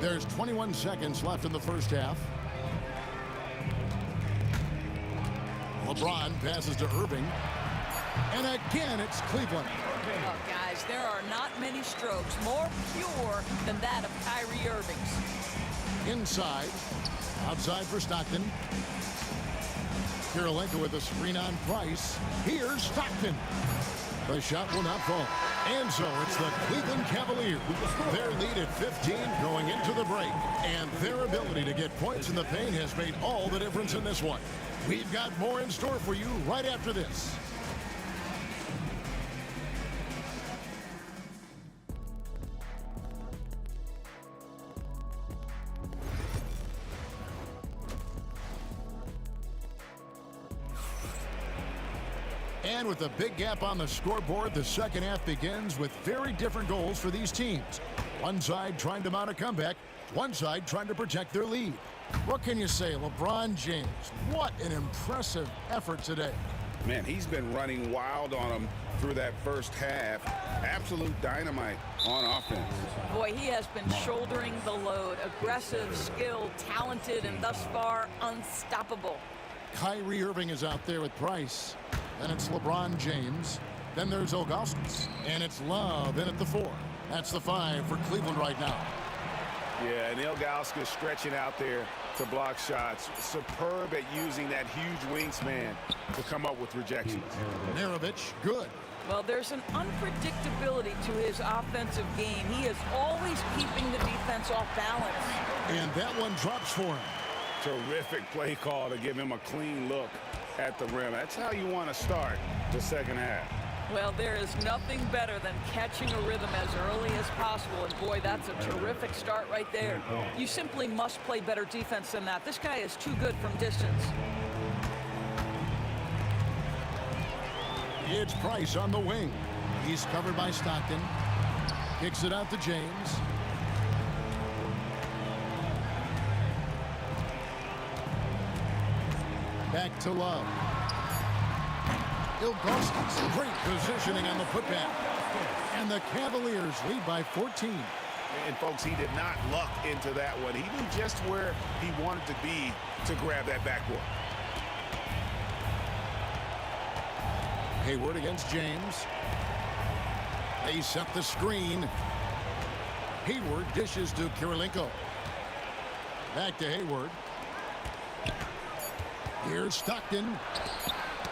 There's 21 seconds left in the first half. LeBron passes to Irving. And again, it's Cleveland. Oh, guys, there are not many strokes more pure than that of Kyrie Irving's. Inside. Outside for Stockton. Kirilenko with a screen on Price. Here's Stockton. The shot will not fall. And so it's the Cleveland Cavaliers. Their lead at 15 going into the break. And their ability to get points in the paint has made all the difference in this one. We've got more in store for you right after this. And with a big gap on the scoreboard, the second half begins with very different goals for these teams. One side trying to mount a comeback, one side trying to protect their lead. What can you say, LeBron James? What an impressive effort today. Man, he's been running wild on them through that first half. Absolute dynamite on offense. Boy, he has been shouldering the load. Aggressive, skilled, talented, and thus far unstoppable. Kyrie Irving is out there with Price. Then it's LeBron James. Then there's Ilgauskas. And it's Love in at the 4. That's the 5 for Cleveland right now. Yeah, and Ilgauskas stretching out there to block shots. Superb at using that huge wingspan to come up with rejections. Maravich, good. Well, there's an unpredictability to his offensive game. He is always keeping the defense off balance. And that one drops for him. Terrific play call to give him a clean look at the rim. That's how you want to start the second half. Well, there is nothing better than catching a rhythm as early as possible. And boy, that's a terrific start right there. You simply must play better defense than that. This guy is too good from distance. It's Price on the wing. He's covered by Stockton. Kicks it out to James. Back to Love. Ilgauskas, great positioning on the putback. And the Cavaliers lead by 14. And folks, he did not luck into that one. He knew just where he wanted to be to grab that backboard. Hayward against James. They set the screen. Hayward dishes to Kirilenko. Back to Hayward. Here's Stockton.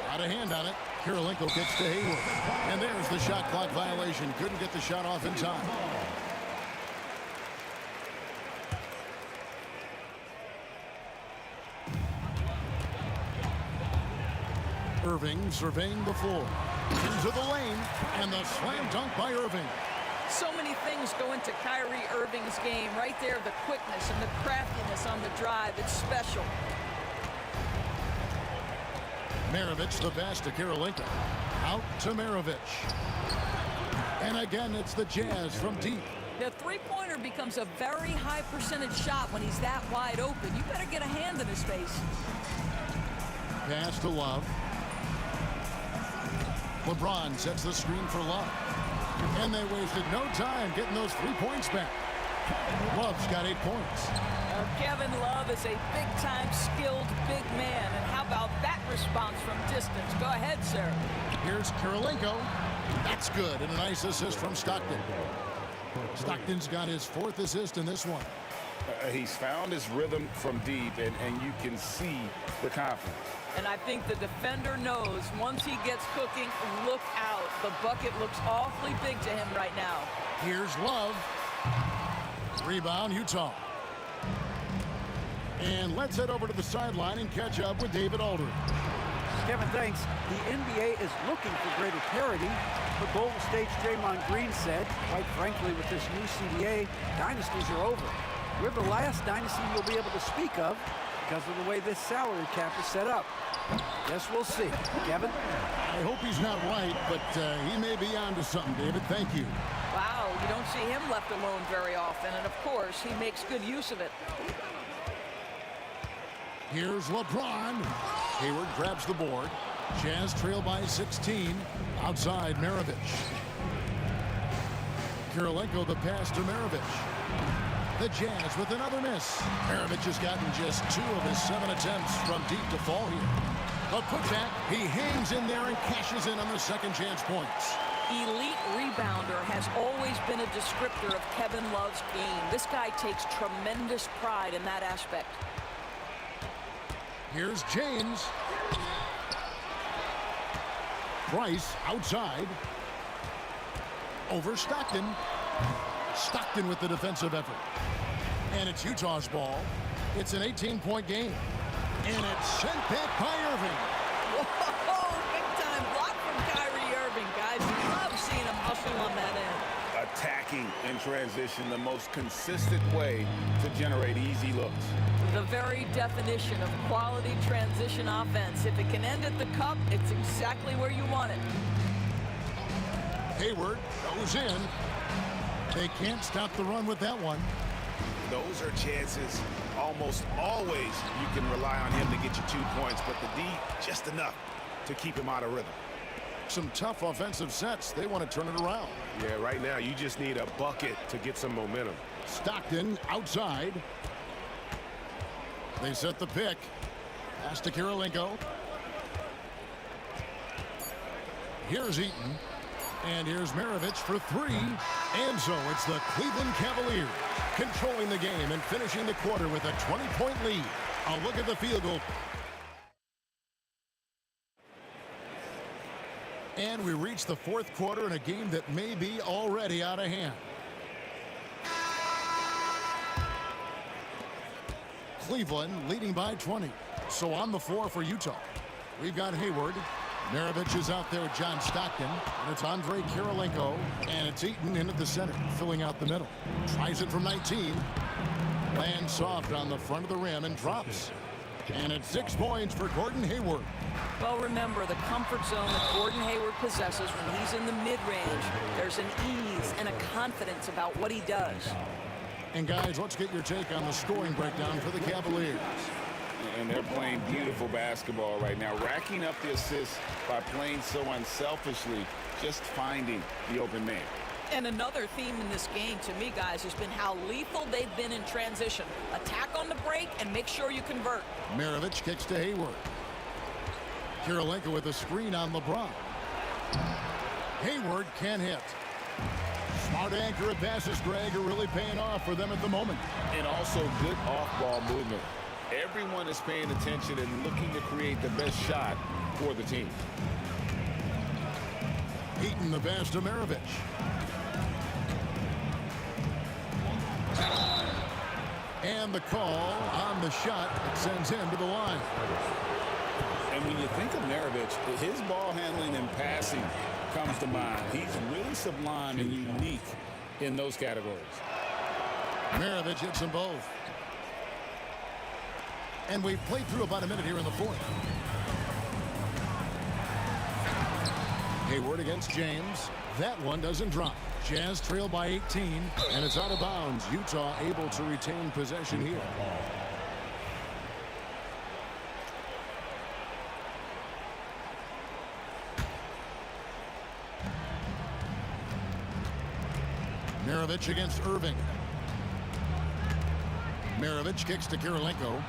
Got a hand on it. Kirilenko gets to Hayward. And there's the shot clock violation. Couldn't get the shot off in time. Irving surveying the floor. Into the lane. And the slam dunk by Irving. So many things go into Kyrie Irving's game. Right there, the quickness and the craftiness on the drive. It's special. Maravich the pass to Kirilenko. Out to Maravich. And again, it's the Jazz from deep. The three-pointer becomes a very high percentage shot when he's that wide open. You better get a hand in his face. pass to Love. LeBron sets the screen for Love. And they wasted no time getting those 3 points back. Love's got 8 points. Kevin Love is a big-time skilled big man. And how about that response from distance? Go ahead, sir. Here's Kirilenko. That's good. And a nice assist from Stockton. Stockton's got his 4th assist in this one. He's found his rhythm from deep, and you can see the confidence. And I think the defender knows once he gets cooking, look out. The bucket looks awfully big to him right now. Here's Love. Rebound, Utah. And let's head over to the sideline and catch up with David Aldridge. Kevin, thanks. The NBA is looking for greater parity, but Golden State's Draymond Green said, quite frankly, with this new CBA, dynasties are over. We're the last dynasty you'll be able to speak of because of the way this salary cap is set up. Guess we'll see. Kevin? I hope he's not right, but he may be onto something, David. Thank you. Wow, you don't see him left alone very often, and of course, he makes good use of it. Here's LeBron. Hayward grabs the board. Jazz trail by 16. Outside, Maravich. Kirilenko the pass to Maravich. The Jazz with another miss. Maravich has gotten just 2 of his 7 attempts from deep to fall here. The putback, he hangs in there and cashes in on the second chance points. Elite rebounder has always been a descriptor of Kevin Love's game. This guy takes tremendous pride in that aspect. Here's James. Price outside. Over Stockton. Stockton with the defensive effort. And it's Utah's ball. It's an 18-point game. And it's sent back by Irving. Whoa, big-time block from Kyrie Irving, guys. Love seeing him hustle on that end. Attacking in transition, the most consistent way to generate easy looks. The very definition of quality transition offense. If it can end at the cup, it's exactly where you want it. Hayward goes in. They can't stop the run with that one. Those are chances. Almost always you can rely on him to get you 2 points, but the D, just enough to keep him out of rhythm. Some tough offensive sets. They want to turn it around. Yeah, right now you just need a bucket to get some momentum. Stockton outside. They set the pick. Pass to Kirilenko. Here's Eaton. And here's Maravich for 3. And so it's the Cleveland Cavaliers controlling the game and finishing the quarter with a 20-point lead. A look at the field goal. And we reach the 4th quarter in a game that may be already out of hand. Cleveland leading by 20. So on the floor for Utah, we've got Hayward. Maravich is out there with John Stockton. And it's Andre Kirilenko. And it's Eaton in at the center, filling out the middle. Tries it from 19. Lands soft on the front of the rim and drops. And it's 6 points for Gordon Hayward. Well, remember, the comfort zone that Gordon Hayward possesses when he's in the mid-range, there's an ease and a confidence about what he does. And guys, let's get your take on the scoring breakdown for the Cavaliers. And they're playing beautiful basketball right now, racking up the assists by playing so unselfishly, just finding the open man. And another theme in this game, to me, guys, has been how lethal they've been in transition. Attack on the break and make sure you convert. Maravich kicks to Hayward. Kirilenko with a screen on LeBron. Hayward can't hit. Smart anchor passes, Greg, are really paying off for them at the moment. And also good off-ball movement. Everyone is paying attention and looking to create the best shot for the team. Eaton the pass to Maravich. And the call on the shot sends him to the line. And when you think of Maravich, his ball handling and passing comes to mind. He's really sublime and unique in those categories. Maravich hits them both. And we've played through about a minute here in the 4th. Hayward against James. That one doesn't drop. Jazz trail by 18, and it's out of bounds. Utah able to retain possession here. Maravich against Irving. Maravich kicks to Kirilenko.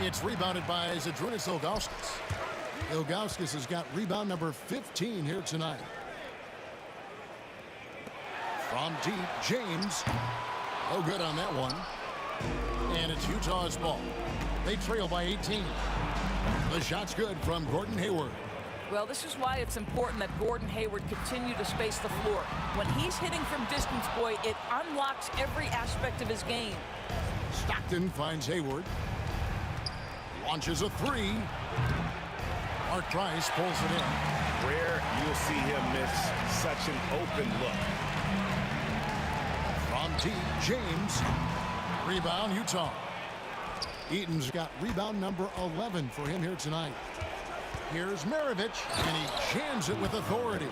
It's rebounded by Zydrunas Ilgauskas. Ilgauskas has got rebound number 15 here tonight. From deep, James. No good on that one. And it's Utah's ball. They trail by 18. The shot's good from Gordon Hayward. Well, this is why it's important that Gordon Hayward continue to space the floor. When he's hitting from distance, boy, it unlocks every aspect of his game. Stockton finds Hayward. Launches a three. Mark Price pulls it in. Rare you'll see him miss such an open look. From deep, James. Rebound, Utah. Eaton's got rebound number 11 for him here tonight. Here's Maravich, and he jams it with authority.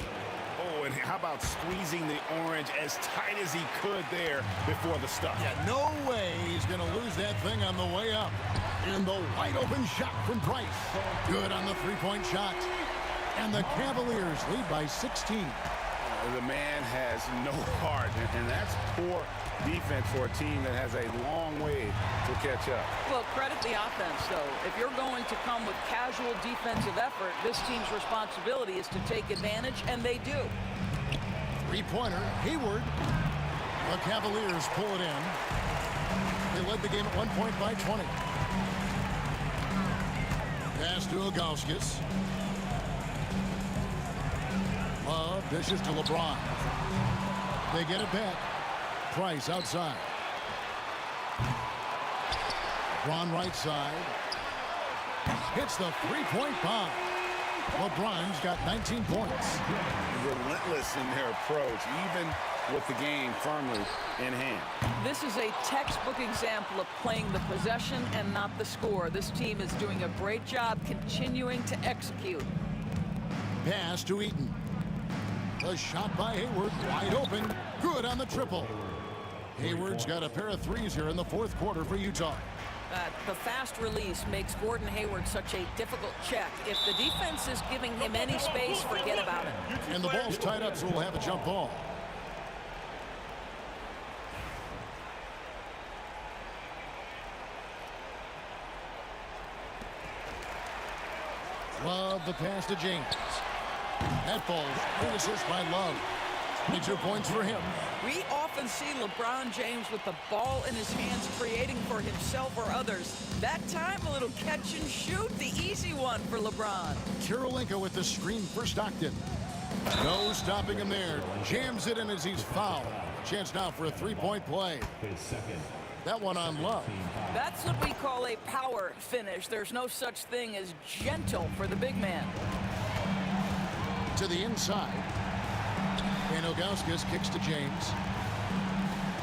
Oh, and how about squeezing the orange as tight as he could there before the stuff? Yeah, no way he's going to lose that thing on the way up. And the wide open shot from Price. Good on the three-point shot. And the Cavaliers lead by 16. The man has no heart, and that's poor defense for a team that has a long way to catch up. Well, credit the offense, though. If you're going to come with casual defensive effort, this team's responsibility is to take advantage, and they do. Three-pointer, Hayward. The Cavaliers pull it in. They led the game at 1 point by 20. Pass to Ilgauskas. Love dishes to LeBron. They get it back. Price outside. LeBron right side. Hits the three-point bomb. LeBron's got 19 points. Relentless in their approach, even with the game firmly in hand. This is a textbook example of playing the possession and not the score. This team is doing a great job continuing to execute. Pass to Eaton. The shot by Hayward, wide open. Good on the triple. Hayward's got a pair of threes here in the fourth quarter for Utah. The fast release makes Gordon Hayward such a difficult check. If the defense is giving him any space, forget about it. And the ball's tied up, so we'll have a jump ball. Love the pass to James. That ball's good assist by Love. 22 points for him. We often see LeBron James with the ball in his hands creating for himself or others. That time, a little catch and shoot, the easy one for LeBron. Kirilenko with the screen for Stockton. No stopping him there. Jams it in as he's fouled. Chance now for a three-point play. That one on Love. That's what we call a power finish. There's no such thing as gentle for the big man. To the inside. And Ilgauskas kicks to James.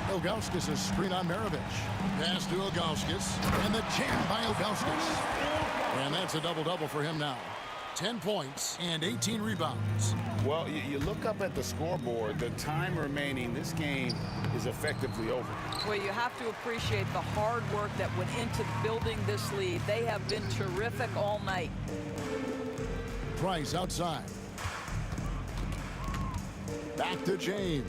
Ilgauskas is screen on Maravich. Pass to Ilgauskas. And the jam by Ilgauskas. And that's a double-double for him now. 10 points and 18 rebounds. Well, you look up at the scoreboard, the time remaining, this game is effectively over. Well, you have to appreciate the hard work that went into building this lead. They have been terrific all night. Price outside. Back to James.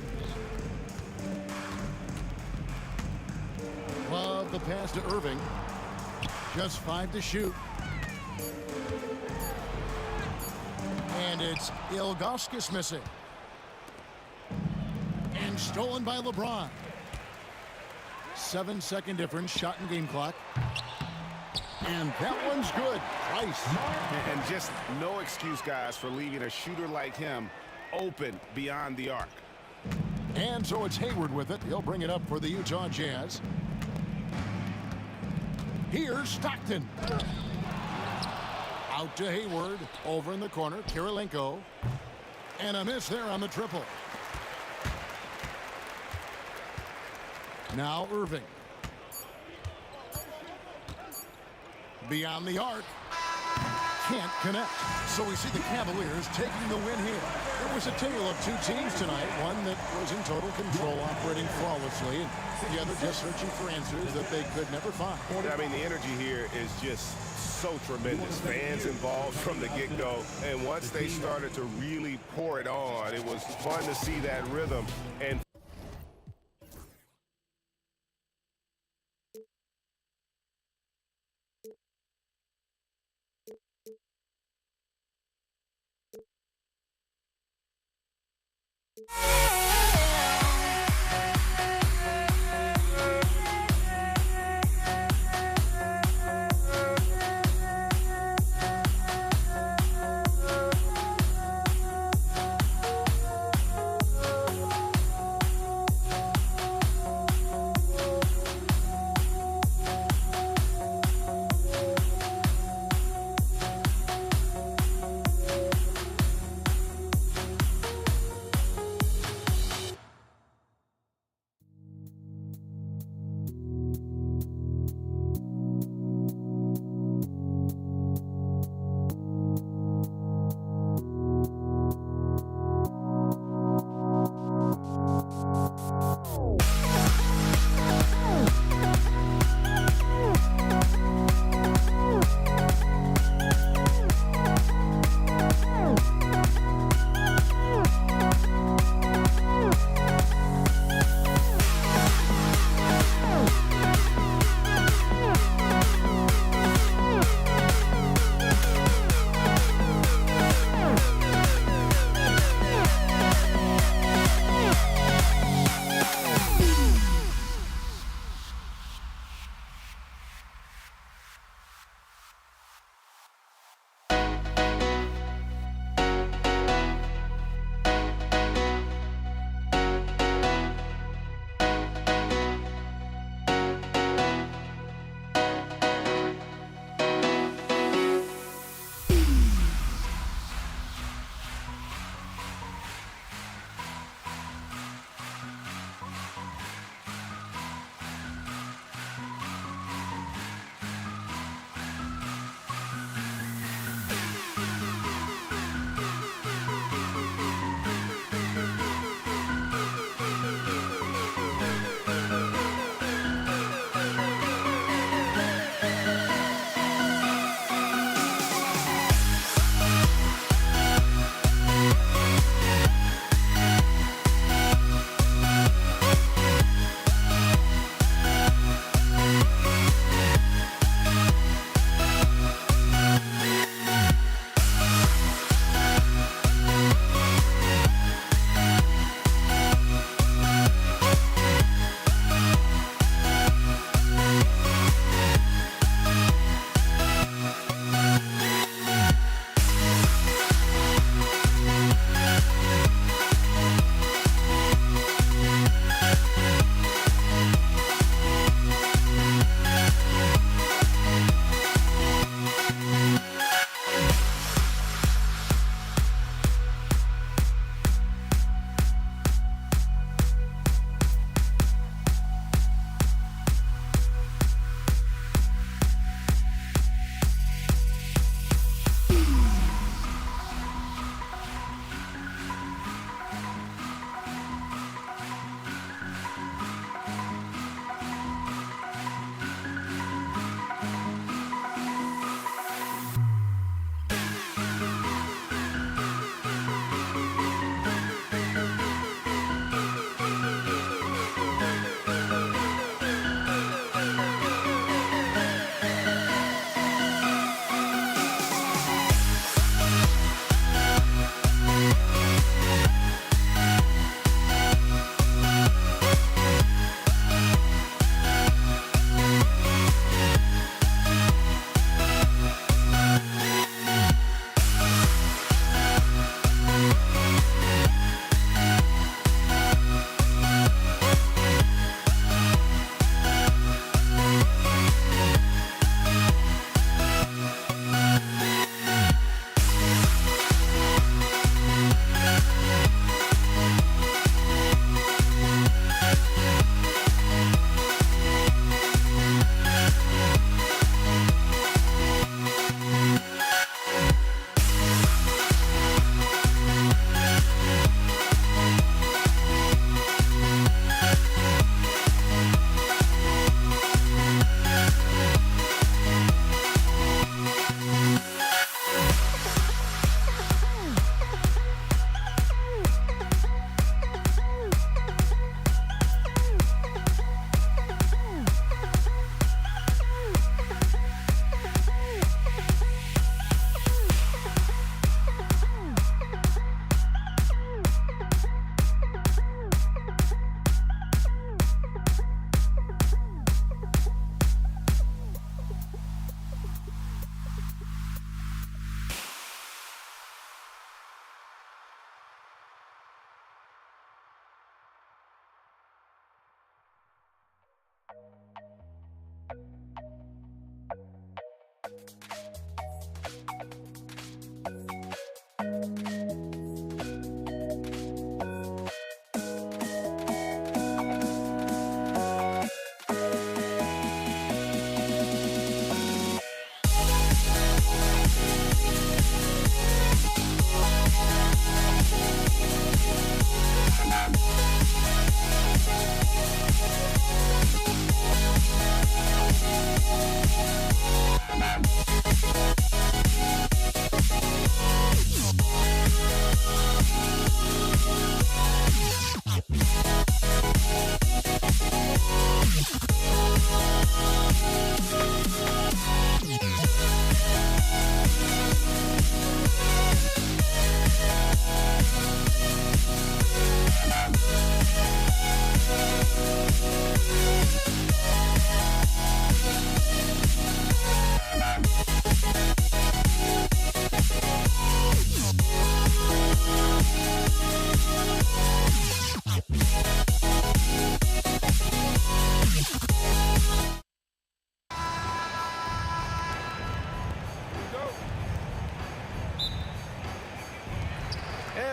Love the pass to Irving. Just 5 to shoot. And it's Ilgauskas missing. And stolen by LeBron. 7-second difference, shot and game clock. And that one's good. Price. And just no excuse, guys, for leaving a shooter like him open beyond the arc. And so it's Hayward with it. He'll bring it up for the Utah Jazz. Here's Stockton. Out to Hayward. Over in the corner, Kirilenko. And a miss there on the triple. Now Irving. Beyond the arc. can't connect. So we see the Cavaliers taking the win here. It was a tale of two teams tonight, one that was in total control, operating flawlessly, and the other just searching for answers that they could never find. I mean, the energy here is just so tremendous. Fans involved from the get-go, and once they started to really pour it on, it was fun to see that rhythm. And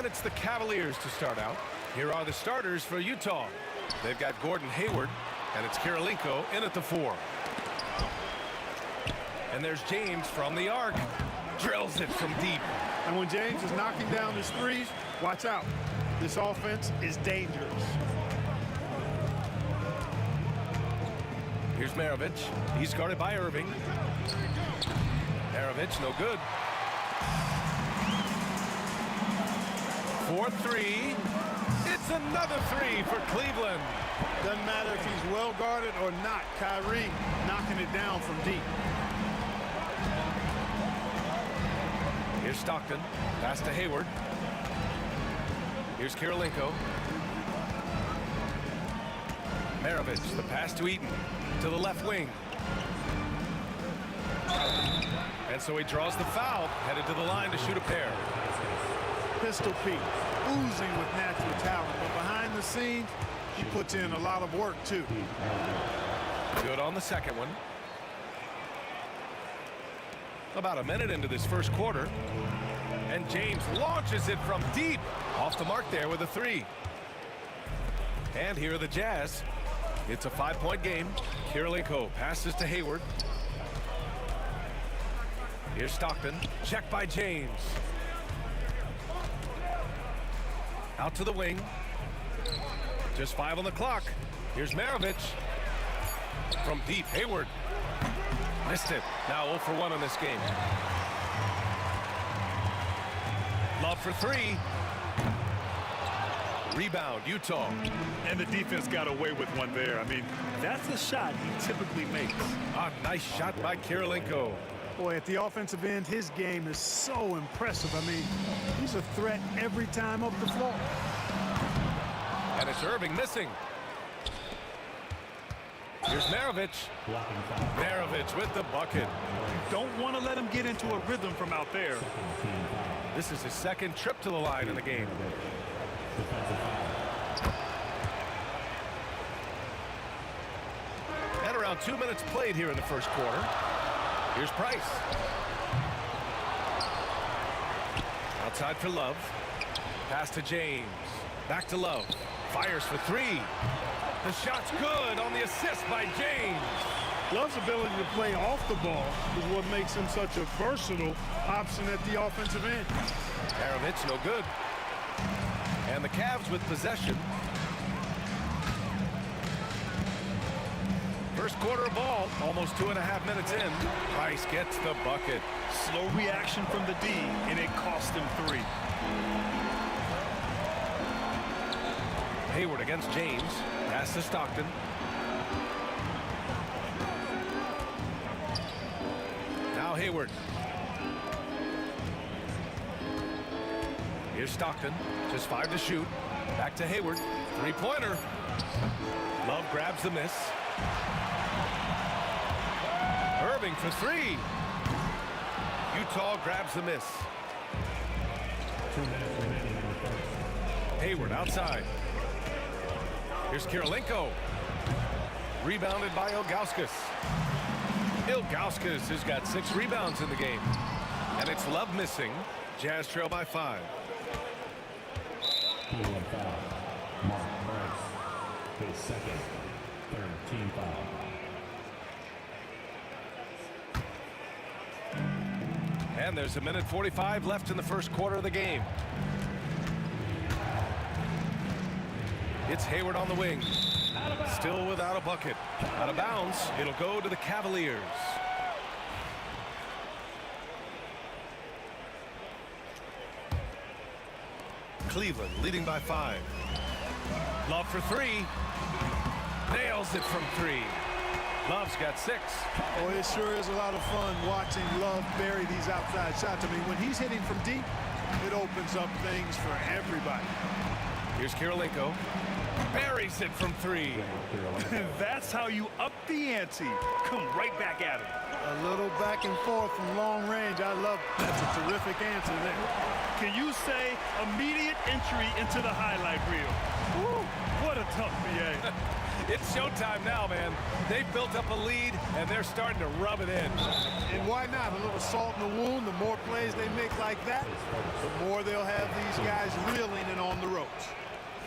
it's the Cavaliers to start out. Here are the starters for Utah. They've got Gordon Hayward, and it's Kirilenko in at the 4. And there's James from the arc. Drills it from deep. And when James is knocking down his threes, watch out. This offense is dangerous. Here's Maravich. He's guarded by Irving. Maravich, no good. 4-3. It's another 3 for Cleveland. Doesn't matter if he's well guarded or not. Kyrie knocking it down from deep. Here's Stockton. Pass to Hayward. Here's Kirilenko. Maravich, the pass to Eaton. To the left wing. And so he draws the foul, headed to the line to shoot a pair. Pistol Pete, oozing with natural talent, but behind the scenes, he puts in a lot of work too. Good on the second one. About a minute into this first quarter. And James launches it from deep. Off the mark there with a 3. And here are the Jazz. It's a 5-point game. Kirilenko passes to Hayward. Here's Stockton. Checked by James. Out to the wing. Just 5 on the clock. Here's Maravich. From deep, Hayward. Missed it. Now 0 for 1 in this game. Love for 3. Rebound, Utah. And the defense got away with one there. I mean, that's a shot he typically makes. A nice shot by Kirilenko. Boy, at the offensive end, his game is so impressive. I mean, he's a threat every time up the floor. And it's Irving missing. Here's Maravich. Maravich with the bucket. Don't want to let him get into a rhythm from out there. This is his second trip to the line in the game. And around 2 minutes played here in the first quarter. Here's Price. Outside for Love. Pass to James. Back to Love. Fires for 3. The shot's good on the assist by James. Love's ability to play off the ball is what makes him such a versatile option at the offensive end. Maravich, no good. And the Cavs with possession. First quarter ball, almost 2.5 minutes in. Price gets the bucket. Slow reaction from the D, and it cost him 3. Hayward against James. Pass to Stockton. Now Hayward. Here's Stockton. Just 5 to shoot. Back to Hayward. 3-pointer. Love grabs the miss. Irving for 3. Utah grabs the miss. Hayward outside. Here's Kirilenko. Rebounded by Ilgauskas. Ilgauskas has got 6 rebounds in the game. And it's Love missing. Jazz trail by 5. Mark Price, his second, 3rd team foul. And there's 1:45 left in the first quarter of the game. It's Hayward on the wing. Still without a bucket. Out of bounds. It'll go to the Cavaliers. Cleveland leading by 5. Love for 3. Nails it from 3. Love's got 6. Oh, it sure is a lot of fun watching Love bury these outside shots. I mean, when he's hitting from deep, it opens up things for everybody. Here's Kirilenko. Buries it from 3. That's how you up the ante. Come right back at him. A little back and forth from long range. I love it. That's a terrific answer there. Can you say immediate entry into the highlight reel. Woo, what a tough BA. It's showtime now, man. They've built up a lead, and they're starting to rub it in. And why not? A little salt in the wound. The more plays they make like that, the more they'll have these guys reeling and on the ropes.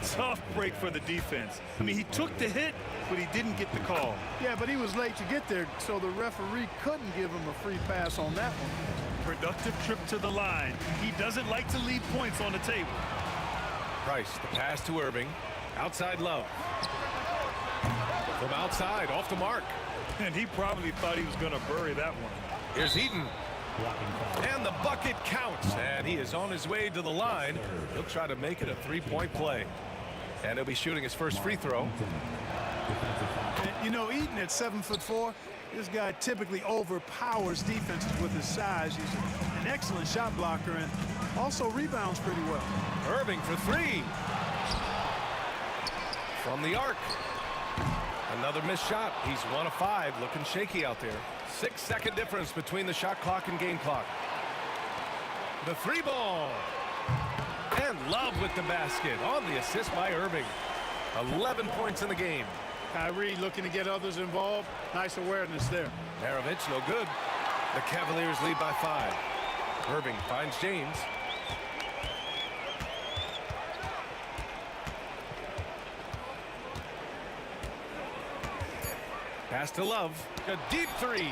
Tough break for the defense. I mean, he took the hit, but he didn't get the call. Yeah, but he was late to get there, so the referee couldn't give him a free pass on that one. Productive trip to the line. He doesn't like to leave points on the table. Price, the pass to Irving. Outside Love. From outside, off the mark. And he probably thought he was going to bury that one. Here's Eaton. And the bucket counts. And he is on his way to the line. He'll try to make it a three-point play. And he'll be shooting his first free throw. And, you know, Eaton at 7'4", this guy typically overpowers defenses with his size. He's an excellent shot blocker and also rebounds pretty well. Irving for three. From the arc. Another missed shot. He's 1 of 5, looking shaky out there. 6-second difference between the shot clock and game clock. The three ball. And Love with the basket on the assist by Irving. 11 points in the game. Kyrie looking to get others involved. Nice awareness there. Maravich, no good. The Cavaliers lead by 5. Irving finds James. Pass to Love. A deep three.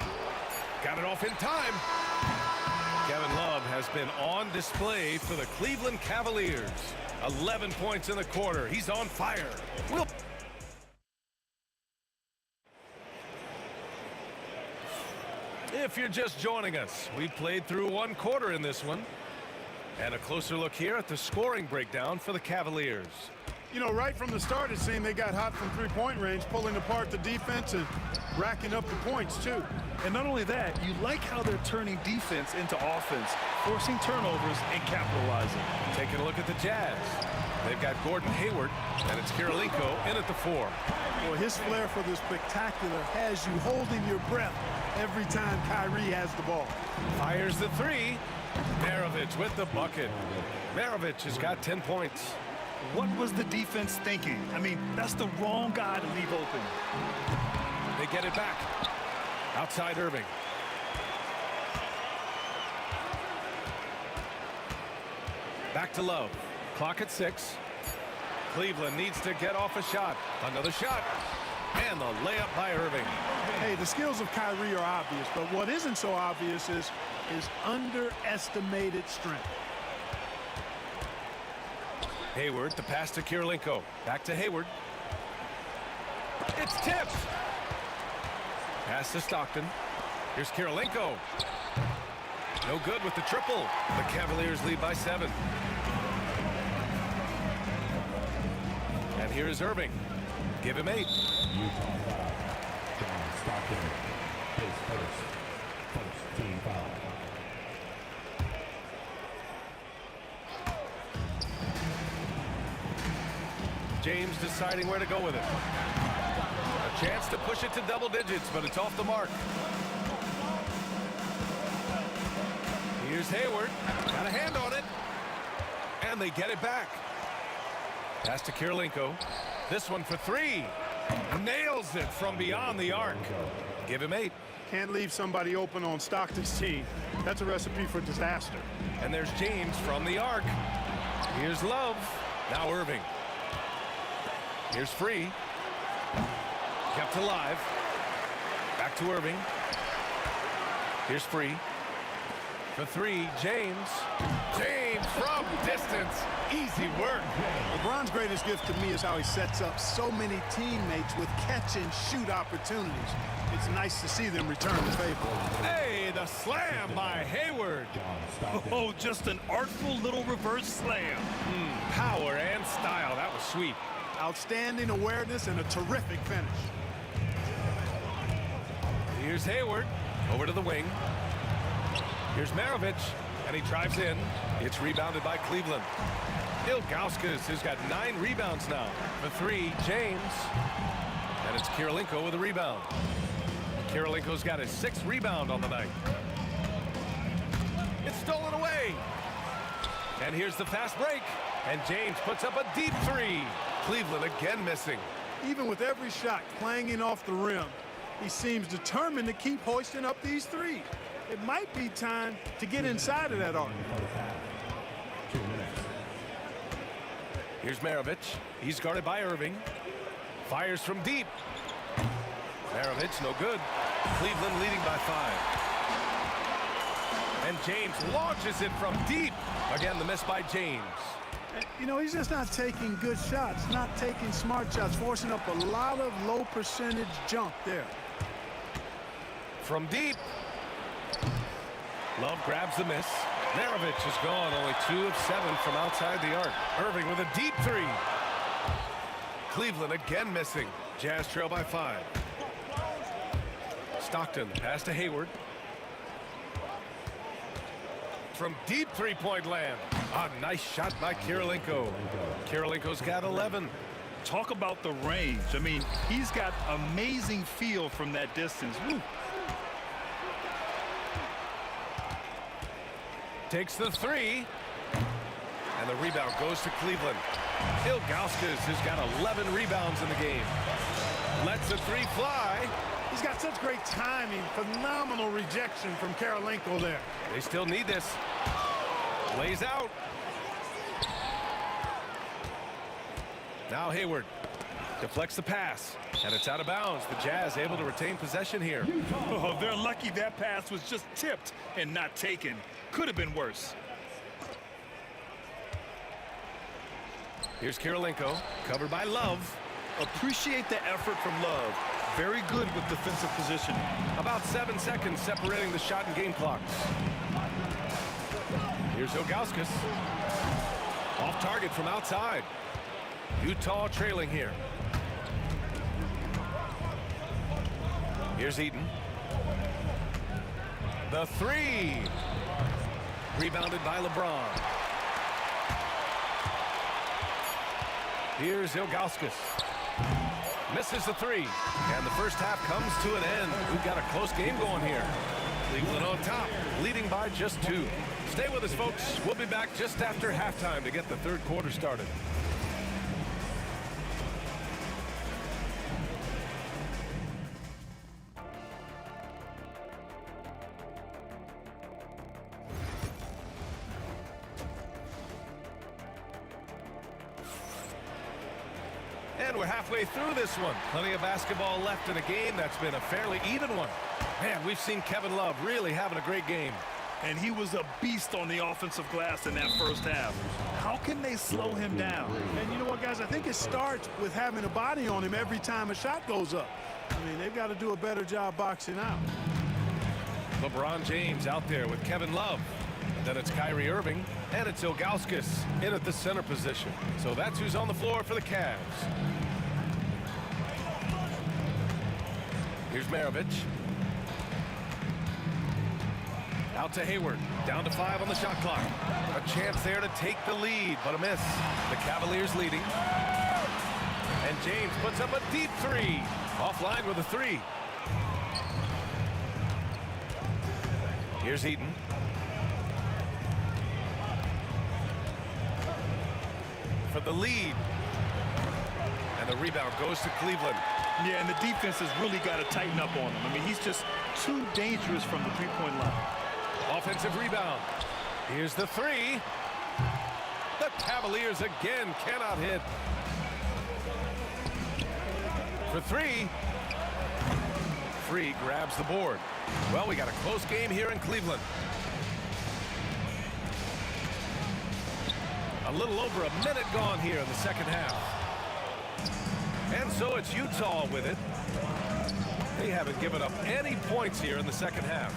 Got it off in time. Kevin Love has been on display for the Cleveland Cavaliers. 11 points in the quarter. He's on fire. If you're just joining us, we played through 1 quarter in this one. And a closer look here at the scoring breakdown for the Cavaliers. You know, right from the start, it seemed they got hot from three-point range, pulling apart the defense and racking up the points, too. And not only that, you like how they're turning defense into offense, forcing turnovers and capitalizing. Taking a look at the Jazz. They've got Gordon Hayward, and it's Kirilenko in at the 4. Well, his flair for the spectacular has you holding your breath every time Kyrie has the ball. Fires the 3. Maravich with the bucket. Maravich has got 10 points. What was the defense thinking? I mean, that's the wrong guy to leave open. They get it back. Outside Irving. Back to Love. Clock at 6. Cleveland needs to get off a shot. Another shot. And the layup by Irving. Hey, the skills of Kyrie are obvious, but what isn't so obvious is his underestimated strength. Hayward, the pass to Kirilenko. Back to Hayward. It's tipped. Pass to Stockton. Here's Kirilenko. No good with the triple. The Cavaliers lead by 7. And here is Irving. Give him 8. Stockton, his first team foul. James deciding where to go with it. A chance to push it to double digits, but it's off the mark. Here's Hayward. Got a hand on it. And they get it back. Pass to Kirilenko. This one for 3. Nails it from beyond the arc. Give him 8. Can't leave somebody open on Stockton's team. That's a recipe for disaster. And there's James from the arc. Here's Love. Now Irving. Here's Free. Kept alive. Back to Irving. Here's Free. For 3, James. James from distance. Easy work. LeBron's greatest gift to me is how he sets up so many teammates with catch-and-shoot opportunities. It's nice to see them return the favor. Hey, the slam by Hayward. Oh, just an artful little reverse slam. Power and style. That was sweet. Outstanding awareness and a terrific finish. Here's Hayward. Over to the wing. Here's Maravich. And he drives in. It's rebounded by Cleveland. Ilgauskas has got 9 rebounds now. For 3, James. And it's Kirilenko with a rebound. Kirilenko's got his 6th rebound on the night. It's stolen away. And here's the fast break. And James puts up a deep three. Cleveland again missing. Even with every shot clanging off the rim, he seems determined to keep hoisting up these threes. It might be time to get inside of that arc. Here's Maravich. He's guarded by Irving. Fires from deep. Maravich, no good. Cleveland leading by 5. And James launches it from deep. Again, the miss by James. You know, he's just not taking good shots, not taking smart shots, forcing up a lot of low percentage jump there. From deep. Love grabs the miss. Maravich is gone, only 2 of 7 from outside the arc. Irving with a deep three. Cleveland again missing. Jazz trail by 5. Stockton, pass to Hayward. From deep three-point land. A nice shot by Kirilenko. Kirilenko's got 11. Talk about the range. I mean, he's got amazing feel from that distance. Woo. Takes the three. And the rebound goes to Cleveland. Ilgauskas has got 11 rebounds in the game. Lets the three fly. He's got such great timing. Phenomenal rejection from Kirilenko there. They still need this. Lays out. Now Hayward deflects the pass, and it's out of bounds. The Jazz able to retain possession here. Oh, they're lucky that pass was just tipped and not taken. Could have been worse. Here's Kirilenko, covered by Love. Appreciate the effort from Love. Very good with defensive positioning. About 7 seconds separating the shot and game clocks. Here's Ilgauskas. Off target from outside. Utah trailing here. Here's Eaton. The three. Rebounded by LeBron. Here's Ilgauskas. Misses the three. And the first half comes to an end. We've got a close game going here. Cleveland on top, leading by just 2. Stay with us, folks. We'll be back just after halftime to get the third quarter started. And we're halfway through this one. Plenty of basketball left in a game that's been a fairly even one. Man, we've seen Kevin Love really having a great game. And he was a beast on the offensive glass in that first half. How can they slow him down? And you know what, guys? I think it starts with having a body on him every time a shot goes up. I mean, they've got to do a better job boxing out. LeBron James out there with Kevin Love. Then it's Kyrie Irving, and it's Ilgauskas in at the center position. So that's who's on the floor for the Cavs. Here's Maravich. Out to Hayward. Down to 5 on the shot clock. A chance there to take the lead, but a miss. The Cavaliers leading. And James puts up a deep three. Offline with a three. Here's Eaton. For the lead. And the rebound goes to Cleveland. Yeah, and the defense has really got to tighten up on him. I mean, he's just too dangerous from the three-point line. Offensive rebound. Here's the three. The Cavaliers again cannot hit. For three. Free grabs the board. Well, we got a close game here in Cleveland. A little over a minute gone here in the second half. And so it's Utah with it. They haven't given up any points here in the second half.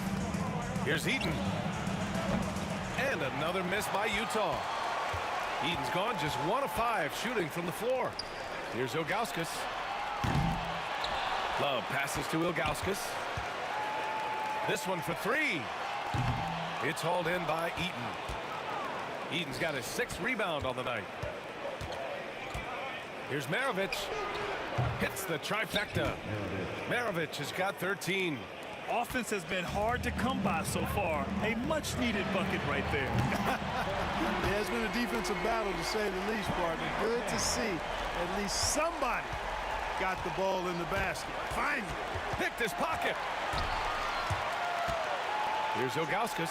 Here's Eaton. And another miss by Utah. Eaton's gone just 1 of 5 shooting from the floor. Here's Ilgauskas. Love passes to Ilgauskas. This one for three. It's hauled in by Eaton. Eaton's got his 6th rebound on the night. Here's Maravich. Hits the trifecta. Maravich has got 13. Offense has been hard to come by so far. A much-needed bucket right there. Yeah, it's been a defensive battle, to say the least, partner. Good to see at least somebody got the ball in the basket. Finally. Picked his pocket. Here's Ilgauskas.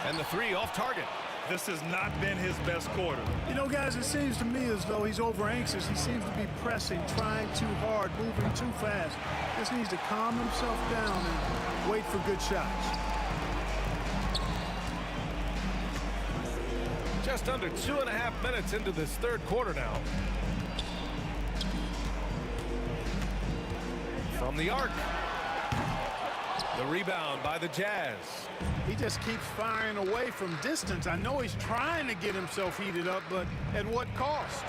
And the three off target. This has not been his best quarter. You know, guys, it seems to me as though he's over anxious. He seems to be pressing, trying too hard, moving too fast. Just needs to calm himself down and wait for good shots. Just under 2.5 minutes into this third quarter now. From the arc. The rebound by the Jazz. He just keeps firing away from distance. I know he's trying to get himself heated up, but at what cost?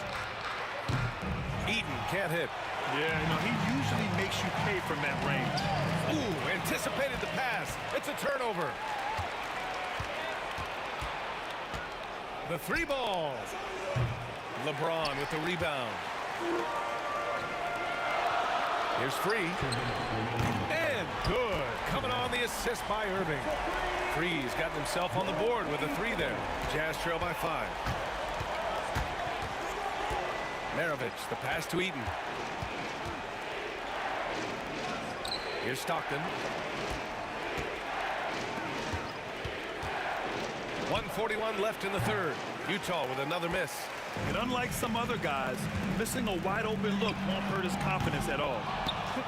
Eaton can't hit. Yeah, you know, he usually makes you pay from that range. Ooh, anticipated the pass. It's a turnover. The three ball. LeBron with the rebound. Here's Free. And good. Coming on the assist by Irving. Free's gotten himself on the board with a three there. Jazz trail by 5. Maravich, the pass to Eaton. Here's Stockton. 1:41 left in the third. Utah with another miss. And unlike some other guys, missing a wide open look won't hurt his confidence at all.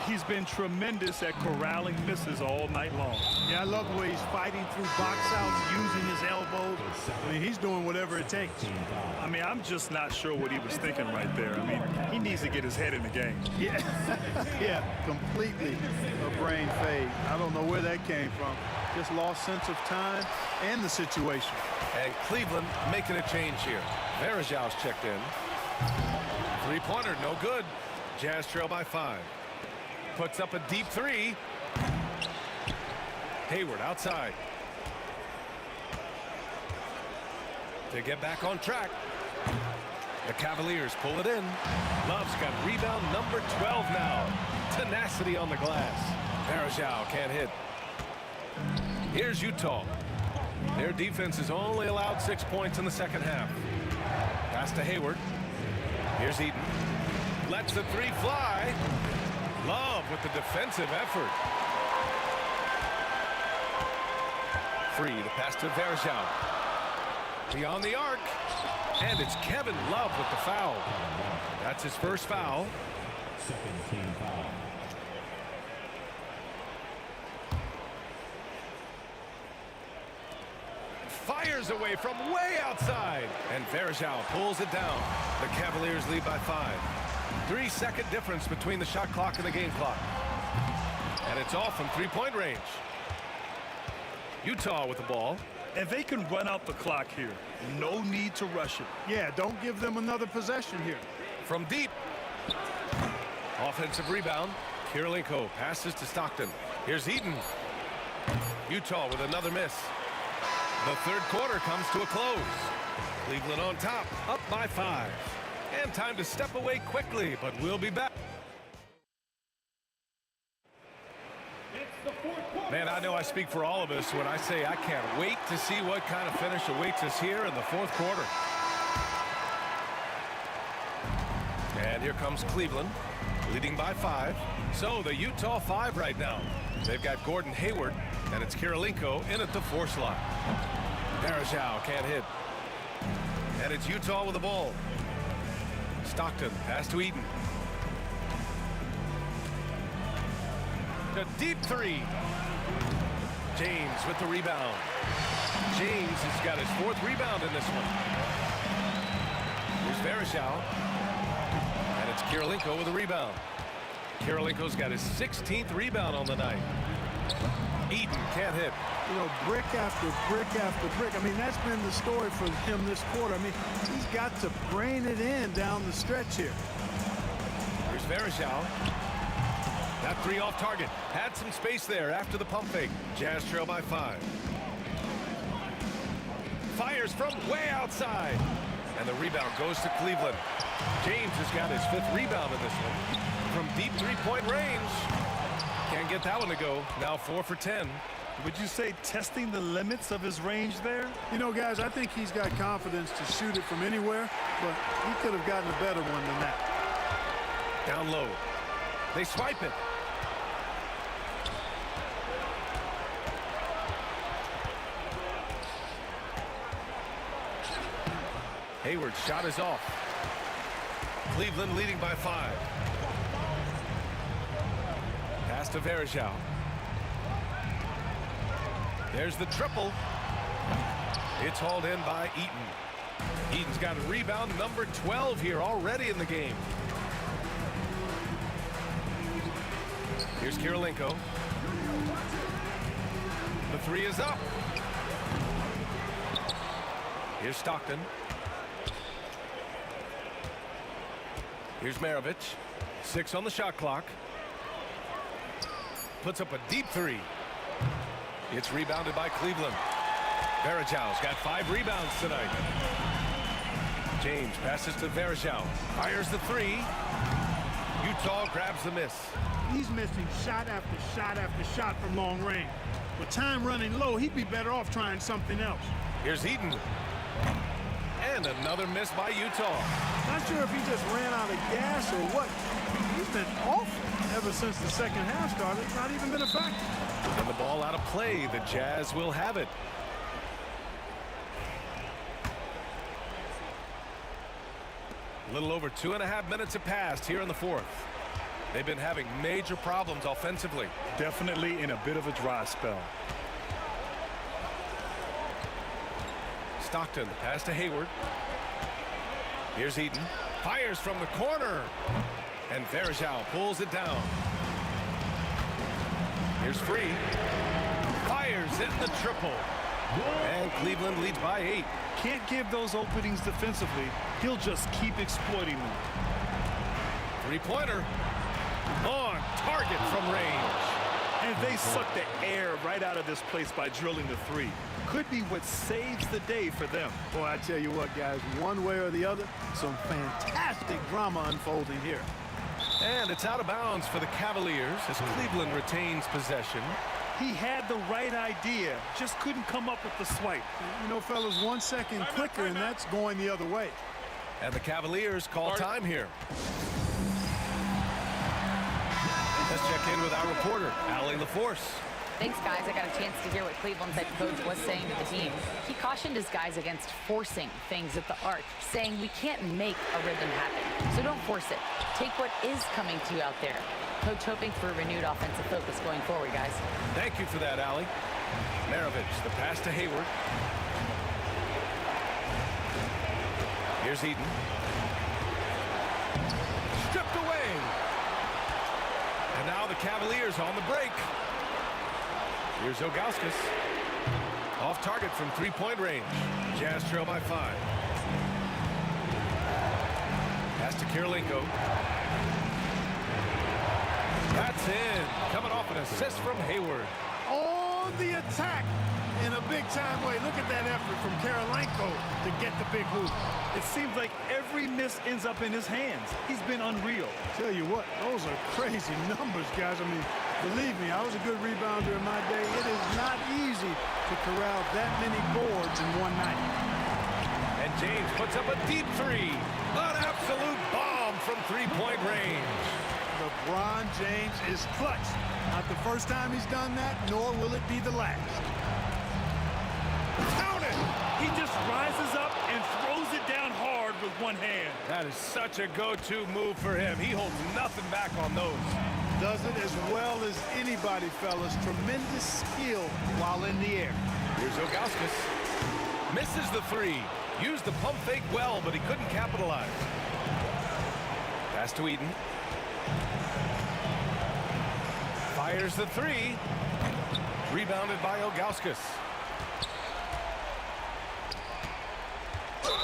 He's been tremendous at corralling misses all night long. Yeah, I love the way he's fighting through box outs, using his elbows. I mean, he's doing whatever it takes. I mean, I'm just not sure what he was thinking right there. I mean, he needs to get his head in the game. Yeah, yeah, completely a brain fade. I don't know where that came from. Just lost sense of time and the situation. And Cleveland making a change here. Varejau's checked in. Three-pointer, no good. Jazz trail by 5. Puts up a deep three. Hayward outside. To get back on track. The Cavaliers pull it in. Love's got rebound number 12 now. Tenacity on the glass. Varejau can't hit. Here's Utah. Their defense has only allowed 6 points in the second half. Pass to Hayward. Here's Eaton. Lets the three fly. Love with the defensive effort. Free to pass to Varejau. Beyond the arc. And it's Kevin Love with the foul. That's his first foul. Second team foul. Fires away from way outside. And Varejau pulls it down. The Cavaliers lead by 5. 3-second difference between the shot clock and the game clock. And it's off from three-point range. Utah with the ball. And they can run out the clock here. No need to rush it. Yeah, don't give them another possession here. From deep. Offensive rebound. Kirilenko passes to Stockton. Here's Eaton. Utah with another miss. The third quarter comes to a close. Cleveland on top, up by 5. And time to step away quickly, but we'll be back. Man, I know I speak for all of us when I say I can't wait to see what kind of finish awaits us here in the fourth quarter. And here comes Cleveland, leading by 5. So the Utah 5 right now. They've got Gordon Hayward, and it's Kirilenko in at the 4 slot. Varejau can't hit. And it's Utah with the ball. Stockton, pass to Eaton. The deep three. James with the rebound. James has got his 4th rebound in this one. Here's Varejau. And it's Kirilenko with a rebound. Kirilenko's got his 16th rebound on the night. Eaton can't hit. You know, brick after brick after brick. I mean, that's been the story for him this quarter. I mean, he's got to brain it in down the stretch here. Here's Varejau. That three off target. Had some space there after the pump fake. Jazz trail by 5. Fires from way outside. And the rebound goes to Cleveland. James has got his 5th rebound in this one. From deep three-point range. Can't get that one to go. Now 4 for 10. Would you say testing the limits of his range there? You know, guys, I think he's got confidence to shoot it from anywhere, but he could have gotten a better one than that. Down low. They swipe it. Hayward's shot is off. Cleveland leading by 5. Pass to Varejao. There's the triple. It's hauled in by Eaton. Eaton's got a rebound number 12 here already in the game. Here's Kirilenko. The 3 is up. Here's Stockton. Here's Maravich. 6 on the shot clock. Puts up a deep 3. It's rebounded by Cleveland. Varejao's got 5 rebounds tonight. James passes to Varejao. Fires the 3. Utah grabs the miss. He's missing shot after shot after shot from long range. With time running low, he'd be better off trying something else. Here's Eaton. And another miss by Utah. Not sure if he just ran out of gas or what. He's been awful ever since the second half started. It's not even been a factor. And the ball out of play. The Jazz will have it. A little over 2.5 minutes have passed here in the 4th. They've been having major problems offensively. Definitely in a bit of a dry spell. Stockton, pass to Hayward. Here's Eaton. Fires from the corner. And Varejao pulls it down. Here's Free. Fires in the triple. And Cleveland leads by 8. Can't give those openings defensively. He'll just keep exploiting them. 3-pointer. On target from range. And they suck the air right out of this place by drilling the 3. Could be what saves the day for them. Boy, I tell you what, guys, one way or the other, some fantastic drama unfolding here. And it's out of bounds for the Cavaliers as Cleveland retains possession. He had the right idea, just couldn't come up with the swipe. You know, fellas, 1 second quicker, and that's going the other way. And the Cavaliers call time here. Let's check in with our reporter, Allie LaForce. Thanks, guys. I got a chance to hear what Cleveland's head coach was saying to the team. He cautioned his guys against forcing things at the arc, saying we can't make a rhythm happen, so don't force it. Take what is coming to you out there. Coach hoping for a renewed offensive focus going forward, guys. Thank you for that, Allie. Maravich, the pass to Hayward. Here's Eaton. Stripped away. And now the Cavaliers on the break. Here's Ilgauskas. Off target from 3-point range. Jazz trail by 5. Pass to Kirilenko. That's in. Coming off an assist from Hayward. On the attack in a big-time way. Look at that effort from Kirilenko to get the big hoop. It seems like every miss ends up in his hands. He's been unreal. Tell you what, those are crazy numbers, guys. I mean, believe me, I was a good rebounder in my day. It is not easy to corral that many boards in one night. And James puts up a deep 3. An absolute bomb from 3-point range. LeBron James is clutch. Not the first time he's done that, nor will it be the last. Count it! He just rises up and throws it down hard with one hand. That is such a go-to move for him. He holds nothing back on those. Does it as well as anybody, fellas. Tremendous skill while in the air. Here's Ilgauskas. Misses the 3. Used the pump fake well, but he couldn't capitalize. Pass to Eaton. Fires the 3. Rebounded by Ilgauskas.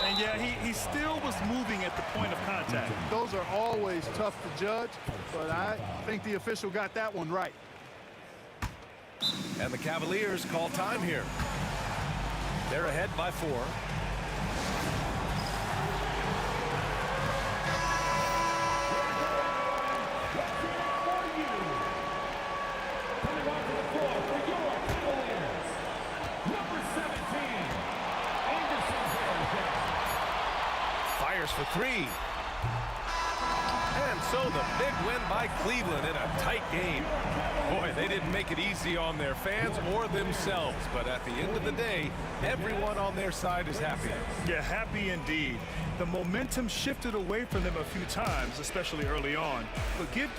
And yeah, he still was moving at the point of contact. Those are always tough to judge, but I think the official got that one right. And the Cavaliers call time here. They're ahead by 4. Fires for three. And so the big win by Cleveland in a tight game. Boy, they didn't make it easy on their fans or themselves, but at the end of the day, everyone on their side is happy. Yeah, happy indeed. The momentum shifted away from them a few times, especially early on. But give